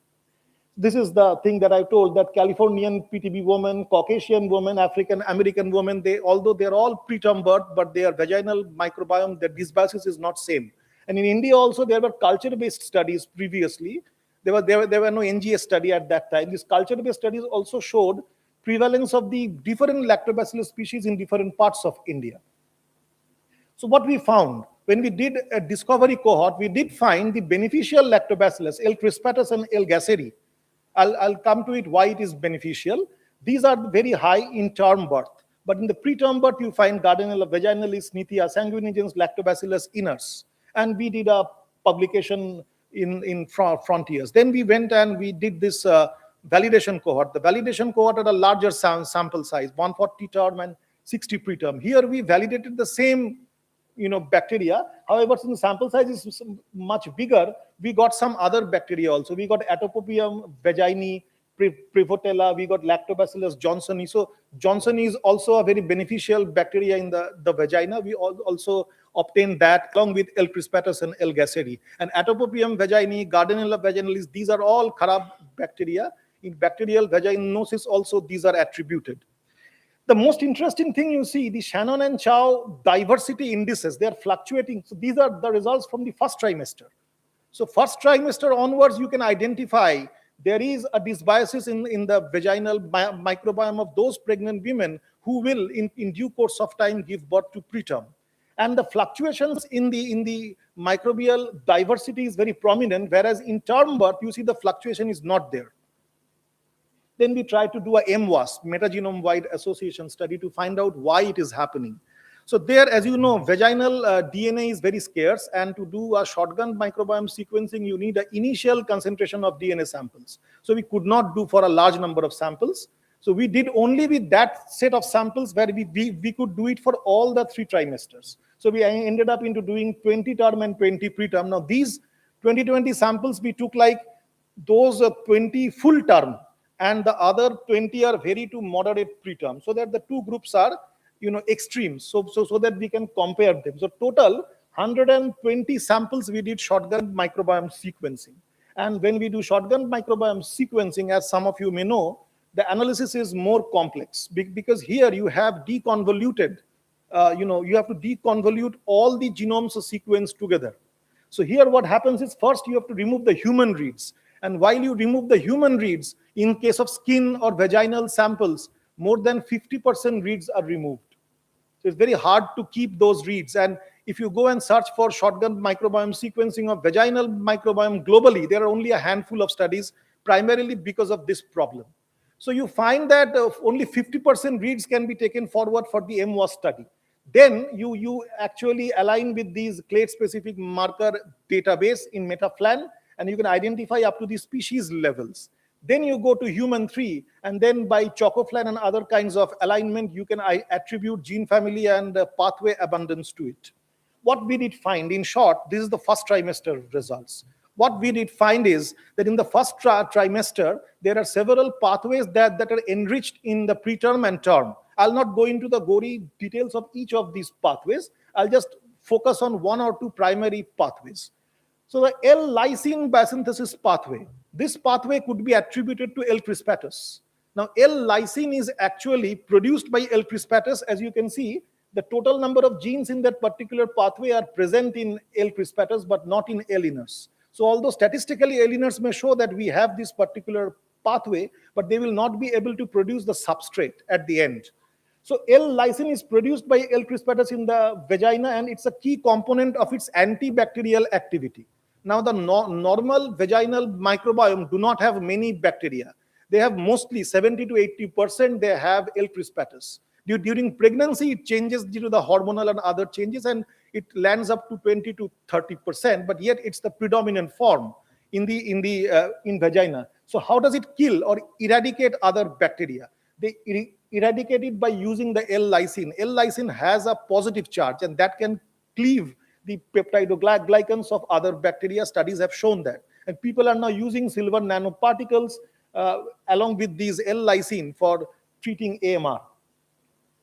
This is the thing that I told, that Californian PTB woman, Caucasian woman, African American woman, although they're all preterm birth, but their vaginal microbiome, their dysbiosis is not same. And in India also, there were culture-based studies previously. There were no NGS study at that time. These culture-based studies also showed prevalence of the different lactobacillus species in different parts of India. So what we found, when we did a discovery cohort, we did find the beneficial lactobacillus, L. crispatus and L. gasseri. I'll come to it why it is beneficial. These are very high in term birth. But in the preterm birth, you find Gardnerella vaginalis, Nithia sanguinigens, lactobacillus iners. And we did a publication in Frontiers. Then we went and we did this validation cohort. The validation cohort had a larger sample size, 140 term and 60 preterm. Here we validated the same bacteria. However, since the sample size is much bigger, we got some other bacteria also. We got Atopopium vaginae, Prevotella, we got Lactobacillus johnsoni. So johnsoni is also a very beneficial bacteria in the vagina. We also obtained that along with L. crispatus and L. gasseri. And Atopopium vaginae, Gardnerella vaginalis, these are all Kharab bacteria. In bacterial vaginosis also, these are attributed. The most interesting thing you see, the Shannon and Chow diversity indices, they are fluctuating. So these are the results from the first trimester. So first trimester onwards, you can identify there is a dysbiosis in the vaginal microbiome of those pregnant women who will, in due course of time, give birth to preterm. And the fluctuations in the microbial diversity is very prominent, whereas in term birth, you see the fluctuation is not there. Then we try to do a MWAS, metagenome-wide association study, to find out why it is happening. So there, as you know, vaginal DNA is very scarce, and to do a shotgun microbiome sequencing, you need an initial concentration of DNA samples. So we could not do for a large number of samples. So we did only with that set of samples where we could do it for all the 3 trimesters. So we ended up into doing 20 term and 20 preterm. Now these 20 samples, we took like those 20 full term, and the other 20 are very to moderate preterm, so that the two groups are extremes, so that we can compare them. So total 120 samples we did shotgun microbiome sequencing. And when we do shotgun microbiome sequencing, as some of you may know, the analysis is more complex, because here you have deconvoluted, you have to deconvolute all the genomes sequence together. So here what happens is, first you have to remove the human reads. And while you remove the human reads, in case of skin or vaginal samples, more than 50% reads are removed. So it's very hard to keep those reads. And if you go and search for shotgun microbiome sequencing of vaginal microbiome globally, there are only a handful of studies, primarily because of this problem. So you find that only 50% reads can be taken forward for the MWAS study. Then you actually align with these clade-specific marker database in Metaflan, and you can identify up to the species levels. Then you go to human 3, and then by chocoflan and other kinds of alignment, you can attribute gene family and pathway abundance to it. What we did find, in short, this is the first trimester results. What we did find is that in the first trimester, there are several pathways that are enriched in the preterm and term. I'll not go into the gory details of each of these pathways. I'll just focus on one or two primary pathways. So the L-lysine biosynthesis pathway, this pathway could be attributed to L. crispatus. Now, L-lysine is actually produced by L. crispatus. As you can see, the total number of genes in that particular pathway are present in L. crispatus, but not in L. iners. So although statistically L. iners may show that we have this particular pathway, but they will not be able to produce the substrate at the end. So L-lysine is produced by L. crispatus in the vagina, and it's a key component of its antibacterial activity. Now, the normal vaginal microbiome do not have many bacteria. They have mostly 70 to 80%, they have L. crispatus. During pregnancy, it changes due to the hormonal and other changes, and it lands up to 20 to 30%, but yet it's the predominant form in vagina. So how does it kill or eradicate other bacteria? They eradicate it by using the L-lysine. L-lysine has a positive charge, and that can cleave the peptidoglycans of other bacteria. Studies have shown that. And people are now using silver nanoparticles along with these L-lysine for treating AMR.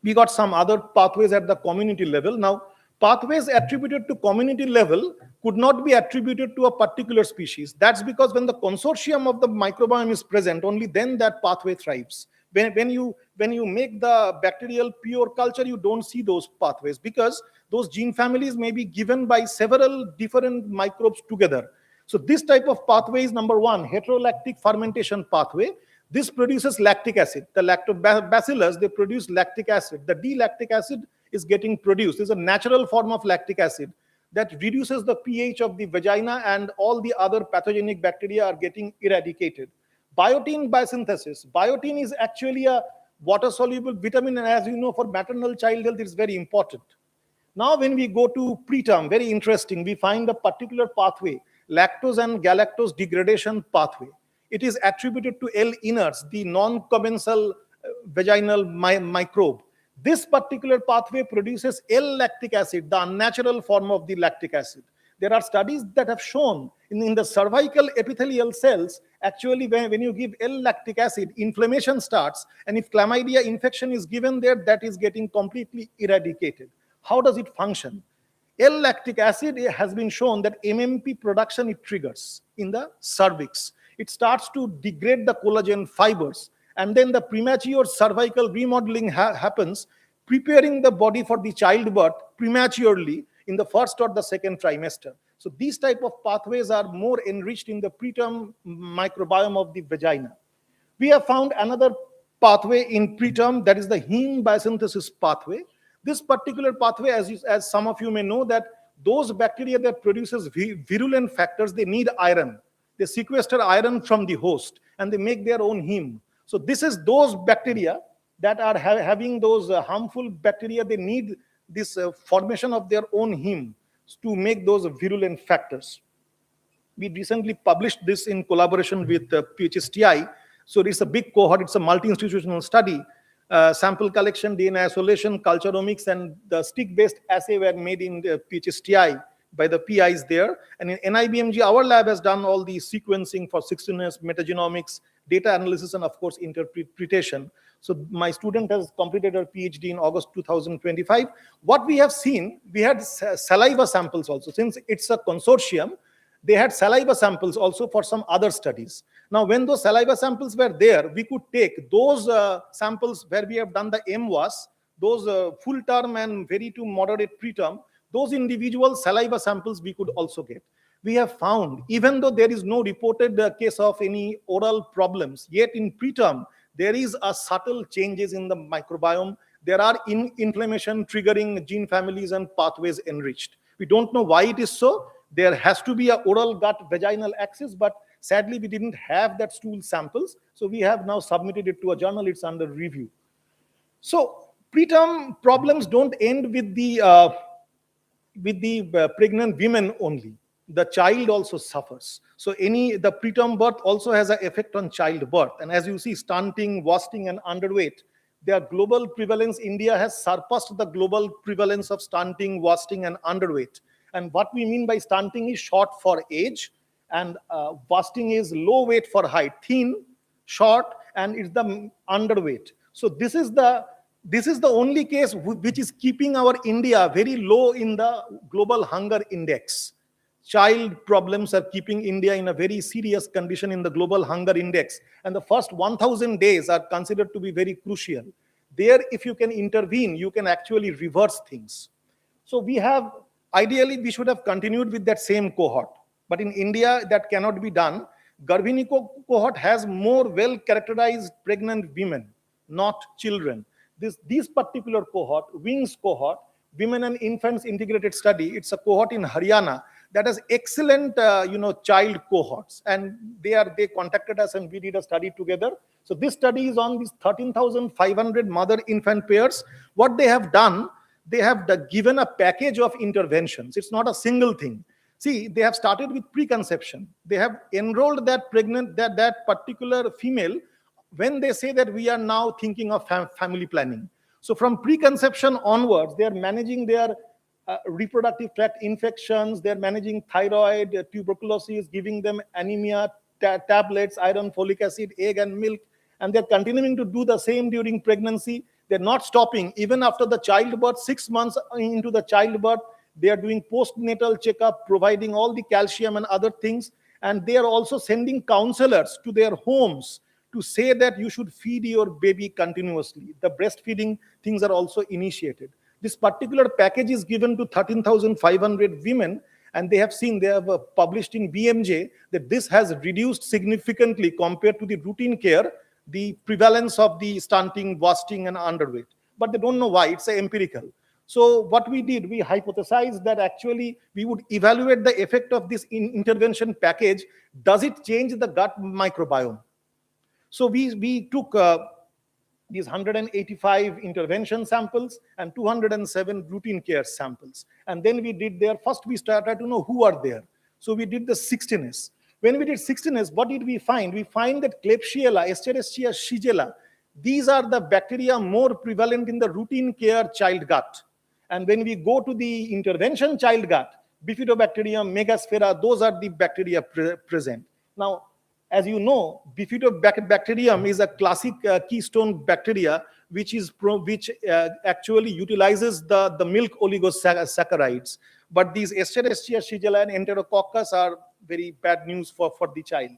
We got some other pathways at the community level. Now, pathways attributed to community level could not be attributed to a particular species. That's because when the consortium of the microbiome is present, only then that pathway thrives. When you make the bacterial pure culture, you don't see those pathways because those gene families may be given by several different microbes together. So this type of pathway is number one, heterolactic fermentation pathway. This produces lactic acid. The lactobacillus, they produce lactic acid. The D-lactic acid is getting produced. It's a natural form of lactic acid that reduces the pH of the vagina, and all the other pathogenic bacteria are getting eradicated. Biotin biosynthesis. Biotin is actually a water-soluble vitamin, and as you know, for maternal child health, it's very important. Now, when we go to preterm, very interesting, we find a particular pathway, lactose and galactose degradation pathway. It is attributed to L. iners, the non-commensal vaginal microbe. This particular pathway produces L-lactic acid, the unnatural form of the lactic acid. There are studies that have shown in the cervical epithelial cells, actually when you give L-lactic acid, inflammation starts, and if chlamydia infection is given there, that is getting completely eradicated. How does it function? L-lactic acid has been shown that MMP production it triggers in the cervix. It starts to degrade the collagen fibers, and then the premature cervical remodeling happens, preparing the body for the childbirth prematurely in the first or the second trimester. So these type of pathways are more enriched in the preterm microbiome of the vagina. We have found another pathway in preterm, that is the heme biosynthesis pathway. This particular pathway, as some of you may know, that those bacteria that produces virulent factors, they need iron. They sequester iron from the host, and they make their own heme. So this is those bacteria that are having those harmful bacteria. They need this formation of their own heme to make those virulent factors. We recently published this in collaboration with PHSTI. So it's a big cohort. It's a multi-institutional study. Sample collection, DNA isolation, culturomics, and the stick-based assay were made in the PHSTI by the PIs there. And in NIBMG, our lab has done all the sequencing for 16S, metagenomics, data analysis, and of course, interpretation. So my student has completed her PhD in August 2025. What we have seen, we had saliva samples also. Since it's a consortium, they had saliva samples also for some other studies. Now, when those saliva samples were there, we could take those samples where we have done the MWAS, those full term and very to moderate preterm, those individual saliva samples we could also get. We have found, even though there is no reported case of any oral problems, yet in preterm, there is a subtle changes in the microbiome. There are inflammation triggering gene families and pathways enriched. We don't know why it is so. There has to be a oral gut vaginal axis, but sadly we didn't have that stool samples. So we have now submitted it to a journal. It's under review. So preterm problems don't end with the pregnant women only. the child also suffers. So the preterm birth also has an effect on childbirth. And as you see, stunting, wasting, and underweight, their global prevalence, India has surpassed the global prevalence of stunting, wasting, and underweight. And what we mean by stunting is short for age, and wasting is low weight for height, thin, short, and it's the underweight. So this is the only case which is keeping our India very low in the global hunger index. Child problems are keeping India in a very serious condition in the global hunger index. And the first 1000 days are considered to be very crucial. There, if you can intervene, you can actually reverse things. So ideally, we should have continued with that same cohort. But in India, that cannot be done. Garbhini cohort has more well-characterized pregnant women, not children. This particular cohort, WINGS cohort, Women and Infants Integrated Study, it's a cohort in Haryana that has excellent, child cohorts. And they contacted us and we did a study together. So this study is on these 13,500 mother-infant pairs. What they have done, they have given a package of interventions. It's not a single thing. See, they have started with preconception. They have enrolled that particular female when they say that we are now thinking of family planning. So from preconception onwards, they are managing their reproductive tract infections, they're managing thyroid, tuberculosis, giving them anemia, tablets, iron, folic acid, egg and milk, and they're continuing to do the same during pregnancy. They're not stopping. Even after the childbirth, 6 months into the childbirth, they are doing postnatal checkup, providing all the calcium and other things, and they are also sending counselors to their homes to say that you should feed your baby continuously. The breastfeeding things are also initiated. This particular package is given to 13,500 women, and they have published in BMJ that this has reduced significantly compared to the routine care, the prevalence of the stunting, wasting, and underweight. But they don't know why. It's empirical. So what we did, we hypothesized that actually we would evaluate the effect of this intervention package. Does it change the gut microbiome? So we took these 185 intervention samples and 207 routine care samples. And then first we started to know who are there. So we did the 16S. When we did 16S, what did we find? We find that Klebsiella, Escherichia shigella, these are the bacteria more prevalent in the routine care child gut. And when we go to the intervention child gut, Bifidobacterium, Megasphaera, those are the bacteria present. Now, as you know, Bifidobacterium is a classic keystone bacteria, which actually utilizes the milk oligosaccharides. But these Escherichia shigella and Enterococcus are very bad news for the child.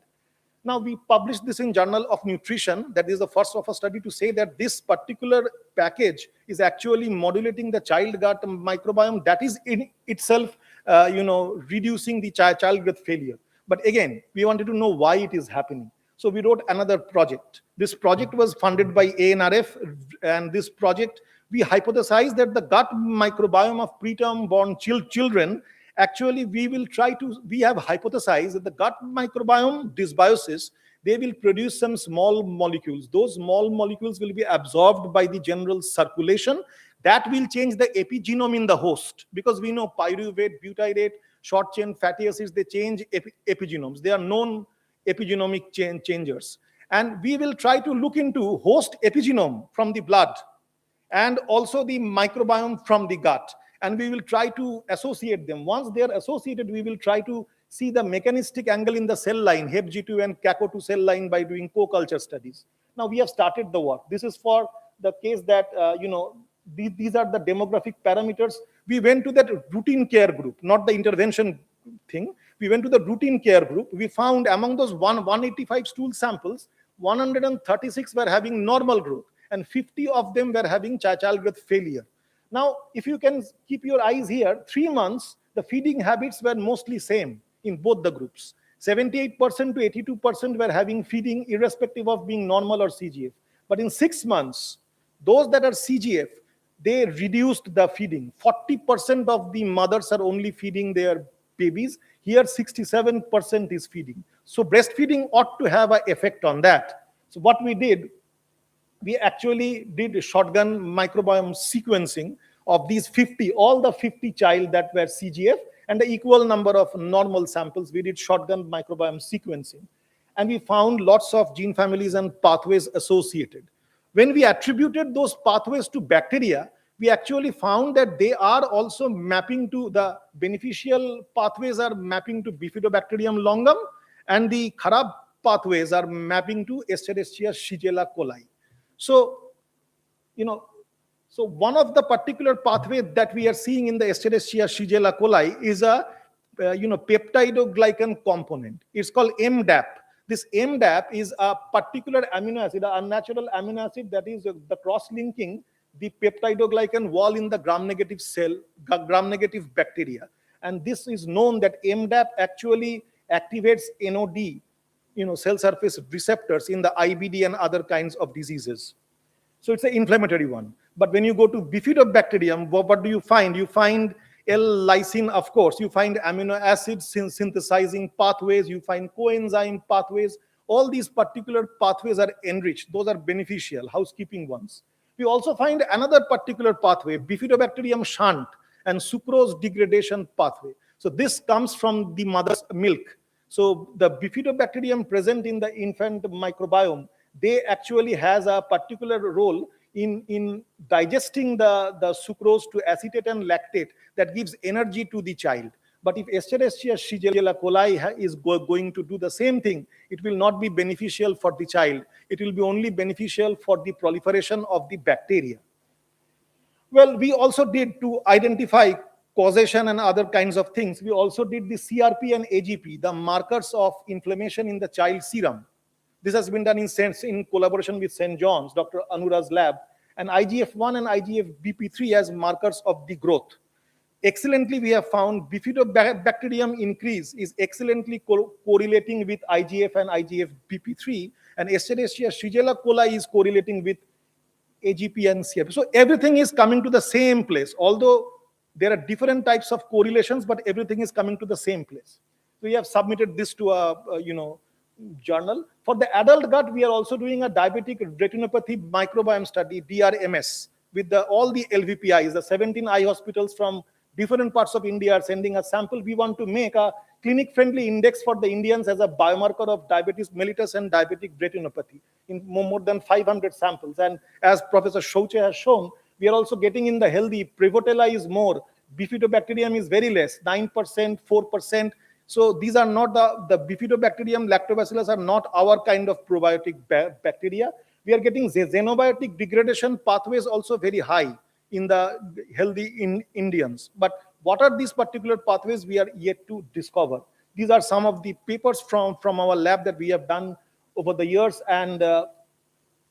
Now, we published this in Journal of Nutrition. That is the first of a study to say that this particular package is actually modulating the child gut microbiome. That is in itself, reducing the child birth failure. But again, we wanted to know why it is happening. So we wrote another project. This project was funded by ANRF, and this project, we hypothesized that the gut microbiome of preterm born children, actually we have hypothesized that the gut microbiome dysbiosis, they will produce some small molecules. Those small molecules will be absorbed by the general circulation. That will change the epigenome in the host, because we know pyruvate, butyrate, short chain fatty acids, they change epigenomes. They are known epigenomic changers. And we will try to look into host epigenome from the blood and also the microbiome from the gut. And we will try to associate them. Once they are associated, we will try to see the mechanistic angle in the cell line, HepG2 and CACO2 cell line, by doing co-culture studies. Now we have started the work. This is for the case that, these are the demographic parameters. We went to that routine care group, not the intervention thing. We went to the routine care group. We found among those 185 stool samples, 136 were having normal growth and 50 of them were having child birth failure. Now, if you can keep your eyes here, 3 months, the feeding habits were mostly same in both the groups. 78% to 82% were having feeding irrespective of being normal or CGF. But in 6 months, those that are CGF, they reduced the feeding. 40% of the mothers are only feeding their babies. Here, 67% is feeding. So breastfeeding ought to have an effect on that. So what we did, we actually did shotgun microbiome sequencing of these 50, all the 50 child that were CGF, and the equal number of normal samples. We did shotgun microbiome sequencing, and we found lots of gene families and pathways associated. When we attributed those pathways to bacteria, we actually found that they are also mapping to the beneficial pathways are mapping to Bifidobacterium longum, and the kharab pathways are mapping to Escherichia shigella coli. So, so one of the particular pathway that we are seeing in the Escherichia shigella coli is a peptidoglycan component. It's called MDAP. This MDAP is a particular amino acid, an unnatural amino acid that is the cross-linking the peptidoglycan wall in the gram-negative cell, gram-negative bacteria. And this is known that MDAP actually activates NOD, cell surface receptors in the IBD and other kinds of diseases. So it's an inflammatory one. But when you go to Bifidobacterium, what do you find? You find L-lysine, of course. You find amino acid synthesizing pathways. You find coenzyme pathways. All these particular pathways are enriched. Those are beneficial, housekeeping ones. We also find another particular pathway, Bifidobacterium shunt and sucrose degradation pathway. So this comes from the mother's milk. So the Bifidobacterium present in the infant microbiome, they actually has a particular role in digesting the sucrose to acetate and lactate that gives energy to the child. But if Escherichia shigella coli is going to do the same thing, it will not be beneficial for the child. It will be only beneficial for the proliferation of the bacteria. Well, we also did, to identify causation and other kinds of things, we also did the CRP and AGP, the markers of inflammation in the child serum. This has been done in collaboration with St. John's, Dr. Anura's lab, and IGF-1 and IGF-BP3 as markers of the growth. Excellently, we have found Bifidobacterium increase is excellently correlating with IGF and IGF-BP3, and Escherichia shigella coli is correlating with AGP and CRP. So everything is coming to the same place, although there are different types of correlations, but everything is coming to the same place. So we have submitted this to a journal. For the adult gut, we are also doing a diabetic retinopathy microbiome study, DRMS, with all the LVPIs, the 17 eye hospitals from different parts of India are sending a sample. We want to make a clinic-friendly index for the Indians as a biomarker of diabetes mellitus and diabetic retinopathy in more than 500 samples. And as Professor Shouche has shown, we are also getting in the healthy. Prevotella is more. Bifidobacterium is very less, 9%, 4%. So these are not the Bifidobacterium lactobacillus are not our kind of probiotic bacteria. We are getting xenobiotic degradation pathways also very high in the healthy Indians. But what are these particular pathways, we are yet to discover. These are some of the papers from our lab that we have done over the years, and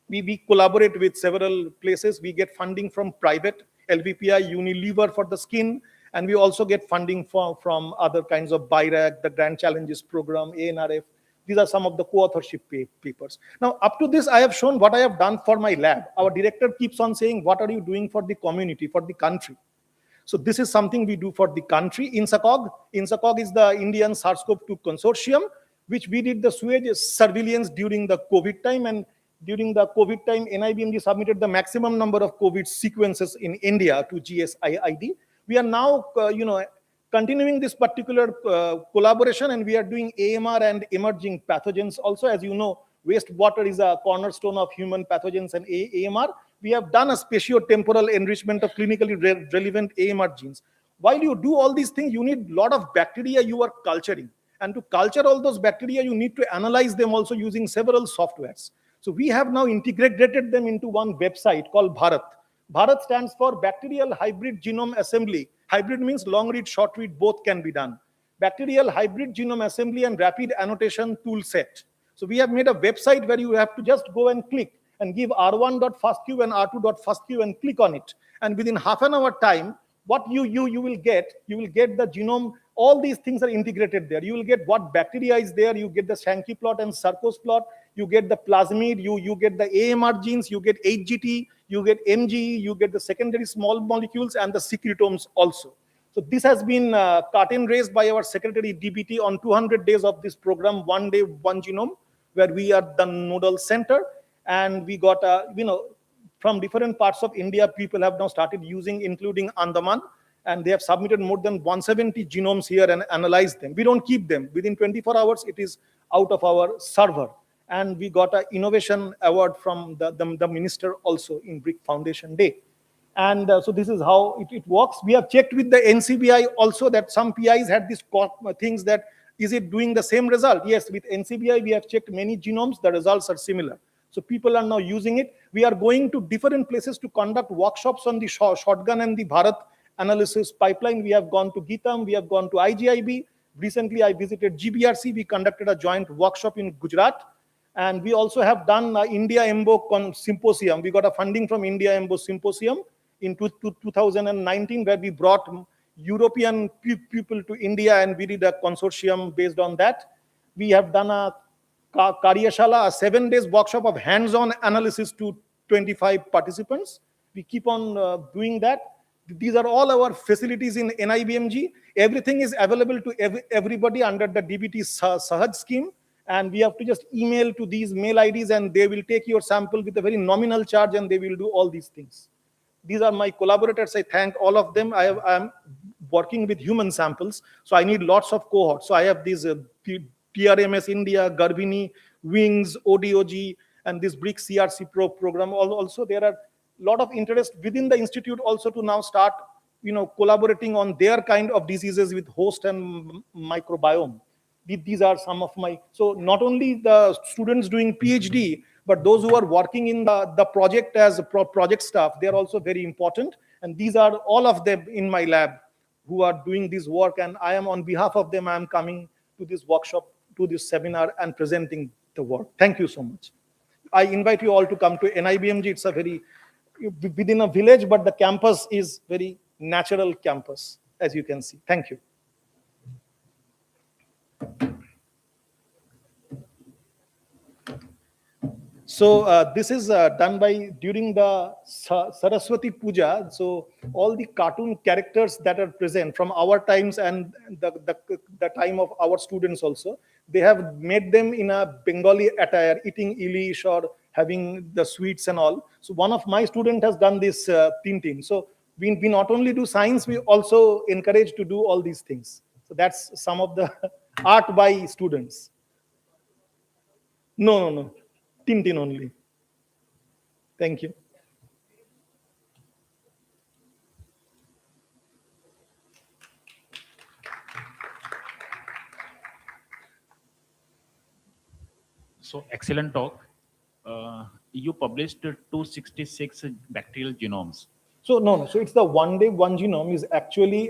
we collaborate with several places. We get funding from private, LVPI, Unilever for the skin, and we also get funding from other kinds of BIRAC, the Grand Challenges Program, ANRF. These are some of the co-authorship papers. Now, up to this, I have shown what I have done for my lab. Our director keeps on saying, what are you doing for the community, for the country? So this is something we do for the country. INSACOG is the Indian SARS-CoV-2 Consortium, which we did the sewage surveillance during the COVID time. And during the COVID time, NIBMG submitted the maximum number of COVID sequences in India to GSIID. We are now, continuing this particular collaboration, and we are doing AMR and emerging pathogens. Also, as you know, wastewater is a cornerstone of human pathogens and AMR. We have done a spatio-temporal enrichment of clinically relevant AMR genes. While you do all these things, you need a lot of bacteria you are culturing. And to culture all those bacteria, you need to analyze them also using several softwares. So we have now integrated them into one website called Bharat. Bharat stands for Bacterial Hybrid Genome Assembly. Hybrid means long read, short read, both can be done. Bacterial Hybrid Genome Assembly and Rapid Annotation Tool Set. So we have made a website where you have to just go and click and give r1.fastq and r2.fastq and click on it. And within half an hour time, what you will get the genome. All these things are integrated there. You will get what bacteria is there. You get the Sankey plot and Sarkos plot. You get the plasmid. You get the AMR genes. You get HGT. You get MGE. You get the secondary small molecules and the secretomes also. So this has been curtain raised by our secretary DBT on 200 days of this program, one day, one genome, where we are the nodal center. And we got, from different parts of India, people have now started using, including Andaman. and they have submitted more than 170 genomes here and analyzed them. We don't keep them. Within 24 hours, it is out of our server. And we got an innovation award from the minister also in Brick Foundation Day. And so this is how it works. We have checked with the NCBI also that some PIs had these things that, is it doing the same result? Yes, with NCBI, we have checked many genomes. The results are similar. So people are now using it. We are going to different places to conduct workshops on the shotgun and the Bharat analysis pipeline. We have gone to Geetam. We have gone to IGIB. Recently, I visited GBRC. We conducted a joint workshop in Gujarat. And we also have done India EMBO Symposium. We got a funding from India EMBO Symposium in 2019, where we brought European people to India, and we did a consortium based on that. We have done a Karyashala, a 7 days workshop of hands-on analysis to 25 participants. We keep on doing that. These are all our facilities in NIBMG. Everything is available to everybody under the DBT Sahaj scheme. And we have to just email to these mail IDs, and they will take your sample with a very nominal charge, and they will do all these things. These are my collaborators. I thank all of them. I am working with human samples, so I need lots of cohorts. So I have these TRMS India, Garbhini, Wings, ODOG, and this BRIC CRC program. Also, there are a lot of interest within the institute also to now start, collaborating on their kind of diseases with host and microbiome. These are some of my, so not only the students doing PhD, but those who are working in the project as project staff, they are also very important. And these are all of them in my lab who are doing this work. And I am, on behalf of them, I am coming to this workshop, to this seminar, and presenting the work. Thank you so much. I invite you all to come to NIBMG. It's a very, within a village, but the campus is very natural campus, as you can see. Thank you. So this is done by during the Saraswati Puja. So all the cartoon characters that are present from our times and the time of our students also, they have made them in a Bengali attire, eating ilish or having the sweets and all. So one of my students has done this Tintin. So we not only do science, we also encourage to do all these things. So that's some of the art by students. No. Tintin only. Thank you. So excellent talk. You published 266 bacterial genomes. So no. So it's the one day, one genome is actually,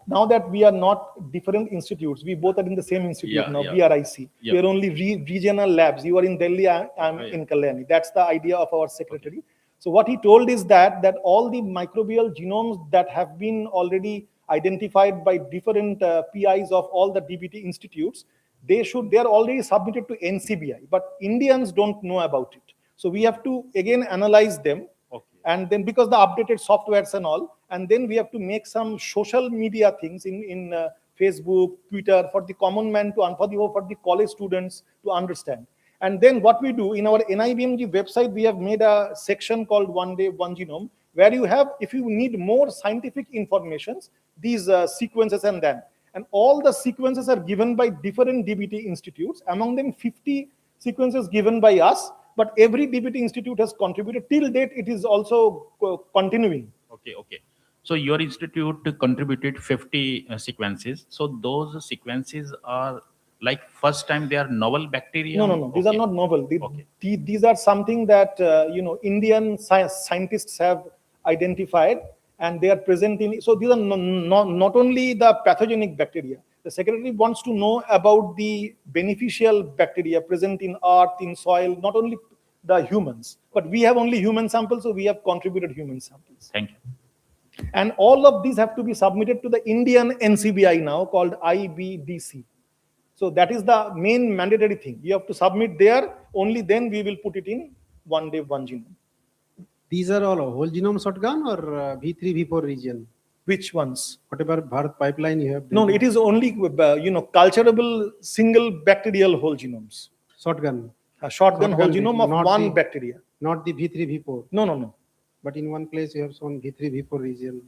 now that we are not different institutes, we both are in the same institute now, BRIC. We are only regional labs. You are in Delhi, I'm in Kalyani. That's the idea of our secretary. So what he told is that all the microbial genomes that have been already identified by different PIs of all the DBT institutes, they are already submitted to NCBI, but Indians don't know about it. So we have to again analyze them. And then because the updated softwares and all, and then we have to make some social media things in Facebook, Twitter for the common man for the college students to understand. And then what we do in our NIBMG website, we have made a section called One Day, One Genome, where you have, if you need more scientific informations, these sequences and then. And all the sequences are given by different DBT institutes, among them 50 sequences given by us. But every DBT institute has contributed. Till date, it is also continuing. Okay. So your institute contributed 50 sequences. So those sequences are like first time they are novel bacteria? No. These are not novel. These are something that Indian scientists have identified, and they are present in. So these are not only the pathogenic bacteria. The secretary wants to know about the beneficial bacteria present in earth, in soil, not only the humans, but we have only human samples, so we have contributed human samples. Thank you. And all of these have to be submitted to the Indian NCBI now, called IBDC. So that is the main mandatory thing. You have to submit there, only then we will put it in One Day, One Genome. These are all whole genome shotgun or V3, V4 region? Which ones? Whatever Bharat pipeline you have. No, it is only culturable single bacterial whole genomes. Shotgun. A shotgun whole genome of one bacteria. Not the V3, V4. No. But in one place you have shown V3, V4 region.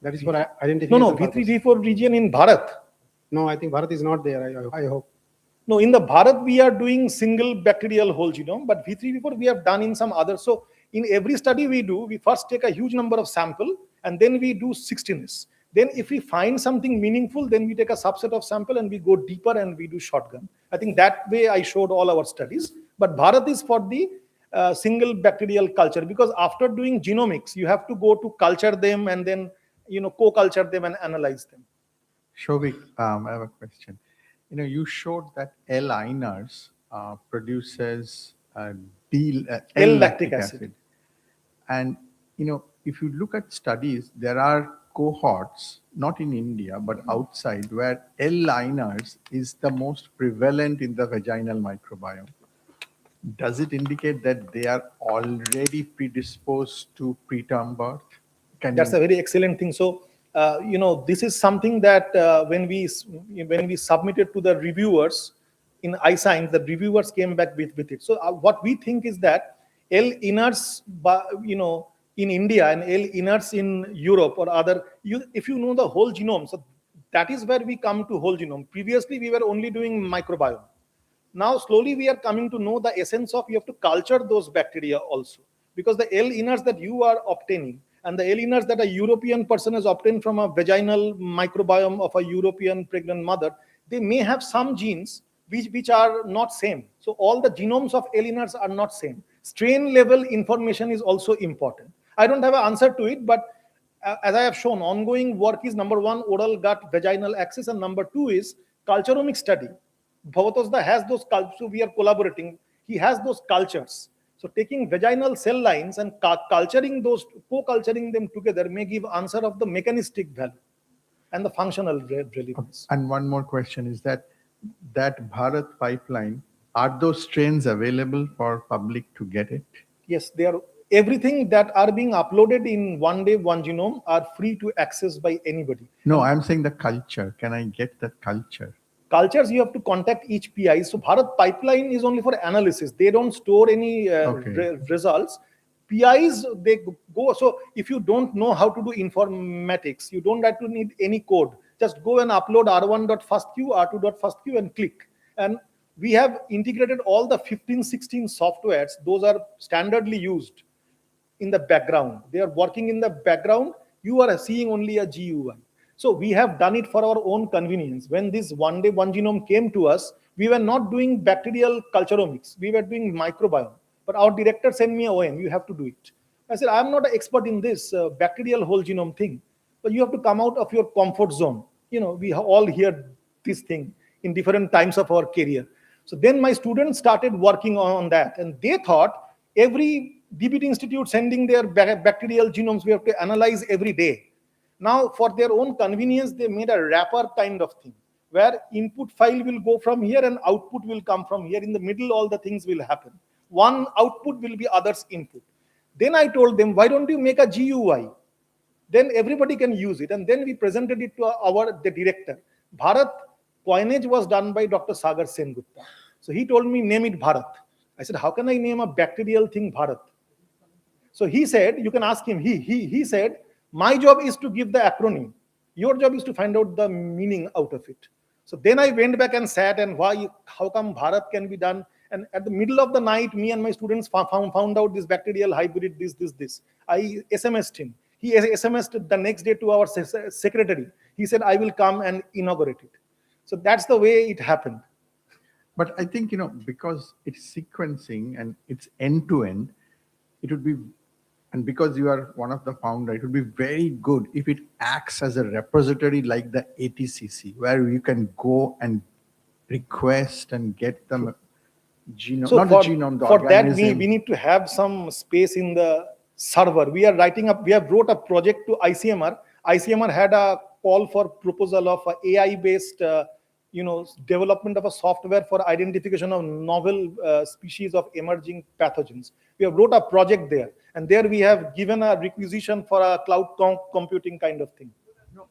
That is for identification. No, V3V4 region in Bharat. No, I think Bharat is not there. I hope. No, in the Bharat, we are doing single bacterial whole genome, but V3V4 we have done in some other. So in every study we do, we first take a huge number of sample and then we do 16s. Then if we find something meaningful, then we take a subset of sample and we go deeper and we do shotgun. I think that way I showed all our studies. But Bharat is for the single bacterial culture, because after doing genomics, you have to go to culture them and then co-culture them and analyze them. Shobik, I have a question. You showed that L-iners produces L-lactic acid. And, if you look at studies, there are cohorts, not in India, but outside, where L-iners is the most prevalent in the vaginal microbiome. Does it indicate that they are already predisposed to preterm birth? That's a very excellent thing. So, this is something that when we submitted to the reviewers in iScience, the reviewers came back with it. So what we think is that L-iners, in India and L-iners in Europe or other, if you know the whole genome, so that is where we come to whole genome. Previously, we were only doing microbiome. Now, slowly we are coming to know the essence of you have to culture those bacteria also, because the L-iners that you are obtaining and the L-iners that a European person has obtained from a vaginal microbiome of a European pregnant mother, they may have some genes which are not same. So all the genomes of L-iners are not same. Strain level information is also important. I don't have an answer to it, but as I have shown, ongoing work is number one, oral gut vaginal axis, and number two is culturomic study. Bhubaneswar has those cultures, so we are collaborating. He has those cultures. So taking vaginal cell lines and culturing those, co-culturing them together may give answer of the mechanistic value and the functional relevance. And one more question is that Bharat pipeline, are those strains available for public to get it? Yes, they are. Everything that are being uploaded in One Day One Genome are free to access by anybody. No, I'm saying the culture. Can I get that culture? Cultures, you have to contact each PI. So Bharat pipeline is only for analysis. They don't store any results. PIs, they go. So if you don't know how to do informatics, you don't have to need any code. Just go and upload r1.fastq, r2.fastq and click. And we have integrated all the 15, 16 softwares. Those are standardly used in the background. They are working in the background. You are seeing only a GUI. So we have done it for our own convenience. When this One Day One Genome came to us, we were not doing bacterial culturomics. We were doing microbiome. But our director sent me, OM, you have to do it. I said, I'm not an expert in this bacterial whole genome thing. But you have to come out of your comfort zone. We all hear this thing in different times of our career. So then my students started working on that. And they thought every DBT institute sending their bacterial genomes, we have to analyze every day. Now, for their own convenience, they made a wrapper kind of thing, where input file will go from here and output will come from here. In the middle, all the things will happen. One output will be others' input. Then I told them, why don't you make a GUI? Then everybody can use it. And then we presented it to the director. Bharat coinage was done by Dr. Sagar Sengupta. So he told me, name it Bharat. I said, how can I name a bacterial thing Bharat? So he said, you can ask him. He said, my job is to give the acronym. Your job is to find out the meaning out of it. So then I went back and sat and how come Bharat can be done? And at the middle of the night, me and my students found out this bacterial hybrid, this. I SMS'd him. He SMS'd the next day to our secretary. He said, I will come and inaugurate it. So that's the way it happened. But I think, because it's sequencing and it's end-to-end, it would be, and because you are one of the founder, it would be very good if it acts as a repository like the ATCC, where you can go and request and get them genome, so not for, the genome, the for that, organism. we need to have some space in the server. We have wrote a project to ICMR. ICMR had a call for proposal of AI-based development of a software for identification of novel species of emerging pathogens. We have wrote a project there, and there we have given a requisition for a cloud computing kind of thing. No,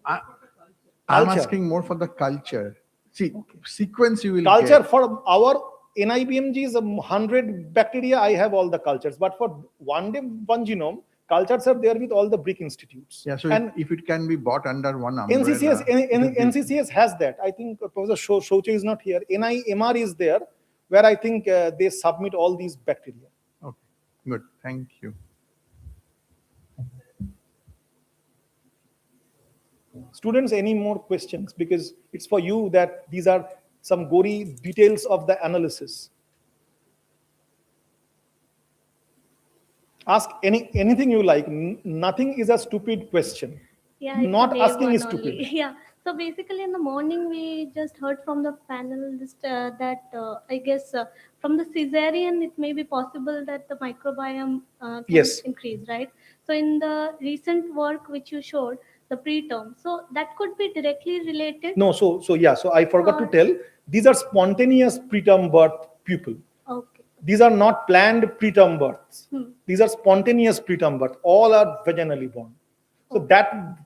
I'm asking more for the culture. See, sequence you will culture get. For our NIBMG is 100 bacteria. I have all the cultures, but for One Day One Genome, Cultures are there with all the brick institutes. Yeah, so and if it can be bought under one umbrella. NCCS has that. I think Professor Shoche is not here. NIMR is there, where I think they submit all these bacteria. Okay, good. Thank you. Students, any more questions? Because it's for you that these are some gory details of the analysis. Ask anything you like. Nothing is a stupid question. Yeah, Not day asking one is stupid. only. Yeah. So basically, in the morning, we just heard from the panelist that I guess from the cesarean, it may be possible that the microbiome can Yes. increase, right? So in the recent work which you showed, the preterm, so that could be directly related. No, so I forgot to tell. These are spontaneous preterm birth pupil. Okay. These are not planned preterm births. These are spontaneous preterm birth. All are vaginally born. So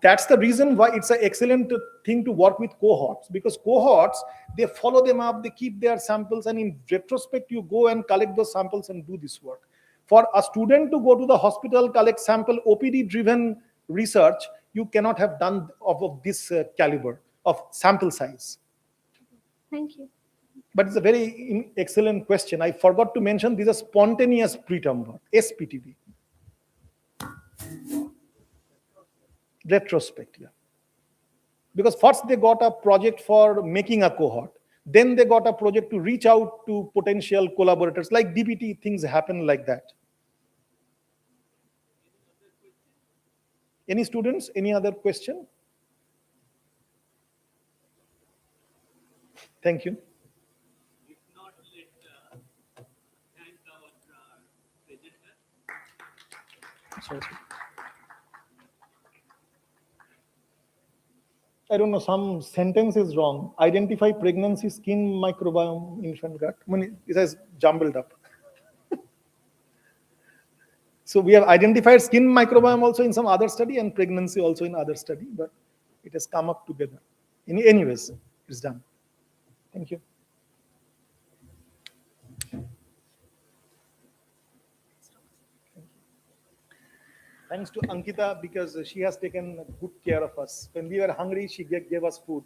that's the reason why it's an excellent thing to work with cohorts, because cohorts, they follow them up, they keep their samples, and in retrospect, you go and collect those samples and do this work. For a student to go to the hospital, collect sample, OPD-driven research, you cannot have done of this caliber of sample size. Thank you. But it's a very excellent question. I forgot to mention these are spontaneous preterm birth, SPTB. Retrospect, yeah. Because first they got a project for making a cohort. Then they got a project to reach out to potential collaborators. Like DBT, things happen like that. Any students? Any other question? Thank you. Sorry. I don't know, some sentence is wrong. Identify pregnancy, skin microbiome, infant gut. I mean, it has jumbled up. So we have identified skin microbiome also in some other study and pregnancy also in other study, but it has come up together. Anyways, it's done. Thank you. Thanks to Ankita, because she has taken good care of us. When we were hungry, she gave us food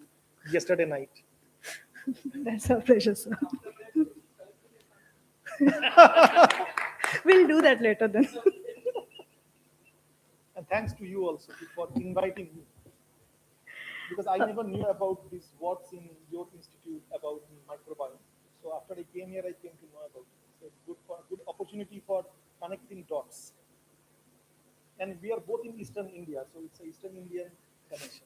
yesterday night. That's our pleasure, sir. We'll do that later then. And thanks to you also for inviting me. Because I never knew about this, what's in your institute about microbiome. So after I came here, I came to know about it. So it's good opportunity for connecting dots. And we are both in Eastern India, so it's an Eastern Indian connection.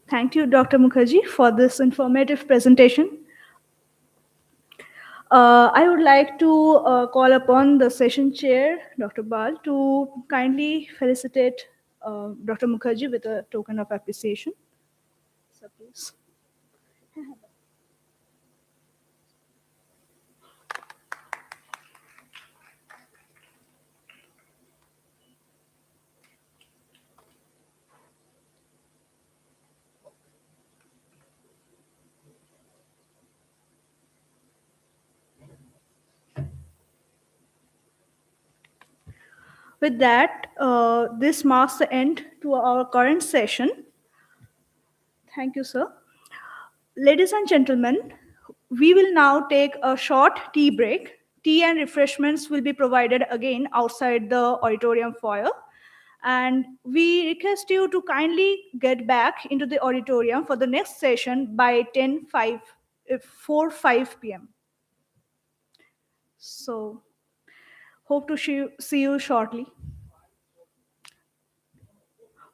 Thank you, Dr. Mukherjee, for this informative presentation. I would like to call upon the session chair, Dr. Bal, to kindly felicitate Dr. Mukherjee with a token of appreciation. So please. With that, this marks the end to our current session. Thank you, sir. Ladies and gentlemen, we will now take a short tea break. Tea and refreshments will be provided again outside the auditorium foyer. And we request you to kindly get back into the auditorium for the next session by 4:05 p.m. So, hope to see you shortly.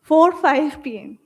4:05 p.m.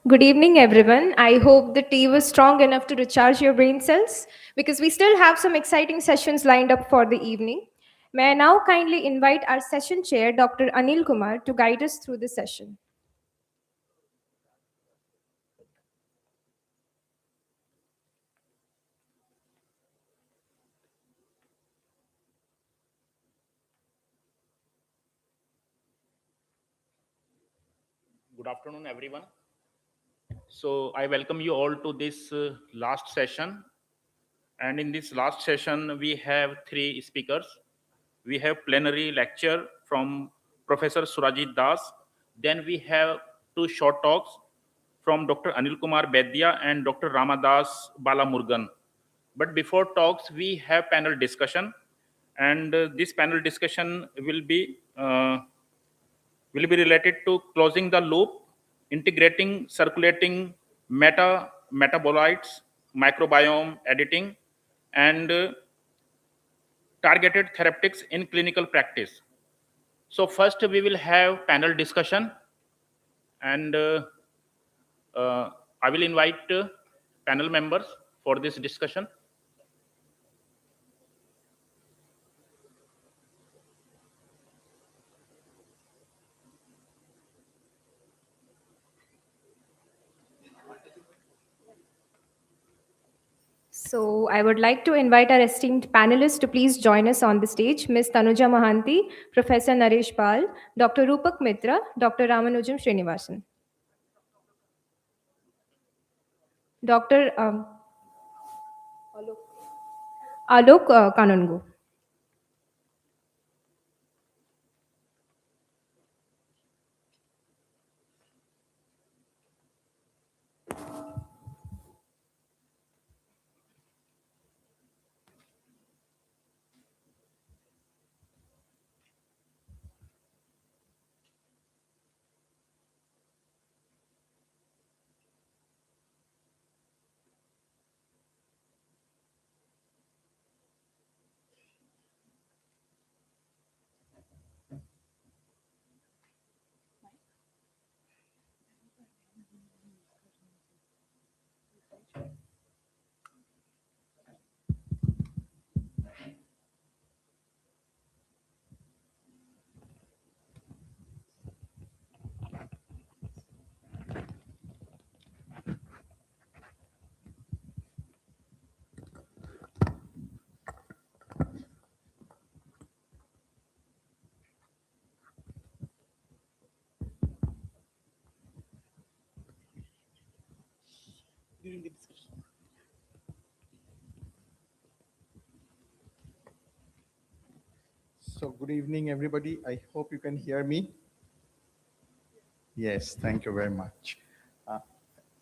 Good evening, everyone. I hope the tea was strong enough to recharge your brain cells because we still have some exciting sessions lined up for the evening. May I now kindly invite our session chair, Dr. Anil Kumar, to guide us through the session. Good afternoon, everyone. So I welcome you all to this last session. And in this last session, we have three speakers. We have plenary lecture from Professor Surajit Das. Then we have two short talks from Dr. Anil Kumar Bedya and Dr. Ramadas Balamurgan. But before talks, we have panel discussion. And this panel discussion will be related to closing the loop, integrating circulating metabolites, microbiome editing, and targeted therapeutics in clinical practice. So first we will have panel discussion, and I will invite panel members for this discussion. So I would like to invite our esteemed panelists to please join us on the stage. Ms. Tanuja Mahanti, Professor Naresh Pal, Dr. Rupak Mitra, Dr. Ramanujam Srinivasan. Dr. Alok Kanungu. During the discussion. So good evening, everybody. I hope you can hear me. Yes, thank you very much.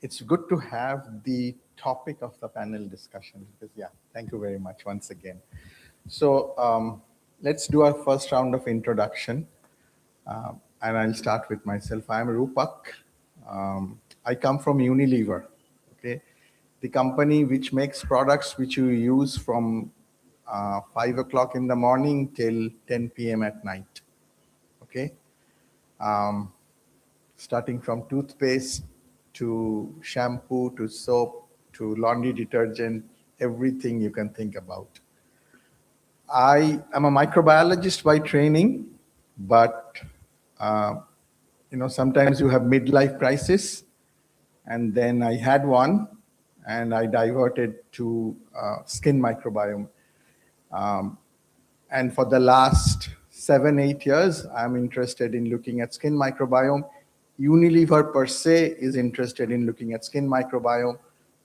It's good to have the topic of the panel discussion because, yeah, thank you very much once again. So let's do our first round of introduction. And I'll start with myself. I'm Rupak. I come from Unilever, okay? The company which makes products which you use from 5 o'clock in the morning till 10 p.m. at night, okay? Starting from toothpaste to shampoo to soap to laundry detergent, everything you can think about. I am a microbiologist by training, but sometimes you have midlife crisis, and then I had one, and I diverted to skin microbiome. And for the last 7-8 years, I'm interested in looking at skin microbiome. Unilever per se is interested in looking at skin microbiome.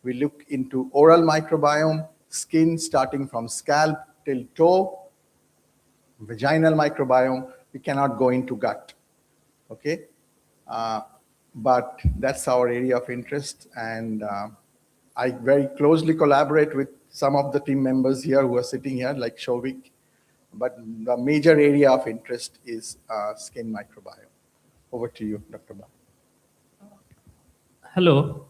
We look into oral microbiome, skin starting from scalp till toe, vaginal microbiome. We cannot go into gut, okay? But that's our area of interest, and I very closely collaborate with some of the team members here who are sitting here, like Shovik, but the major area of interest is skin microbiome. Over to you, Dr. Ba. Hello,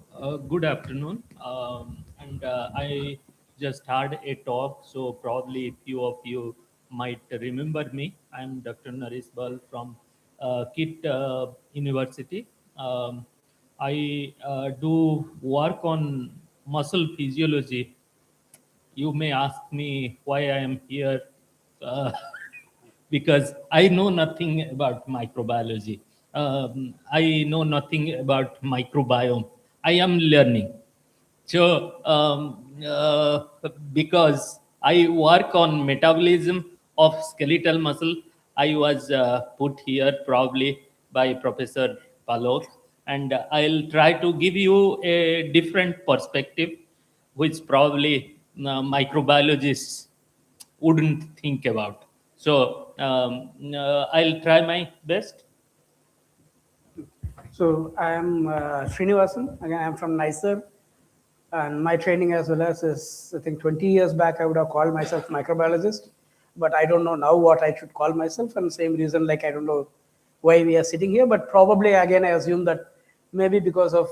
good afternoon. I just had a talk, so probably a few of you might remember me. I'm Dr. Naresh Bal from KIT University. I do work on muscle physiology. You may ask me why I am here, uh, because I know nothing about microbiology. I know nothing about microbiome. I am learning. So, because I work on metabolism of skeletal muscle, I was put here probably by Professor Palok, and I'll try to give you a different perspective, which probably microbiologists wouldn't think about. So, I'll try my best. So I am Srinivasan. Again, I am from NISER, and my training as well as is, I think 20 years back, I would have called myself microbiologist, but I don't know now what I should call myself, and same reason, like I don't know why we are sitting here, but probably again I assume that maybe because of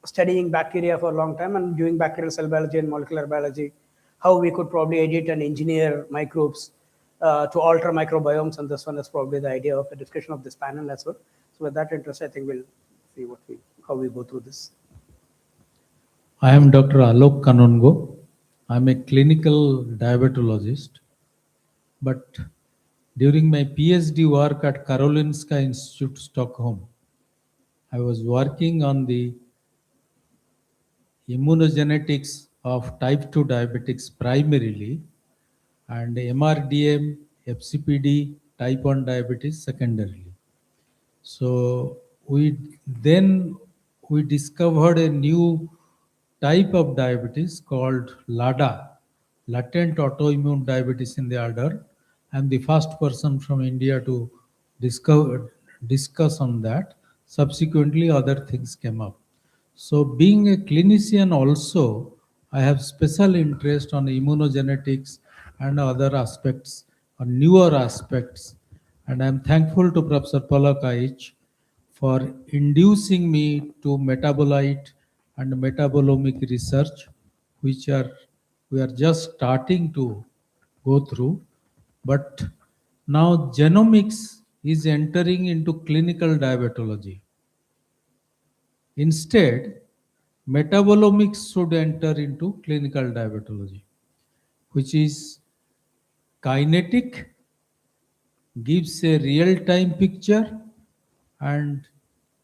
studying bacteria for a long time and doing bacterial cell biology and molecular biology, how we could probably edit and engineer microbes to alter microbiomes, and this one is probably the idea of the discussion of this panel as well. So with that interest, I think we'll see how we go through this. I am Dr. Alok Kanongo. I'm a clinical diabetologist, but during my PhD work at Karolinska Institute, Stockholm, I was working on the immunogenetics of type 2 diabetics primarily, and MRDM, FCPD, type 1 diabetes secondarily. So we discovered a new type of diabetes called LADA, latent autoimmune diabetes in the adult. I'm the first person from India to discuss on that. Subsequently, other things came up. So being a clinician also, I have special interest on immunogenetics and other aspects, or newer aspects. And I'm thankful to Professor Palak for inducing me to metabolite and metabolomic research, which we are just starting to go through. But now genomics is entering into clinical diabetology. Instead, metabolomics should enter into clinical diabetology, which is kinetic, gives a real-time picture, and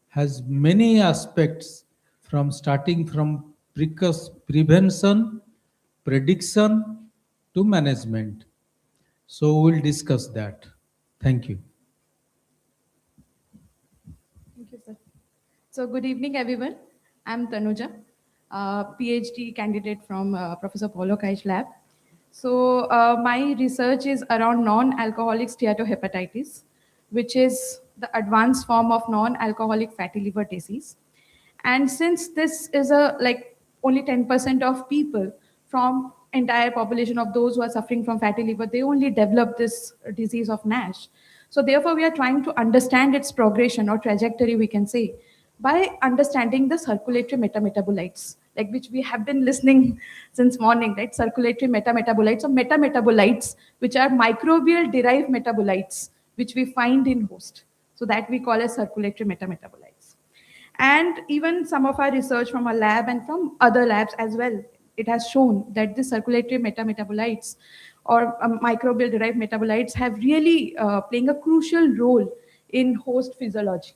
has many aspects from starting from prevention, prediction to management. So we'll discuss that. Thank you. Thank you, sir. So good evening, everyone. I'm Tanuja, PhD candidate from Professor Paulo Kai's lab. So my research is around non-alcoholic steatohepatitis, which is the advanced form of non-alcoholic fatty liver disease. And since this is only 10% of people from entire population of those who are suffering from fatty liver, they only develop this disease of NASH. So therefore, we are trying to understand its progression or trajectory, we can say, by understanding the circulatory metametabolites, like which we have been listening since morning, right? Circulatory metametabolites or metametabolites, which are microbial derived metabolites, which we find in host. So that we call as circulatory metametabolites. And even some of our research from our lab and from other labs as well, it has shown that the circulatory metametabolites or microbial derived metabolites have really playing a crucial role in host physiology.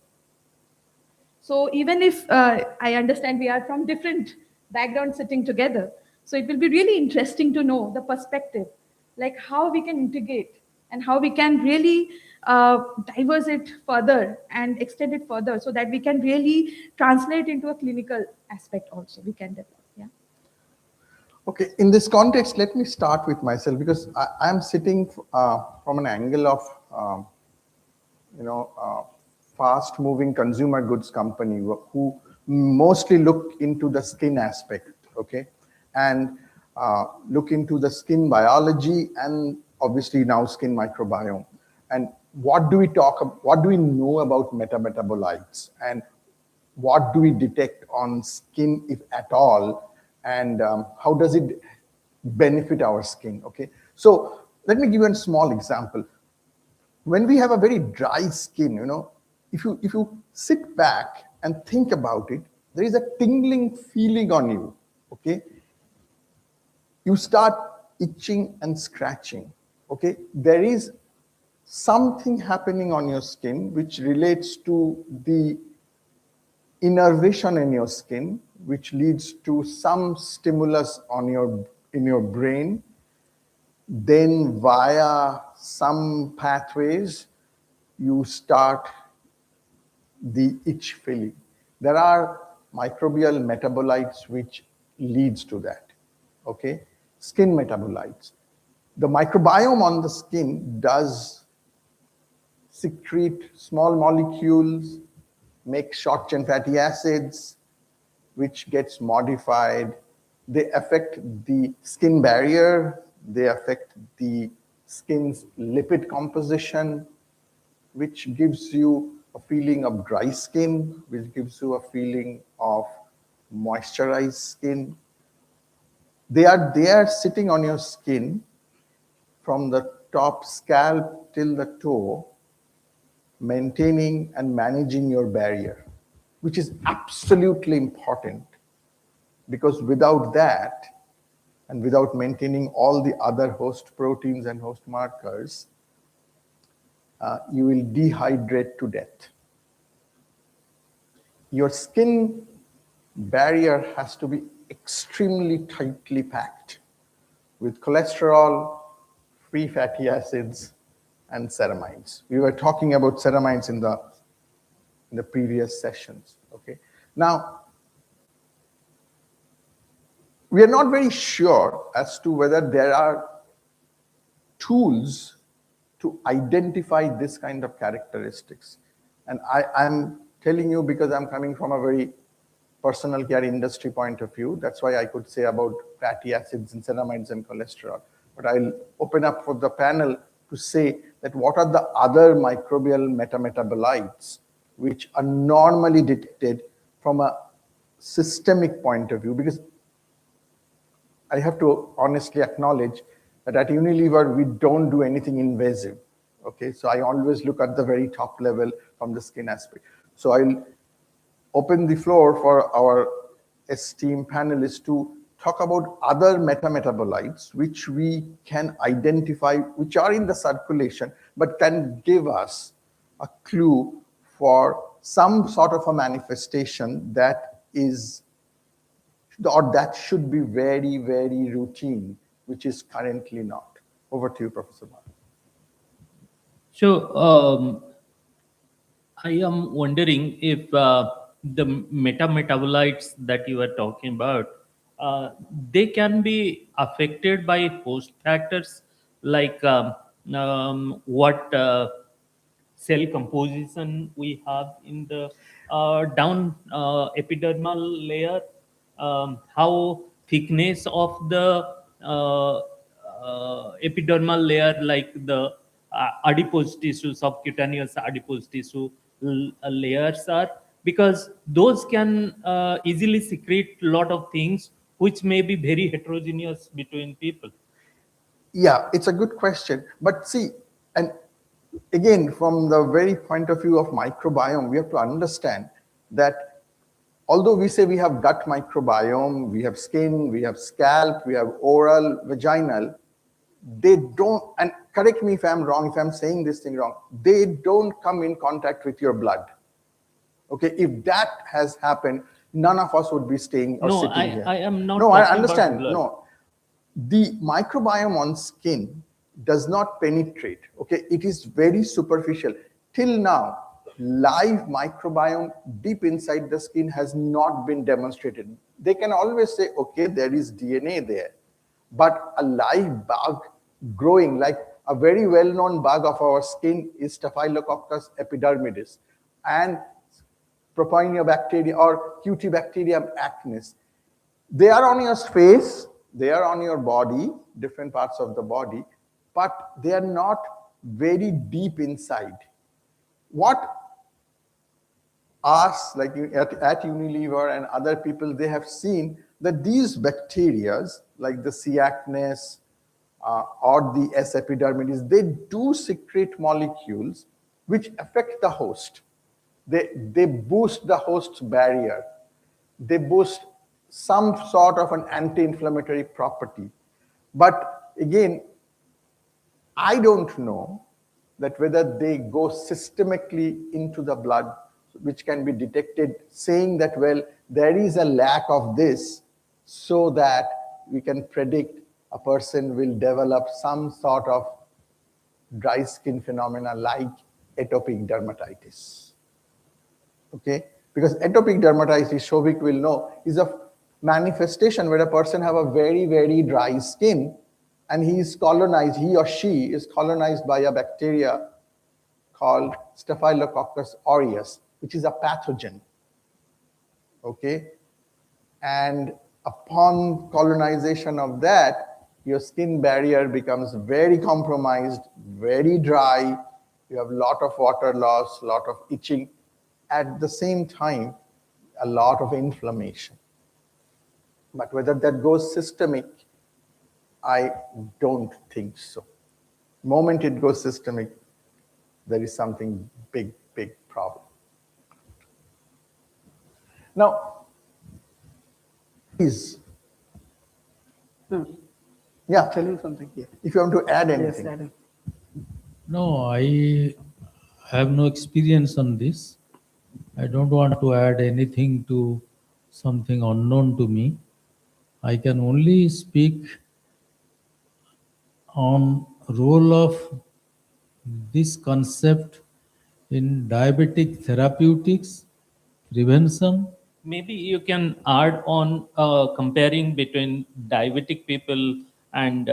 So even if I understand we are from different backgrounds sitting together, so it will be really interesting to know the perspective, like how we can integrate and how we can really diverse it further and extend it further so that we can really translate into a clinical aspect also we can develop. Yeah. Okay, in this context, let me start with myself because I am sitting from an angle of, fast-moving consumer goods company who mostly look into the skin aspect, okay, and look into the skin biology and obviously now skin microbiome. And what do we know about metametabolites and what do we detect on skin, if at all, and how does it benefit our skin, okay? So let me give you a small example. When we have a very dry skin, if you sit back and think about it, there is a tingling feeling on you, okay? You start itching and scratching, okay? There is something happening on your skin which relates to the innervation in your skin, which leads to some stimulus in your brain. Then via some pathways, you start the itch feeling. There are microbial metabolites which leads to that, okay? Skin metabolites. The microbiome on the skin does secrete small molecules, make short chain fatty acids, which gets modified. They affect the skin barrier, they affect the skin's lipid composition, which gives you a feeling of dry skin, which gives you a feeling of moisturized skin. They are there sitting on your skin from the top scalp till the toe, maintaining and managing your barrier, which is absolutely important, because without that, and without maintaining all the other host proteins and host markers, you will dehydrate to death. Your skin barrier has to be extremely tightly packed with cholesterol, free fatty acids, and ceramides. We were talking about ceramides in the previous sessions, okay? Now, we are not very sure as to whether there are tools to identify this kind of characteristics. And I'm telling you because I'm coming from a very personal care industry point of view. That's why I could say about fatty acids and ceramides and cholesterol. But I'll open up for the panel to say that what are the other microbial metametabolites which are normally detected from a systemic point of view, because I have to honestly acknowledge that at Unilever, we don't do anything invasive, okay? So I always look at the very top level from the skin aspect. So I'll open the floor for our esteemed panelists to talk about other metametabolites which we can identify, which are in the circulation, but can give us a clue for some sort of a manifestation that is, or that should be very, very routine, which is currently not. Over to you, Professor Mark. So I am wondering if the metametabolites that you are talking about, they can be affected by host factors like what cell composition we have in the down epidermal layer, how thickness of the epidermal layer, like the adipose tissue, subcutaneous adipose tissue layers are, because those can easily secrete a lot of things which may be very heterogeneous between people. Yeah, it's a good question. But see, and again, from the very point of view of microbiome, we have to understand that although we say we have gut microbiome, we have skin, we have scalp, we have oral, vaginal, they don't, and correct me if I'm wrong, if I'm saying this thing wrong, they don't come in contact with your blood. Okay, if that has happened, none of us would be staying or sitting here. I am not. No, I understand. No, the microbiome on skin does not penetrate. Okay, it is very superficial. Till now, live microbiome deep inside the skin has not been demonstrated. They can always say, okay, there is DNA there, but a live bug growing, like a very well-known bug of our skin is Staphylococcus epidermidis and Propionibacterium or Cutibacterium acnes. They are on your face, they are on your body, different parts of the body, but they are not very deep inside. What us, like at Unilever and other people, they have seen that these bacteria, like the C. acnes or the S. epidermidis, they do secrete molecules which affect the host. They boost the host's barrier. they boost some sort of an anti-inflammatory property. But again, I don't know that whether they go systemically into the blood, which can be detected, saying that, well, there is a lack of this, so that we can predict a person will develop some sort of dry skin phenomena like atopic dermatitis. Okay? Because atopic dermatitis, Shobhik will know, is a manifestation where a person have a very, very dry skin, and he or she is colonized by a bacteria called Staphylococcus aureus, which is a pathogen. Okay? And upon colonization of that, your skin barrier becomes very compromised, very dry, you have a lot of water loss, a lot of itching, at the same time, a lot of inflammation. But whether that goes systemic, I don't think so. The moment it goes systemic, there is something big, big problem. Now, please. Yeah, tell him something. Yeah. If you want to add anything. Yes, Adam. No, I have no experience on this. I don't want to add anything to something unknown to me. I can only speak on role of this concept in diabetic therapeutics, prevention. Maybe you can add on comparing between diabetic people and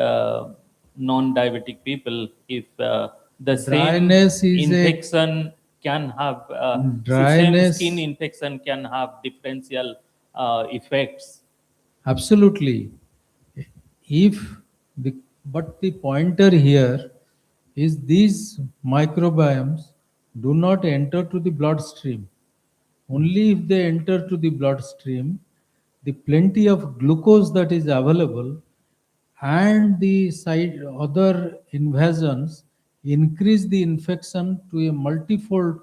non-diabetic people. If the Dryness same is a- infection can have same Dryness- skin infection can have differential effects. Absolutely. But the pointer here is these microbiomes do not enter to the bloodstream. Only if they enter to the bloodstream, the plenty of glucose that is available and the other invasions increase the infection to a multifold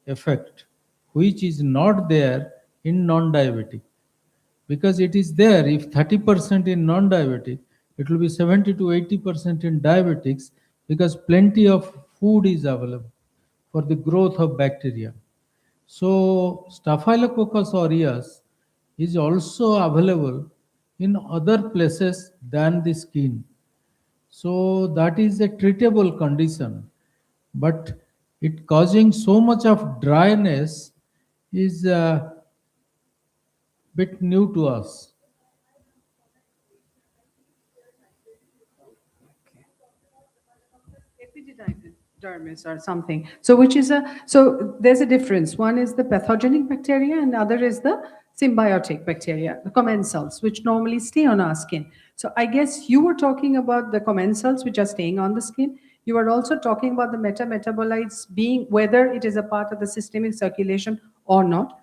effect, which is not there in non-diabetic. Because it is there, if 30% in non-diabetic, it will be 70 to 80% in diabetics, because plenty of food is available for the growth of bacteria. So Staphylococcus aureus is also available in other places than the skin. So that is a treatable condition, but it causing so much of dryness is a bit new to us. Epididymis or something. So which is so there's a difference. One is the pathogenic bacteria and other is the symbiotic bacteria, the commensals, which normally stay on our skin. So I guess you were talking about the commensals which are staying on the skin. You are also talking about the metabolites being, whether it is a part of the systemic circulation or not.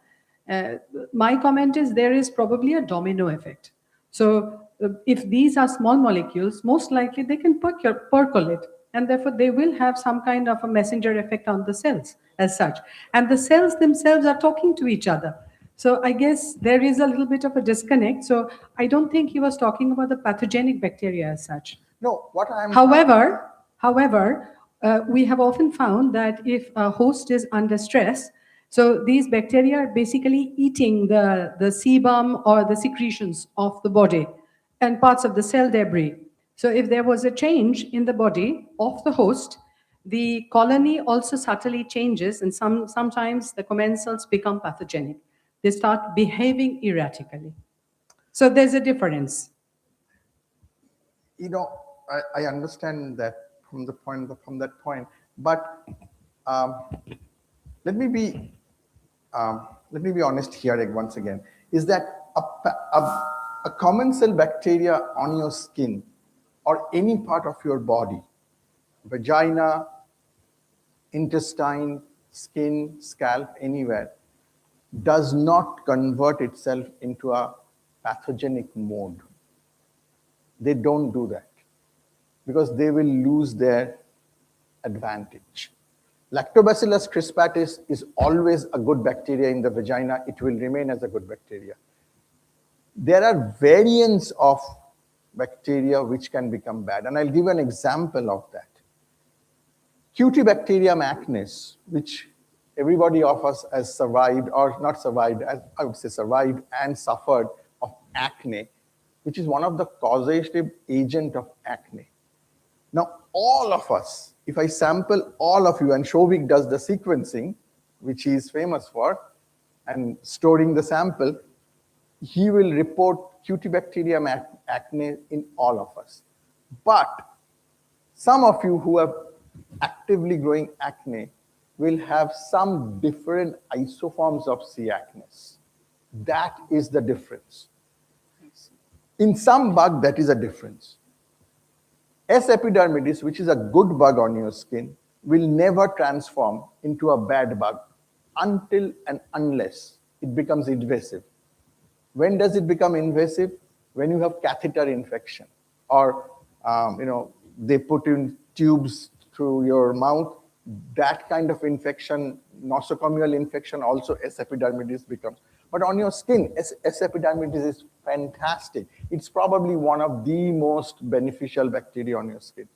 My comment is there is probably a domino effect. So if these are small molecules, most likely they can percolate, and therefore they will have some kind of a messenger effect on the cells as such. And the cells themselves are talking to each other. So I guess there is a little bit of a disconnect. So I don't think he was talking about the pathogenic bacteria as such. No, what I'm... However, we have often found that if a host is under stress, so these bacteria are basically eating the sebum or the secretions of the body and parts of the cell debris. So if there was a change in the body of the host, the colony also subtly changes, and sometimes the commensals become pathogenic. They start behaving erratically. So there's a difference. You know, I understand that from that point, but let me be honest here once again. Is that a commensal bacteria on your skin or any part of your body, vagina, intestine, skin, scalp, anywhere, does not convert itself into a pathogenic mode. They don't do that because they will lose their advantage. Lactobacillus crispatis is always a good bacteria in the vagina. It will remain as a good bacteria. There are variants of bacteria which can become bad. And I'll give an example of that. Cutibacterium acnes, which everybody of us has survived, or not survived, I would say survived and suffered of acne, which is one of the causative agent of acne. Now, all of us, if I sample all of you, and Shovik does the sequencing, which he is famous for, and storing the sample, he will report Cutibacterium acne in all of us. But some of you who have actively growing acne will have some different isoforms of C. acnes. That is the difference. In some bug, that is a difference. S. epidermidis, which is a good bug on your skin, will never transform into a bad bug until and unless it becomes invasive. When does it become invasive? When you have catheter infection, or they put in tubes through your mouth. That kind of infection, nosocomial infection, also S. epidermidis becomes. But on your skin, S. epidermidis is fantastic. It's probably one of the most beneficial bacteria on your skin.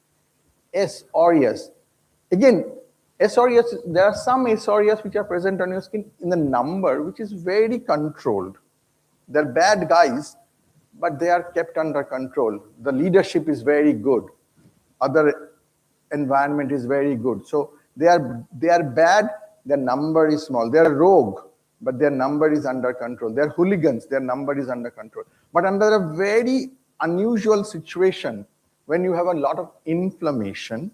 S. aureus. Again, S. aureus, there are some S. aureus which are present on your skin in the number which is very controlled. They're bad guys, but they are kept under control. The leadership is very good. Other environment is very good. So they are bad, their number is small. They are rogue, but their number is under control. They are hooligans, their number is under control. But under a very unusual situation, when you have a lot of inflammation,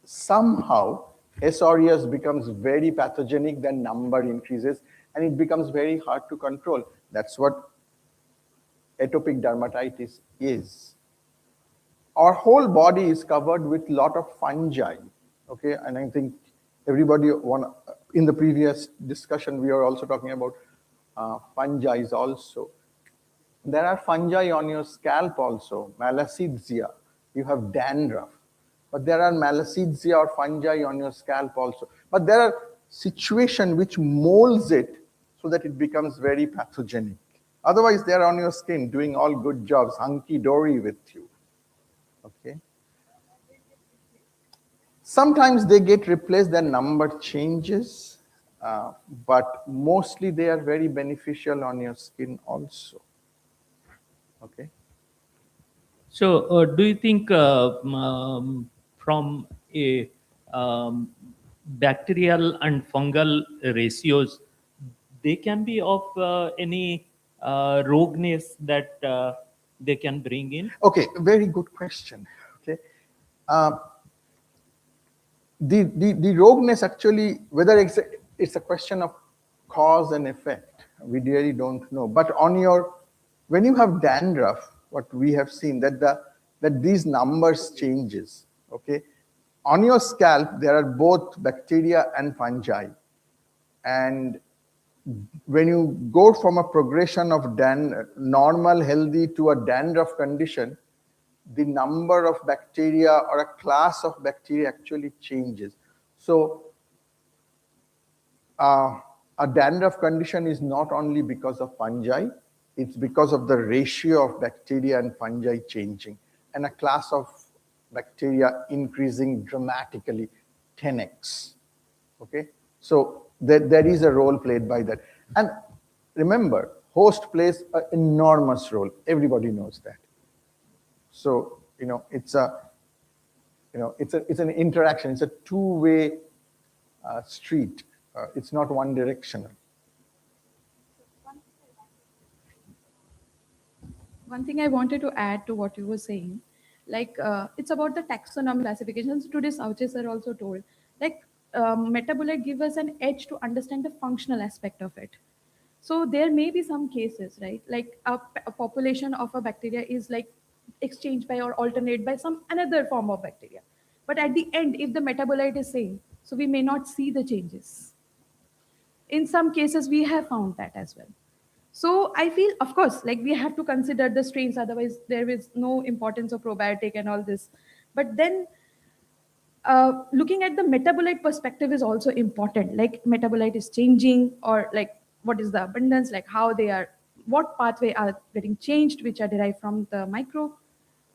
somehow S. aureus becomes very pathogenic, their number increases, and it becomes very hard to control. That's what atopic dermatitis is. Our whole body is covered with a lot of fungi, okay? And I think everybody, in the previous discussion, we are also talking about fungi also. There are fungi on your scalp also, malassezia. You have dandruff. But there are malassezia or fungi on your scalp also. But there are situations which molds it so that it becomes very pathogenic. Otherwise, they're on your skin doing all good jobs, hunky-dory with you. Okay. Sometimes they get replaced, their number changes, but mostly they are very beneficial on your skin also. Okay. So, do you think from a bacterial and fungal ratios, they can be of any rogueness that they can bring in? Okay, very good question. Okay, the rogueness actually, whether it's a question of cause and effect, we really don't know. But when you have dandruff, what we have seen that these numbers changes. Okay, on your scalp there are both bacteria and fungi, and when you go from a progression of normal healthy to a dandruff condition, the number of bacteria or a class of bacteria actually changes. So a dandruff condition is not only because of fungi, it's because of the ratio of bacteria and fungi changing, and a class of bacteria increasing dramatically, 10x. Okay, so there is a role played by that. And remember, host plays an enormous role. Everybody knows that. So, it's an interaction. It's a two-way street. It's not one directional. One thing I wanted to add to what you were saying, like it's about the taxonomy classifications. Today, Sauche sir also told, like metabolite give us an edge to understand the functional aspect of it. So there may be some cases, right? Like a population of a bacteria is like exchanged by or alternate by some another form of bacteria. But at the end, if the metabolite is same, so we may not see the changes. In some cases, we have found that as well. So I feel, of course, like we have to consider the strains, otherwise there is no importance of probiotic and all this. But then looking at the metabolite perspective is also important. Like metabolite is changing, or like what is the abundance, like how they are what pathway are getting changed, which are derived from the microbe.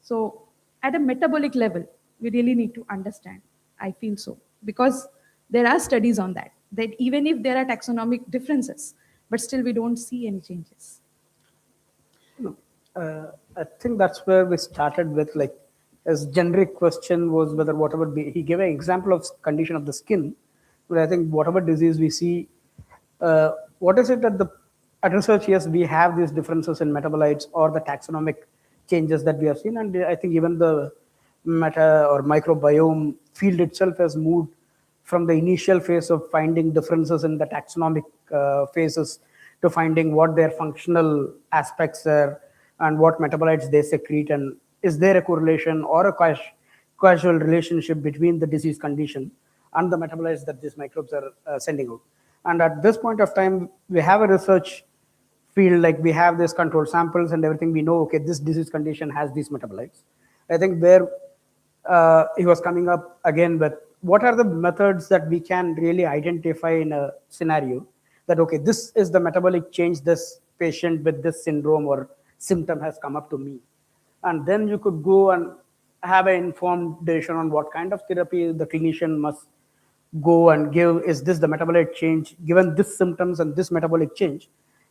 So at a metabolic level, we really need to understand, I feel so, because there are studies on that even if there are taxonomic differences, but still we don't see any changes. I think that's where we started with, like, his generic question was whether whatever he gave an example of condition of the skin, but I think whatever disease we see, what is it that at research, yes, we have these differences in metabolites or the taxonomic changes that we have seen, and I think even the meta or microbiome field itself has moved from the initial phase of finding differences in the taxonomic phases to finding what their functional aspects are and what metabolites they secrete, and is there a correlation or a causal relationship between the disease condition and the metabolites that these microbes are sending out. And at this point of time, we have a research field, like we have this control samples and everything. We know, okay, this disease condition has these metabolites. I think where he was coming up again with what are the methods that we can really identify in a scenario that, okay, this is the metabolic change this patient with this syndrome or symptom has come up to me. And then you could go and have an informed decision on what kind of therapy the clinician must go and give. Is this the metabolic change? Given this symptoms and this metabolic change,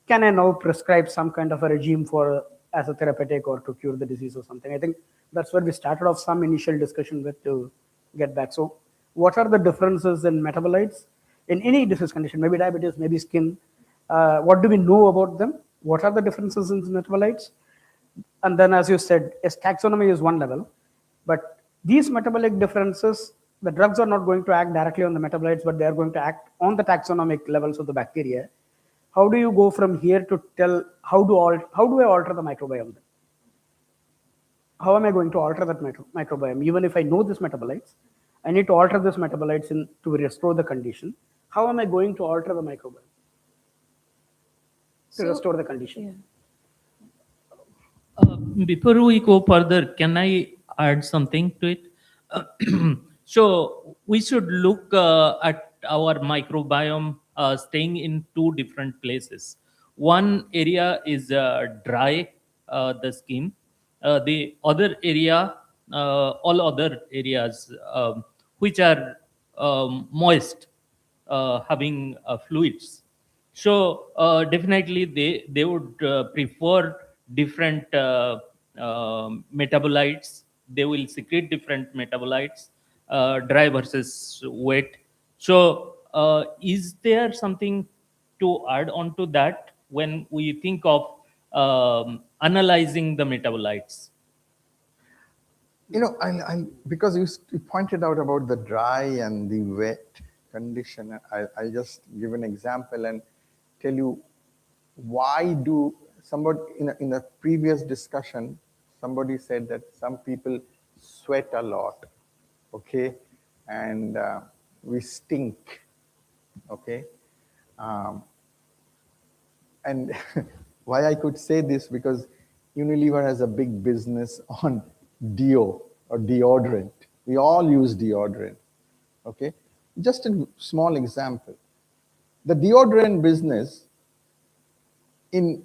can I now prescribe some kind of a regime for as a therapeutic or to cure the disease or something? I think that's where we started off some initial discussion with to get back. So what are the differences in metabolites in any disease condition, maybe diabetes, maybe skin? What do we know about them? What are the differences in metabolites? And then, as you said, yes, taxonomy is one level, but these metabolic differences, the drugs are not going to act directly on the metabolites, but they are going to act on the taxonomic levels of the bacteria. How do you go from here to tell how do I alter the microbiome? How am I going to alter that microbiome? Even if I know this metabolites, I need to alter this metabolites to restore the condition. How am I going to alter the microbiome to restore the condition? Yeah. Before we go further, can I add something to it? So we should look at our microbiome staying in two different places. One area is dry, the skin. The other area, all other areas which are moist, having fluids. So definitely they would prefer different metabolites. They will secrete different metabolites, dry versus wet. So is there something to add on to that when we think of analyzing the metabolites? You know, because you pointed out about the dry and the wet condition, I'll just give an example and tell you why do somebody in a previous discussion, somebody said that some people sweat a lot, okay, and we stink, okay, and why I could say this, because Unilever has a big business on deo or deodorant. We all use deodorant, okay? Just a small example. The deodorant business in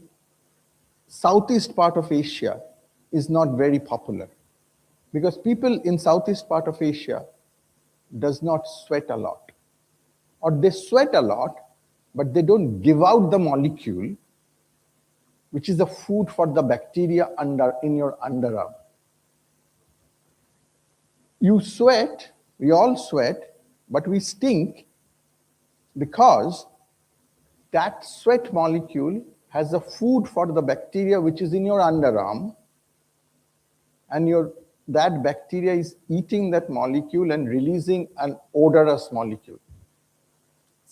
southeast part of Asia is not very popular because people in southeast part of Asia does not sweat a lot, or they sweat a lot, but they don't give out the molecule, which is the food for the bacteria in your underarm. You sweat, we all sweat, but we stink because that sweat molecule has a food for the bacteria which is in your underarm, and that bacteria is eating that molecule and releasing an odorous molecule.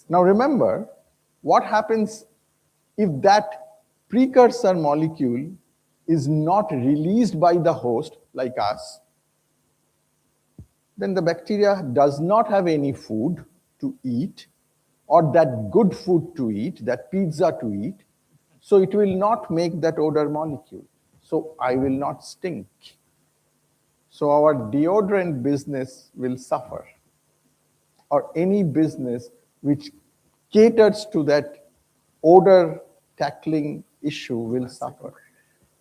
Now remember, what happens if that precursor molecule is not released by the host, like us? Then the bacteria does not have any food to eat, or that good food to eat, that pizza to eat, so it will not make that odor molecule. So I will not stink. So our deodorant business will suffer, or any business which caters to that odor tackling issue will suffer.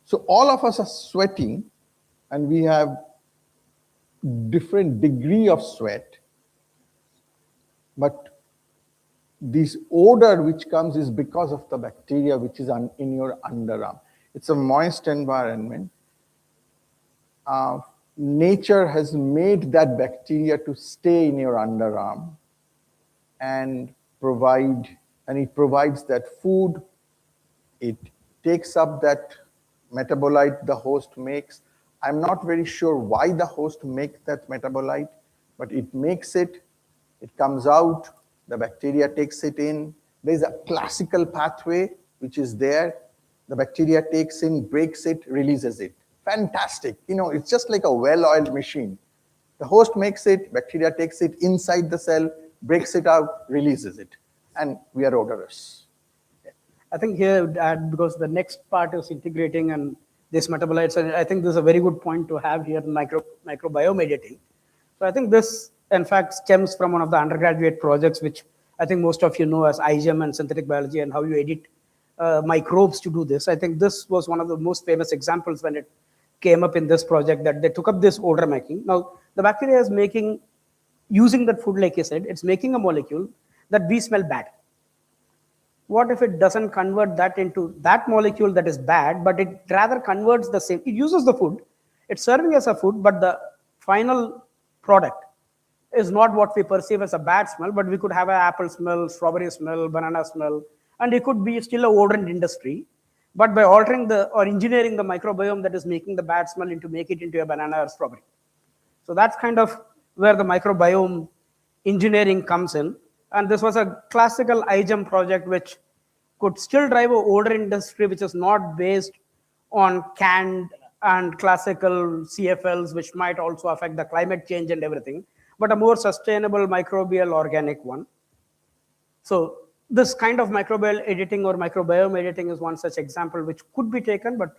So all of us are sweating, and we have different degree of sweat, but this odor which comes is because of the bacteria which is in your underarm. It's a moist environment. Nature has made that bacteria to stay in your underarm and it provides that food. It takes up that metabolite the host makes. I'm not very sure why the host makes that metabolite, but it makes it, it comes out, the bacteria takes it in. There's a classical pathway which is there. The bacteria takes in, breaks it, releases it. Fantastic. It's just like a well-oiled machine. The host makes it, bacteria takes it inside the cell, breaks it out, releases it, and we are odorous. I think here I would add, because the next part is integrating and these metabolites, and I think this is a very good point to have here in microbiome editing. So I think this, in fact, stems from one of the undergraduate projects, which I think most of you know as IGEM and synthetic biology, and how you edit microbes to do this. I think this was one of the most famous examples when it came up in this project, that they took up this odor making. Now, the bacteria is using that food, like I said, it's making a molecule that we smell bad. What if it doesn't convert that into that molecule that is bad, but it rather converts the same, it uses the food, it's serving as a food, but the final product is not what we perceive as a bad smell, but we could have an apple smell, strawberry smell, banana smell, and it could be still a odorant industry. But by altering or engineering the microbiome that is making the bad smell make it into a banana or strawberry. So that's kind of where the microbiome engineering comes in. And this was a classical IGEM project which could still drive an odor industry which is not based on canned and classical CFLs, which might also affect the climate change and everything, but a more sustainable microbial organic one. So this kind of microbial editing or microbiome editing is one such example which could be taken, but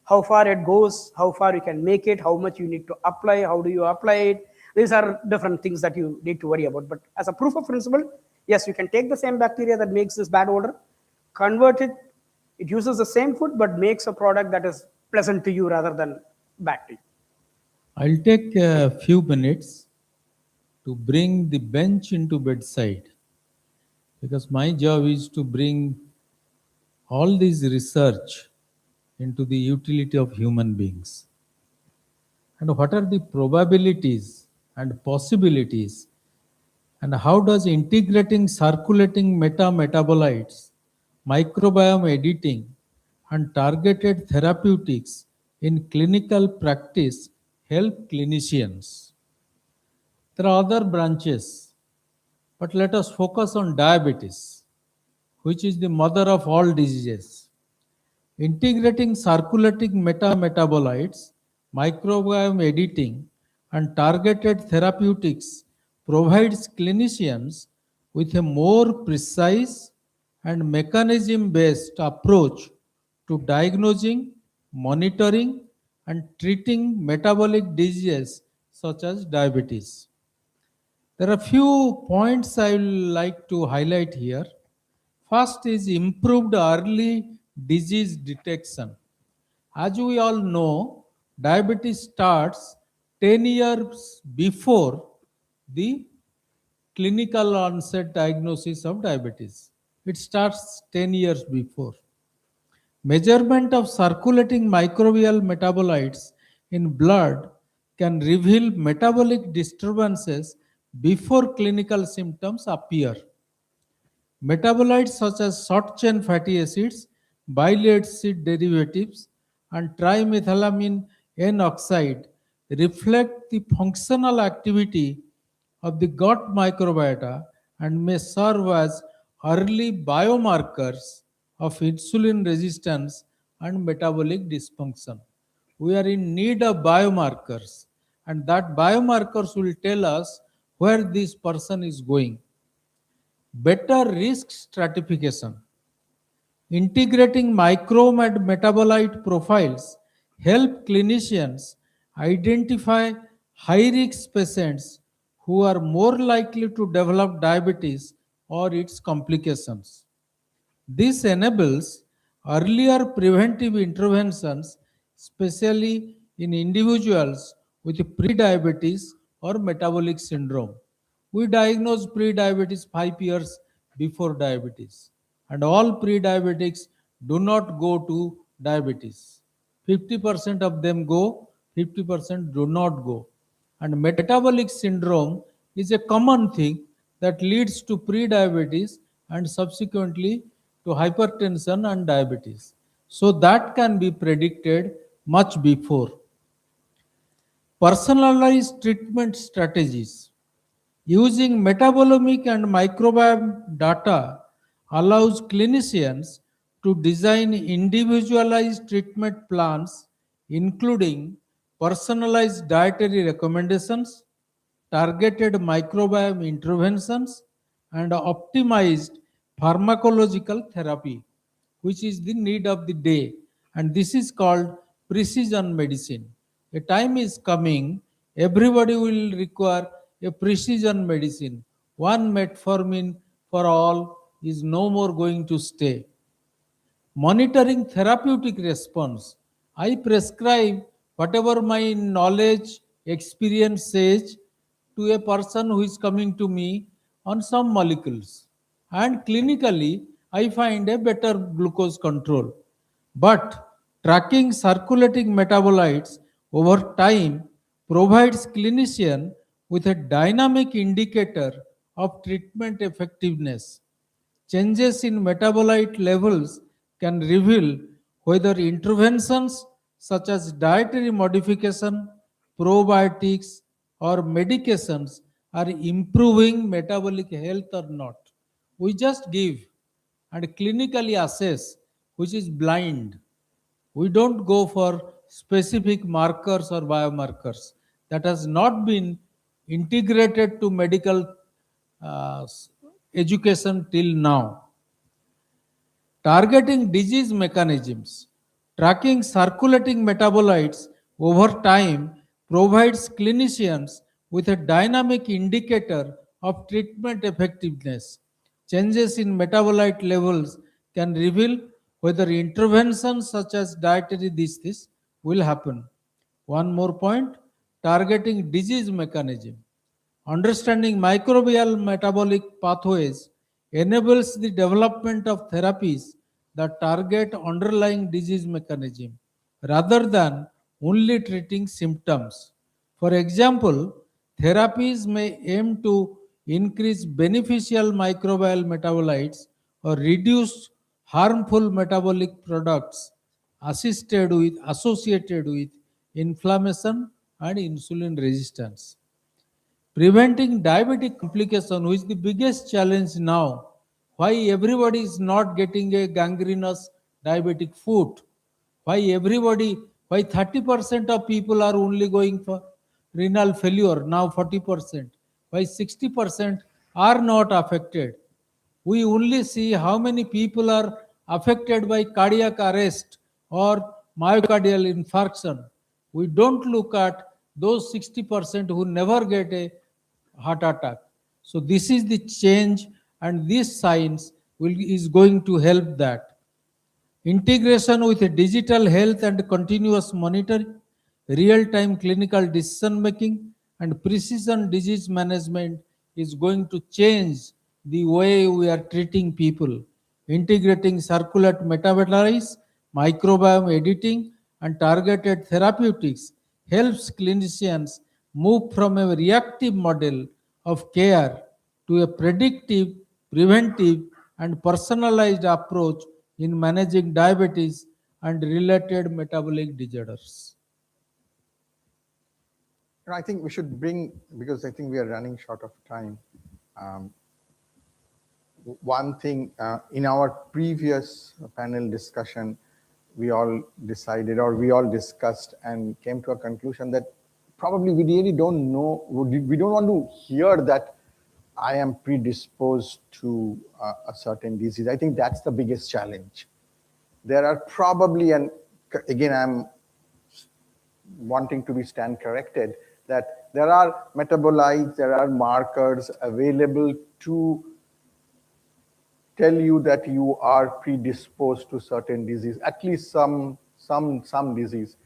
how far it goes, how far you can make it, how much you need to apply, how do you apply it, these are different things that you need to worry about. But as a proof of principle, yes, you can take the same bacteria that makes this bad odor, convert it, it uses the same food, but makes a product that is pleasant to you rather than bad to you. I'll take a few minutes to bring the bench into bedside, because my job is to bring all this research into the utility of human beings. And what are the probabilities and possibilities, and how does integrating circulating metabolites, microbiome editing, and targeted therapeutics in clinical practice help clinicians? There are other branches, but let us focus on diabetes, which is the mother of all diseases. Integrating circulating metabolites, microbiome editing, and targeted therapeutics provides clinicians with a more precise and mechanism-based approach to diagnosing, monitoring, and treating metabolic diseases such as diabetes. There are a few points I would like to highlight here. First is improved early disease detection. As we all know, diabetes starts 10 years before the clinical onset diagnosis of diabetes. It starts 10 years before. Measurement of circulating microbial metabolites in blood can reveal metabolic disturbances before clinical symptoms appear. Metabolites such as short-chain fatty acids, bile acid derivatives, and trimethylamine N-oxide reflect the functional activity of the gut microbiota and may serve as early biomarkers of insulin resistance and metabolic dysfunction. We are in need of biomarkers, and that biomarkers will tell us where this person is going. Better risk stratification. Integrating microbe and metabolite profiles help clinicians identify high-risk patients who are more likely to develop diabetes or its complications. This enables earlier preventive interventions, especially in individuals with prediabetes or metabolic syndrome. We diagnose prediabetes 5 years before diabetes, and all prediabetics do not go to diabetes. 50% of them go, 50% do not go. And metabolic syndrome is a common thing that leads to prediabetes and subsequently to hypertension and diabetes. So that can be predicted much before. Personalized treatment strategies. Using metabolomic and microbiome data allows clinicians to design individualized treatment plans, including personalized dietary recommendations, targeted microbiome interventions, and optimized pharmacological therapy, which is the need of the day. And this is called precision medicine. A time is coming, everybody will require a precision medicine. One metformin for all is no more going to stay. Monitoring therapeutic response. I prescribe whatever my knowledge, experience says to a person who is coming to me on some molecules. And clinically, I find a better glucose control. But tracking circulating metabolites over time provides clinician with a dynamic indicator of treatment effectiveness. Changes in metabolite levels can reveal whether interventions such as dietary modification, probiotics, or medications are improving metabolic health or not. We just give and clinically assess, which is blind. We don't go for specific markers or biomarkers. That has not been integrated to medical uh, education till now. Targeting disease mechanisms. Tracking circulating metabolites over time provides clinicians with a dynamic indicator of treatment effectiveness. Changes in metabolite levels can reveal whether interventions such as dietary this will happen. One more point, targeting disease mechanism. Understanding microbial metabolic pathways enables the development of therapies that target underlying disease mechanism rather than only treating symptoms. For example, therapies may aim to increase beneficial microbial metabolites or reduce harmful metabolic products associated with inflammation and insulin resistance. Preventing diabetic complication, which is the biggest challenge now. Why everybody is not getting a gangrenous diabetic foot? Why 30% of people are only going for renal failure, now 40%? Why 60% are not affected? We only see how many people are affected by cardiac arrest or myocardial infarction. We don't look at those 60% who never get a heart attack. So this is the change, and this science is going to help that. Integration with digital health and continuous monitoring, real-time clinical decision making, and precision disease management is going to change the way we are treating people. Integrating circulate metabolites, microbiome editing, and targeted therapeutics helps clinicians move from a reactive model of care to a predictive, preventive, and personalized approach in managing diabetes and related metabolic disorders. I think we should bring, because I think we are running short of time. One thing in our previous panel discussion, we all decided, or we all discussed and came to a conclusion that probably we really don't know, we don't want to hear that I am predisposed to a certain disease. I think that's the biggest challenge. There are probably, and again, I'm wanting to be stand corrected, that there are metabolites, there are markers available to tell you that you are predisposed to certain disease, at least some disease.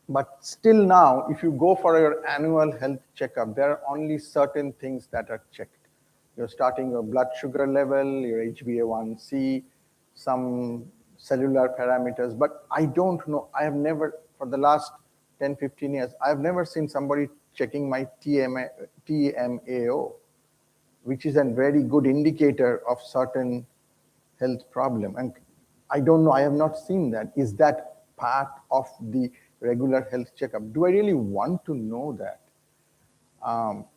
But still now, if you go for your annual health checkup, there are only certain things that are checked. You're starting your blood sugar level, your HbA1c, some cellular parameters, but I don't know, I have never, for the last 10, 15 years, I've never seen somebody checking my TMAO, which is a very good indicator of certain health problem. And I don't know, I have not seen that. Is that part of the regular health checkup? Do I really want to know that?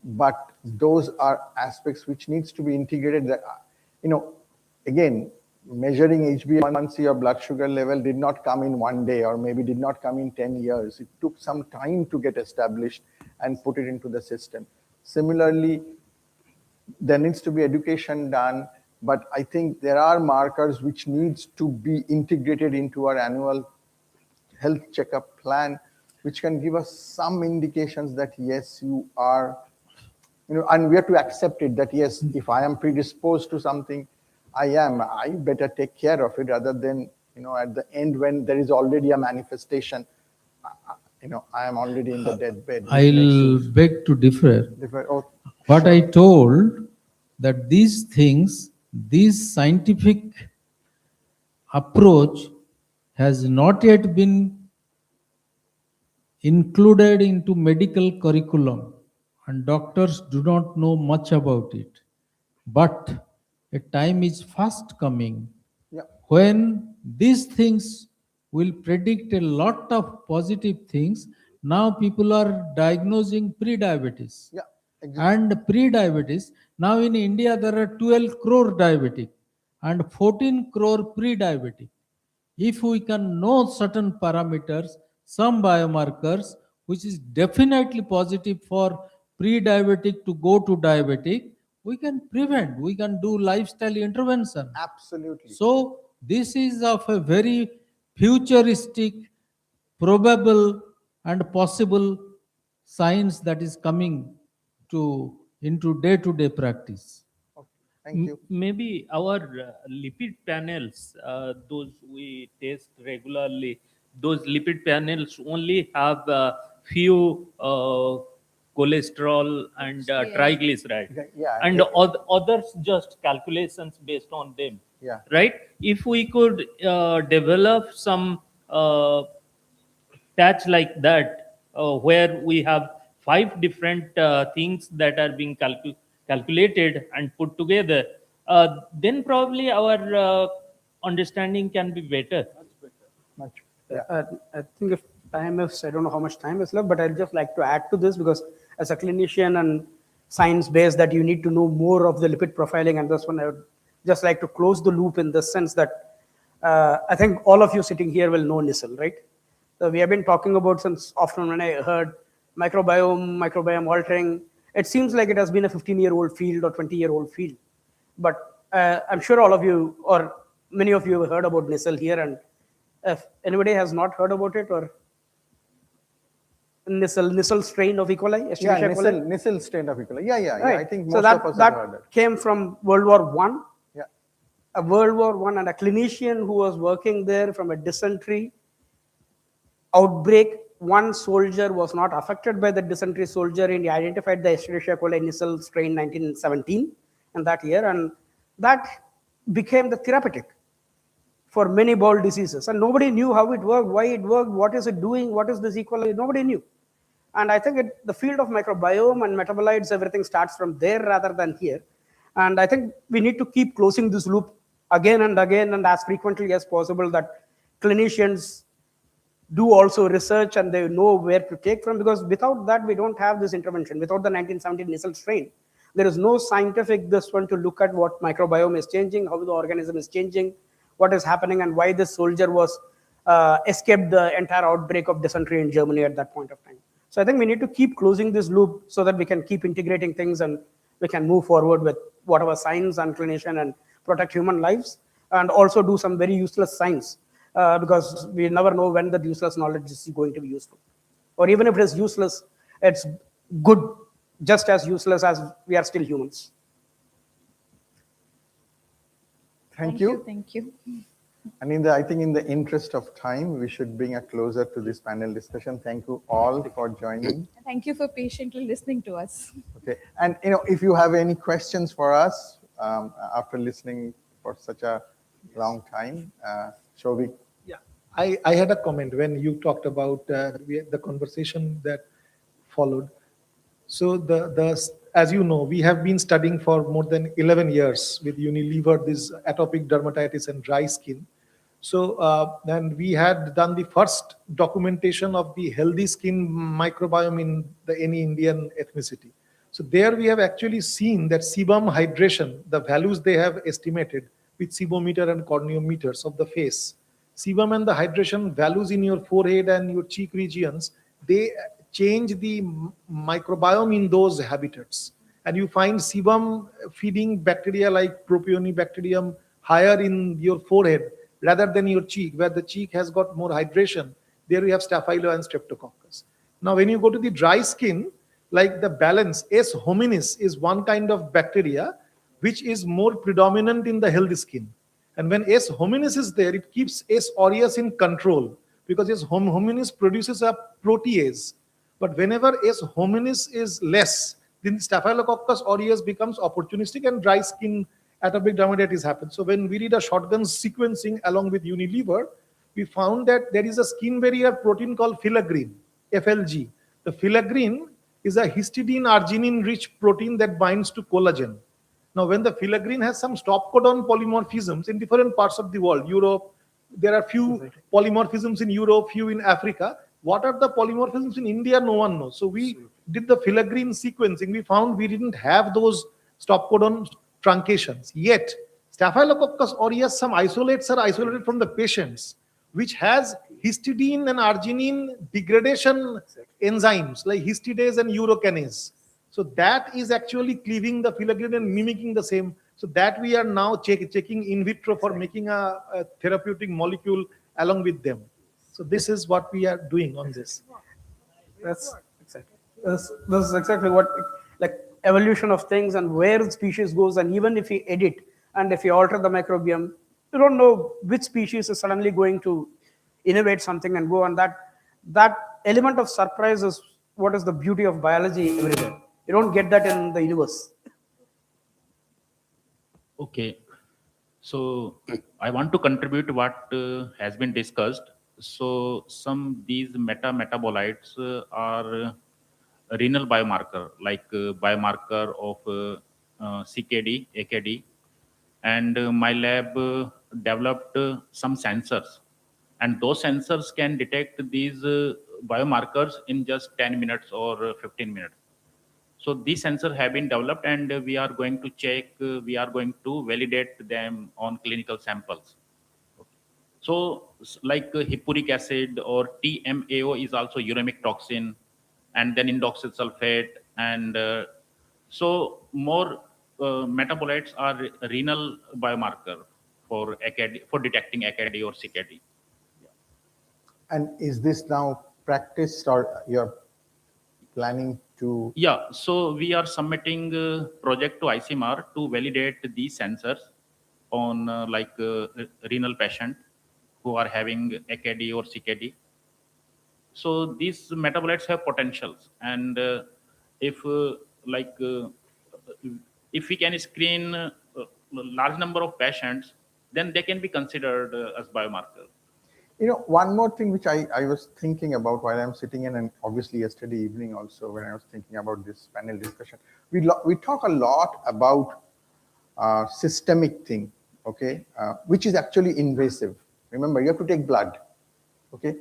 But those are aspects which needs to be integrated. That, again, measuring HbA1c or blood sugar level did not come in one day, or maybe did not come in 10 years. It took some time to get established and put it into the system. Similarly, there needs to be education done, but I think there are markers which needs to be integrated into our annual health checkup plan, which can give us some indications that yes, you are, and we have to accept it that yes, if I am predisposed to something, I better take care of it rather than, at the end when there is already a manifestation, I am already in the deathbed. I'll beg to differ. What sure. I told that these things, this scientific approach has not yet been included into medical curriculum, and doctors do not know much about it. But a time is fast coming when these things will predict a lot of positive things. Now people are diagnosing pre-diabetes. And pre-diabetes, now in India there are 12 crore diabetic and 14 crore pre-diabetic. If we can know certain parameters, some biomarkers, which is definitely positive for pre-diabetic to go to diabetic, we can prevent, we can do lifestyle intervention. Absolutely. So this is of a very futuristic, probable and possible science that is coming into day-to-day practice. Thank you. Maybe our lipid panels, those we test regularly, those lipid panels only have few cholesterol and triglyceride, and others just calculations based on them. Right? If we could develop some touch like that, where we have 5 different things that are being calculated and put together, then probably our understanding can be better. Much better. I think if time is, I don't know how much time is left, but I'd just like to add to this, because as a clinician and science-based, that you need to know more of the lipid profiling, and this one I would just like to close the loop in the sense that I think all of you sitting here will know NISER, right? So we have been talking about, since often when I heard microbiome altering, it seems like it has been a 15-year-old field or 20-year-old field. But I'm sure all of you, or many of you, have heard about NISER here, and if anybody has not heard about it, or NISER strain of E. coli? NISER strain of E. coli. Yeah. Right. I think so most of us have heard that came from World War I. Yeah. A World War I, and a clinician who was working there from a dysentery outbreak. One soldier was not affected by the dysentery soldier, and he identified the Escherichia coli NISER strain 1917 in that year, and that became the therapeutic for many bowel diseases. And nobody knew how it worked, why it worked, what is it doing, what is this E. coli, nobody knew. And I think the field of microbiome and metabolites, everything starts from there rather than here. And I think we need to keep closing this loop again and again, and as frequently as possible, that clinicians do also research and they know where to take from, because without that, we don't have this intervention. Without the 1917 NISER strain, there is no scientific this one to look at what microbiome is changing, how the organism is changing, what is happening, and why this soldier was escaped the entire outbreak of dysentery in Germany at that point of time. So I think we need to keep closing this loop so that we can keep integrating things and we can move forward with whatever science and clinician and protect human lives, and also do some very useless science, because we never know when that useless knowledge is going to be useful. Or even if it is useless, it's good, just as useless as we are still humans. Thank you. Thank you. And I think in the interest of time, we should bring a closer to this panel discussion. Thank you all for joining. Thank you for patiently listening to us. Okay, and if you have any questions for us after listening for such a long time, Shovik. Yeah, I had a comment when you talked about the conversation that followed. So as you know, we have been studying for more than 11 years with Unilever this atopic dermatitis and dry skin. So then we had done the first documentation of the healthy skin microbiome in any Indian ethnicity. So there we have actually seen that sebum hydration, the values they have estimated with sebometer and corneometers of the face, sebum and the hydration values in your forehead and your cheek regions, they change the microbiome in those habitats. And you find sebum feeding bacteria like propionibacterium higher in your forehead rather than your cheek, where the cheek has got more hydration. There you have Staphylo and Streptococcus. Now, when you go to the dry skin, like the balance, S. hominis is one kind of bacteria which is more predominant in the healthy skin. And when S. hominis is there, it keeps S. aureus in control because S. hominis produces a protease. But whenever S. hominis is less, then Staphylococcus aureus becomes opportunistic and dry skin atopic dermatitis happens. So when we did a shotgun sequencing along with Unilever, we found that there is a skin barrier protein called filaggrin, FLG. The filaggrin is a histidine arginine rich protein that binds to collagen. Now, when the filaggrin has some stop codon polymorphisms in different parts of the world, Europe, there are few polymorphisms in Europe, few in Africa. What are the polymorphisms in India? No one knows. So we did the filaggrin sequencing. We found we didn't have those stop codon truncations. Yet, Staphylococcus aureus, some isolates are isolated from the patients, which has histidine and arginine degradation enzymes like histidase and urocanase. So that is actually cleaving the filaggrin and mimicking the same. So that we are now checking in vitro for making a therapeutic molecule along with them. So this is what we are doing on this. That's exactly. This is exactly what, like, evolution of things and where the species goes, and even if you edit and if you alter the microbiome, you don't know which species is suddenly going to innovate something and go on. That element of surprise is what is the beauty of biology everywhere. You don't get that in the universe. Okay, so I want to contribute what has been discussed. So these metabolites are a renal biomarker, like biomarker of CKD, AKD, and my lab developed some sensors, and those sensors can detect these biomarkers in just 10 minutes or 15 minutes. So these sensors have been developed, and we are going to check, we are going to validate them on clinical samples. So like hippuric acid or TMAO is also uremic toxin, and then indoxyl sulfate, and so more metabolites are renal biomarker for AKD, for detecting AKD or CKD. And is this now practiced, or you're planning to? Yeah, so we are submitting a project to ICMR to validate these sensors on renal patient who are having AKD or CKD. So these metabolites have potentials, and if if we can screen a large number of patients, then they can be considered as biomarker. One more thing which I was thinking about while I'm sitting in, and obviously yesterday evening also when I was thinking about this panel discussion, we talk a lot about systemic thing, okay, which is actually invasive. Remember, you have to take blood, okay.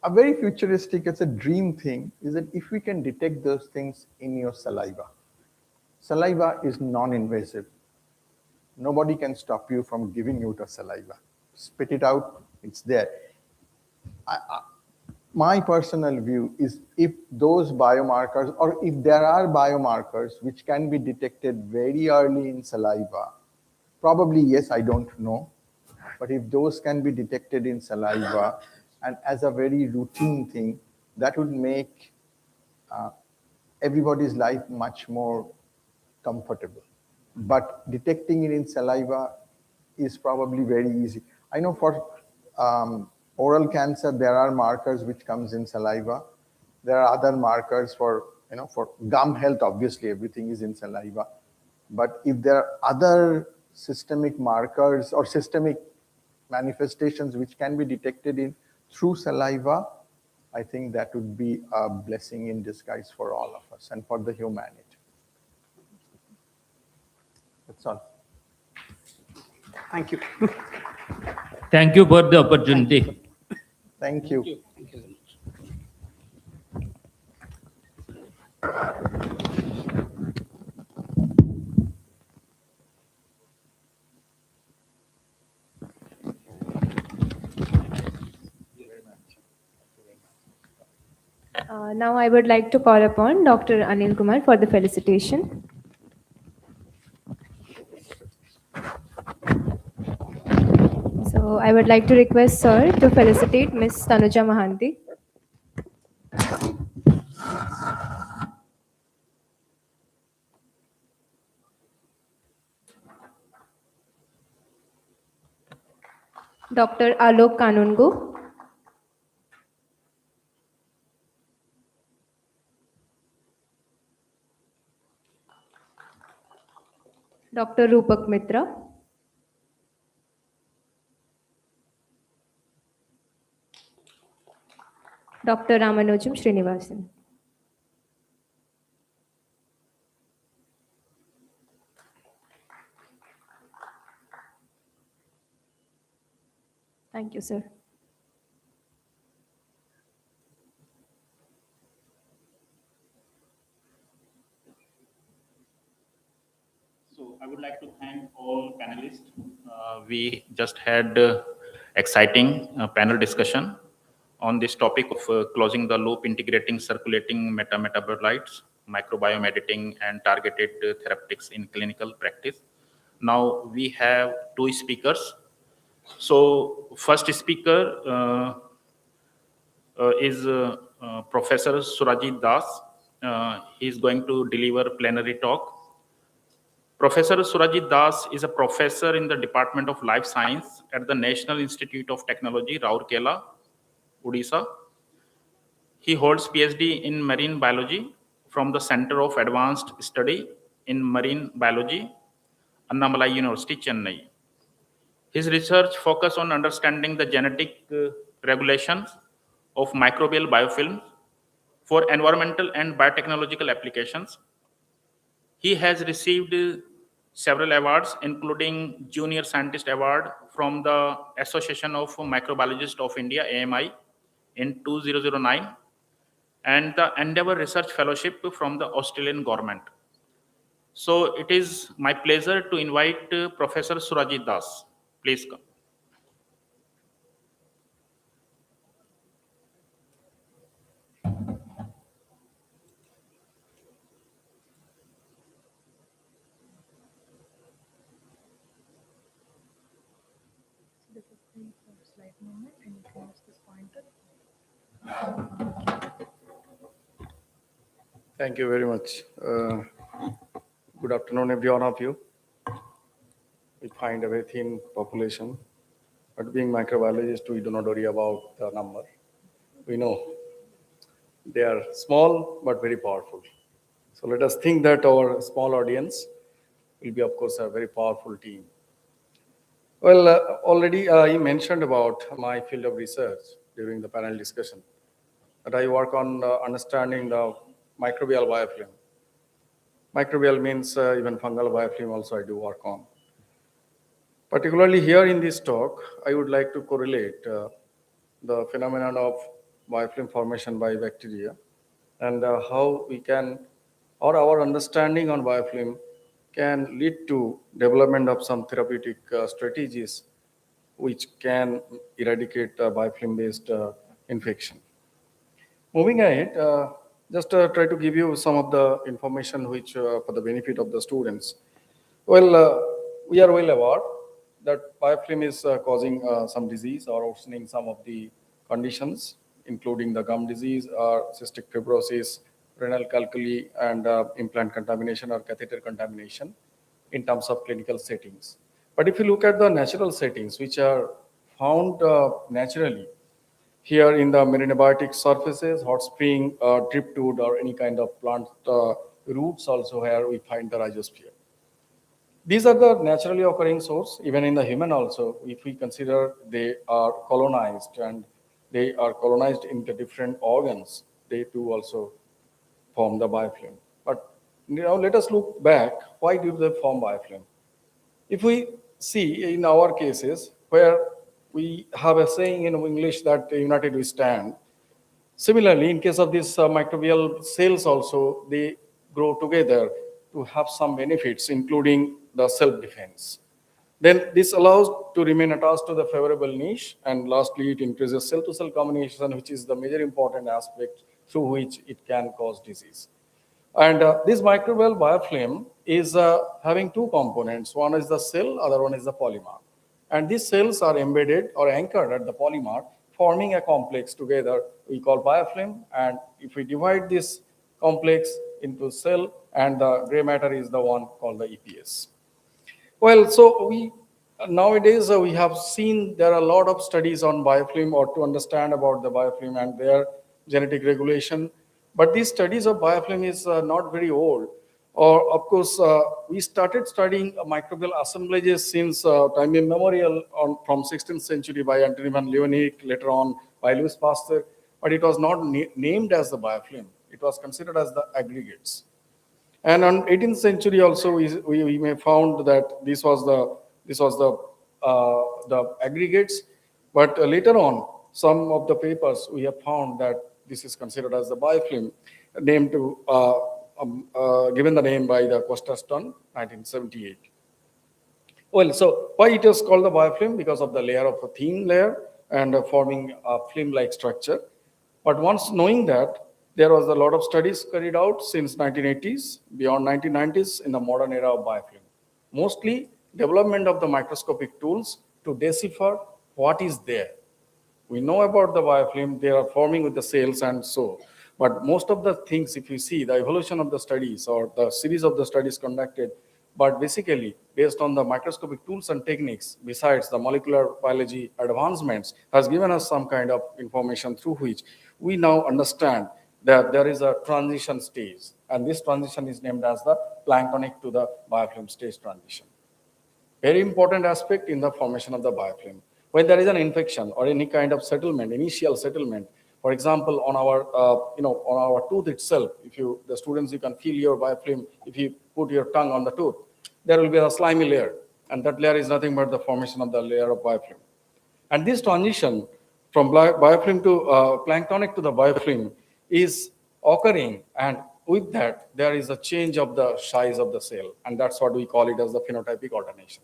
A very futuristic, it's a dream thing, is that if we can detect those things in your saliva. Saliva is non-invasive. Nobody can stop you from giving you the saliva. Spit it out, it's there. My personal view is, if those biomarkers, or if there are biomarkers which can be detected very early in saliva, probably yes, I don't know, but if those can be detected in saliva and as a very routine thing, that would make everybody's life much more comfortable. but detecting it in saliva is probably very easy. I know for oral cancer, there are markers which comes in saliva. There are other markers for, for gum health, obviously everything is in saliva. But if there are other systemic markers or systemic manifestations which can be detected in through saliva, I think that would be a blessing in disguise for all of us and for the humanity. That's all. Thank you. Thank you for the opportunity. Thank you. Thank you. Now I would like to call upon Dr. Anil Kumar for the felicitation. So I would like to request Sir to felicitate Ms. Tanuja Mahanti. Dr. Alok Kanungu. Dr. Rupak Mitra. Dr. Ramanujam Srinivasan. Thank you, sir. So I would like to thank all panelists. We just had exciting panel discussion on this topic of closing the loop, integrating circulating metabolites, microbiome editing, and targeted therapeutics in clinical practice. Now we have two speakers. So first speaker is Professor Surajit Das. He is going to deliver plenary talk. Professor Surajit Das is a professor in the Department of Life Science at the National Institute of Technology, Rourkela, Odisha. He holds PhD in marine biology from the Center of Advanced Study in Marine Biology, Annamalai University, Chennai. His research focuses on understanding the genetic regulations of microbial biofilms for environmental and biotechnological applications. He has received several awards, including Junior Scientist Award from the Association of Microbiologists of India, AMI, in 2009, and the Endeavour Research Fellowship from the Australian government. So it is my pleasure to invite Professor Surajit Das. Please come. Thank you very much. Good afternoon, every one of you. We find a very thin population, but being microbiologists, we do not worry about the number. We know they are small but very powerful. So let us think that our small audience will be, of course, a very powerful team. Well, already I mentioned about my field of research during the panel discussion, that I work on understanding the microbial biofilm. Microbial means even fungal biofilm also I do work on. Particularly here in this talk, I would like to correlate the phenomenon of biofilm formation by bacteria and how we can, or our understanding on biofilm can lead to development of some therapeutic strategies which can eradicate biofilm-based infection. Moving ahead, just try to give you some of the information which for the benefit of the students. Well, we are well aware that biofilm is causing some disease or worsening some of the conditions, including the gum disease or cystic fibrosis, renal calculi, and implant contamination or catheter contamination. in terms of clinical settings. But if you look at the natural settings, which are found naturally, here in the meridionabiotic surfaces, hot spring, driftwood, or any kind of plant roots also where we find the rhizosphere. These are the naturally occurring source, even in the human also, if we consider they are colonized and they are colonized into different organs, they too also form the biofilm. But now let us look back, why do they form biofilm? If we see in our cases where we have a saying in English that united we stand, similarly, in case of these microbial cells also, they grow together to have some benefits, including the self-defense. Then this allows to remain attached to the favorable niche, and lastly, it increases cell-to-cell communication, which is the major important aspect through which it can cause disease. And this microbial biofilm is having two components. One is the cell, other one is the polymer. And these cells are embedded or anchored at the polymer, forming a complex together we call biofilm. And if we divide this complex into cell, and the gray matter is the one called the EPS. Well, so nowadays we have seen there are a lot of studies on biofilm or to understand about the biofilm and their genetic regulation. But these studies of biofilm is not very old. Or of course, we started studying microbial assemblages since time immemorial from 16th century by Anthony van Leeuwenhoek, later on by Louis Pasteur, but it was not named as the biofilm. It was considered as the aggregates. And on 18th century also, we may found that this was the aggregates, but later on, some of the papers we have found that this is considered as the biofilm, named to given the name by the Costa-Stone, 1978. Well, so why it is called the biofilm? Because of the layer of a thin layer and forming a film-like structure. But once knowing that, there was a lot of studies carried out since 1980s, beyond 1990s in the modern era of biofilm. Mostly development of the microscopic tools to decipher what is there. We know about the biofilm, they are forming with the cells and so. But most of the things, if you see the evolution of the studies or the series of the studies conducted, but basically based on the microscopic tools and techniques, besides the molecular biology advancements, has given us some kind of information through which we now understand that there is a transition stage. And this transition is named as the planktonic to the biofilm stage transition. Very important aspect in the formation of the biofilm. When there is an infection or any kind of settlement, initial settlement, for example, on our tooth itself, the students, you can feel your biofilm if you put your tongue on the tooth, there will be a slimy layer, and that layer is nothing but the formation of the layer of biofilm. And this transition from biofilm to planktonic to the biofilm is occurring, and with that, there is a change of the size of the cell, and that's what we call it as the phenotypic alternation.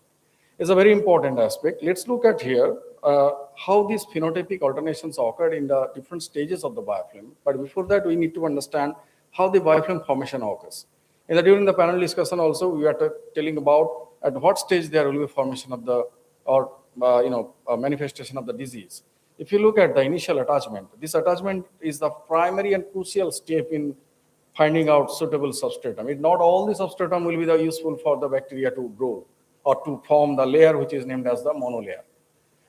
It's a very important aspect. Let's look at here how these phenotypic alternations occurred in the different stages of the biofilm. But before that, we need to understand how the biofilm formation occurs. During the panel discussion also, we are telling about at what stage there will be formation of the, or manifestation of the disease. If you look at the initial attachment, this attachment is the primary and crucial step in finding out suitable substratum. Not all the substratum will be useful for the bacteria to grow or to form the layer which is named as the monolayer.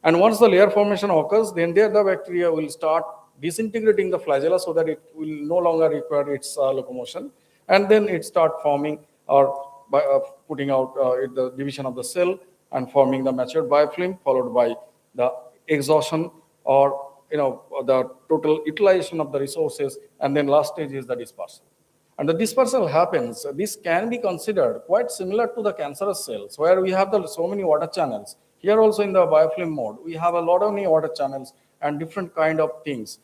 And once the layer formation occurs, then there the bacteria will start disintegrating the flagella so that it will no longer require its locomotion. And then it start forming or putting out the division of the cell and forming the matured biofilm, followed by the exhaustion or the total utilization of the resources, and then last stage is the dispersal. And the dispersal happens, this can be considered quite similar to the cancerous cells, where we have so many water channels. Here also in the biofilm mode, we have a lot of many water channels and different kind of things,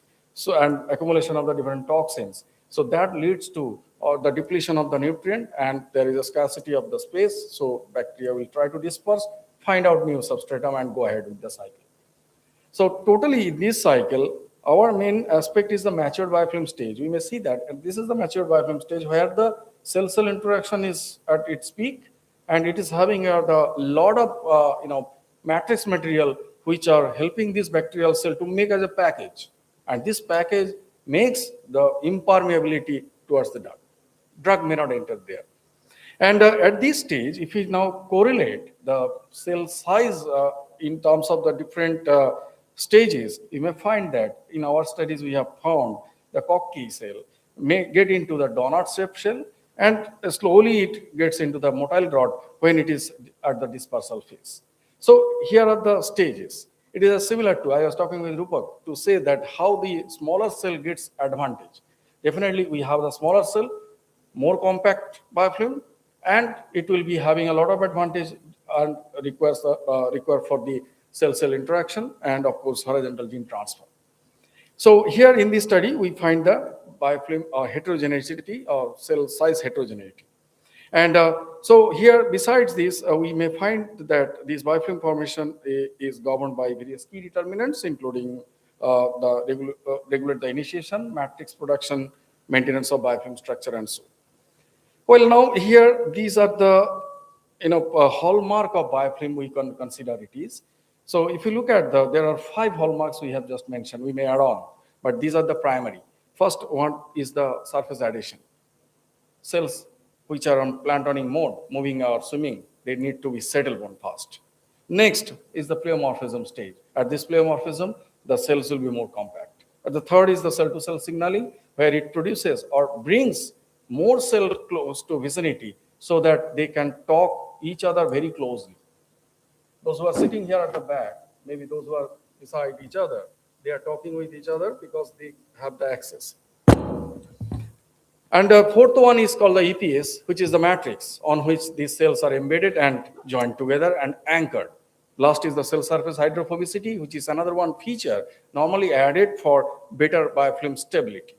and accumulation of the different toxins. So that leads to the depletion of the nutrient, and there is a scarcity of the space, so bacteria will try to disperse, find out new substratum, and go ahead with the cycle. So totally in this cycle, our main aspect is the matured biofilm stage. We may see that, and this is the matured biofilm stage where the cell-cell interaction is at its peak, and it is having a lot of matrix material which are helping this bacterial cell to make as a package, and this package makes the impermeability towards the drug. Drug may not enter there. And at this stage, if we now correlate the cell size in terms of the different stages, you may find that in our studies we have found the Cockey cell may get into the donut-shaped shell, and slowly it gets into the motile rod when it is at the dispersal phase. So here are the stages. It is similar to, I was talking with Rupak to say that how the smaller cell gets advantage. Definitely we have the smaller cell, more compact biofilm, and it will be having a lot of advantage and require for the cell-cell interaction and of course horizontal gene transfer. So here in this study, we find the biofilm heterogeneity or cell size heterogeneity. And so here, besides this, we may find that this biofilm formation is governed by various key determinants, including regulate the initiation, matrix production, maintenance of biofilm structure, and so on. Well, now here, these are the hallmark of biofilm we can consider it is. So if you look at there are 5 hallmarks we have just mentioned, we may add on, but these are the primary. First one is the surface adhesion. Cells which are on planktonic mode, moving or swimming, they need to be settled on fast. Next is the pleomorphism stage. At this pleomorphism, the cells will be more compact. The third is the cell-to-cell signaling, where it produces or brings more cell close to vicinity so that they can talk each other very closely. Those who are sitting here at the back, maybe those who are beside each other, they are talking with each other because they have the access. And the fourth one is called the EPS, which is the matrix on which these cells are embedded and joined together and anchored. Last is the cell surface hydrophobicity, which is another one feature normally added for better biofilm stability.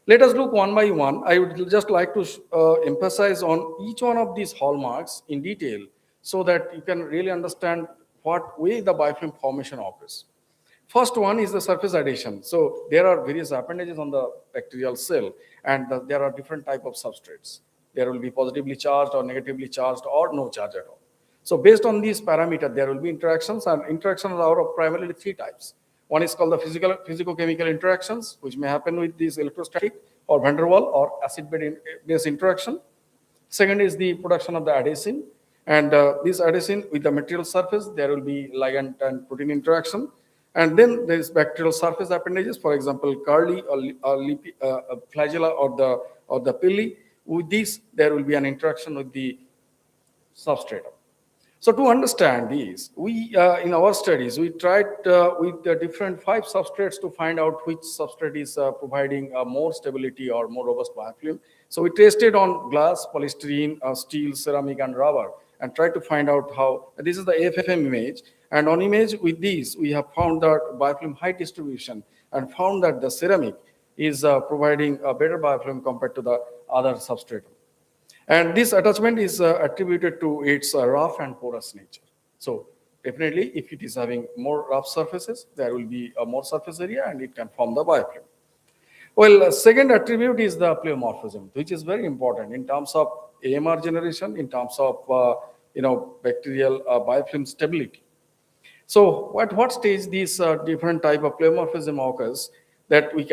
Let us look one by one. I would just like to emphasize on each one of these hallmarks in detail so that you can really understand what way the biofilm formation occurs. First one is the surface adhesion. So there are various appendages on the bacterial cell, and there are different type of substrates. There will be positively charged or negatively charged or no charge at all. So based on these parameters, there will be interactions, and interactions are of primarily 3 types. One is called the physicochemical interactions, which may happen with these electrostatic or van der Waal or acid-base interaction. Second is the production of the adenosine, and this adenosine with the material surface, there will be ligand and protein interaction. And then there is bacterial surface appendages, for example, curly or flagella or the pili. With these, there will be an interaction with the substratum. So to understand these, we in our studies, we tried with the different 5 substrates to find out which substrate is providing more stability or more robust biofilm. So we tested on glass, polystyrene, steel, ceramic, and rubber, and tried to find out how. This is the AFM image. And on image with these, we have found that biofilm height distribution and found that the ceramic is providing a better biofilm compared to the other substrate. And this attachment is attributed to its rough and porous nature. So definitely, if it is having more rough surfaces, there will be a more surface area and it can form the biofilm. Well, second attribute is the pleomorphism, which is very important in terms of AMR generation, in terms of bacterial biofilm stability. So at what stage these different type of pleomorphism occurs that we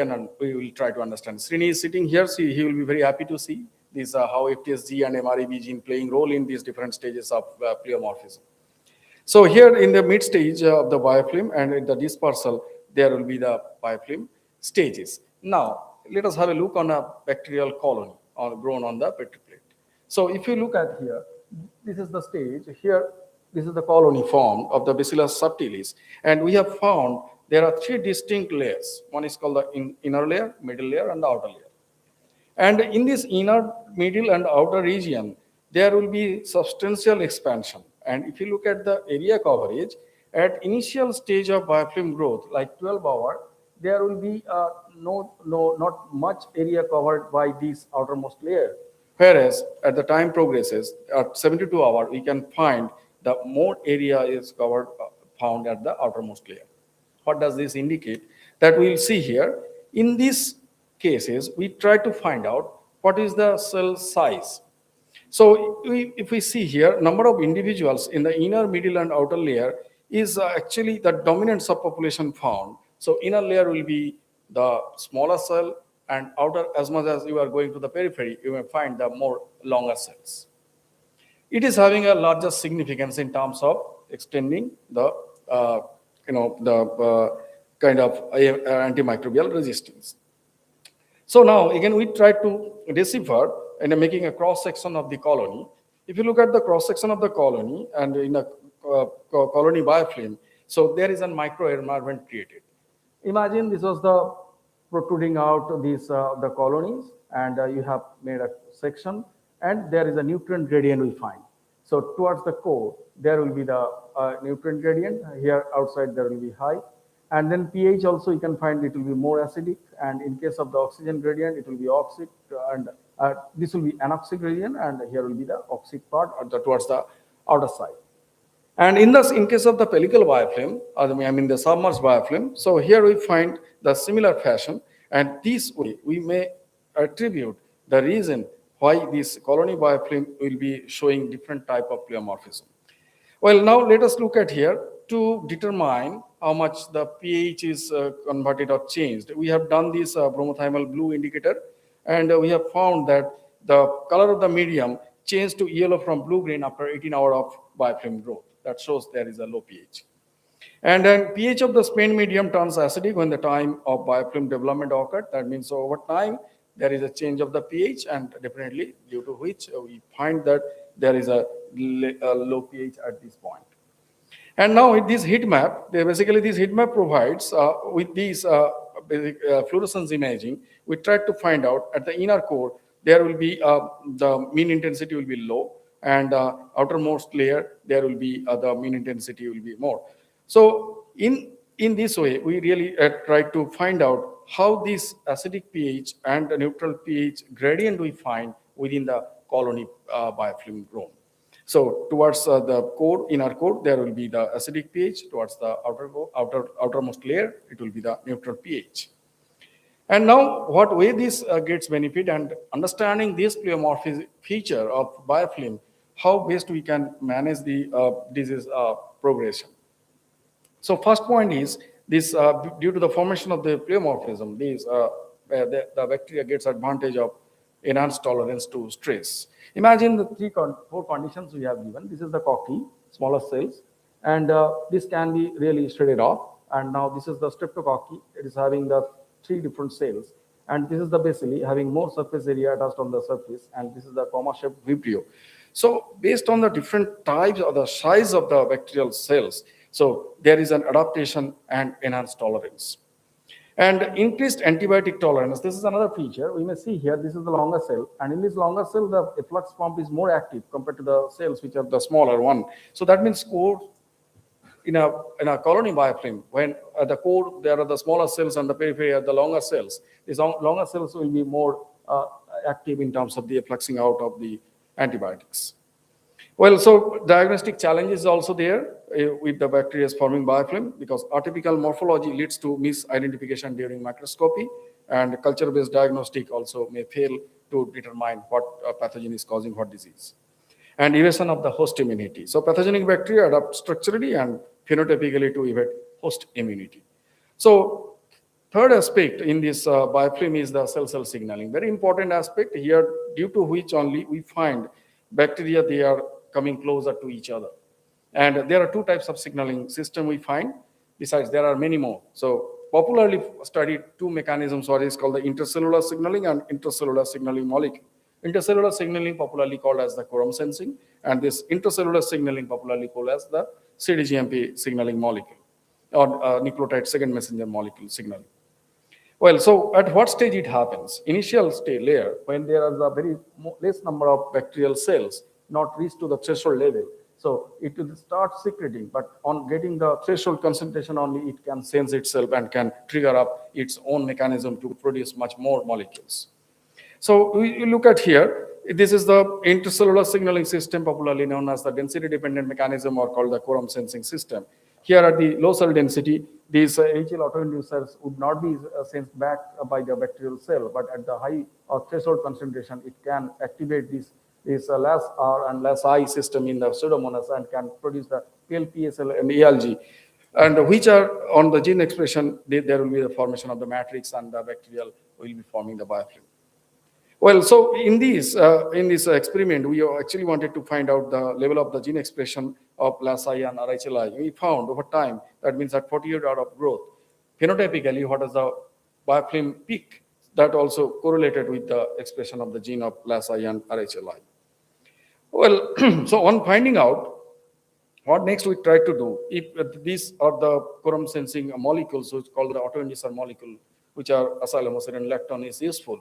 will try to understand. Srini is sitting here, so he will be very happy to see these how FTSG and MREB gene playing role in these different stages of pleomorphism. So here in the mid stage of the biofilm and in the dispersal, there will be the biofilm stages. Now, let us have a look on a bacterial colony grown on the Petri plate. So if you look at here, this is the stage. Here, this is the colony formed of the Bacillus subtilis. And we have found there are 3 distinct layers. One is called the inner layer, middle layer, and the outer layer. And in this inner, middle, and outer region, there will be substantial expansion. And if you look at the area coverage, at initial stage of biofilm growth, like 12 hour, there will be not much area covered by this outermost layer. Whereas at the time progresses, at 72 hour, we can find the more area is covered, found at the outermost layer. What does this indicate? That we will see here. In these cases, we try to find out what is the cell size. So if we see here, number of individuals in the inner, middle, and outer layer is actually the dominant subpopulation found. So inner layer will be the smaller cell, and outer, as much as you are going to the periphery, you may find the more longer cells. it is having a larger significance in terms of extending the, kind of antimicrobial resistance. So now again, we try to decipher and making a cross section of the colony. If you look at the cross section of the colony and in a colony biofilm, so there is a microenvironment created. Imagine this was the protruding out these the colonies, and you have made a section, and there is a nutrient gradient we find. So towards the core, there will be the nutrient gradient. Here outside there will be high. And then pH also you can find it will be more acidic, and in case of the oxygen gradient, it will be oxic, and this will be anoxic gradient, and here will be the oxic part towards the outer side. And in case of the pellicle biofilm, I mean the submerged biofilm, so here we find the similar fashion, and this way we may attribute the reason why this colony biofilm will be showing different type of pleomorphism. Well, now let us look at here to determine how much the pH is converted or changed. We have done this bromothiamyl blue indicator, and we have found that the color of the medium changed to yellow from blue-green after 18 hours of biofilm growth. That shows there is a low pH. And then pH of the spent medium turns acidic when the time of biofilm development occurred. That means over time, there is a change of the pH, and definitely due to which we find that there is a low pH at this point. And now with this heat map, basically this heat map provides with these fluorescence imaging, we try to find out at the inner core, there will be the mean intensity will be low, and outermost layer, there will be the mean intensity will be more. So in this way, we really try to find out how this acidic pH and the neutral pH gradient we find within the colony biofilm grown. So towards the core, inner core, there will be the acidic pH. Towards the outermost layer, it will be the neutral pH. And now, what way this gets benefit, and understanding this pleomorphic feature of biofilm, how best we can manage the disease progression. So first point is this: due to the formation of the pleomorphism, the bacteria gets advantage of enhanced tolerance to stress. Imagine the four conditions we have given. This is the cocci, smaller cells, and this can be really shredded off. And now this is the streptococci. It is having the 3 different cells, and this is the bacilli having more surface area attached on the surface, and this is the comma-shaped vibrio. So based on the different types or the size of the bacterial cells, so there is an adaptation and enhanced tolerance. And increased antibiotic tolerance, this is another feature. We may see here, this is the longer cell, and in this longer cell, the efflux pump is more active compared to the cells which are the smaller one. So that means core in a colony biofilm, when at the core there are the smaller cells and the periphery are the longer cells, these longer cells will be more active in terms of the effluxing out of the antibiotics. Well, so diagnostic challenge is also there with the bacteria forming biofilm, because atypical morphology leads to misidentification during microscopy, and culture-based diagnostic also may fail to determine what pathogen is causing what disease. And evasion of the host immunity. So pathogenic bacteria adapt structurally and phenotypically to evade host immunity. So third aspect in this biofilm is the cell-cell signaling. Very important aspect here, due to which only we find bacteria, they are coming closer to each other. And there are 2 types of signaling system we find. Besides, there are many more. So popularly studied 2 mechanisms, what is called the intercellular signaling and intracellular signaling molecule. Intercellular signaling popularly called as the quorum sensing, and this intracellular signaling popularly called as the CDGMP signaling molecule, or nucleotide second messenger molecule signaling. Well, so at what stage it happens? Initial stage layer, when there is a very less number of bacterial cells not reached to the threshold level, so it will start secreting, but on getting the threshold concentration only, it can sense itself and can trigger up its own mechanism to produce much more molecules. So we look at here, this is the intercellular signaling system, popularly known as the density-dependent mechanism, or called the quorum sensing system. Here at the low cell density, these HL autoinducers would not be sensed back by the bacterial cell, but at the high or threshold concentration, it can activate this less R and less I system in the pseudomonas and can produce the PLPSL and ALG, and which are on the gene expression, there will be the formation of the matrix, and the bacterial will be forming the biofilm. Well, so in this experiment, we actually wanted to find out the level of the gene expression of LAS-I and RHLI. We found over time, that means at 48 hours of growth, phenotypically, what is the biofilm peak that also correlated with the expression of the gene of LAS-I and RHLI. Well, so on finding out, what next we try to do, if these are the quorum sensing molecules, which called the autoinducer molecule, which are acyl homoserine lactone, is useful.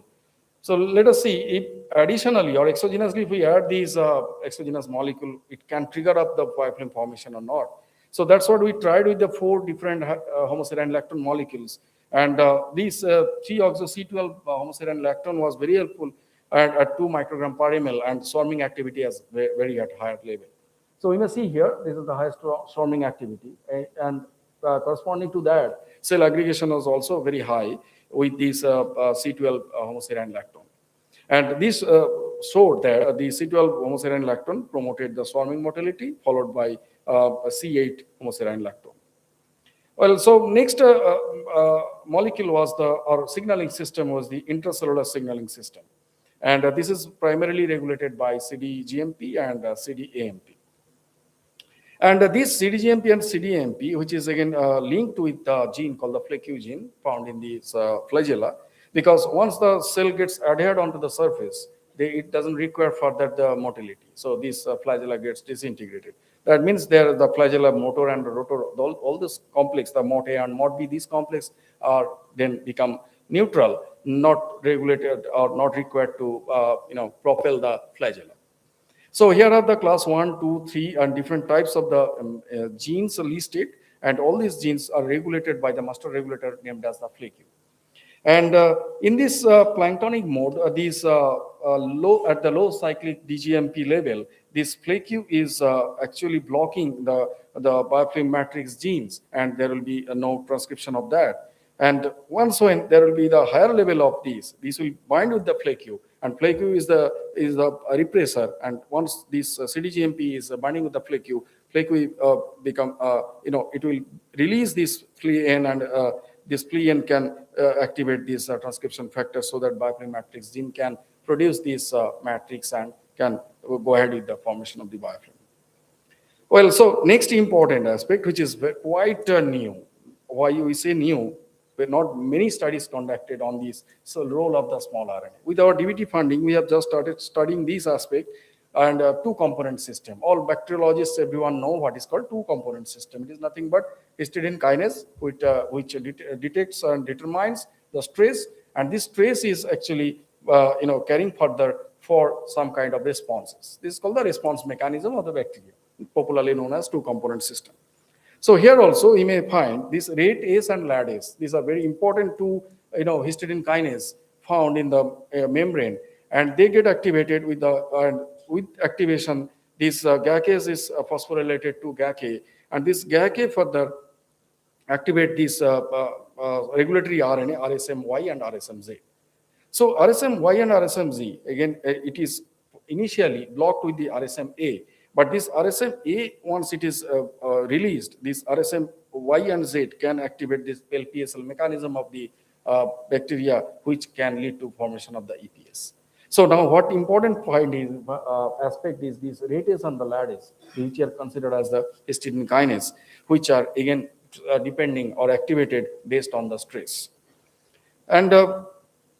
So let us see if additionally or exogenously, if we add these exogenous molecule, it can trigger up the biofilm formation or not. So that's what we tried with the 4 different homoserine lactone molecules. And these 3-oxo-C12 homoserine lactone was very helpful at 2 microgram per ml, and swarming activity is very at higher level. So we may see here, this is the highest swarming activity, and corresponding to that, cell aggregation was also very high with this C12 homoserine lactone. And this showed that the C12 homoserine lactone promoted the swarming motility, followed by C8 homoserine lactone. Well, so next molecule was our signaling system was the intracellular signaling system. And this is primarily regulated by CDGMP and CDAMP. And this CDGMP and CDAMP, which is again linked with the gene called the FLAQ gene found in these flagella, because once the cell gets adhered onto the surface, it doesn't require further the motility. So this flagella gets disintegrated. That means there the flagella motor and rotor, all this complex, the mot A and mot B, these complex are then become neutral, not regulated or not required to propel the flagella. So here are the class 1, 2, 3, and different types of the genes listed, and all these genes are regulated by the master regulator named as the FLAQ. And in this planktonic mode, these at the low cyclic DGMP level, this FLAQ is actually blocking the biofilm matrix genes, and there will be no transcription of that. And once when there will be the higher level of these will bind with the FLAQ, and FLAQ is the repressor. And once this CDGMP is binding with the FLAQ become it will release this FLEN, and this FLEN can activate these transcription factors so that biofilm matrix gene can produce this matrix and can go ahead with the formation of the biofilm. Well, so next important aspect, which is quite new. Why we say new? But not many studies conducted on this role of the small RNA. With our DBT funding, we have just started studying this aspect and two-component system. All bacteriologists, everyone know what is called two-component system. It is nothing but histidine kinase, which detects and determines the stress, and this stress is actually carrying further for some kind of responses. This is called the response mechanism of the bacteria, popularly known as two-component system. So here also you may find this RATase and LADase. These are very important two histidine kinase found in the membrane, and they get activated with with activation. This GACase is phosphorylated to GAC, and this GAC further activate this regulatory RNA RSMY and RSMZ. So RSMY and RSMZ, again, it is initially blocked with the RSMA. But this RSMA, once it is released, this RSMY and Z can activate this LPSL mechanism of the bacteria, which can lead to formation of the EPS. So now what important finding aspect is these RATase and the LADase, which are considered as the histidine kinase, which are again depending or activated based on the stress. And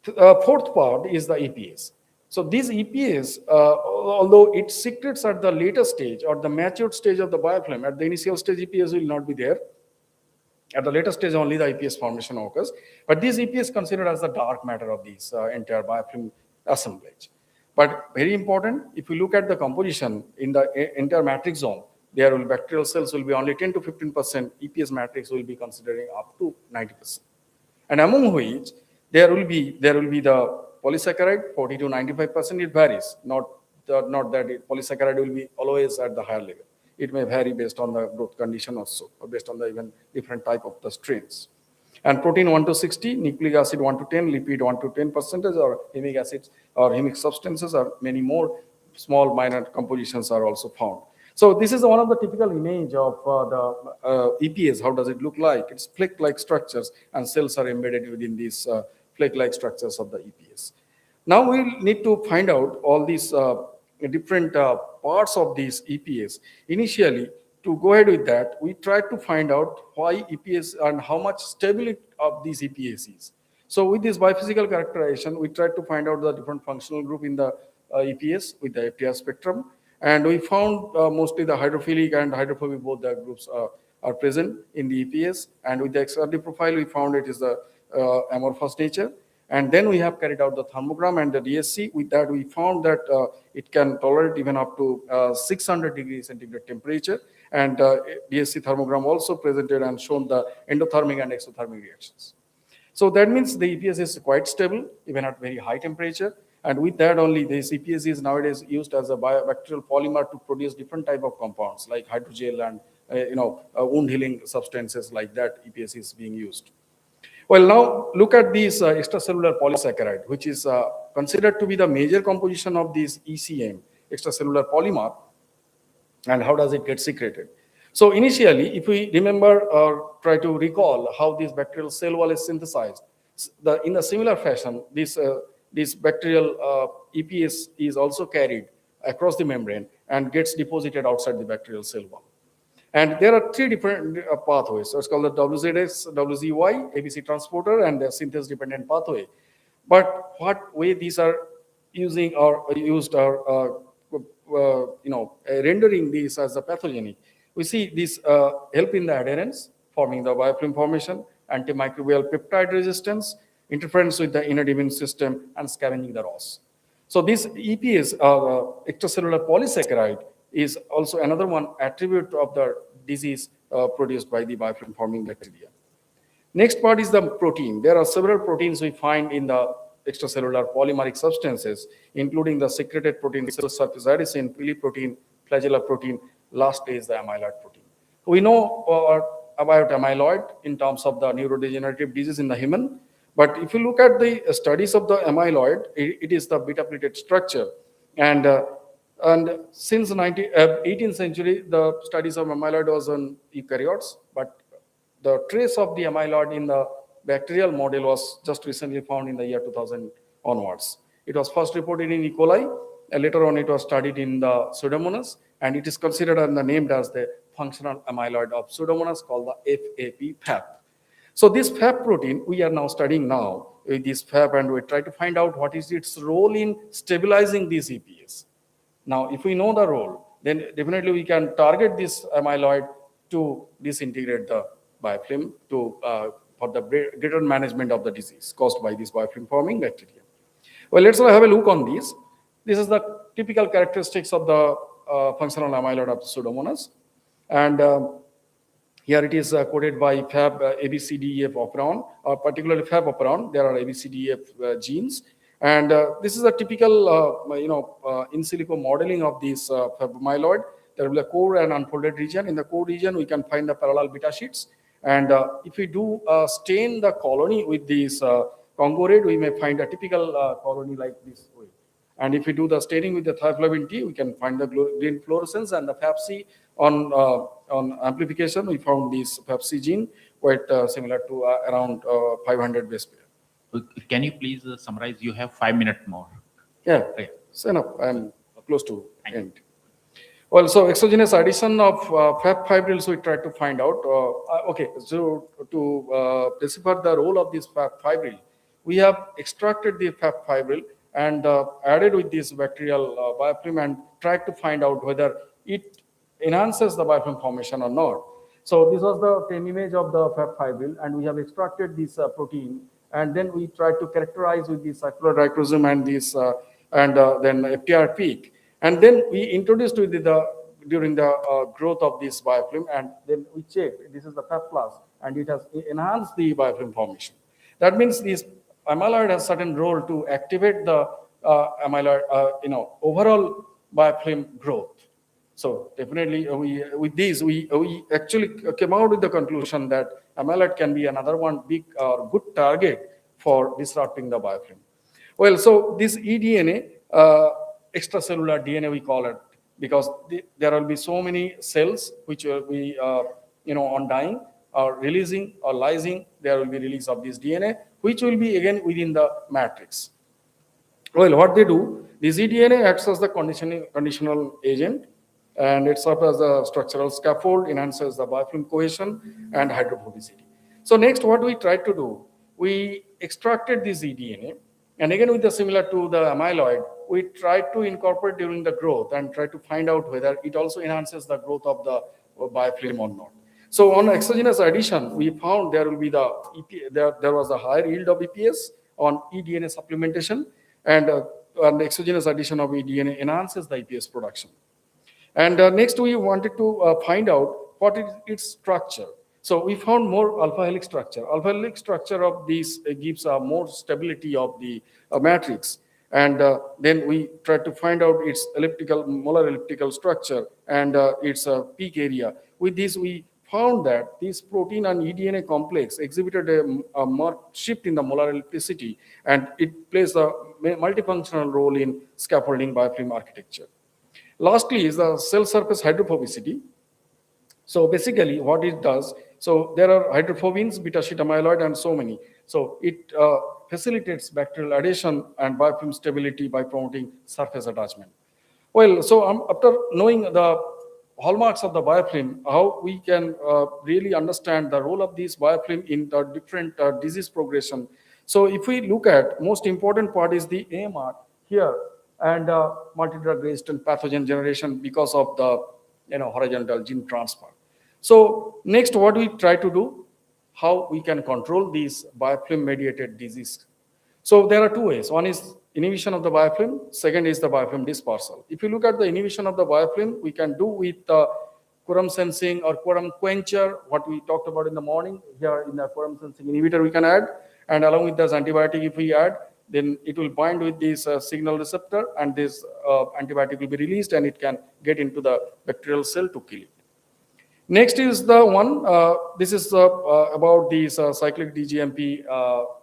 fourth part is the EPS. So these EPS, although it secretes at the later stage or the matured stage of the biofilm, at the initial stage EPS will not be there. At the later stage only the EPS formation occurs. But these EPS considered as the dark matter of these entire biofilm assemblage. But very important, if you look at the composition in the entire matrix zone, there will bacterial cells will be only 10 to 15%, EPS matrix will be considering up to 90%. And among which there will be the polysaccharide 40 to 95%. It varies. Not that polysaccharide will be always at the higher level. It may vary based on the growth condition also, or based on the even different type of the strains. And protein 1 to 60, nucleic acid 1 to 10, lipid 1 to 10%, or hemic acids or hemic substances, or many more small minor compositions are also found. So this is one of the typical image of the EPS. How does it look like? It's flake-like structures, and cells are embedded within these flake-like structures of the EPS. Now we need to find out all these different parts of these EPS. Initially, to go ahead with that, we tried to find out why EPS and how much stability of these EPS is. So with this biophysical characterization, we tried to find out the different functional group in the EPS with the FTR spectrum. And we found mostly the hydrophilic and hydrophobic, both the groups are present in the EPS. And with the XRD profile, we found it is the amorphous nature. And then we have carried out the thermogram and the DSC. With that, we found that it can tolerate even up to 600 degrees centigrade temperature. And DSC thermogram also presented and shown the endothermic and exothermic reactions. So that means the EPS is quite stable, even at very high temperature. And with that only, this EPS is nowadays used as a biobacterial polymer to produce different type of compounds like hydrogel and wound healing substances like that. EPS is being used. Well, now look at these extracellular polysaccharide, which is considered to be the major composition of this ECM, extracellular polymer, and how does it get secreted. So initially, if we remember or try to recall how this bacterial cell wall is synthesized, in a similar fashion, this bacterial EPS is also carried across the membrane and gets deposited outside the bacterial cell wall. And there are three different pathways. So it's called the WZX, WZY, ABC transporter, and the synthase-dependent pathway. But what way these are using or used are rendering these as a pathogenic. We see this help in the adherence, forming the biofilm formation, antimicrobial peptide resistance, interference with the innate immune system, and scavenging the ROS. So this EPS, extracellular polysaccharide, is also another one attribute of the disease produced by the biofilm forming bacteria. Next part is the protein. There are several proteins we find in the extracellular polymeric substances, including the secreted protein, cell surface adenosine, pili protein, flagellar protein. Last is the amyloid protein. We know about amyloid in terms of the neurodegenerative disease in the human, but if you look at the studies of the amyloid, it is the beta-pleated structure. And since the 18th century, the studies of amyloid was on eukaryotes, but the trace of the amyloid in the bacterial model was just recently found in the year 2000 onwards. It was first reported in E. coli, and later on it was studied in the Pseudomonas, and it is considered and named as the functional amyloid of Pseudomonas called the FAP. So this FAP protein we are now studying now with this FAP, and we try to find out what is its role in stabilizing these EPS. Now, if we know the role, then definitely we can target this amyloid to disintegrate the biofilm for the greater management of the disease caused by this biofilm forming bacteria. Well, let's have a look on these. This is the typical characteristics of the functional amyloid of Pseudomonas. And here it is coded by FAB ABCDEF operon, or particularly FAB operon. There are ABCDEF genes. And this is a typical, in silico modeling of this FAB amyloid. There will be a core and unfolded region. In the core region, we can find the parallel beta sheets. And if we do stain the colony with this Congo red, we may find a typical colony like this way. And if we do the staining with the thioflavin T, we can find the green fluorescence, and the FAPC on amplification, we found this FAPC gene quite similar to around 500 base pair. Can you please summarize? You have 5 minutes more. Yeah, so enough. I'm close to end. Well, so exogenous addition of FAP fibrils we tried to find out. Okay, so to decipher the role of this FAP fibril, we have extracted the FAP fibril and added with this bacterial biofilm and tried to find out whether it enhances the biofilm formation or not. So this was the same image of the FAP fibril, and we have extracted this protein, and then we tried to characterize with the circular dichromosome and this then FTR peak. And then we introduced with during the growth of this biofilm, and then we checked, this is the FAP plus, and it has enhanced the biofilm formation. That means this amyloid has certain role to activate the amyloid, overall biofilm growth. So definitely with these, we actually came out with the conclusion that amyloid can be another one big good target for disrupting the biofilm. Well, so this eDNA, extracellular DNA we call it, because there will be so many cells which will be on dying or releasing or lysing, there will be release of this DNA, which will be again within the matrix. Well, what they do, this eDNA acts as the conditional agent, and it serves as a structural scaffold, enhances the biofilm cohesion and hydrophobicity. So next, what we tried to do, we extracted this eDNA, and again with the similar to the amyloid, we tried to incorporate during the growth and try to find out whether it also enhances the growth of the biofilm or not. So on exogenous addition, we found there will be there was a higher yield of EPS on eDNA supplementation, and exogenous addition of eDNA enhances the EPS production. And next, we wanted to find out what is its structure. So we found more alpha helix structure. Alpha helix structure of these gives more stability of the matrix. And then we tried to find out its molar elliptical structure and its peak area. With this, we found that this protein and eDNA complex exhibited a marked shift in the molar ellipticity, and it plays a multifunctional role in scaffolding biofilm architecture. Lastly is the cell surface hydrophobicity. So basically what it does, so there are hydrophobins, beta-sheet amyloid, and so many. So it facilitates bacterial adhesion and biofilm stability by promoting surface attachment. Well, so after knowing the hallmarks of the biofilm, how we can really understand the role of these biofilm in the different disease progression. So if we look at, most important part is the AMR here, and multi-drug resistant pathogen generation because of the horizontal gene transfer. So next, what we try to do, how we can control these biofilm mediated disease. So there are two ways. One is inhibition of the biofilm. Second is the biofilm dispersal. If you look at the inhibition of the biofilm, we can do with quorum sensing or quorum quencher, what we talked about in the morning. Here in the quorum sensing inhibitor we can add, and along with this antibiotic if we add, then it will bind with this signal receptor, and this antibiotic will be released, and it can get into the bacterial cell to kill it. Next is the one, this is about these cyclic DGMP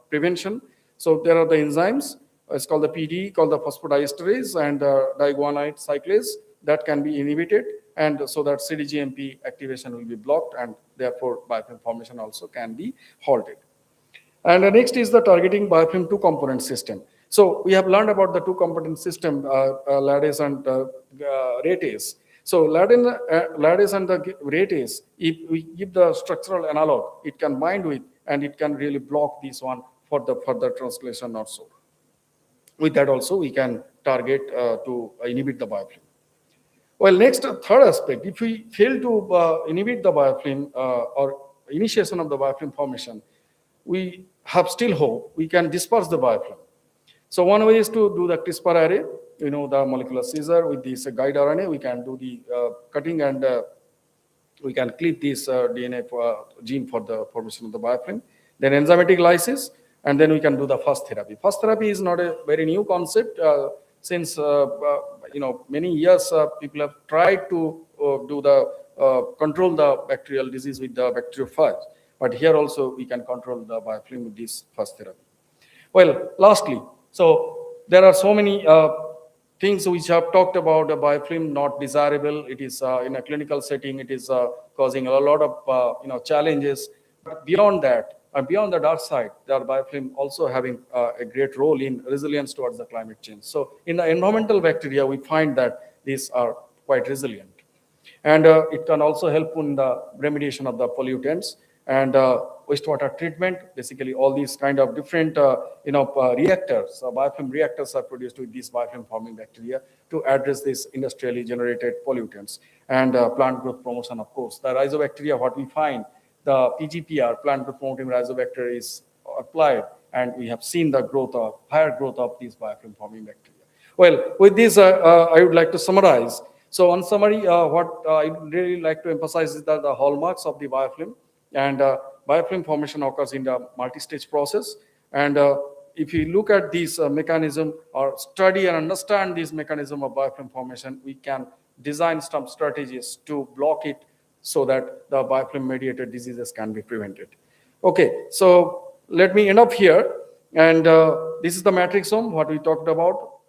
prevention. So there are the enzymes, it's called the PD, called the phosphodiesterase and diguanide cyclase that can be inhibited, and so that CDGMP activation will be blocked, and therefore biofilm formation also can be halted. And the next is the targeting biofilm two-component system. So we have learned about the two-component system, LADase and ratase. So LADase and the ratase, if we give the structural analog, it can bind with, and it can really block this one for the further translation or so. With that also, we can target to inhibit the biofilm. Well, next, third aspect, if we fail to inhibit the biofilm or initiation of the biofilm formation, we have still hope, we can disperse the biofilm. So one way is to do the CRISPR array, the molecular scissor with this guide RNA, we can do the cutting, and we can clip this DNA gene for the formation of the biofilm. Then enzymatic lysis, and then we can do the fast therapy. Fast therapy is not a very new concept. Since many years, people have tried to control the bacterial disease with the bacteriophage. But here also we can control the biofilm with this fast therapy. Well, lastly, so there are so many things which have talked about a biofilm not desirable. It is in a clinical setting, it is causing a lot of challenges. But beyond that, beyond the dark side, there are biofilm also having a great role in resilience towards the climate change. So in the environmental bacteria, we find that these are quite resilient. And it can also help in the remediation of the pollutants and wastewater treatment. Basically, all these kind of different reactors, biofilm reactors are produced with these biofilm forming bacteria to address these industrially generated pollutants. And plant growth promotion, of course. The rhizobacteria, what we find, the PGPR, plant growth promoting rhizobacteria, is applied, and we have seen the higher growth of these biofilm forming bacteria. Well, with this, I would like to summarize. So on summary, what I really like to emphasize is that the hallmarks of the biofilm, and biofilm formation occurs in the multi-stage process. And if you look at this mechanism or study and understand this mechanism of biofilm formation, we can design some strategies to block it so that the biofilm mediated diseases can be prevented. Okay, so let me end up here. And this is the matrixome, what we talked about,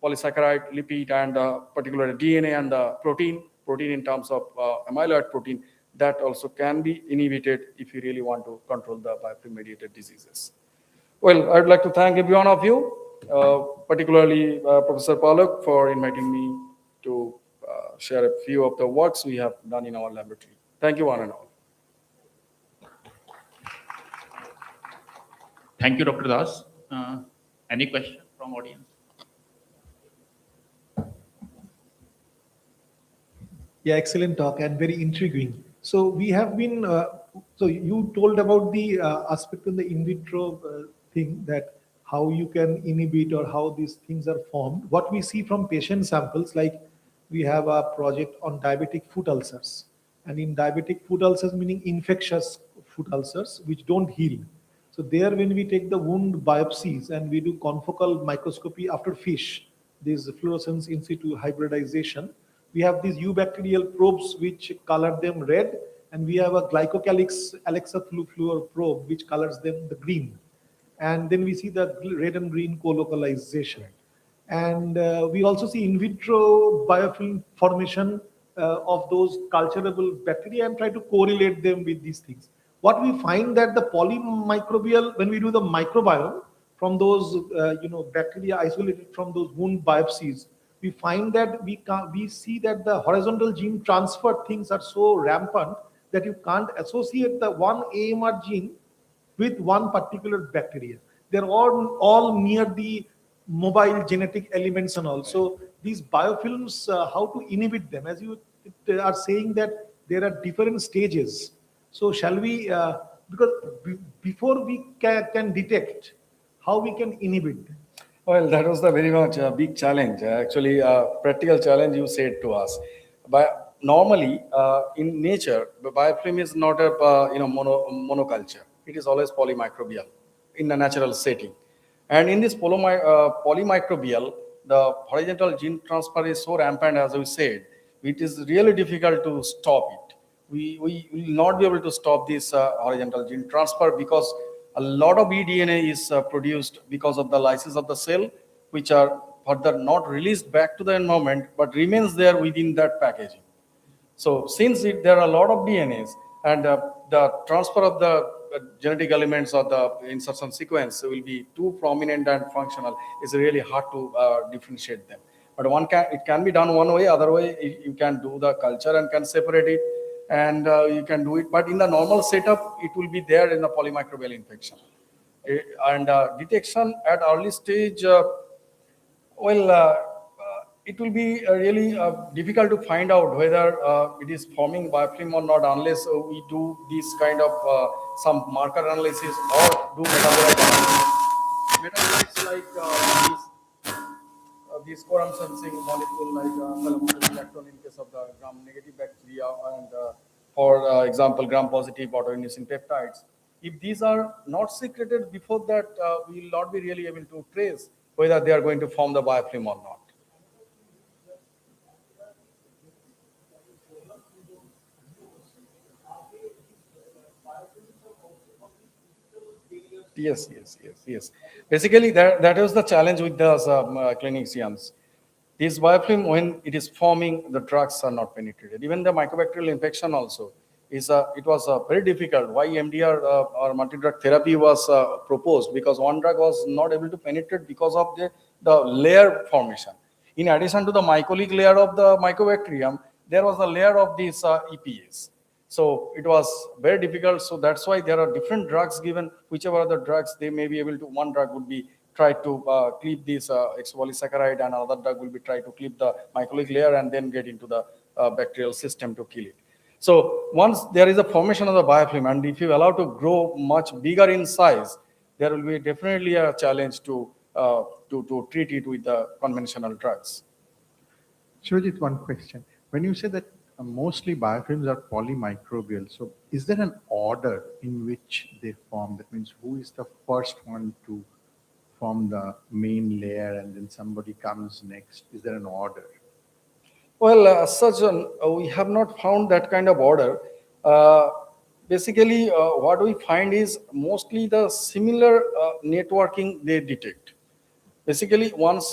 polysaccharide, lipid, and particularly DNA and the protein in terms of amyloid protein, that also can be inhibited if you really want to control the biofilm mediated diseases. Well, I'd like to thank every one of you. particularly Professor Palak for inviting me to share a few of the works we have done in our laboratory. Thank you, one and all. Thank you, Dr. Das. Any question from audience? Yeah, excellent talk and very intriguing. So we have been, so you told about the aspect in the in vitro thing, that how you can inhibit or how these things are formed. What we see from patient samples, like we have a project on diabetic foot ulcers. And in diabetic foot ulcers, meaning infectious foot ulcers, which don't heal. So there, when we take the wound biopsies and we do confocal microscopy after fish, this fluorescence in situ hybridization, we have these eubacterial probes which color them red, and we have a glycocalyx Alexa fluor probe which colors them the green. And then we see the red and green colocalization. And we also see in vitro biofilm formation of those culturable bacteria and try to correlate them with these things. What we find that the polymicrobial, when we do the microbiome from those bacteria isolated from those wound biopsies, we find that we see that the horizontal gene transfer things are so rampant that you can't associate the one AMR gene with one particular bacteria. They're all near the mobile genetic elements and all. So these biofilms, how to inhibit them? As you are saying that there are different stages. So shall we, because before we can detect, how we can inhibit? Well, that was the very much big challenge, actually practical challenge you said to us. But normally in nature, the biofilm is not a monoculture. It is always polymicrobial in a natural setting. And in this polymicrobial, the horizontal gene transfer is so rampant, as we said, it is really difficult to stop it. We will not be able to stop this horizontal gene transfer because a lot of eDNA is produced because of the lysis of the cell, which are further not released back to the environment, but remains there within that packaging. So since there are a lot of DNAs and the transfer of the genetic elements or the insertion sequence will be too prominent and functional, it's really hard to differentiate them. But it can be done one way, other way you can do the culture and can separate it, and you can do it. But in the normal setup, it will be there in the polymicrobial infection. And detection at early stage, it will be really difficult to find out whether it is forming biofilm or not unless we do this kind of some marker analysis or do metabolite analysis. Metabolites like these quorum sensing molecule like lactone in case of the gram-negative bacteria and for example gram-positive autoinosine peptides. If these are not secreted before that, we will not be really able to trace whether they are going to form the biofilm or not. Yes. Basically, that is the challenge with the clinicians. This biofilm, when it is forming, the drugs are not penetrated. Even the mycobacterial infection also it was very difficult. Why MDR or multi-drug therapy was proposed, because one drug was not able to penetrate because of the layer formation. In addition to the mycolic layer of the mycobacterium, there was a layer of these EPAs. So it was very difficult. So that's why there are different drugs given. Whichever other drugs they may be able to, one drug would be try to cleave this exopolysaccharide, and another drug will be try to cleave the mycolic layer and then get into the bacterial system to kill it. So once there is a formation of the biofilm, and if you allow to grow much bigger in size, there will be definitely a challenge to treat it with the conventional drugs. Shivajit, one question. When you say that mostly biofilms are polymicrobial, so is there an order in which they form? That means who is the first one to form the main layer and then somebody comes next? Is there an order? Well, as such, we have not found that kind of order. Basically, what we find is mostly the similar networking they detect. Basically, once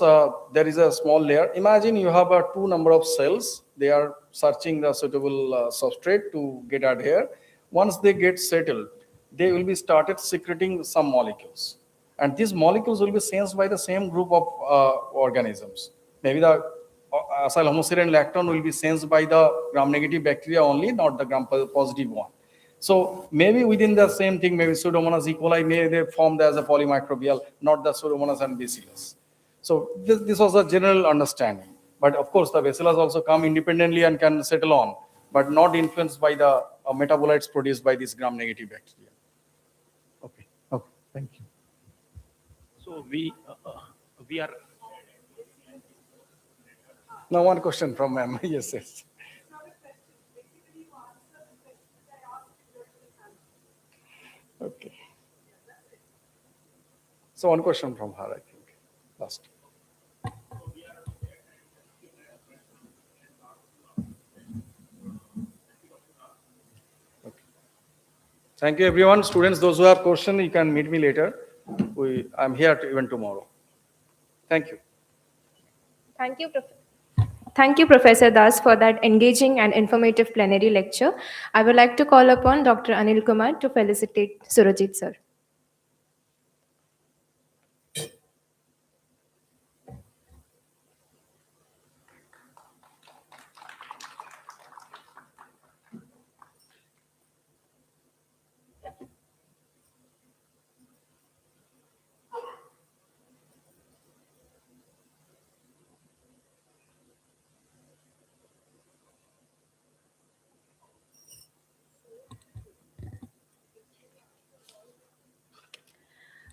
there is a small layer, imagine you have a two number of cells. They are searching the suitable substrate to get adhere. Once they get settled, they will be started secreting some molecules. And these molecules will be sensed by the same group of organisms. Maybe the acyl homoserine lactone will be sensed by the gram-negative bacteria only, not the gram-positive one. So maybe within the same thing, maybe Pseudomonas E. coli may they formed as a polymicrobial, not the Pseudomonas and Bacillus. So this was a general understanding. But of course, the Bacillus also come independently and can settle on, but not influenced by the metabolites produced by these gram-negative bacteria. Okay, thank you. So we are. Now one question from ma'am. Yes. Okay. So one question from her, I think. Last. Okay. Thank you, everyone. Students, those who have questions, you can meet me later. I'm here even tomorrow. Thank you. Thank you, Professor Das, for that engaging and informative plenary lecture. I would like to call upon Dr. Anil Kumar to felicitate Surajit sir.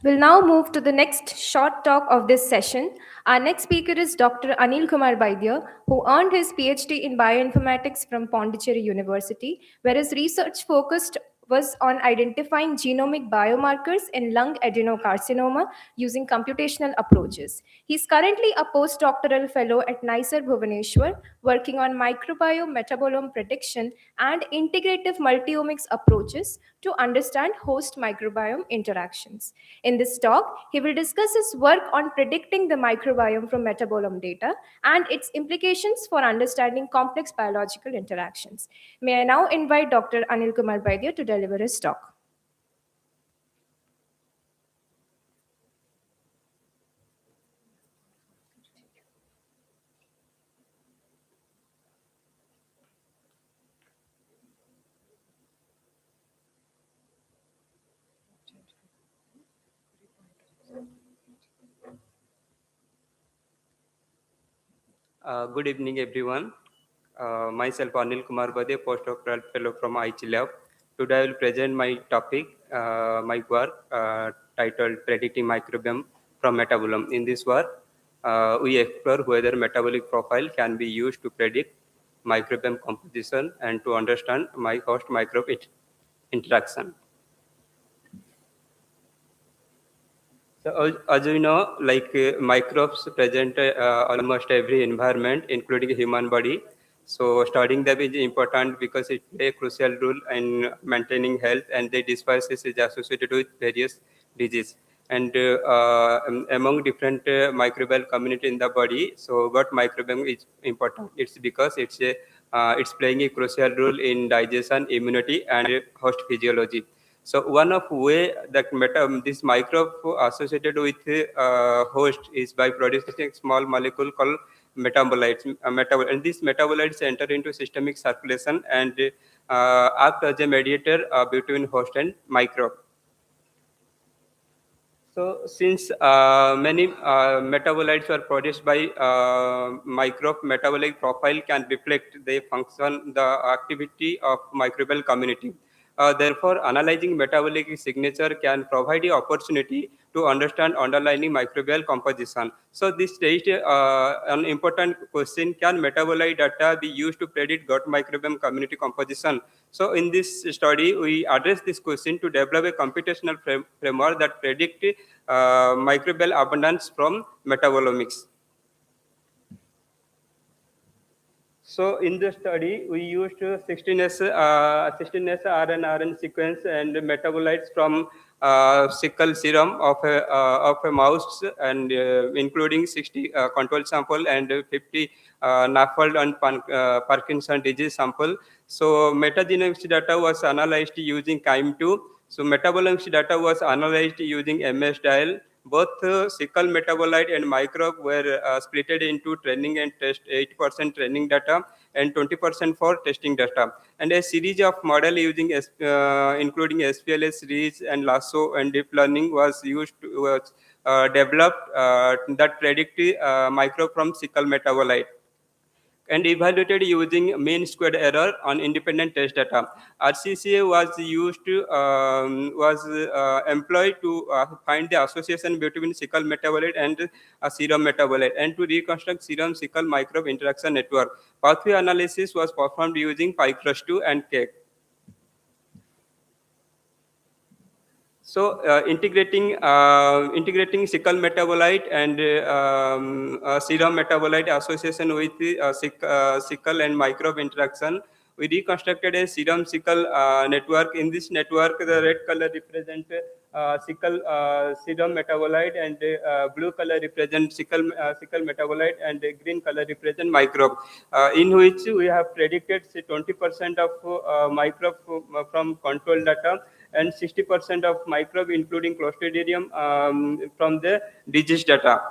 We'll now move to the next short talk of this session. Our next speaker is Dr. Anil Kumar Baidya, who earned his PhD in bioinformatics from Pondicherry University, where his research focused was on identifying genomic biomarkers in lung adenocarcinoma using computational approaches. He's currently a postdoctoral fellow at NISER Bhubaneswar, working on microbiome metabolome prediction and integrative multiomics approaches to understand host microbiome interactions. In this talk, he will discuss his work on predicting the microbiome from metabolome data and its implications for understanding complex biological interactions. May I now invite Dr. Anil Kumar Baidya to deliver his talk. Good evening, everyone. Myself, Anil Kumar Bade, postdoctoral fellow from IH Lab. Today, I will present my topic, my work titled Predicting Microbiome from Metabolome. In this work, we explore whether metabolic profile can be used to predict microbiome composition and to understand my host microbe interaction. So as we know, microbes present almost every environment, including human body. So studying them is important because it plays a crucial role in maintaining health, and the species is associated with various diseases. And among different microbial community in the body, so gut microbiome is important. It's because it's playing a crucial role in digestion, immunity, and host physiology. So one of way that this microbe associated with host is by producing a small molecule called metabolites. And these metabolites enter into systemic circulation and act as a mediator between host and microbe. So since many metabolites are produced by microbe, metabolic profile can reflect the function, the activity of microbial community. Therefore, analyzing metabolic signature can provide the opportunity to understand underlying microbial composition. So this raised an important question: can metabolite data be used to predict gut microbiome community composition? So in this study, we address this question to develop a computational framework that predict microbial abundance from metabolomics. So in the study, we used 16S RNA sequence and metabolites from sickle serum of a mouse, and including 60 control sample and 50 NAFLD and Parkinson disease sample. So metagenomics data was analyzed using KIME2. So metabolomics data was analyzed using MS-DIAL, Both sickle metabolite and microbe were splitted into training and test, 80% training data and 20% for testing data. And a series of model using including SPLS, REACH, and Lasso and deep learning was used to developed that predict microbe from sickle metabolite and evaluated using mean squared error on independent test data. RCCA was used to employed to find the association between sickle metabolite and serum metabolite and to reconstruct serum sickle microbe interaction network. Pathway analysis was performed using PyCRUST2 and CAKE. So integrating sickle metabolite and serum metabolite association with sickle and microbe interaction, we reconstructed a serum sickle network. In this network, the red color represent sickle serum metabolite, and blue color represent sickle metabolite, and green color represent microbe. In which we have predicted 20% of microbe from control data and 60% of microbe including Clostridium from the disease data.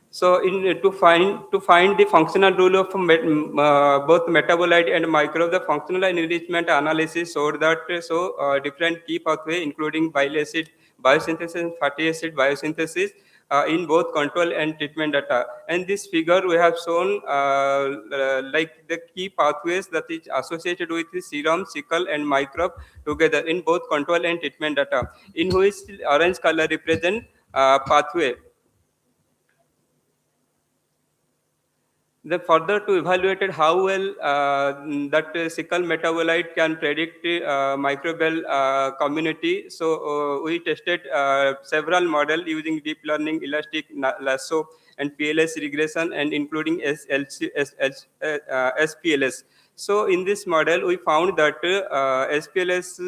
So to find the functional role of both metabolite and microbe, the functional enrichment analysis showed that different key pathway including bile acid biosynthesis and fatty acid biosynthesis in both control and treatment data. And this figure we have shown like the key pathways that is associated with the serum, sickle, and microbe together in both control and treatment data, in which orange color represent pathway. Then further to evaluate how well that sickle metabolite can predict microbial community. So we tested several models using deep learning, elastic, lasso, and PLS regression, and including SPLS. So in this model, we found that SPLS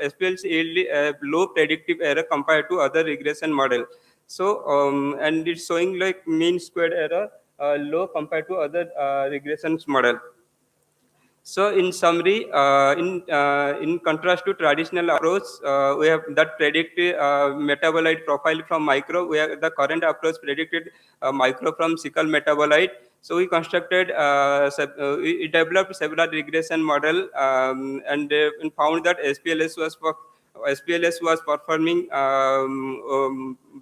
SPLS yield a low predictive error compared to other regression model. So and it's showing like mean squared error low compared to other regressions model. So in summary, in contrast to traditional approach, we have that predict metabolite profile from microbe. We have the current approach predicted microbe from sickle metabolite. So we constructed, we developed several regression model and found that SPLS was performing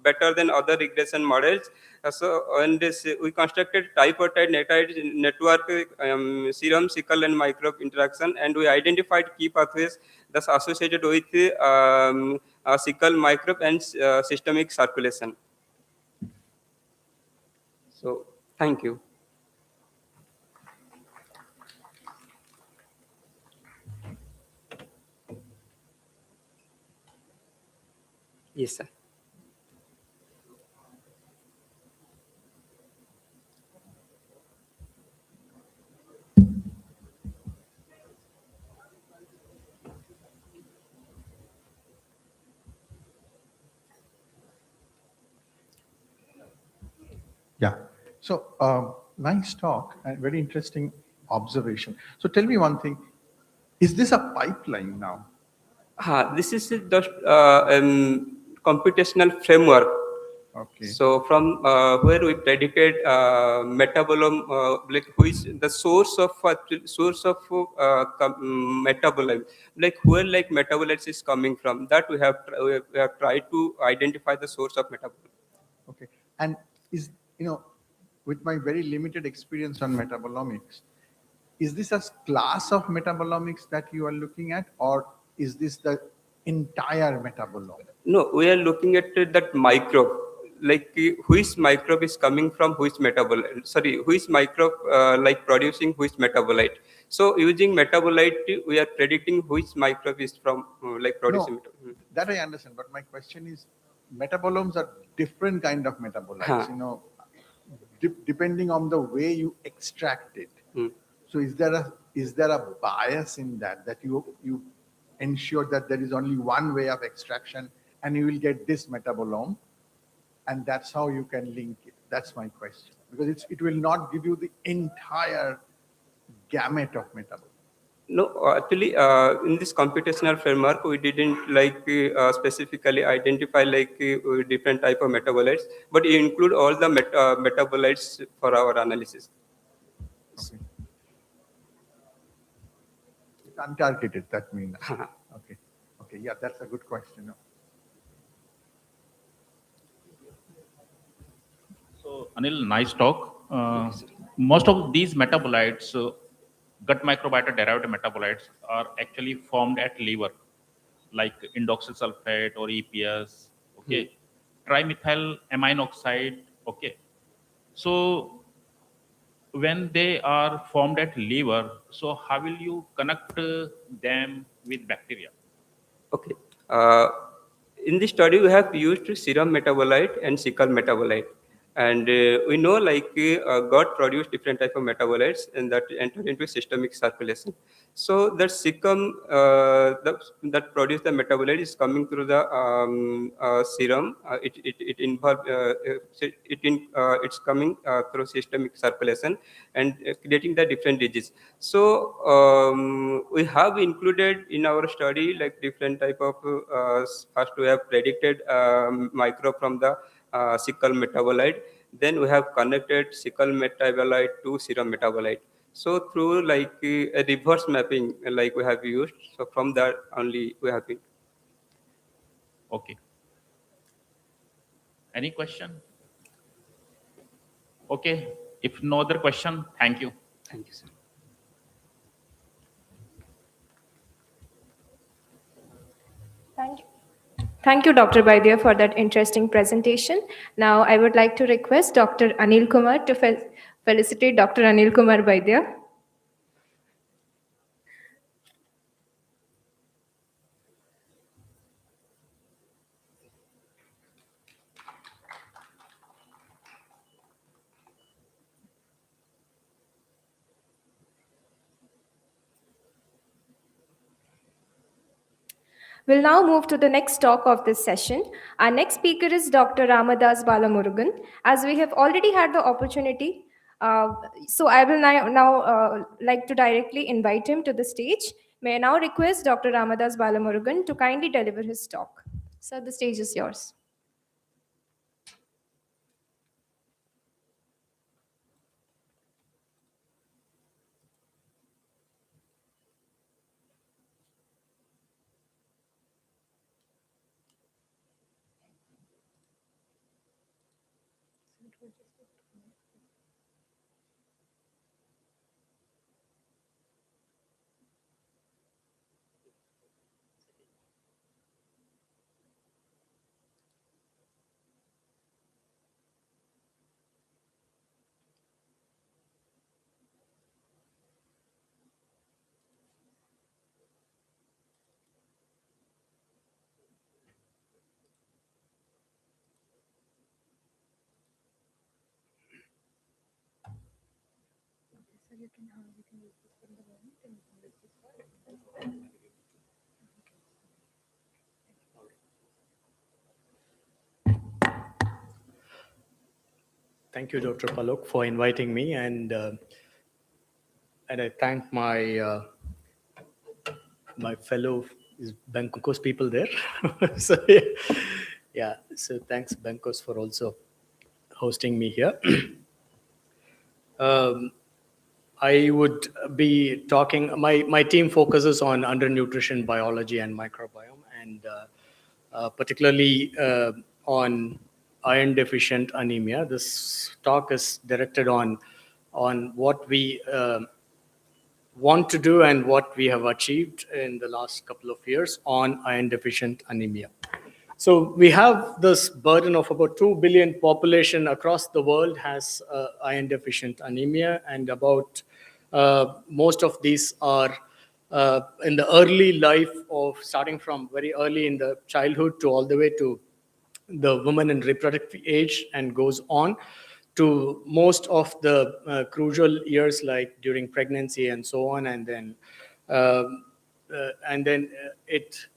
better than other regression models. So on this, we constructed tripartite network, serum, sickle, and microbe interaction, and we identified key pathways that's associated with sickle, microbe, and systemic circulation. So thank you. Yes, sir. Yeah. So nice talk and very interesting observation. So tell me one thing: is this a pipeline now? This is just computational framework. Okay. So from where we predicted metabolome, like who is the source of metabolite, like where like metabolites is coming from. That we have tried to identify the source of metabolite. Okay. And is, with my very limited experience on metabolomics, is this a class of metabolomics that you are looking at, or is this the entire metabolome? No, we are looking at that microbe, like which microbe is coming from which metabolite. Sorry, which microbe like producing which metabolite. So using metabolite, we are predicting which microbe is from like producing. No, that I understand, but my question is, metabolomes are different kind of metabolites. Depending on the way you extract it. So is there a bias in that you ensure that there is only one way of extraction and you will get this metabolome, and that's how you can link it? That's my question, because it will not give you the entire gamut of metabolome. No, actually, in this computational framework, we didn't specifically identify different type of metabolites, but we include all the metabolites for our analysis. Okay. It's untargeted, that means. Okay. Okay, yeah, that's a good question. So, Anil, nice talk. Most of these metabolites, gut microbiota derived metabolites, are actually formed at liver, like indoxyl sulfate or EPS, okay, trimethyl amine oxide, okay. So, when they are formed at liver, so how will you connect them with bacteria? Okay. In this study, we have used serum metabolite and cecal metabolite. And we know gut produce different type of metabolites and that enter into systemic circulation. So that cecum that produce the metabolite is coming through the serum. It's coming through systemic circulation and creating the different disease. So we have included in our study different type of first we have predicted microbe from the cecal metabolite. Then we have connected cecal metabolite to serum metabolite. So through a reverse mapping we have used. So from that only we have been. Okay. Any question? Okay. If no other question, thank you. Thank you, sir. Thank you, Dr. Baidia, for that interesting presentation. Now, I would like to request Dr. Anil Kumar to felicitate Dr. Anil Kumar Baidia. We'll now move to the next talk of this session. Our next speaker is Dr. Ramadas Balamurugan. As we have already had the opportunity, so I will now like to directly invite him to the stage. May I now request Dr. Ramadas Balamurugan to kindly deliver his talk. Sir, the stage is yours. Thank you, Dr. Palok, for inviting me, and I thank my my fellow Bangkok's people there. So yeah, so thanks Bangkok for also hosting me here. I would be talking. My team focuses on undernutrition biology and microbiome, and particularly on iron deficient anemia. This talk is directed on what we want to do and what we have achieved in the last couple of years on iron deficient anemia. So we have this burden of about 2 billion population across the world has iron deficient anemia, and about most of these are in the early life of starting from very early in the childhood to all the way to the woman in reproductive age and goes on to most of the crucial years like during pregnancy and so on, and then it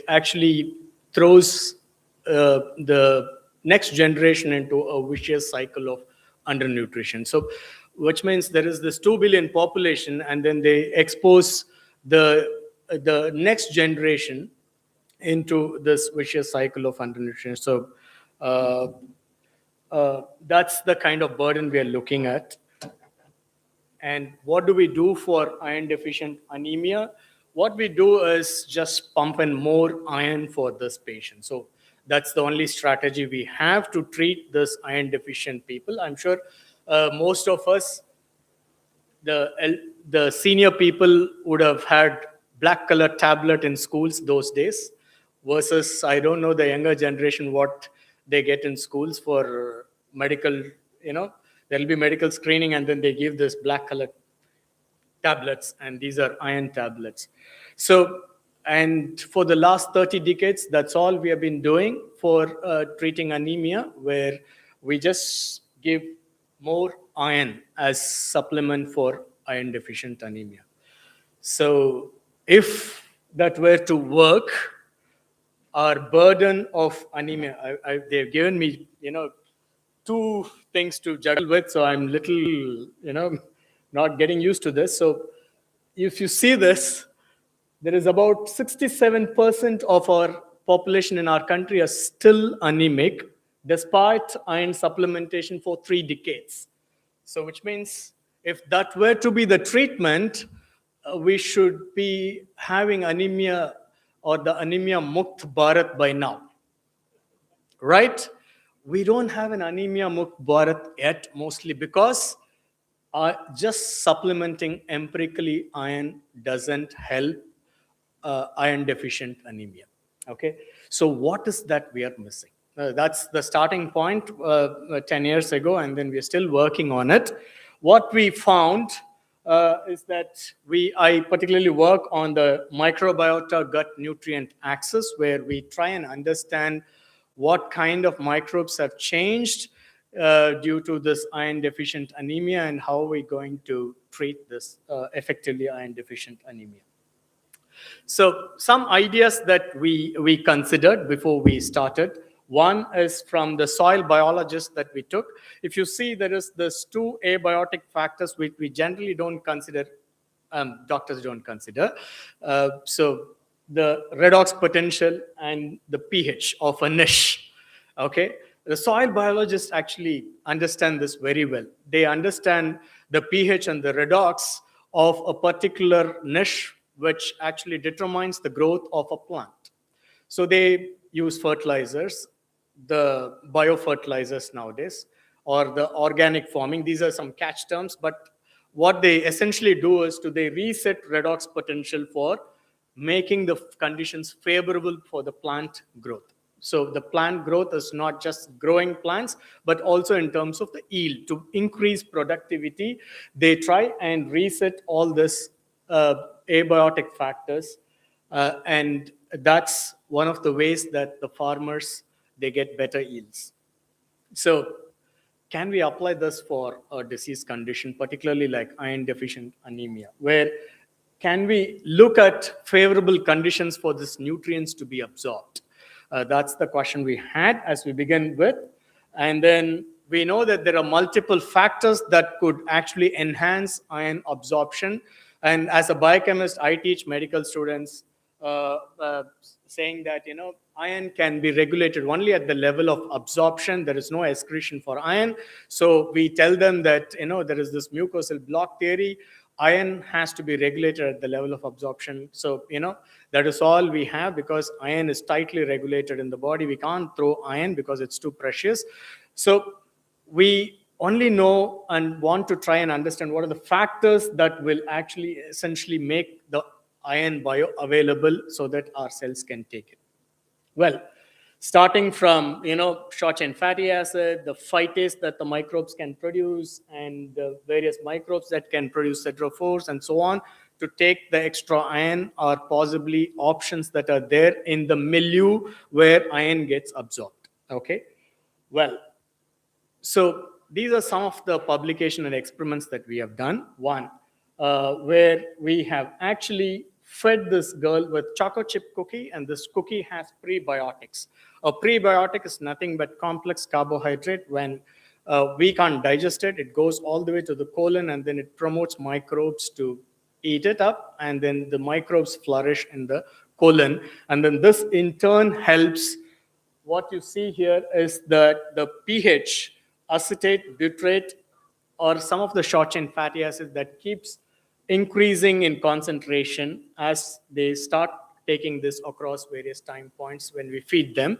actually throws the next generation into a vicious cycle of undernutrition. So which means there is this 2 billion population, and then they expose the next generation into this vicious cycle of undernutrition. So that's the kind of burden we are looking at. And what do we do for iron deficient anemia? What we do is just pump in more iron for this patient. So that's the only strategy we have to treat this iron deficient people. I'm sure most of us, the senior people, would have had black color tablet in schools those days, versus I don't know the younger generation what they get in schools for medical. There'll be medical screening and then they give this black color tablets, and these are iron tablets. So, and for the last 30 decades, that's all we have been doing for treating anemia, where we just give more iron as supplement for iron deficient anemia. So if that were to work, our burden of anemia, they've given me, two things to juggle with, so I'm little, not getting used to this. So if you see this, there is about 67% of our population in our country are still anemic, despite iron supplementation for 3 decades. So which means if that were to be the treatment, we should be having anemia or the anemia mukt Bharat by now, right? We don't have an anemia mukt Bharat yet, mostly because just supplementing empirically iron doesn't help iron deficient anemia. Okay, so what is that we are missing? That's the starting point 10 years ago, and then we're still working on it. What we found is that I particularly work on the microbiota gut nutrient axis, where we try and understand what kind of microbes have changed due to this iron deficient anemia, and how we're going to treat this effectively iron deficient anemia. So some ideas that we considered before we started. One is from the soil biologist that we took. If you see, there is this 2 abiotic factors which we generally don't consider, doctors don't consider. So the redox potential and the pH of a niche. Okay, the soil biologists actually understand this very well. They understand the pH and the redox of a particular niche, which actually determines the growth of a plant. So they use fertilizers, the biofertilizers nowadays, or the organic farming. These are some catch terms, but what they essentially do is they reset redox potential for making the conditions favorable for the plant growth. So the plant growth is not just growing plants, but also in terms of the yield. To increase productivity, they try and reset all this abiotic factors, and that's one of the ways that the farmers, they get better yields. So can we apply this for a disease condition, particularly like iron deficient anemia, where can we look at favorable conditions for these nutrients to be absorbed? That's the question we had as we begin with. And then we know that there are multiple factors that could actually enhance iron absorption. And as a biochemist, I teach medical students saying that, iron can be regulated only at the level of absorption. There is no excretion for iron. So we tell them that, there is this mucosal block theory. Iron has to be regulated at the level of absorption. So, that is all we have, because iron is tightly regulated in the body. We can't throw iron because it's too precious. So we only know and want to try and understand what are the factors that will actually essentially make the iron bioavailable so that our cells can take it. Well, starting from, short chain fatty acid, the phytase that the microbes can produce, and the various microbes that can produce siderophores and so on, to take the extra iron, are possibly options that are there in the milieu where iron gets absorbed. Okay, well, so these are some of the publication and experiments that we have done. One, where we have actually fed this girl with choco chip cookie, and this cookie has prebiotics. A prebiotic is nothing but complex carbohydrate. When we can't digest it, it goes all the way to the colon, and then it promotes microbes to eat it up, and then the microbes flourish in the colon. And then this in turn helps. What you see here is that the pH, acetate, butyrate, or some of the short chain fatty acids that keeps increasing in concentration as they start taking this across various time points when we feed them.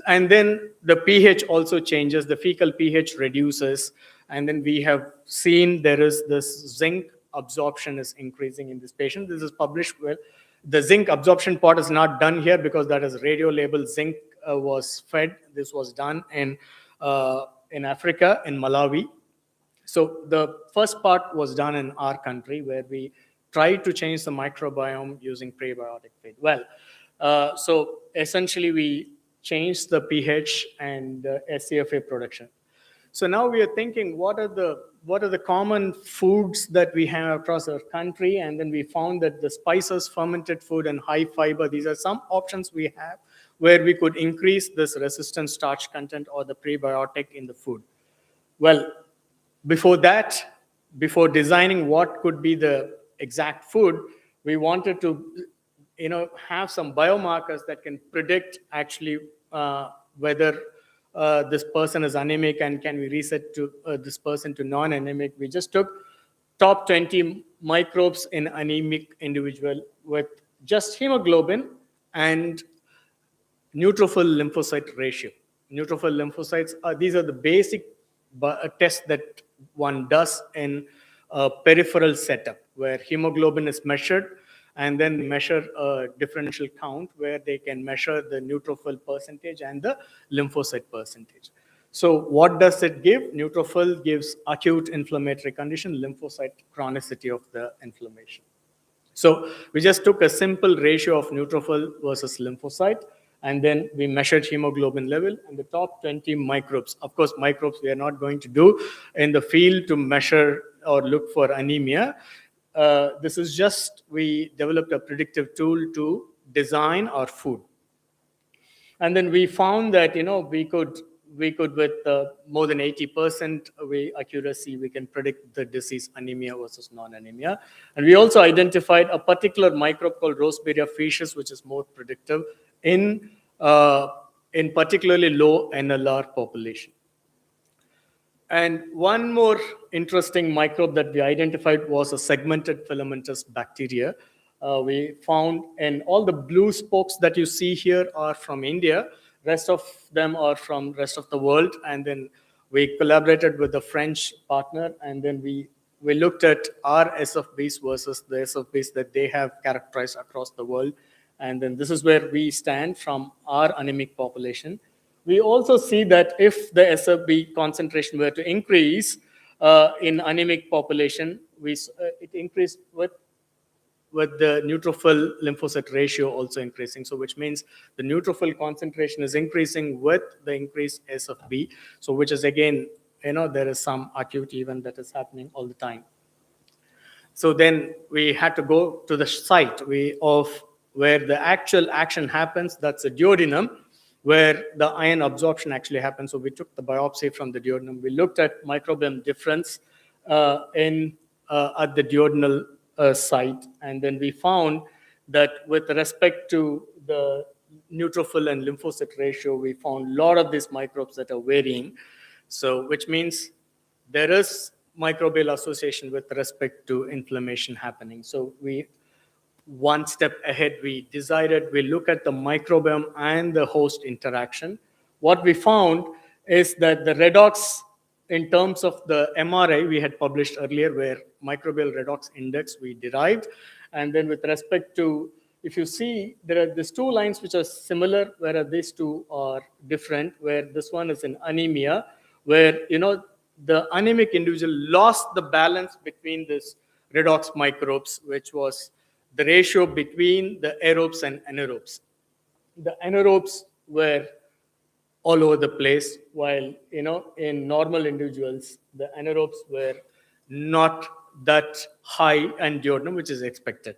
And then the pH also changes, the fecal pH reduces, and then we have seen there is this zinc absorption is increasing in this patient. This is published well. The zinc absorption part is not done here because that is radio label zinc was fed. This was done in Africa, in Malawi. So the first part was done in our country where we tried to change the microbiome using prebiotic feed. Well, so essentially we changed the pH and SCFA production. So now we are thinking, what are the common foods that we have across our country? And then we found that the spices, fermented food, and high fiber, these are some options we have where we could increase this resistant starch content or the prebiotic in the food. Well, before that, before designing what could be the exact food, we wanted to, have some biomarkers that can predict actually whether this person is anemic and can we reset to this person to non-anemic. We just took top 20 microbes in anemic individual with just hemoglobin and neutrophil lymphocyte ratio. Neutrophil lymphocytes, these are the basic tests that one does in a peripheral setup where hemoglobin is measured and then measure a differential count where they can measure the neutrophil percentage and the lymphocyte percentage. So what does it give? Neutrophil gives acute inflammatory condition, lymphocyte chronicity of the inflammation. So we just took a simple ratio of neutrophil versus lymphocyte, and then we measured hemoglobin level and the top 20 microbes. Of course, microbes we are not going to do in the field to measure or look for anemia. This is just, we developed a predictive tool to design our food. And then we found that, we could with more than 80% accuracy, we can predict the disease anemia versus non-anemia. And we also identified a particular microbe called Roseberia fishes, which is more predictive in particularly low NLR population. And one more interesting microbe that we identified was a segmented filamentous bacteria. We found, and all the blue spokes that you see here are from India. Rest of them are from rest of the world. And then we collaborated with a French partner, and then we looked at our SFBs versus the SFBs that they have characterized across the world. And then this is where we stand from our anemic population. We also see that if the SFB concentration were to increase in anemic population, it increased with the neutrophil lymphocyte ratio also increasing. So which means the neutrophil concentration is increasing with the increased SFB. So which is again, there is some acute event that is happening all the time. So then we had to go to the site of where the actual action happens. That's the duodenum, where the ion absorption actually happens. So we took the biopsy from the duodenum. We looked at microbiome difference at the duodenal site, and then we found that with respect to the neutrophil and lymphocyte ratio, we found a lot of these microbes that are varying. So which means there is microbial association with respect to inflammation happening. So one step ahead, we decided we look at the microbiome and the host interaction. What we found is that the redox, in terms of the MRI we had published earlier, where microbial redox index we derived, and then with respect to, if you see, there are these two lines which are similar, whereas these two are different, where this one is in anemia, where the anemic individual lost the balance between this redox microbes, which was the ratio between the aerobes and anaerobes. The anaerobes were all over the place, while in normal individuals, the anaerobes were not that high and duodenum, which is expected.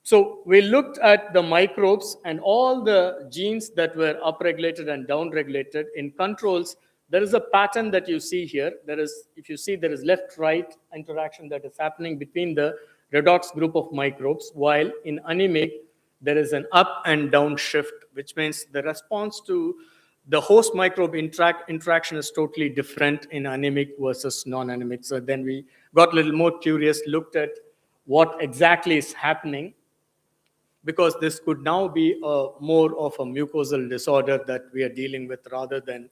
So we looked at the microbes and all the genes that were upregulated and downregulated in controls. There is a pattern that you see here. If you see, there is left-right interaction that is happening between the redox group of microbes, while in anemic, there is an up and down shift, which means the response to the host microbe interaction is totally different in anemic versus non-anemic. So then we got a little more curious, looked at what exactly is happening, because this could now be more of a mucosal disorder that we are dealing with rather than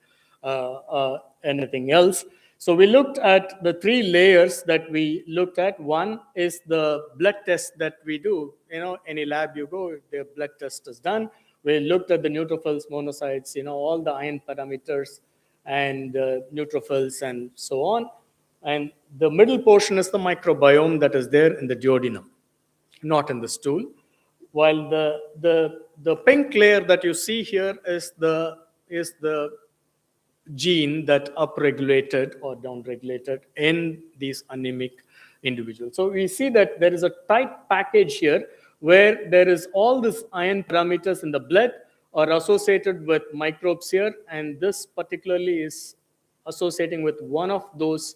anything else. So we looked at the 3 layers that we looked at. One is the blood test that we do. Any lab you go, the blood test is done. We looked at the neutrophils, monocytes, all the iron parameters and neutrophils and so on. And the middle portion is the microbiome that is there in the duodenum, not in the stool. While the pink layer that you see here is the gene that upregulated or downregulated in these anemic individuals. So we see that there is a tight package here where there is all these iron parameters in the blood are associated with microbes here, and this particularly is associating with one of those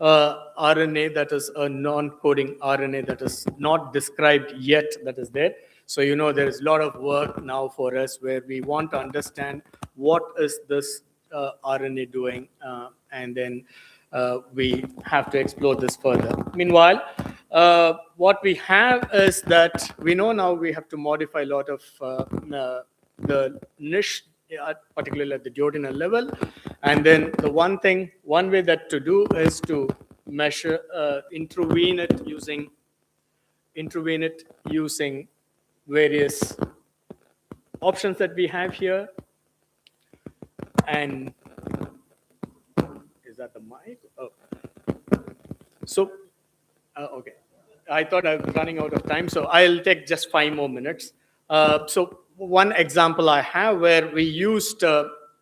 RNA that is a non-coding RNA that is not described yet that is there. So there is a lot of work now for us where we want to understand what is this RNA doing, and then we have to explore this further. Meanwhile, what we have is that we know now we have to modify a lot of the niche, particularly at the duodenal level. And then the one way that to do is to measure, intervene it using various options that we have here. And is that the mic? Oh. So, okay. I thought I was running out of time, so I'll take just 5 more minutes. So one example I have where we used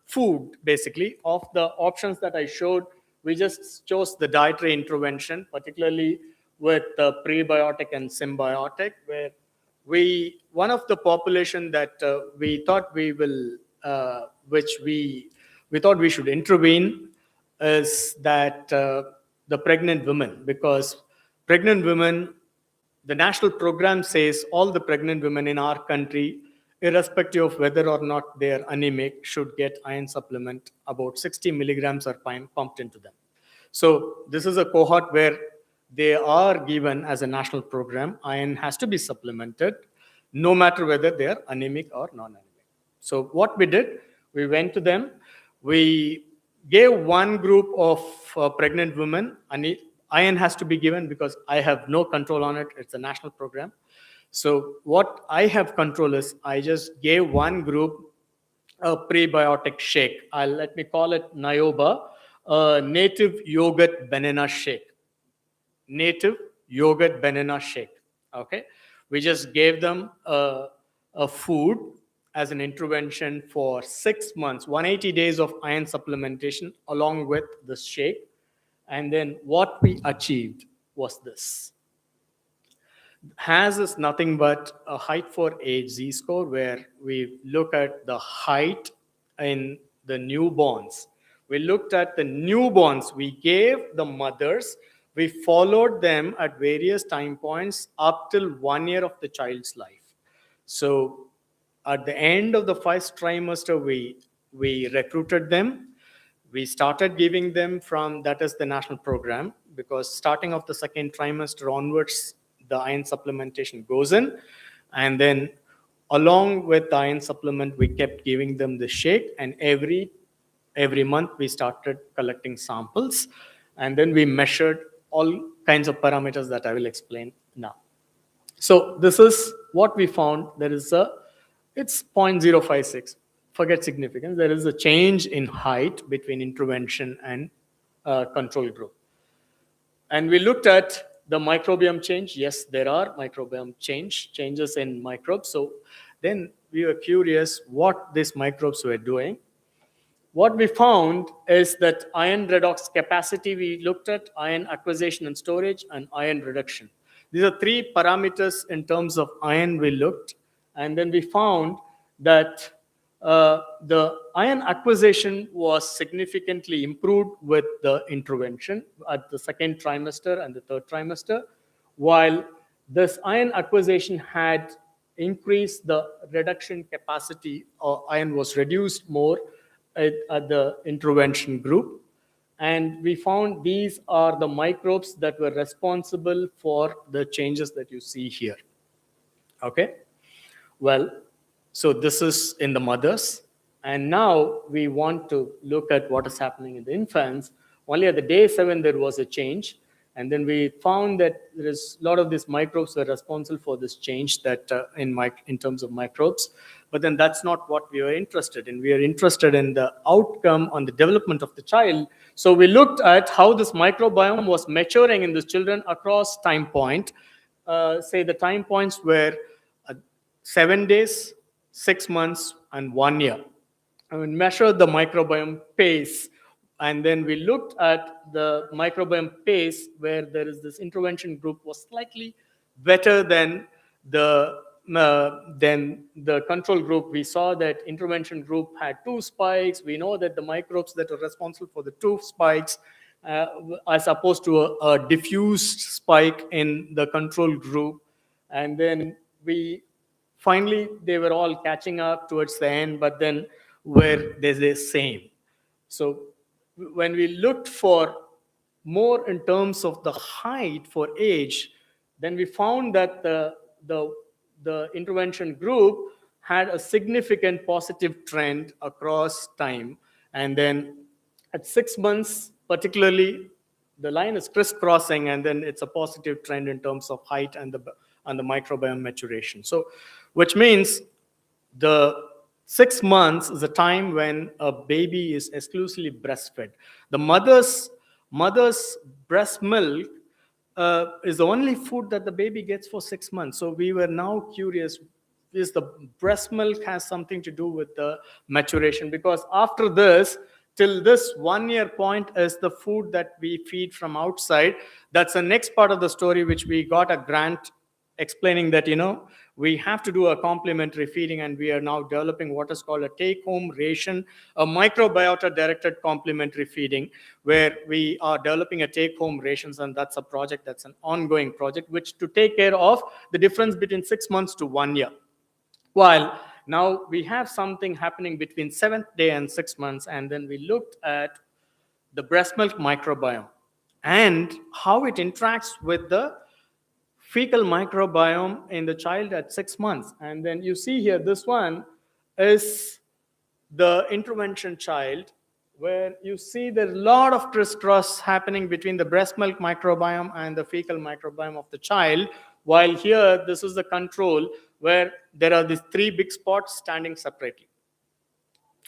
food, basically, of the options that I showed, we just chose the dietary intervention, particularly with prebiotic and symbiotic, where one of the population that we thought we thought we should intervene is that the pregnant women, because pregnant women, the national program says all the pregnant women in our country, irrespective of whether or not they are anemic, should get iron supplement. About 60 milligrams are pumped into them. So this is a cohort where they are given as a national program. Iron has to be supplemented, no matter whether they are anemic or non-anemic. So what we did, we went to them. We gave one group of pregnant women, iron has to be given because I have no control on it. It's a national program. So what I have control is I just gave one group a prebiotic shake. Let me call it Nioba, native yogurt banana shake. Native yogurt banana shake. Okay. We just gave them a food as an intervention for 6 months, 180 days of iron supplementation along with the shake. And then what we achieved was this. HAS is nothing but a height for age Z-score, where we look at the height in the newborns. We looked at the newborns. We gave the mothers, we followed them at various time points up till 1 year of the child's life. So at the end of the first trimester, we recruited them. We started giving them from, that is the national program, because starting of the second trimester onwards, the iron supplementation goes in. And then along with the iron supplement, we kept giving them the shake. And every month, we started collecting samples. And then we measured all kinds of parameters that I will explain now. So this is what we found. It's 0.056. Forget significance. There is a change in height between intervention and control group. And we looked at the microbiome change. Yes, there are microbiome changes in microbes. So then we were curious what these microbes were doing. What we found is that iron redox capacity, we looked at iron acquisition and storage and iron reduction. These are 3 parameters in terms of iron we looked. And then we found that the iron acquisition was significantly improved with the intervention at the second trimester and the third trimester, while this iron acquisition had increased the reduction capacity, or iron was reduced more at the intervention group. And we found these are the microbes that were responsible for the changes that you see here. Okay? Well, so this is in the mothers. And now we want to look at what is happening in the infants. Only at the day 7, there was a change. And then we found that there is a lot of these microbes were responsible for this change that in terms of microbes. But then that's not what we are interested in. We are interested in the outcome on the development of the child. So we looked at how this microbiome was maturing in the children across time point. Say the time points were 7 days, 6 months, and 1 year. I mean, measured the microbiome pace, and then we looked at the microbiome pace where there is this intervention group was slightly better than the control group. We saw that intervention group had 2 spikes. We know that the microbes that are responsible for the 2 spikes as opposed to a diffused spike in the control group. And then finally, they were all catching up towards the end, but then were they the same? So when we looked for more in terms of the height for age, then we found that the intervention group had a significant positive trend across time. And then at 6 months, particularly, the line is crisscrossing, and then it's a positive trend in terms of height and the microbiome maturation. So, which means the 6 months is a time when a baby is exclusively breastfed. The mother's breast milk is the only food that the baby gets for 6 months. So we were now curious, is the breast milk has something to do with the maturation? Because after this, till this 1 year point is the food that we feed from outside. That's the next part of the story, which we got a grant explaining that, we have to do a complementary feeding, and we are now developing what is called a take-home ration, a microbiota-directed complementary feeding, where we are developing a take-home rations, and that's a project, that's an ongoing project, which to take care of the difference between 6 months to 1 year. While now we have something happening between 7th day and 6 months, and then we looked at the breast milk microbiome and how it interacts with the fecal microbiome in the child at 6 months. And then you see here, this one is the intervention child, where you see there's a lot of crisscross happening between the breast milk microbiome and the fecal microbiome of the child, while here, this is the control, where there are these 3 big spots standing separately.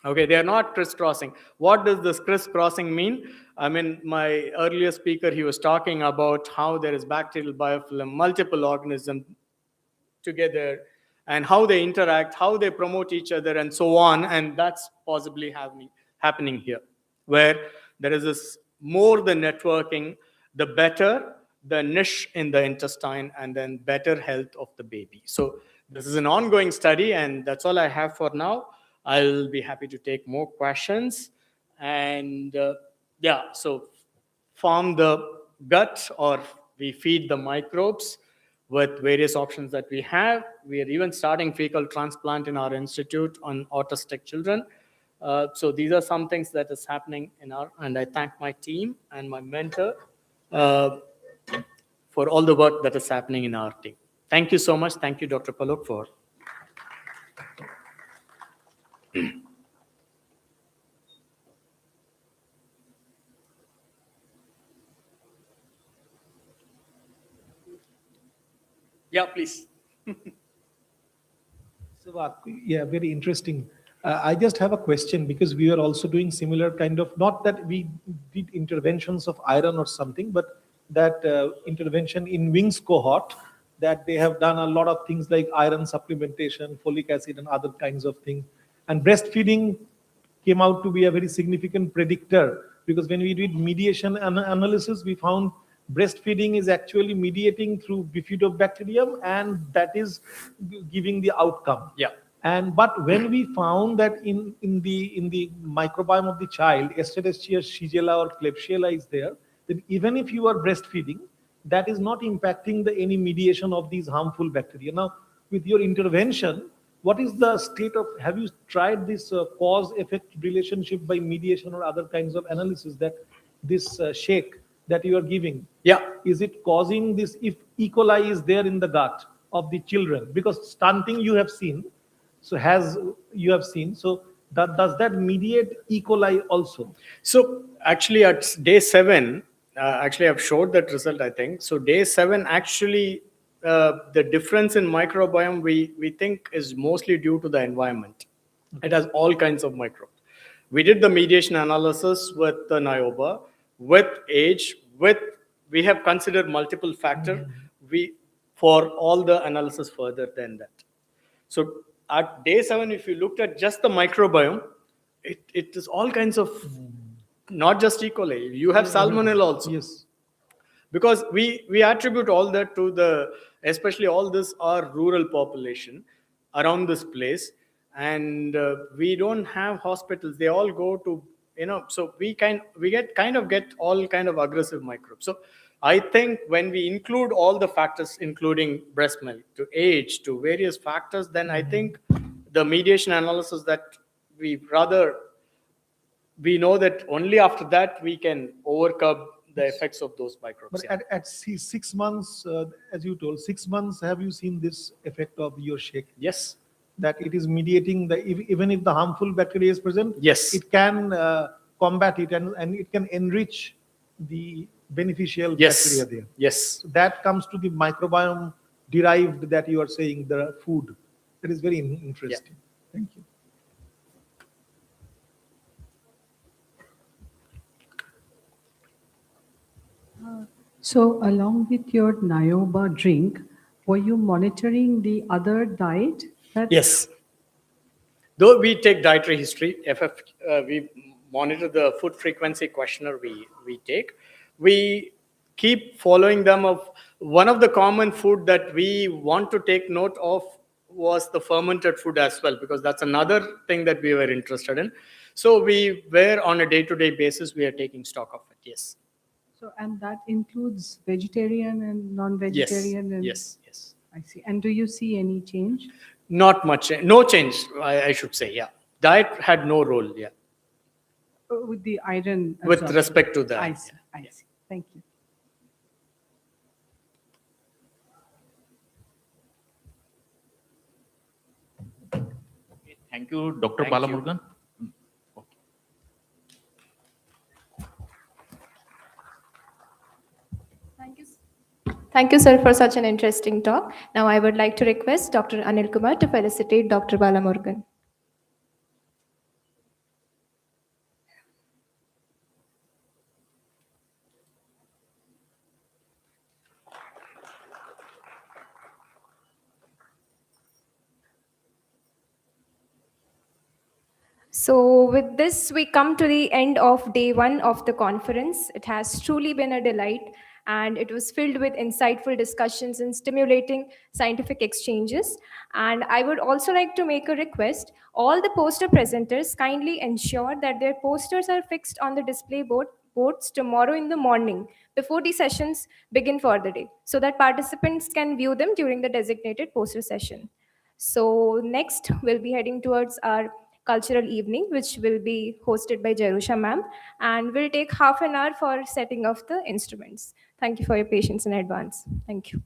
Okay, they are not crisscrossing. What does this crisscrossing mean? I mean, my earlier speaker, he was talking about how there is bacterial biofilm, multiple organisms together, and how they interact, how they promote each other, and so on. And that's possibly happening here, where there is this more the networking, the better the niche in the intestine, and then better health of the baby. So this is an ongoing study, and that's all I have for now. I'll be happy to take more questions. And so form the gut, or we feed the microbes with various options that we have. We are even starting fecal transplant in our institute on autistic children. So these are some things that is happening and I thank my team and my mentor for all the work that is happening in our team. Thank you so much. Thank you, Dr. Palok, for Yeah, please. So, yeah, very interesting. I just have a question, because we are also doing similar kind of, not that we did interventions of iron or something, but that intervention in Wings cohort, that they have done a lot of things like iron supplementation, folic acid, and other kinds of things. And breastfeeding came out to be a very significant predictor, because when we did mediation analysis, we found breastfeeding is actually mediating through bifidobacterium, and that is giving the outcome. Yeah. But when we found that in the microbiome of the child, Escherichia, Shigella, or Klebsiella is there, then even if you are breastfeeding, that is not impacting any mediation of these harmful bacteria. Now, with your intervention, what is the state of, have you tried this cause-effect relationship by mediation or other kinds of analysis that this shake that you are giving? Yeah. Is it causing this, if E. coli is there in the gut of the children? Because stunting you have seen, so does that mediate E. coli also? So actually at day 7, actually I've showed that result, I think. So day 7, actually the difference in microbiome we think is mostly due to the environment. It has all kinds of microbes. We did the mediation analysis with the NIOBA, with age, we have considered multiple factors for all the analysis further than that. So at day 7, if you looked at just the microbiome, it is all kinds of, not just E. coli, you have salmonella also. Yes. Because we attribute all that to especially all this are rural population around this place, and we don't have hospitals. They all go to, so we get all kind of aggressive microbes. So I think when we include all the factors, including breast milk, to age, to various factors, then I think the mediation analysis that we know that only after that we can overcome the effects of those microbes. But at 6 months, as you told, 6 months, have you seen this effect of your shake? Yes. That it is mediating even if the harmful bacteria is present, yes, it can combat it and it can enrich the beneficial bacteria there. Yes. So that comes to the microbiome derived that you are saying, the food. That is very interesting. Yeah. Thank you. So along with your NIOBA drink, were you monitoring the other diet? Yes. Though we take dietary history, we monitor the food frequency questionnaire we take. We keep following them of one of the common food that we want to take note of was the fermented food as well, because that's another thing that we were interested in. So we were on a day-to-day basis, we are taking stock of it, yes. So, and that includes vegetarian and non-vegetarian? Yes, yes. I see. And do you see any change? Not much, no change, I should say, yeah. Diet had no role, yeah. With the iron? With respect to that. I see, I see. Thank you. Thank you, Dr. Balamurugan. Thank you, sir, for such an interesting talk. Now I would like to request Dr. Anil Kumar to felicitate Dr. Balamurugan. So with this, we come to the end of day 1 of the conference. It has truly been a delight, and it was filled with insightful discussions and stimulating scientific exchanges. And I would also like to make a request. All the poster presenters kindly ensure that their posters are fixed on the display boards tomorrow in the morning before the sessions begin for the day, so that participants can view them during the designated poster session. So next, we'll be heading towards our cultural evening, which will be hosted by Jerusha ma'am, and will take half an hour for setting of the instruments. Thank you for your patience in advance. Thank you.